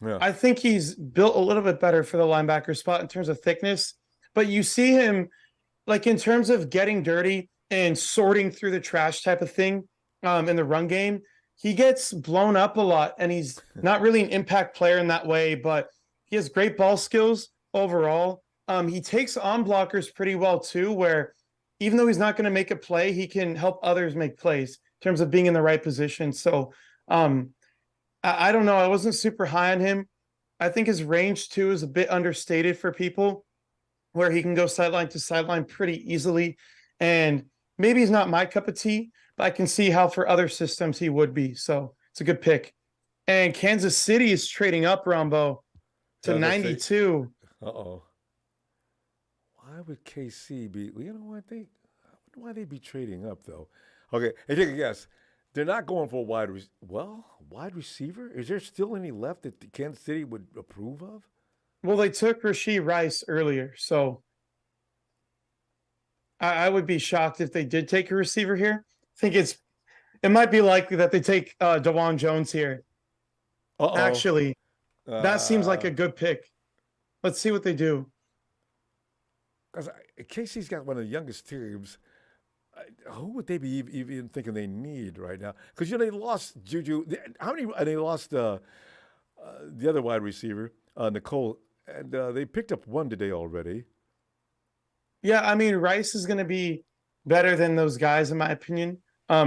[SPEAKER 1] Yeah.
[SPEAKER 2] I think he's built a little bit better for the linebacker spot in terms of thickness, but you see him like in terms of getting dirty and sorting through the trash type of thing in the run game. He gets blown up a lot, and he's not really an impact player in that way, but he has great ball skills overall. He takes on blockers pretty well too, where even though he's not going to make a play, he can help others make plays in terms of being in the right position. So I don't know. I wasn't super high on him. I think his range too is a bit understated for people, where he can go sideline to sideline pretty easily. And maybe he's not my cup of tea, but I can see how for other systems he would be. So it's a good pick. And Kansas City is trading up, Rombo, to
[SPEAKER 1] As I say,
[SPEAKER 2] 92.
[SPEAKER 1] uh-oh. Why would KC be? You know what? I wonder why they'd be trading up, though. Okay, hey, take a guess. They're not going for a wide receiver? Is there still any left that the Kansas City would approve of?
[SPEAKER 2] Well, they took Rasheed Rice earlier, so I would be shocked if they did take a receiver here. I think it might be likely that they take DeJuan Jones here.
[SPEAKER 1] Uh-oh.
[SPEAKER 2] Actually, that seems like
[SPEAKER 1] Uh,
[SPEAKER 2] a good pick. Let's see what they do.
[SPEAKER 1] Because KC's got one of the youngest teams. Who would they be even thinking they need right now? Because they lost Juju. How many? And they lost the other wide receiver, Nicole, and they picked up one today already.
[SPEAKER 2] Yeah, I mean, Rice is going to be better than those guys, in my opinion.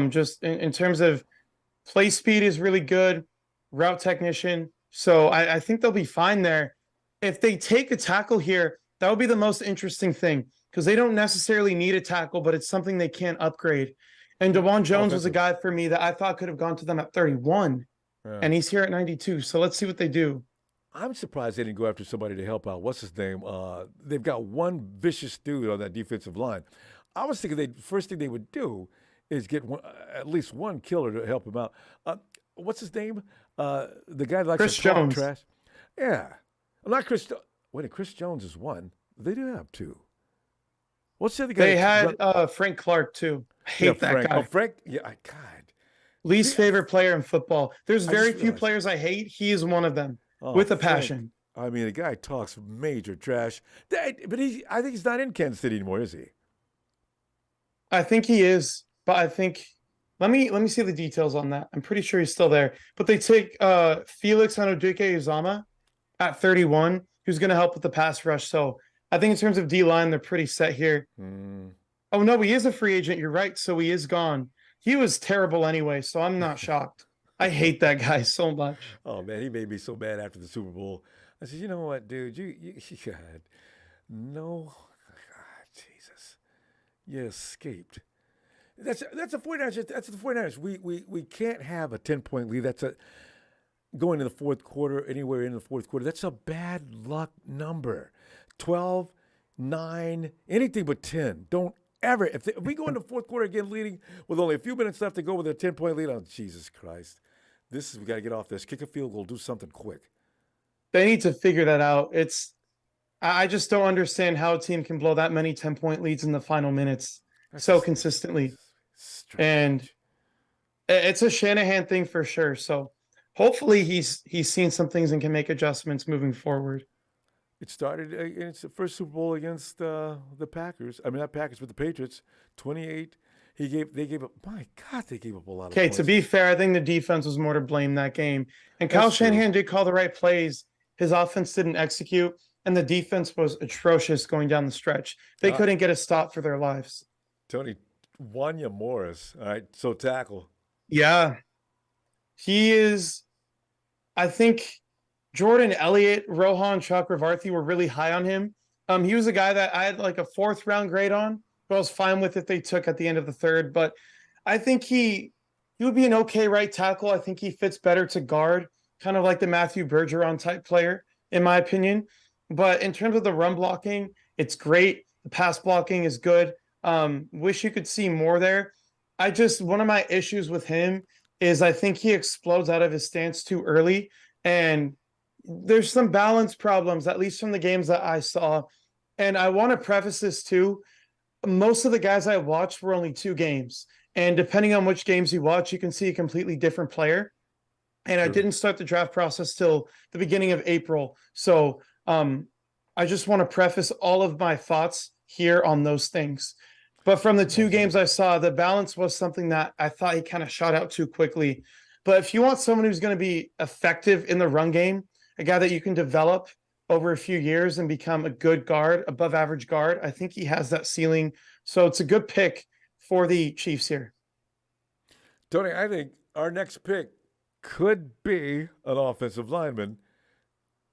[SPEAKER 2] Just in terms of play speed is really good, route technician. So I think they'll be fine there. If they take a tackle here, that would be the most interesting thing because they don't necessarily need a tackle, but it's something they can't upgrade. And DeJuan Jones was a
[SPEAKER 1] Offensive.
[SPEAKER 2] guy for me that I thought could have gone to them at 31,
[SPEAKER 1] Yeah.
[SPEAKER 2] and he's here at 92. So let's see what they do.
[SPEAKER 1] I'm surprised they didn't go after somebody to help out. What's his name? They've got one vicious dude on that defensive line. I was thinking the first thing they would do is get at least one killer to help him out. What's his name? The guy that likes
[SPEAKER 2] Chris
[SPEAKER 1] to talk
[SPEAKER 2] Jones.
[SPEAKER 1] trash. Yeah, not Chris. Wait, Chris Jones is one. They do have two. What's the other guy?
[SPEAKER 2] They had Frank Clark too. I
[SPEAKER 1] Yeah,
[SPEAKER 2] hate that
[SPEAKER 1] Frank.
[SPEAKER 2] guy.
[SPEAKER 1] Oh, Frank. Yeah, God.
[SPEAKER 2] Least
[SPEAKER 1] See,
[SPEAKER 2] favorite player in football. There's
[SPEAKER 1] I
[SPEAKER 2] very
[SPEAKER 1] just
[SPEAKER 2] few
[SPEAKER 1] realized.
[SPEAKER 2] players I hate. He is one of them
[SPEAKER 1] Oh,
[SPEAKER 2] with a
[SPEAKER 1] Frank.
[SPEAKER 2] passion.
[SPEAKER 1] I mean, the guy talks major trash. But I think he's not in Kansas City anymore, is he?
[SPEAKER 2] I think he is, but I think let me see the details on that. I'm pretty sure he's still there. But they take Felix Anudike-Uzama at 31, who's going to help with the pass rush. So I think in terms of D line, they're pretty set here.
[SPEAKER 1] Mm.
[SPEAKER 2] Oh no, he is a free agent. You're right. So he is gone. He was terrible anyway, so I'm not shocked. I hate that guy so much.
[SPEAKER 1] Oh man, he made me so mad after the Super Bowl. I said, you know what, dude, you God, no, God, Jesus, you escaped. That's a 49ers. That's the 49ers. We can't have a 10-point lead. That's a going in the fourth quarter, anywhere in the fourth quarter. That's a bad luck number. 12, 9, anything but 10. Don't ever. If we go in the fourth quarter again leading with only a few minutes left to go with a 10-point lead, oh, Jesus Christ. We got to get off this. Kick a field goal, do something quick.
[SPEAKER 2] They need to figure that out. I just don't understand how a team can blow that many 10-point leads in the final minutes
[SPEAKER 1] That's
[SPEAKER 2] so
[SPEAKER 1] just
[SPEAKER 2] consistently.
[SPEAKER 1] strange.
[SPEAKER 2] And it's a Shanahan thing for sure. So hopefully he's seen some things and can make adjustments moving forward.
[SPEAKER 1] It started against the first Super Bowl against the Packers. I mean, not Packers, but the Patriots. 28. They gave up. My God, they gave up a lot of
[SPEAKER 2] Okay,
[SPEAKER 1] points.
[SPEAKER 2] to be fair, I think the defense was more to blame that game. And Kyle
[SPEAKER 1] That's true.
[SPEAKER 2] Shanahan did call the right plays. His offense didn't execute, and the defense was atrocious going down the stretch. They couldn't get a stop for their lives.
[SPEAKER 1] Tony, Wanya Morris. All right, so tackle.
[SPEAKER 2] Yeah. He is, I think Jordan Elliott, Rohan Chakravarthi were really high on him. He was a guy that I had like a 4th round grade on, but I was fine with it they took at the end of the 3rd. But I think he would be an okay right tackle. I think he fits better to guard, kind of like the Matthew Bergeron type player, in my opinion. But in terms of the run blocking, it's great. The pass blocking is good. Wish you could see more there. One of my issues with him is I think he explodes out of his stance too early. And there's some balance problems, at least from the games that I saw. And I want to preface this too. Most of the guys I watched were only 2 games. And depending on which games you watch, you can see a completely different player. And I didn't start the draft process till the beginning of April. So I just want to preface all of my thoughts here on those things. But from the 2 games I saw, the balance was something that I thought he kind of shot out too quickly. But if you want someone who's going to be effective in the run game, a guy that you can develop over a few years and become a good guard, above average guard, I think he has that ceiling. So it's a good pick for the Chiefs here.
[SPEAKER 1] Tony, I think our next pick could be an offensive lineman.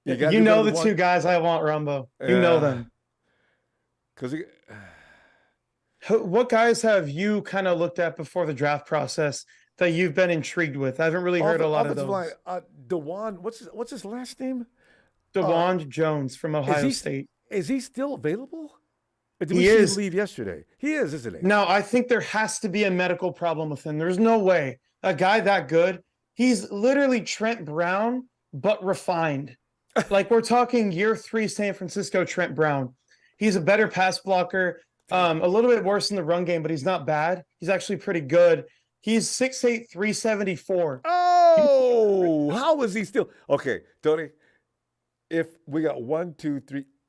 [SPEAKER 2] You know the 2 guys I want, Ronbo. You know them.
[SPEAKER 1] Because
[SPEAKER 2] What guys have you kind of looked at before the draft process that you've been intrigued with? I haven't really heard a lot of
[SPEAKER 1] Offensive line,
[SPEAKER 2] those.
[SPEAKER 1] Dewan, what's his last name? Uh,
[SPEAKER 2] DeWan Jones from
[SPEAKER 1] is
[SPEAKER 2] Ohio
[SPEAKER 1] he
[SPEAKER 2] State.
[SPEAKER 1] is he still available? Or did we
[SPEAKER 2] He
[SPEAKER 1] see him
[SPEAKER 2] is.
[SPEAKER 1] leave yesterday? He is, isn't he?
[SPEAKER 2] Now, I think there has to be a medical problem with him. There's no way a guy that good. He's literally Trent Brown, but refined. Like we're talking year 3 San Francisco Trent Brown. He's a better pass blocker, a little bit worse in the run game, but he's not bad. He's actually pretty good. He's 6'8", 374.
[SPEAKER 1] Oh, how is he still? Okay, Tony, if we got 4,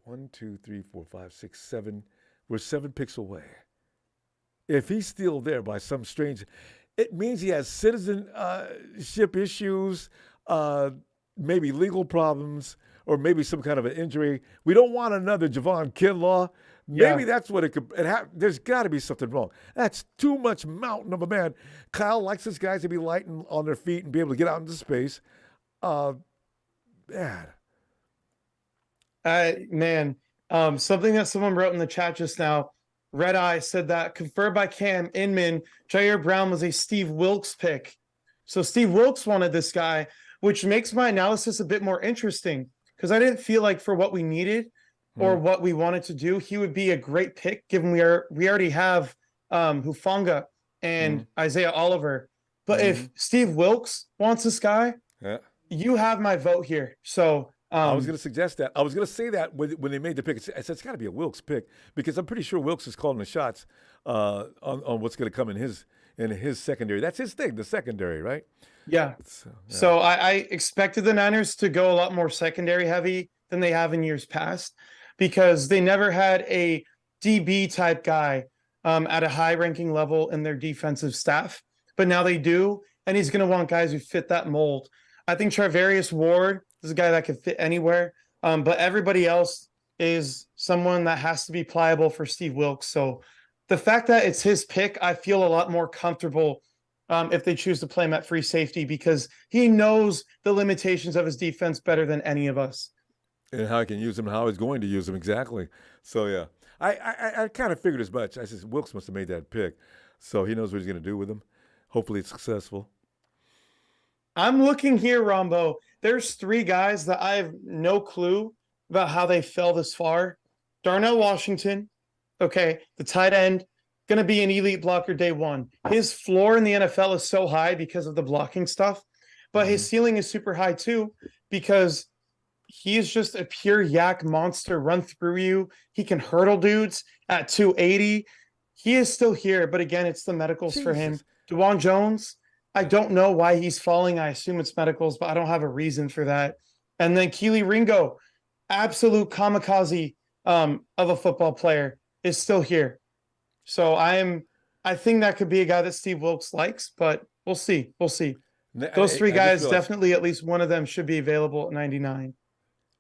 [SPEAKER 1] 5, 6, 7, we're 7 picks away. If he's still there by some strange, it means he has citizenship issues, maybe legal problems, or maybe some kind of an injury. We don't want another Javon Kinlaw. Maybe that's what it could. There's got to be something wrong. That's too much mountain of a man. Kyle likes his guys to be light and on their feet and be able to get out into space. Man.
[SPEAKER 2] Something that someone wrote in the chat just now. Red Eye said that confirmed by Cam Inman, Jair Brown was a Steve Wilkes pick. So Steve Wilkes wanted this guy, which makes my analysis a bit more interesting because I didn't feel like for what we needed or what we wanted to do, he would be a great pick given we already have Hufanga and Isaiah Oliver. But if Steve Wilkes wants this guy, you have my vote here. So
[SPEAKER 1] I was going to suggest that. I was going to say that when they made the pick. I said it's got to be a Wilkes pick because I'm pretty sure Wilkes is calling the shots on what's going to come in his secondary. That's his thing, the secondary, right?
[SPEAKER 2] Yeah. So I expected the Niners to go a lot more secondary heavy than they have in years past because they never had a DB type guy at a high ranking level in their defensive staff. But now they do, and he's going to want guys who fit that mold. I think Charvarius Ward is a guy that could fit anywhere, but everybody else is someone that has to be pliable for Steve Wilkes. So the fact that it's his pick, I feel a lot more comfortable if they choose to play him at free safety because he knows the limitations of his defense better than any of us.
[SPEAKER 1] And how he can use him, how he's going to use him exactly. So yeah, I kind of figured as much. I said Wilkes must have made that pick, so he knows what he's going to do with him. Hopefully, it's successful.
[SPEAKER 2] I'm looking here, Ronbo. There's 3 guys that I have no clue about how they fell this far. Darnell Washington, okay, the tight end, going to be an elite blocker day 1. His floor in the NFL is so high because of the blocking stuff, but his ceiling is super high too because he is just a pure yak monster, run through you. He can hurdle dudes at 280. He is still here, but again, it's the medicals for him. DeWan Jones, I don't know why he's falling. I assume it's medicals, but I don't have a reason for that. And then Keely Ringo, absolute kamikaze of a football player, is still here. So I think that could be a guy that Steve Wilkes likes, but we'll see. We'll see. Those 3 guys, definitely at least one of them should be available at 99.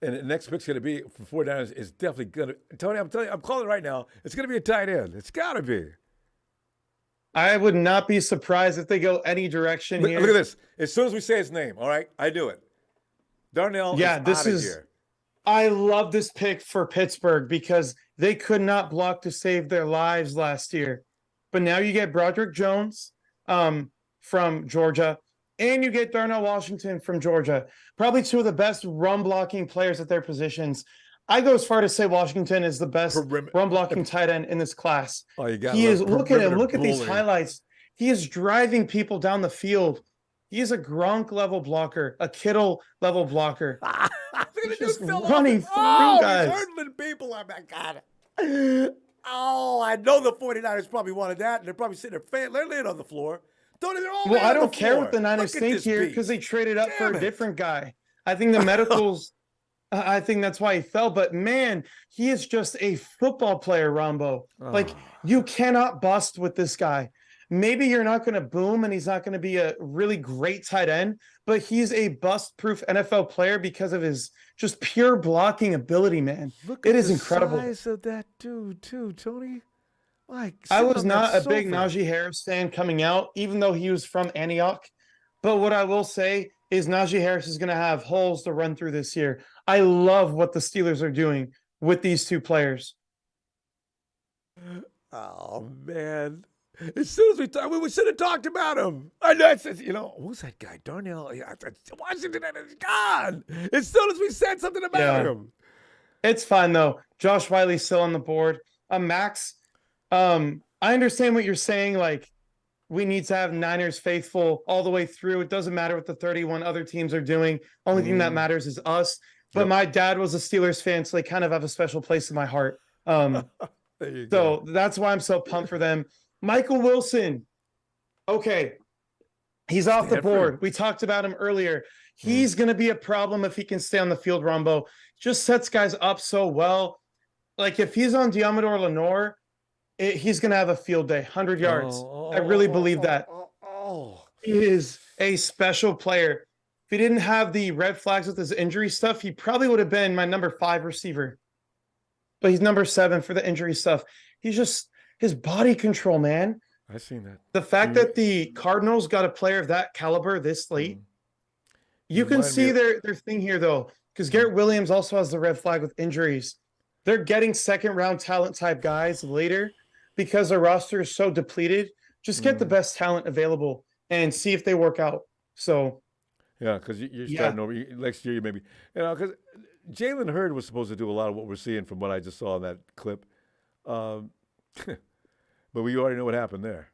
[SPEAKER 1] And the next pick's going to be for 49ers is definitely going to – Tony, I'm telling you, I'm calling it right now. It's going to be a tight end. It's got to be.
[SPEAKER 2] I would not be surprised if they go any direction here.
[SPEAKER 1] Look at this. As soon as we say his name, all right, I do it. Darnell is here.
[SPEAKER 2] I love this pick for Pittsburgh because they could not block to save their lives last year. But now you get Broderick Jones from Georgia, and you get Darnell Washington from Georgia. Probably 2 of the best run blocking players at their positions. I go as far to say Washington is the best run blocking tight end in this class.
[SPEAKER 1] Oh, you got
[SPEAKER 2] he is. Look at him. Look at these highlights. He is driving people down the field. He is a Gronk level blocker, a Kittle level blocker. He's just running through guys.
[SPEAKER 1] He's hurdling people. Oh, my God. Oh, I know the 49ers probably wanted that, and they're probably sitting there. They're laying on the floor.
[SPEAKER 2] I don't care what the Niners think here because they traded up for a different guy. I think the medicals, I think that's why he fell. But, man, he is just a football player, Ronbo. Like, you cannot bust with this guy. Maybe you're not going to boom and he's not going to be a really great tight end, but he's a bust-proof NFL player because of his just pure blocking ability, man. It is incredible.
[SPEAKER 1] Look at the size of that dude, too, Tony.
[SPEAKER 2] I was not a big Najee Harris fan coming out, even though he was from Antioch. But what I will say is Najee Harris is going to have holes to run through this year. I love what the Steelers are doing with these 2 players.
[SPEAKER 1] Oh man! As soon as we talk, we should have talked about him. I know. Who's that guy? Darnell. Yeah, Washington is gone. As soon as we said something about
[SPEAKER 2] Yeah,
[SPEAKER 1] him.
[SPEAKER 2] it's fine though. Josh Wiley's still on the board. Max, I understand what you're saying. Like, we need to have Niners faithful all the way through. It doesn't matter what the 31 other teams are doing. Only thing that matters is us. But
[SPEAKER 1] Yep.
[SPEAKER 2] my dad was a Steelers fan, so they kind of have a special place in my heart. Um,
[SPEAKER 1] There you go.
[SPEAKER 2] so that's why I'm so pumped for them. Michael Wilson. Okay, he's off the
[SPEAKER 1] Stanford.
[SPEAKER 2] board. We talked about him earlier.
[SPEAKER 1] Mm.
[SPEAKER 2] He's going to be a problem if he can stay on the field, Ronbo. Just sets guys up so well. Like, if he's on Diamador Lenore, he's going to have a field day, 100 yards. I really believe that. He is a special player. If he didn't have the red flags with his injury stuff, he probably would have been my number 5 receiver. But he's number 7 for the injury stuff. He's just his body control, man.
[SPEAKER 1] I seen that.
[SPEAKER 2] The fact that the Cardinals got a player of that caliber this late, you can see their thing here though, because Garrett Williams also has the red flag with injuries. They're getting second round talent type guys later because their roster is so depleted. Just get the best talent available and see if they work out. So,
[SPEAKER 1] yeah, because you're starting over next year, maybe because Jalen Hurd was supposed to do a lot of what we're seeing from what I just saw in that clip, but we already know what happened there.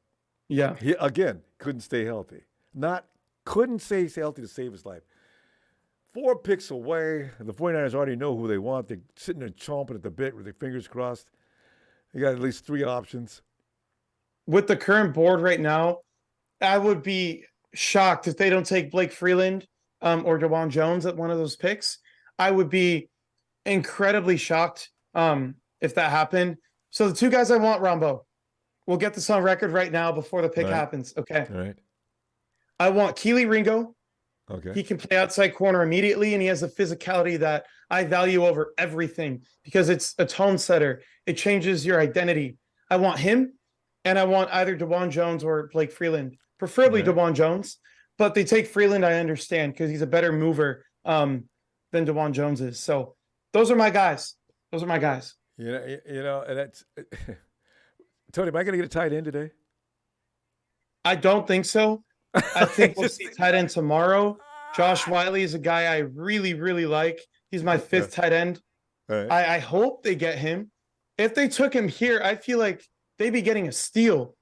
[SPEAKER 2] Yeah,
[SPEAKER 1] He again couldn't stay healthy. Couldn't stay healthy to save his life. 4 picks away. The 49ers already know who they want. They're sitting there chomping at the bit with their fingers crossed. They got at least 3 options.
[SPEAKER 2] with the current board right now, I would be shocked if they don't take Blake Freeland or DeJuan Jones at one of those picks. I would be incredibly shocked if that happened. So the 2 guys I want, Ronbo, we'll get this on record right now before the pick happens. Okay.
[SPEAKER 1] All right.
[SPEAKER 2] I want Keely Ringo.
[SPEAKER 1] Okay.
[SPEAKER 2] He can play outside corner immediately, and he has a physicality that I value over everything because it's a tone setter. It changes your identity. I want him, and I want either DeJuan Jones or Blake Freeland, preferably DeJuan Jones. But they take Freeland, I understand, because he's a better mover than DeJuan Jones is. So those are my guys. Those are my guys.
[SPEAKER 1] And that's Tony. Am I going to get a tight end today?
[SPEAKER 2] I don't think so. I think we'll see tight end tomorrow. Josh Wiley is a guy I really, really like. He's my 5th tight end.
[SPEAKER 1] Right.
[SPEAKER 2] I hope they get him. If they took him here, I feel like they'd be getting a steal,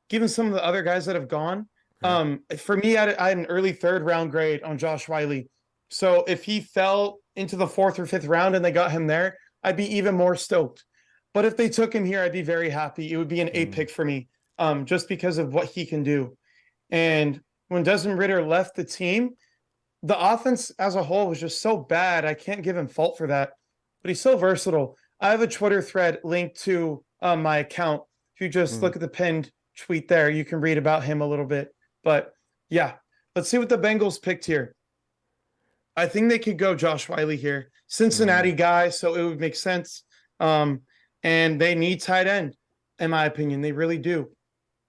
[SPEAKER 2] given some of the other guys that have gone. For me, I had an early 3rd round grade on Josh Wiley. So if he fell into the 4th or 5th round and they got him there, I'd be even more stoked. But if they took him here, I'd be very happy. It would be an A pick for me, just because of what he can do. And when Desmond Ridder left the team, the offense as a whole was just so bad. I can't give him fault for that, but he's so versatile. I have a Twitter thread linked to my account. If you just look at the pinned tweet there, you can read about him a little bit. But yeah, let's see what the Bengals picked here. I think they could go Josh Wiley here. Cincinnati guy, so it would make sense. And they need tight end, in my opinion. They really do,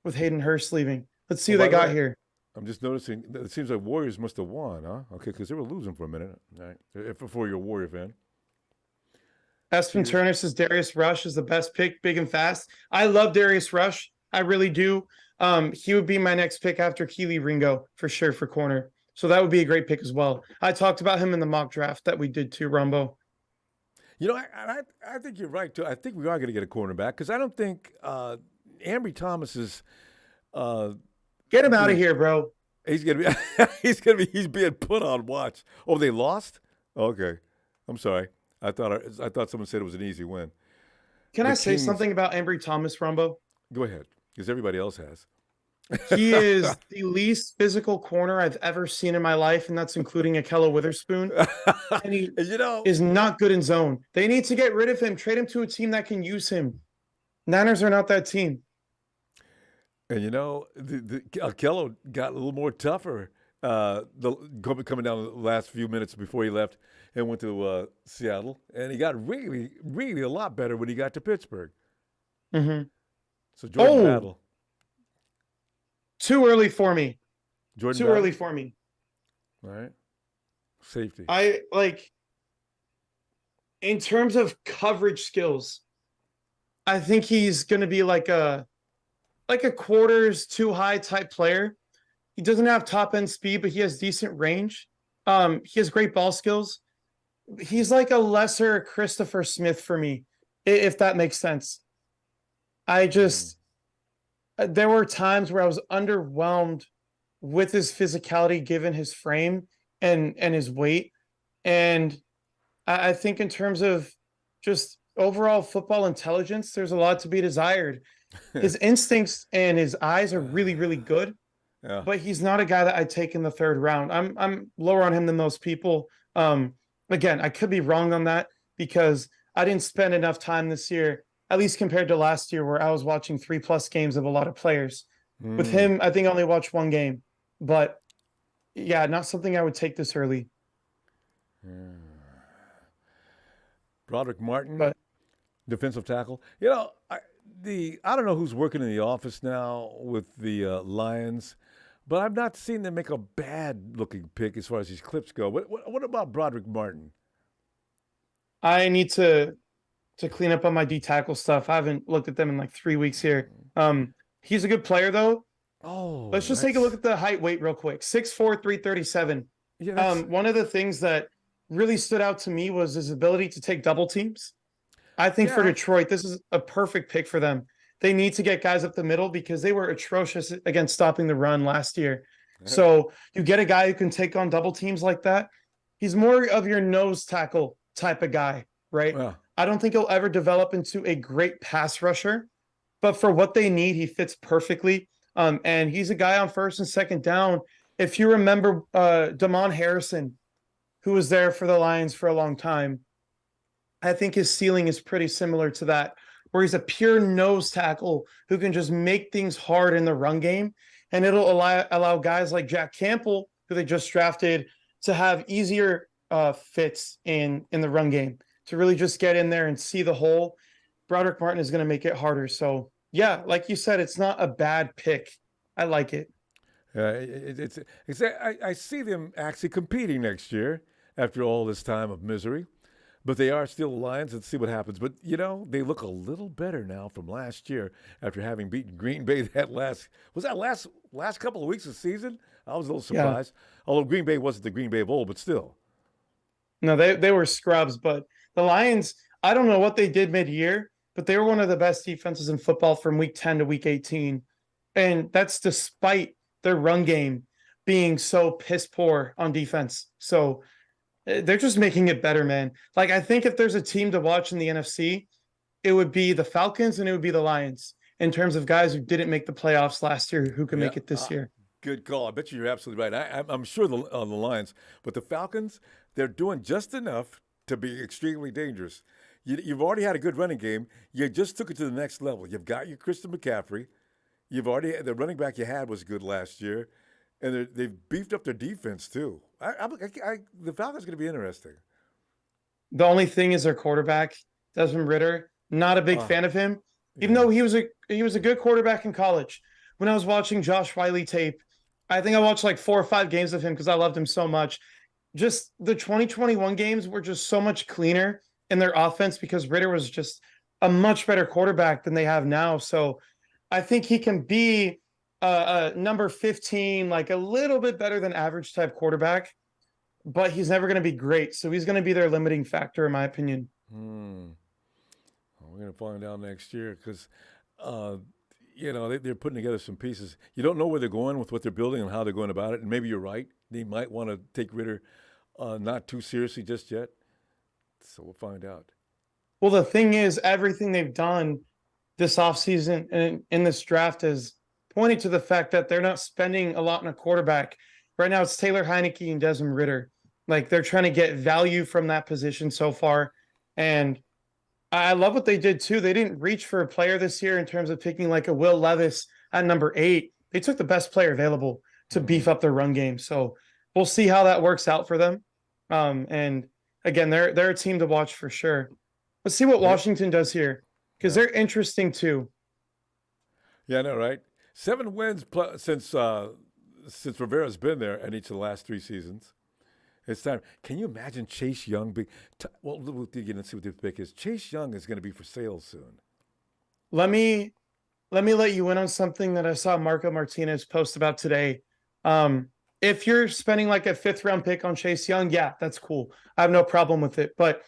[SPEAKER 2] with Hayden Hurst leaving. Let's see who they got here.
[SPEAKER 1] I'm just noticing that it seems like Warriors must have won, huh? Okay, because they were losing for a minute. All right. For you're a Warrior fan.
[SPEAKER 2] Espen Turner says Darius Rush is the best pick, big and fast. I love Darius Rush. I really do. He would be my next pick after Keely Ringo for sure for corner. So that would be a great pick as well. I talked about him in the mock draft that we did too, Ronbo.
[SPEAKER 1] I think you're right too. I think we are going to get a cornerback because I don't think Ambry Thomas is.
[SPEAKER 2] Get him out of here, bro.
[SPEAKER 1] He's gonna be. He's being put on watch. Oh, they lost. Okay, I'm sorry. I thought someone said it was an easy win.
[SPEAKER 2] Can I say something about Ambry Thomas, Ronbo?
[SPEAKER 1] Go ahead, because everybody else has.
[SPEAKER 2] He is the least physical corner I've ever seen in my life, and that's including Akella Witherspoon. And he is not good in zone. They need to get rid of him, trade him to a team that can use him. Niners are not that team.
[SPEAKER 1] And Akella got a little more tougher coming down the last few minutes before he left and went to Seattle. And he got really, really a lot better when he got to Pittsburgh.
[SPEAKER 2] Mm-hmm.
[SPEAKER 1] So Jordan Battle.
[SPEAKER 2] Too early for me.
[SPEAKER 1] Jordan
[SPEAKER 2] Too
[SPEAKER 1] Battle?
[SPEAKER 2] early for me.
[SPEAKER 1] All right. Safety.
[SPEAKER 2] In terms of coverage skills, I think he's going to be like a quarters too high type player. He doesn't have top end speed, but he has decent range. He has great ball skills. He's like a lesser Christopher Smith for me, if that makes sense. I
[SPEAKER 1] Mm.
[SPEAKER 2] just there were times where I was underwhelmed with his physicality given his frame and his weight. And I think in terms of just overall football intelligence, there's a lot to be desired. His instincts and his eyes are really, really good,
[SPEAKER 1] Yeah.
[SPEAKER 2] but he's not a guy that I'd take in the third round. I'm lower on him than most people. Again, I could be wrong on that because I didn't spend enough time this year, at least compared to last year, where I was watching 3+ games of a lot of players. With
[SPEAKER 1] Mm.
[SPEAKER 2] him, I think I only watched one game, but yeah, not something I would take this early.
[SPEAKER 1] Broderick Martin,
[SPEAKER 2] But
[SPEAKER 1] defensive tackle. You know, I don't know who's working in the office now with the Lions, but I've not seen them make a bad looking pick as far as these clips go. What about Broderick Martin?
[SPEAKER 2] I need to clean up on my D tackle stuff. I haven't looked at them in like 3 weeks here. He's a good player though. Let's
[SPEAKER 1] Oh,
[SPEAKER 2] just take a look
[SPEAKER 1] that's
[SPEAKER 2] at the height weight real quick. 6'4", 337.
[SPEAKER 1] yeah, that's
[SPEAKER 2] One of the things that really stood out to me was his ability to take double teams. I think for
[SPEAKER 1] yeah.
[SPEAKER 2] Detroit, this is a perfect pick for them. They need to get guys up the middle because they were atrocious against stopping the run last year. So you get a guy who can take on double teams like that. He's more of your nose tackle type of guy, right?
[SPEAKER 1] Well,
[SPEAKER 2] I don't think he'll ever develop into a great pass rusher, but for what they need, he fits perfectly. And he's a guy on first and second down. If you remember Damon Harrison, who was there for the Lions for a long time, I think his ceiling is pretty similar to that, where he's a pure nose tackle who can just make things hard in the run game. And it'll allow guys like Jack Campbell, who they just drafted, to have easier fits in the run game, to really just get in there and see the hole. Broderick Martin is going to make it harder. So, yeah, like you said, it's not a bad pick. I like it.
[SPEAKER 1] I see them actually competing next year after all this time of misery. But they are still the Lions. Let's see what happens. But you know, they look a little better now from last year after having beaten Green Bay that last couple of weeks of the season. I was a little
[SPEAKER 2] Yeah.
[SPEAKER 1] surprised. Although Green Bay wasn't the Green Bay of old, but still.
[SPEAKER 2] No, they were scrubs, but the Lions, I don't know what they did mid-year, but they were one of the best defenses in football from week 10 to week 18. And that's despite their run game being so piss poor on defense. So they're just making it better, man. Like I think if there's a team to watch in the NFC, it would be the Falcons and it would be the Lions in terms of guys who didn't make the playoffs last year who can
[SPEAKER 1] Yeah,
[SPEAKER 2] make it this year.
[SPEAKER 1] good call. I bet you're absolutely right. I'm sure on the Lions, but the Falcons, they're doing just enough to be extremely dangerous. You've already had a good running game. You just took it to the next level. You've got your Christian McCaffrey. The running back you had was good last year, and they've beefed up their defense too. The Falcons going to be interesting.
[SPEAKER 2] The only thing is their quarterback, Desmond Ritter. Not a big
[SPEAKER 1] Uh,
[SPEAKER 2] fan of him, even
[SPEAKER 1] yeah.
[SPEAKER 2] though he was a good quarterback in college. When I was watching Josh Wiley tape, I think I watched like 4 or 5 games of him because I loved him so much. Just the 2021 games were just so much cleaner in their offense because Ritter was just a much better quarterback than they have now. So I think he can be a number 15, like a little bit better than average type quarterback, but he's never going to be great. So he's going to be their limiting factor, in my opinion.
[SPEAKER 1] Hmm. Well, we're going to find out next year because, uh, they're putting together some pieces. You don't know where they're going with what they're building and how they're going about it. And maybe you're right. They might want to take Ritter not too seriously just yet. So we'll find out.
[SPEAKER 2] Well, the thing is, everything they've done this offseason and in this draft is pointing to the fact that they're not spending a lot on a quarterback. Right now, it's Taylor Heineke and Desmond Ritter. Like they're trying to get value from that position so far. And I love what they did too. They didn't reach for a player this year in terms of picking like a Will Levis at number 8. They took the best player available to
[SPEAKER 1] Mm-hmm.
[SPEAKER 2] beef up their run game. So we'll see how that works out for them. And again, they're a team to watch for sure. Let's see what
[SPEAKER 1] Yep.
[SPEAKER 2] Washington does here because
[SPEAKER 1] Yeah.
[SPEAKER 2] they're interesting too.
[SPEAKER 1] Yeah, I know, right? 7 wins since Rivera's been there in each of the last 3 seasons. It's time. Can you imagine Chase Young being? Well, we'll dig in and see what the pick is. Chase Young is going to be for sale soon.
[SPEAKER 2] Let me let you in on something that I saw Marco Martinez post about today. Um, if you're spending like a fifth round pick on Chase Young, yeah, that's cool. I have no problem with it. But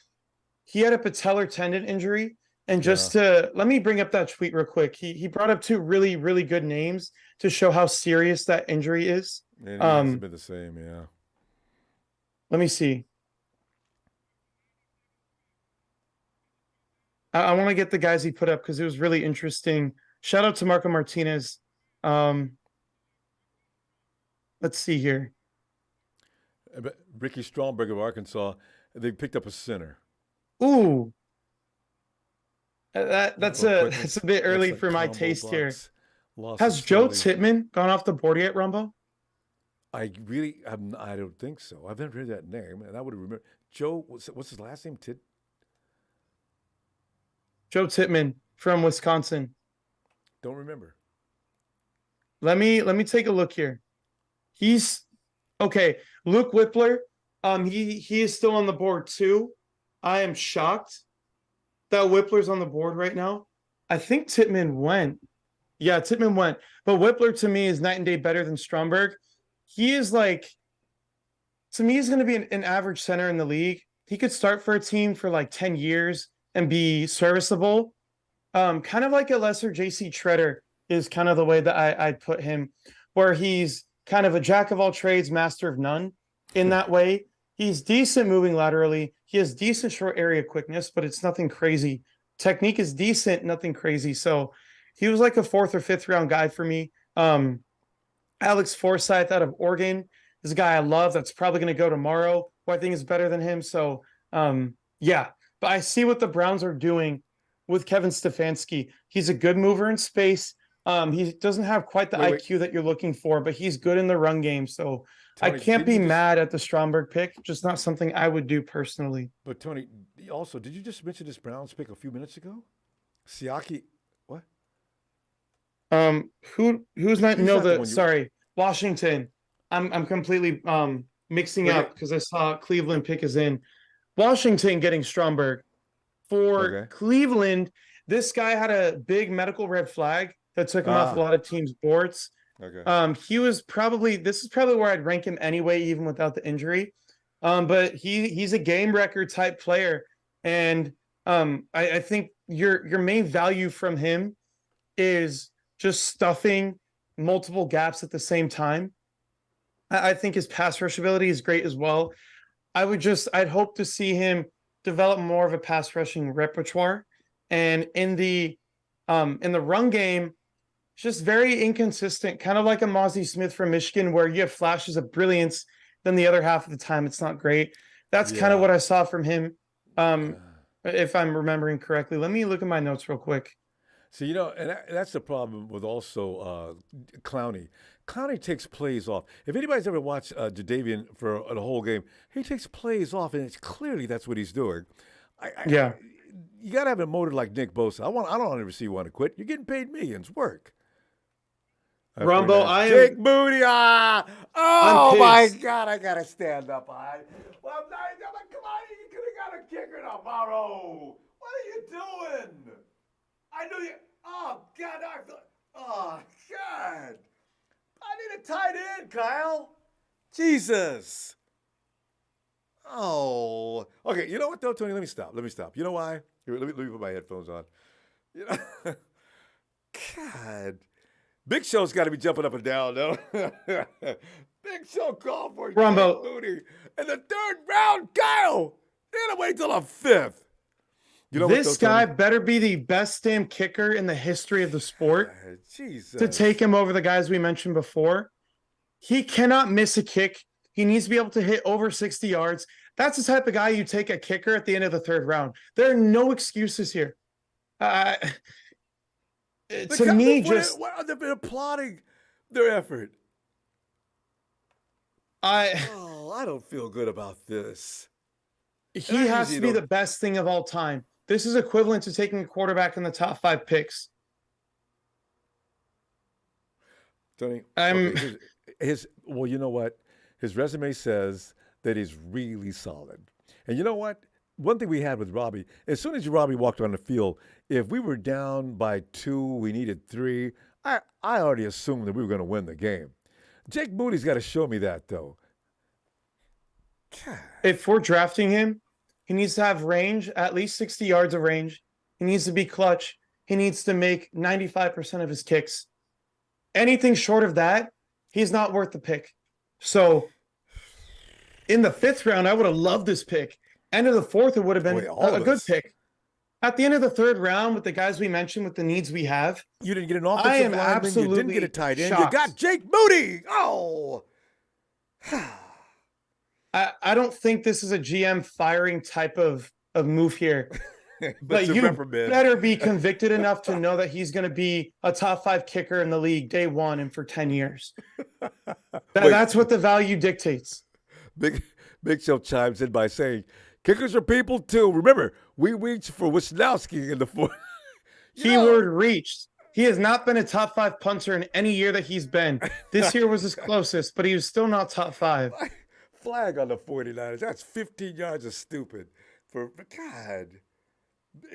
[SPEAKER 2] he had a patellar tendon injury. And
[SPEAKER 1] Yeah,
[SPEAKER 2] just to let me bring up that tweet real quick. He brought up two really, really good names to show how serious that injury is.
[SPEAKER 1] and he hasn't
[SPEAKER 2] Um,
[SPEAKER 1] been the same. Yeah.
[SPEAKER 2] let me see. I want to get the guys he put up because it was really interesting. Shout out to Marco Martinez. Um, let's see here.
[SPEAKER 1] But Ricky Stromberg of Arkansas, they picked up a center.
[SPEAKER 2] Ooh, that's
[SPEAKER 1] Oh,
[SPEAKER 2] a that's
[SPEAKER 1] quickness.
[SPEAKER 2] a bit early
[SPEAKER 1] Excellent
[SPEAKER 2] for my
[SPEAKER 1] combo
[SPEAKER 2] taste here.
[SPEAKER 1] blocks. Losses
[SPEAKER 2] Has Joe
[SPEAKER 1] slowly.
[SPEAKER 2] Titman gone off the board yet, Rumbo?
[SPEAKER 1] I don't think so. I've never heard that name, and I would remember. Joe, what's his last name?
[SPEAKER 2] Joe Titman from Wisconsin.
[SPEAKER 1] Don't remember.
[SPEAKER 2] Let me take a look here. He's okay. Luke Whippler, he is still on the board too. I am shocked that Whippler's on the board right now. I think Titman went. Yeah, Titman went. But Whippler to me is night and day better than Stromberg. He is like, to me, he's going to be an average center in the league. He could start for a team for like 10 years and be serviceable. Kind of like a lesser JC Treader is kind of the way that I'd put him, where he's kind of a jack of all trades, master of none in that way. He's decent moving laterally. He has decent short area quickness, but it's nothing crazy. Technique is decent, nothing crazy. So he was like a fourth or fifth round guy for me. Alex Forsyth out of Oregon is a guy I love. That's probably going to go tomorrow, who I think is better than him. So, yeah, but I see what the Browns are doing with Kevin Stefanski. He's a good mover in space. He doesn't have quite the
[SPEAKER 1] Wait, wait,
[SPEAKER 2] IQ that you're looking for, but he's good in the run game. So I
[SPEAKER 1] Tony,
[SPEAKER 2] can't
[SPEAKER 1] didn't
[SPEAKER 2] be
[SPEAKER 1] you just?
[SPEAKER 2] mad at the Stromberg pick. Just not something I would do personally.
[SPEAKER 1] But Tony, also, did you just mention this Browns pick a few minutes ago? Siaki, what?
[SPEAKER 2] Who's not?
[SPEAKER 1] He's
[SPEAKER 2] No,
[SPEAKER 1] not the
[SPEAKER 2] the
[SPEAKER 1] one you.
[SPEAKER 2] sorry, Washington. I'm completely mixing
[SPEAKER 1] Okay,
[SPEAKER 2] up because I saw Cleveland pick is in. Washington getting Stromberg for
[SPEAKER 1] okay,
[SPEAKER 2] Cleveland. This guy had a big medical red flag that took him off a
[SPEAKER 1] ah,
[SPEAKER 2] lot of teams' boards.
[SPEAKER 1] okay.
[SPEAKER 2] He was probably this is probably where I'd rank him anyway, even without the injury. But he's a game record type player, and I think your main value from him is just stuffing multiple gaps at the same time. I think his pass rush ability is great as well. I'd hope to see him develop more of a pass rushing repertoire. And in the run game, it's just very inconsistent, kind of like a Mozzie Smith from Michigan, where you have flashes of brilliance, then the other half of the time it's not great. That's kind of
[SPEAKER 1] Yeah.
[SPEAKER 2] what I saw from him.
[SPEAKER 1] Uh,
[SPEAKER 2] Um, if I'm remembering correctly. Let me look at my notes real quick.
[SPEAKER 1] See, and that's the problem with also Clowney. Clowney takes plays off. If anybody's ever watched Jadavian for a whole game, he takes plays off, and it's clearly that's what he's doing.
[SPEAKER 2] Yeah.
[SPEAKER 1] You got to have a motor like Nick Bosa. I don't want to see you want to quit. You're getting paid millions. Work.
[SPEAKER 2] Rumbo,
[SPEAKER 1] 49ers. Jake Moody.
[SPEAKER 2] I'm
[SPEAKER 1] Oh my
[SPEAKER 2] pissed.
[SPEAKER 1] God! I gotta stand up. Well, come on! You could have got a kicker tomorrow. What are you doing? I knew you. Oh God! Oh God! I need a tight end, Kyle. Jesus. Oh. Okay. You know what though, Tony? Let me stop. Let me stop. You know why? Here, let me put my headphones on. You know. God. Big Show's got to be jumping up and down, though. Big Show called for Jake
[SPEAKER 2] Rumbo,
[SPEAKER 1] Moody in the third round. Kyle, they're gonna wait till the fifth. You know what, though,
[SPEAKER 2] this
[SPEAKER 1] Tony?
[SPEAKER 2] guy better be the best damn kicker in the history of the sport to take
[SPEAKER 1] Jesus.
[SPEAKER 2] him over the guys we mentioned before. He cannot miss a kick. He needs to be able to hit over 60 yards. That's the type of guy you take a kicker at the end of the third round. There are no excuses here. Uh, to me, just
[SPEAKER 1] They've been applauding their effort.
[SPEAKER 2] I
[SPEAKER 1] Oh, I don't feel good about this. And
[SPEAKER 2] he
[SPEAKER 1] I
[SPEAKER 2] has
[SPEAKER 1] usually
[SPEAKER 2] to be the
[SPEAKER 1] don't.
[SPEAKER 2] best thing of all time. This is equivalent to taking a quarterback in the top 5 picks.
[SPEAKER 1] Tony,
[SPEAKER 2] I'm
[SPEAKER 1] okay, well, you know what? His resume says that he's really solid. And you know what? one thing we had with Robbie, as soon as Robbie walked on the field, if we were down by 2, we needed 3, I already assumed that we were going to win the game. Jake Moody's got to show me that, though. God.
[SPEAKER 2] If we're drafting him, he needs to have range, at least 60 yards of range. He needs to be clutch. He needs to make 95% of his kicks. Anything short of that, he's not worth the pick. So in the 5th round, I would have loved this pick. End of the 4th, it would have been a good pick. At the end of the 3rd round, with the guys we mentioned, with the needs we have,
[SPEAKER 1] you didn't get an offensive lineman. You didn't get a tight end.
[SPEAKER 2] Shocked.
[SPEAKER 1] You got Jake Moody. Oh.
[SPEAKER 2] I don't think this is a GM firing type of move here. But you better be convicted enough to know that he's going to be a top 5 kicker in the league day 1 and for 10 years. That's what the value dictates.
[SPEAKER 1] Big Show chimes in by saying, kickers are people too. Remember, we reached for Wisnowski in the 4th.
[SPEAKER 2] Keyword reached. He has not been a top 5 punter in any year that he's been. This year was his closest, but he was still not top 5.
[SPEAKER 1] Flag on the 49ers. That's 15 yards of stupid. For God.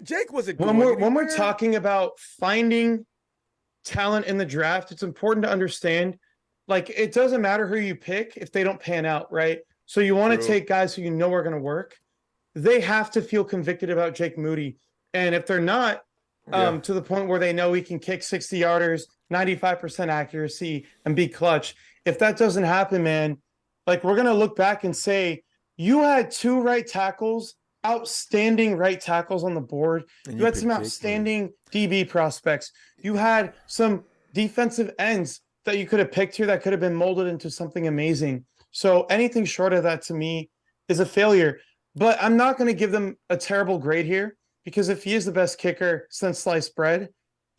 [SPEAKER 1] Jake wasn't going anywhere.
[SPEAKER 2] When we're talking about finding talent in the draft, it's important to understand, like, it doesn't matter who you pick if they don't pan out, right? So you want to take guys who you know are going to work. They have to feel convicted about Jake Moody. And if they're not, to the point where they know he can kick 60-yarders, 95% accuracy, and be clutch, if that doesn't happen, man, like, we're going to look back and say, you had 2 right tackles, outstanding right tackles on the board. You had some outstanding DB prospects. You had some defensive ends that you could have picked here that could have been molded into something amazing. So anything short of that, to me, is a failure. But I'm not going to give them a terrible grade here, because if he is the best kicker since sliced bread,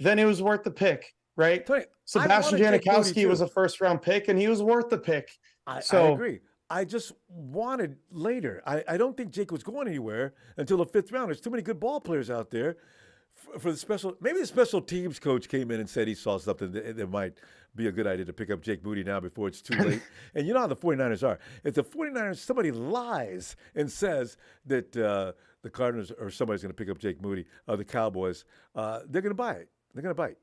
[SPEAKER 2] then it was worth the pick, right? Sebastian Janikowski was a 1st-round pick, and he was worth the pick.
[SPEAKER 1] I agree. I just wanted later. I don't think Jake was going anywhere until the 5th round. There's too many good ball players out there for the special. Maybe the special teams coach came in and said he saw something that might be a good idea to pick up Jake Moody now before it's too late. And you know how the 49ers are. If the 49ers, somebody lies and says that the Cardinals or somebody's going to pick up Jake Moody, the Cowboys, they're going to buy it. They're going to bite.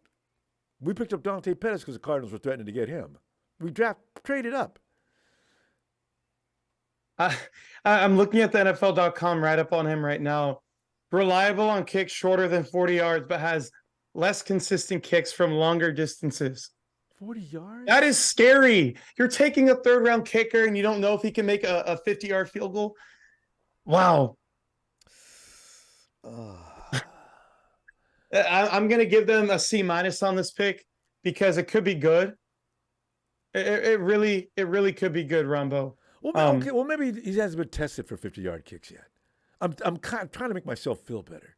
[SPEAKER 1] We picked up Dante Pettis because the Cardinals were threatening to get him. We traded up.
[SPEAKER 2] I'm looking at the NFL.com write-up on him right now. Reliable on kicks shorter than 40 yards, but has less consistent kicks from longer distances.
[SPEAKER 1] 40 yards?
[SPEAKER 2] That is scary. You're taking a 3rd-round kicker, and you don't know if he can make a 50-yard field goal. Wow. I'm going to give them a C- on this pick because it could be good. It really could be good, Ronbo.
[SPEAKER 1] Well, okay. Well, maybe he hasn't been tested for 50-yard kicks yet. I'm kind of trying to make myself feel better.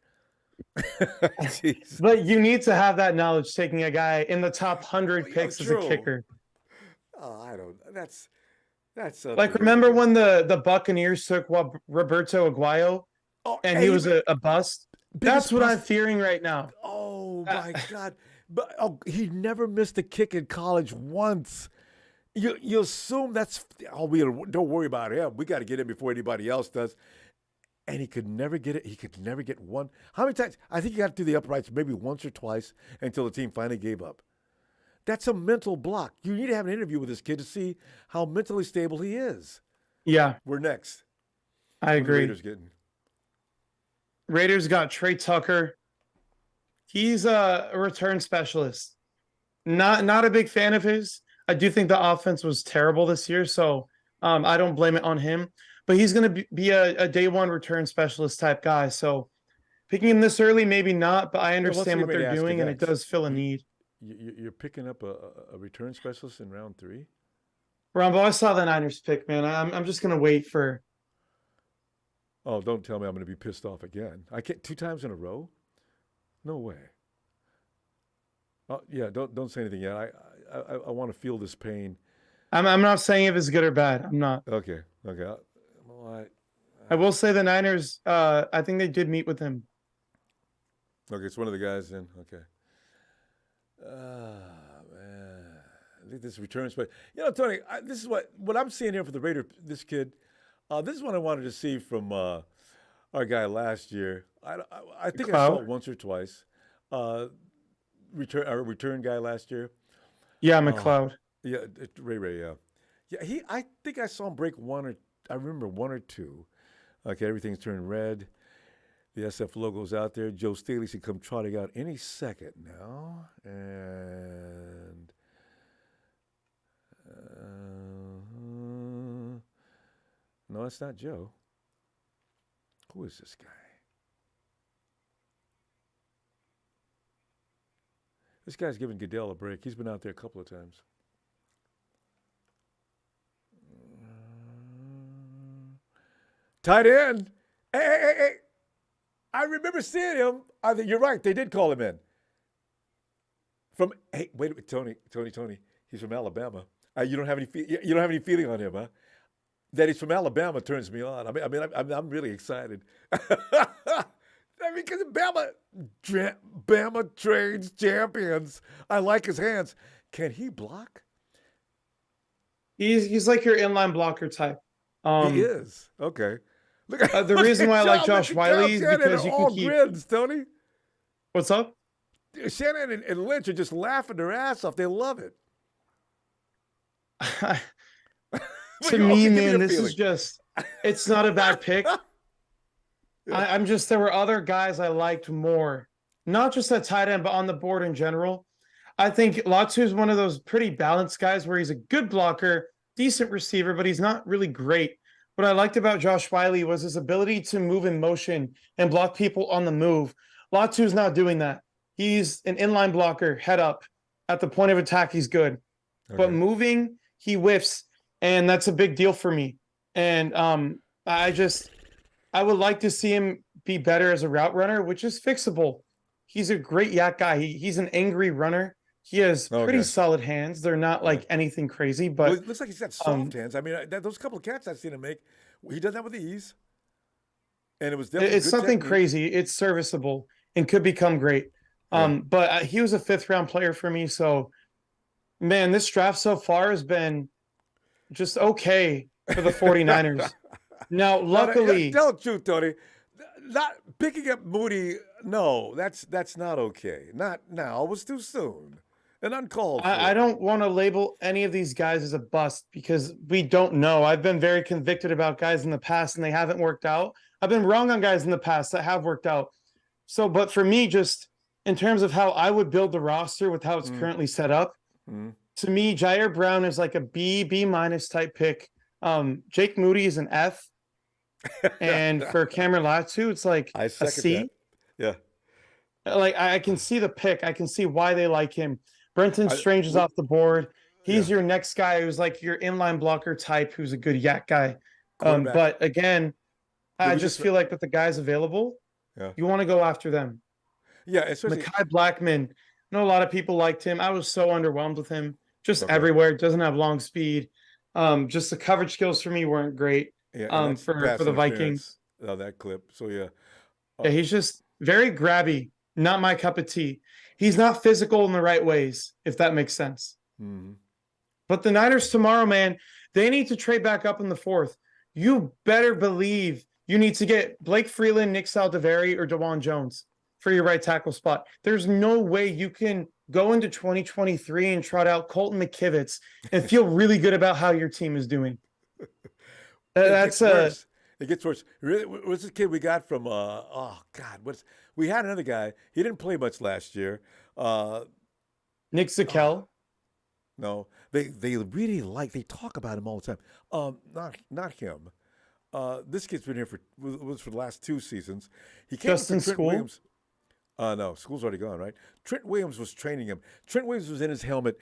[SPEAKER 2] But you need to have that knowledge, taking a guy in the top 100 picks as a kicker.
[SPEAKER 1] Oh, I don't. That's
[SPEAKER 2] like, remember when the Buccaneers took Roberto Aguayo, and he was a bust? That's what I'm fearing right now.
[SPEAKER 1] Oh my God! But he never missed a kick in college once. You assume that's we don't worry about him. We got to get him before anybody else does. And he could never get it. He could never get one. How many times? I think he got to the uprights maybe once or twice until the team finally gave up. That's a mental block. You need to have an interview with this kid to see how mentally stable he is.
[SPEAKER 2] Yeah.
[SPEAKER 1] We're next.
[SPEAKER 2] I agree.
[SPEAKER 1] Raiders
[SPEAKER 2] got Trey Tucker. He's a return specialist. Not a big fan of his. I do think the offense was terrible this year, so I don't blame it on him. But he's going to be a day 1 return specialist type guy. So picking him this early, maybe not, but I understand what they're doing, and it does fill a need.
[SPEAKER 1] You're picking up a return specialist in round 3?
[SPEAKER 2] Ronbo, I saw the Niners pick, man. I'm just going to wait for.
[SPEAKER 1] Oh, don't tell me I'm going to be pissed off again. I can't 2 times in a row? No way. Oh, yeah, don't say anything yet. I want to feel this pain.
[SPEAKER 2] I'm not saying if it's good or bad. I'm not.
[SPEAKER 1] Okay.
[SPEAKER 2] I will say the Niners, I think they did meet with him.
[SPEAKER 1] Okay, it's one of the guys then. Okay. Man. I think this returns. But, Tony, this is what I'm seeing here for the Raider, this kid. This is what I wanted to see from our guy last year. I think I saw
[SPEAKER 2] McLeod.
[SPEAKER 1] it once or twice. Uh, our return guy last year.
[SPEAKER 2] Yeah,
[SPEAKER 1] Oh,
[SPEAKER 2] McLeod.
[SPEAKER 1] yeah, Ray Ray. Yeah, yeah. I think I saw him break one or I remember one or two. Okay, everything's turning red. The SF logo's out there. Joe Staley should come trotting out any second now. And no, it's not Joe. Who is this guy? This guy's giving Goodell a break. He's been out there a couple of times. Tight end. Hey. I remember seeing him. You're right. They did call him in. Hey, wait a minute, Tony. He's from Alabama. You don't have any feeling on him, huh? That he's from Alabama turns me on. I'm really excited. Because Bama trains champions. I like his hands. Can he block?
[SPEAKER 2] He's like your inline blocker type.
[SPEAKER 1] He is. Okay.
[SPEAKER 2] The reason why I like Josh Wiley is because you can keep
[SPEAKER 1] grins, Tony.
[SPEAKER 2] What's up?
[SPEAKER 1] Shannon and Lynch are just laughing their ass off. They love it.
[SPEAKER 2] To me, man, this is just, it's not a bad pick.
[SPEAKER 1] Yeah.
[SPEAKER 2] There were other guys I liked more, not just at tight end, but on the board in general. I think Latu is one of those pretty balanced guys where he's a good blocker, decent receiver, but he's not really great. What I liked about Josh Wiley was his ability to move in motion and block people on the move. Latu's not doing that. He's an inline blocker, head up. At the point of attack, he's good. Okay. But moving, he whiffs, and that's a big deal for me. And I would like to see him be better as a route runner, which is fixable. He's a great yak guy. He's an angry runner. He has pretty solid hands. They're not like anything crazy, but
[SPEAKER 1] it looks like he's got soft hands. I mean, those couple of catches I've seen him make, he does that with ease. And it was definitely
[SPEAKER 2] it's something crazy. It's serviceable and could become great. But he was a 5th-round player for me. So, man, this draft so far has been just okay for the 49ers. Now, luckily,
[SPEAKER 1] tell the truth, Tony. Not picking up Moody. No, that's not okay. Not now. It was too soon. And uncalled for.
[SPEAKER 2] I don't want to label any of these guys as a bust because we don't know. I've been very convicted about guys in the past and they haven't worked out. I've been wrong on guys in the past that have worked out. So, but for me, just in terms of how I would build the roster with how it's currently set up, to me, Jair Brown is like a B minus type pick. Jake Moody is an F. And for Cameron Latu, it's like a C.
[SPEAKER 1] That. Yeah.
[SPEAKER 2] Like I can see the pick. I can see why they like him. Brenton Strange is off the board. He's your next guy who's like your inline blocker type, who's a good yak guy. But again, I just feel like with the guys available, you want to go after them.
[SPEAKER 1] Yeah, especially
[SPEAKER 2] Mekhi Blackman. I know a lot of people liked him. I was so underwhelmed with him. Just everywhere. Doesn't have long speed. Just the coverage skills for me weren't great.
[SPEAKER 1] Yeah,
[SPEAKER 2] for the Vikings.
[SPEAKER 1] That clip. So
[SPEAKER 2] yeah, he's just very grabby. Not my cup of tea. He's not physical in the right ways, if that makes sense.
[SPEAKER 1] Mm-hmm.
[SPEAKER 2] But the Niners tomorrow, man, they need to trade back up in the 4th. You better believe you need to get Blake Freeland, Nick Saldiveri, or DeJuan Jones for your right tackle spot. There's no way you can go into 2023 and trot out Colton McKivitz and feel really good about how your team is doing.
[SPEAKER 1] It gets worse. Really, what's this kid we got from? We had another guy. He didn't play much last year.
[SPEAKER 2] Nick Zakel.
[SPEAKER 1] No, they really they talk about him all the time. Not him. This kid's been here for the last 2 seasons. He came
[SPEAKER 2] Justin
[SPEAKER 1] from Trent
[SPEAKER 2] School?
[SPEAKER 1] Williams. No, School's already gone, right? Trent Williams was training him. Trent Williams was in his helmet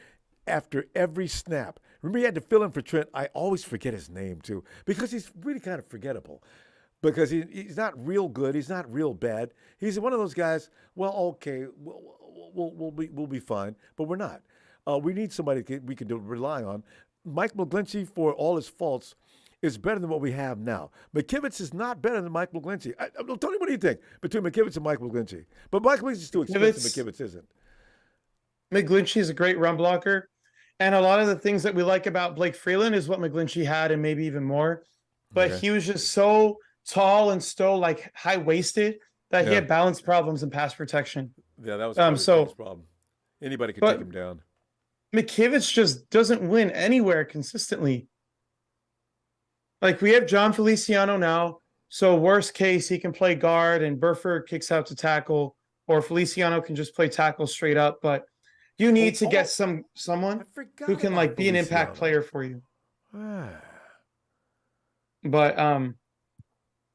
[SPEAKER 1] after every snap. Remember, he had to fill in for Trent. I always forget his name, too, because he's really kind of forgettable. Because he's not real good. He's not real bad. He's one of those guys, well, okay, we'll be fine, but we're not. We need somebody we can rely on. Mike McGlinchey, for all his faults, is better than what we have now. McKivitz is not better than Mike McGlinchey. Tony, what do you think between McKivitz and Mike McGlinchey? But Mike McGlinchey is too expensive. McKivitz isn't.
[SPEAKER 2] McGlinchey is a great run blocker. And a lot of the things that we like about Blake Freeland is what McGlinchey had and maybe even more. But he was just so tall and still like high waisted that he
[SPEAKER 1] Yeah.
[SPEAKER 2] had balance problems and pass protection.
[SPEAKER 1] Yeah, that was probably his biggest
[SPEAKER 2] So,
[SPEAKER 1] problem. Anybody could take
[SPEAKER 2] but
[SPEAKER 1] him down.
[SPEAKER 2] McKivitz just doesn't win anywhere consistently. Like we have John Feliciano now. So worst case, he can play guard and Burford kicks out to tackle, or Feliciano can just play tackle straight up. But you need to get
[SPEAKER 1] I
[SPEAKER 2] someone who
[SPEAKER 1] forgot
[SPEAKER 2] can
[SPEAKER 1] about
[SPEAKER 2] like be an impact
[SPEAKER 1] Feliciano.
[SPEAKER 2] player for you. But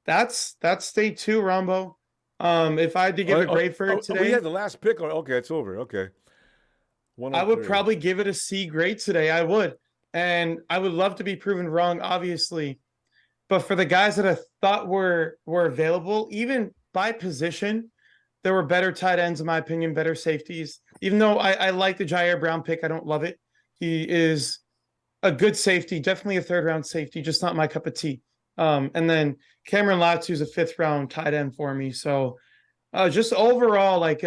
[SPEAKER 2] that's day two, Rombo. If I had to give a grade for it
[SPEAKER 1] We
[SPEAKER 2] today,
[SPEAKER 1] had the last pick. Okay, it's over. Okay.
[SPEAKER 2] I would
[SPEAKER 1] 103.
[SPEAKER 2] probably give it a C grade today. I would. And I would love to be proven wrong, obviously. But for the guys that I thought were available, even by position, there were better tight ends, in my opinion, better safeties. Even though I like the Jair Brown pick, I don't love it. He is a good safety, definitely a third round safety, just not my cup of tea. And then Cameron Latu's a fifth round tight end for me. So just overall, like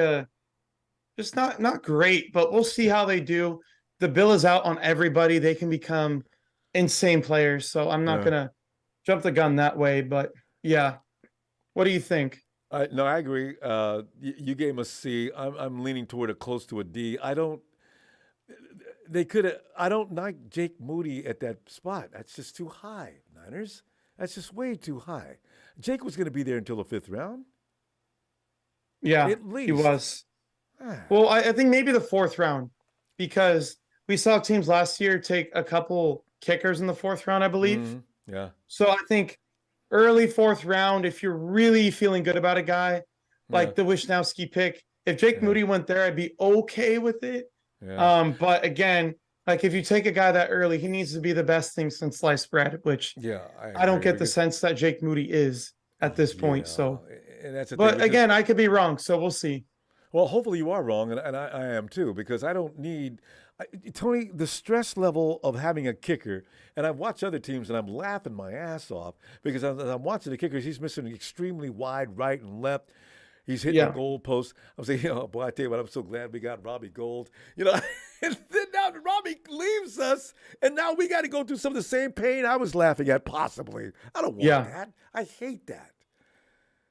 [SPEAKER 2] just not great, but we'll see how they do. The bill is out on everybody. They can become insane players. So I'm not
[SPEAKER 1] Yeah.
[SPEAKER 2] gonna jump the gun that way, but yeah. What do you think?
[SPEAKER 1] No, I agree. You gave him a C. I'm leaning toward a close to a D. I don't. They could have. I don't like Jake Moody at that spot. That's just too high, Niners. That's just way too high. Jake was going to be there until the fifth round,
[SPEAKER 2] Yeah,
[SPEAKER 1] at least.
[SPEAKER 2] he was.
[SPEAKER 1] Ah,
[SPEAKER 2] Well, I think maybe the fourth round, because we saw teams last year take a couple kickers in the fourth round, I believe.
[SPEAKER 1] yeah.
[SPEAKER 2] So I think early fourth round, if you're really feeling good about a guy, like
[SPEAKER 1] Yeah.
[SPEAKER 2] the Wisnowski pick, if Jake
[SPEAKER 1] Yeah.
[SPEAKER 2] Moody went there, I'd be okay with it.
[SPEAKER 1] Yeah.
[SPEAKER 2] But again, like if you take a guy that early, he needs to be the best thing since sliced bread, which
[SPEAKER 1] Yeah.
[SPEAKER 2] I don't
[SPEAKER 1] agree,
[SPEAKER 2] get the
[SPEAKER 1] because-
[SPEAKER 2] sense that Jake Moody is at this point. So,
[SPEAKER 1] and that's the thing.
[SPEAKER 2] but
[SPEAKER 1] Because,
[SPEAKER 2] again, I could be wrong. So we'll see.
[SPEAKER 1] well, hopefully you are wrong, and I am too, because I don't need. Tony, the stress level of having a kicker, and I've watched other teams and I'm laughing my ass off because as I'm watching the kickers, he's missing extremely wide right and left. He's hitting the goal post. I'm saying, boy, I tell you what, I'm so glad we got Robbie Gold. And then now Robbie leaves us, and now we got to go through some of the same pain I was laughing at, possibly. I don't want that. I hate that.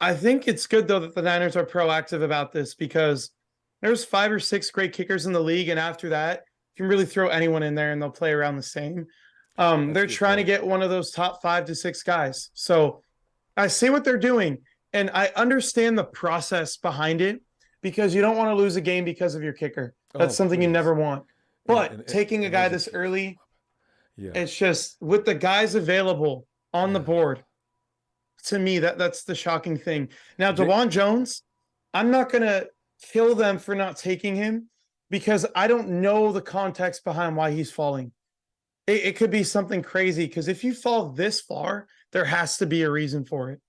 [SPEAKER 2] I think it's good, though, that the Niners are proactive about this because there's 5 or 6 great kickers in the league. And after that, you can really throw anyone in there and they'll play around the same. They're trying to get one of those top 5 to 6 guys. So I see what they're doing. And I understand the process behind it because you don't want to lose a game because of your kicker. That's something you never want. But taking a guy this early, it's just with the guys available on the board. To me, that's the shocking thing. Now, DeJuan Jones, I'm not going to kill them for not taking him because I don't know the context behind why he's falling. It could be something crazy because if you fall this far, there has to be a reason for it.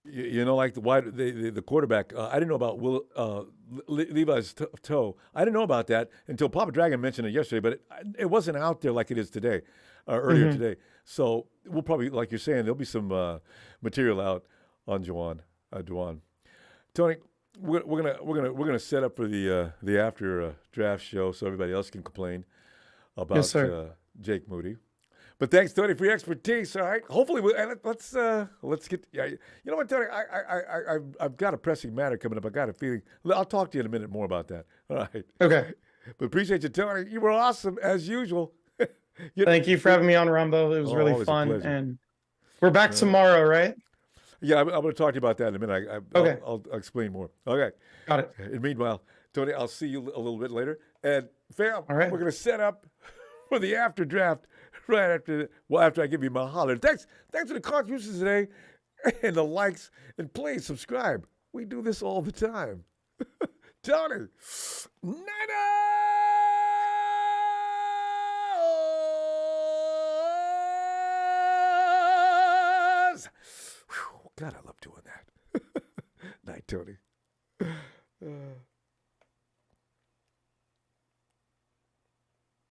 [SPEAKER 1] Like the quarterback. I didn't know about Levi's toe. I didn't know about that until Papa Dragon mentioned it yesterday, but it wasn't out there like it is today, earlier today. So we'll probably, like you're saying, there'll be some material out on DeJuan. Tony, we're gonna set up for the after draft show so everybody else can complain about Jake Moody. But thanks, Tony, for your expertise. All right. Hopefully, let's get. Yeah, you know what, Tony? I've got a pressing matter coming up. I got a feeling. I'll talk to you in a minute more about that. All right.
[SPEAKER 2] Okay.
[SPEAKER 1] But appreciate you, Tony. You were awesome as usual.
[SPEAKER 2] Thank you for having me on, Ronbo. It was really fun, and we're back tomorrow, right?
[SPEAKER 1] Yeah, I'm going to talk to you about that in a minute. I'll explain more. Okay.
[SPEAKER 2] Got it.
[SPEAKER 1] And meanwhile, Tony, I'll see you a little bit later. And fam,
[SPEAKER 2] all right,
[SPEAKER 1] we're going to set up for the after draft. Right after I give you my holler. Thanks for the contributions today and the likes. And please subscribe. We do this all the time. Tony, Niners! Whew, God, I love doing that. Night, Tony.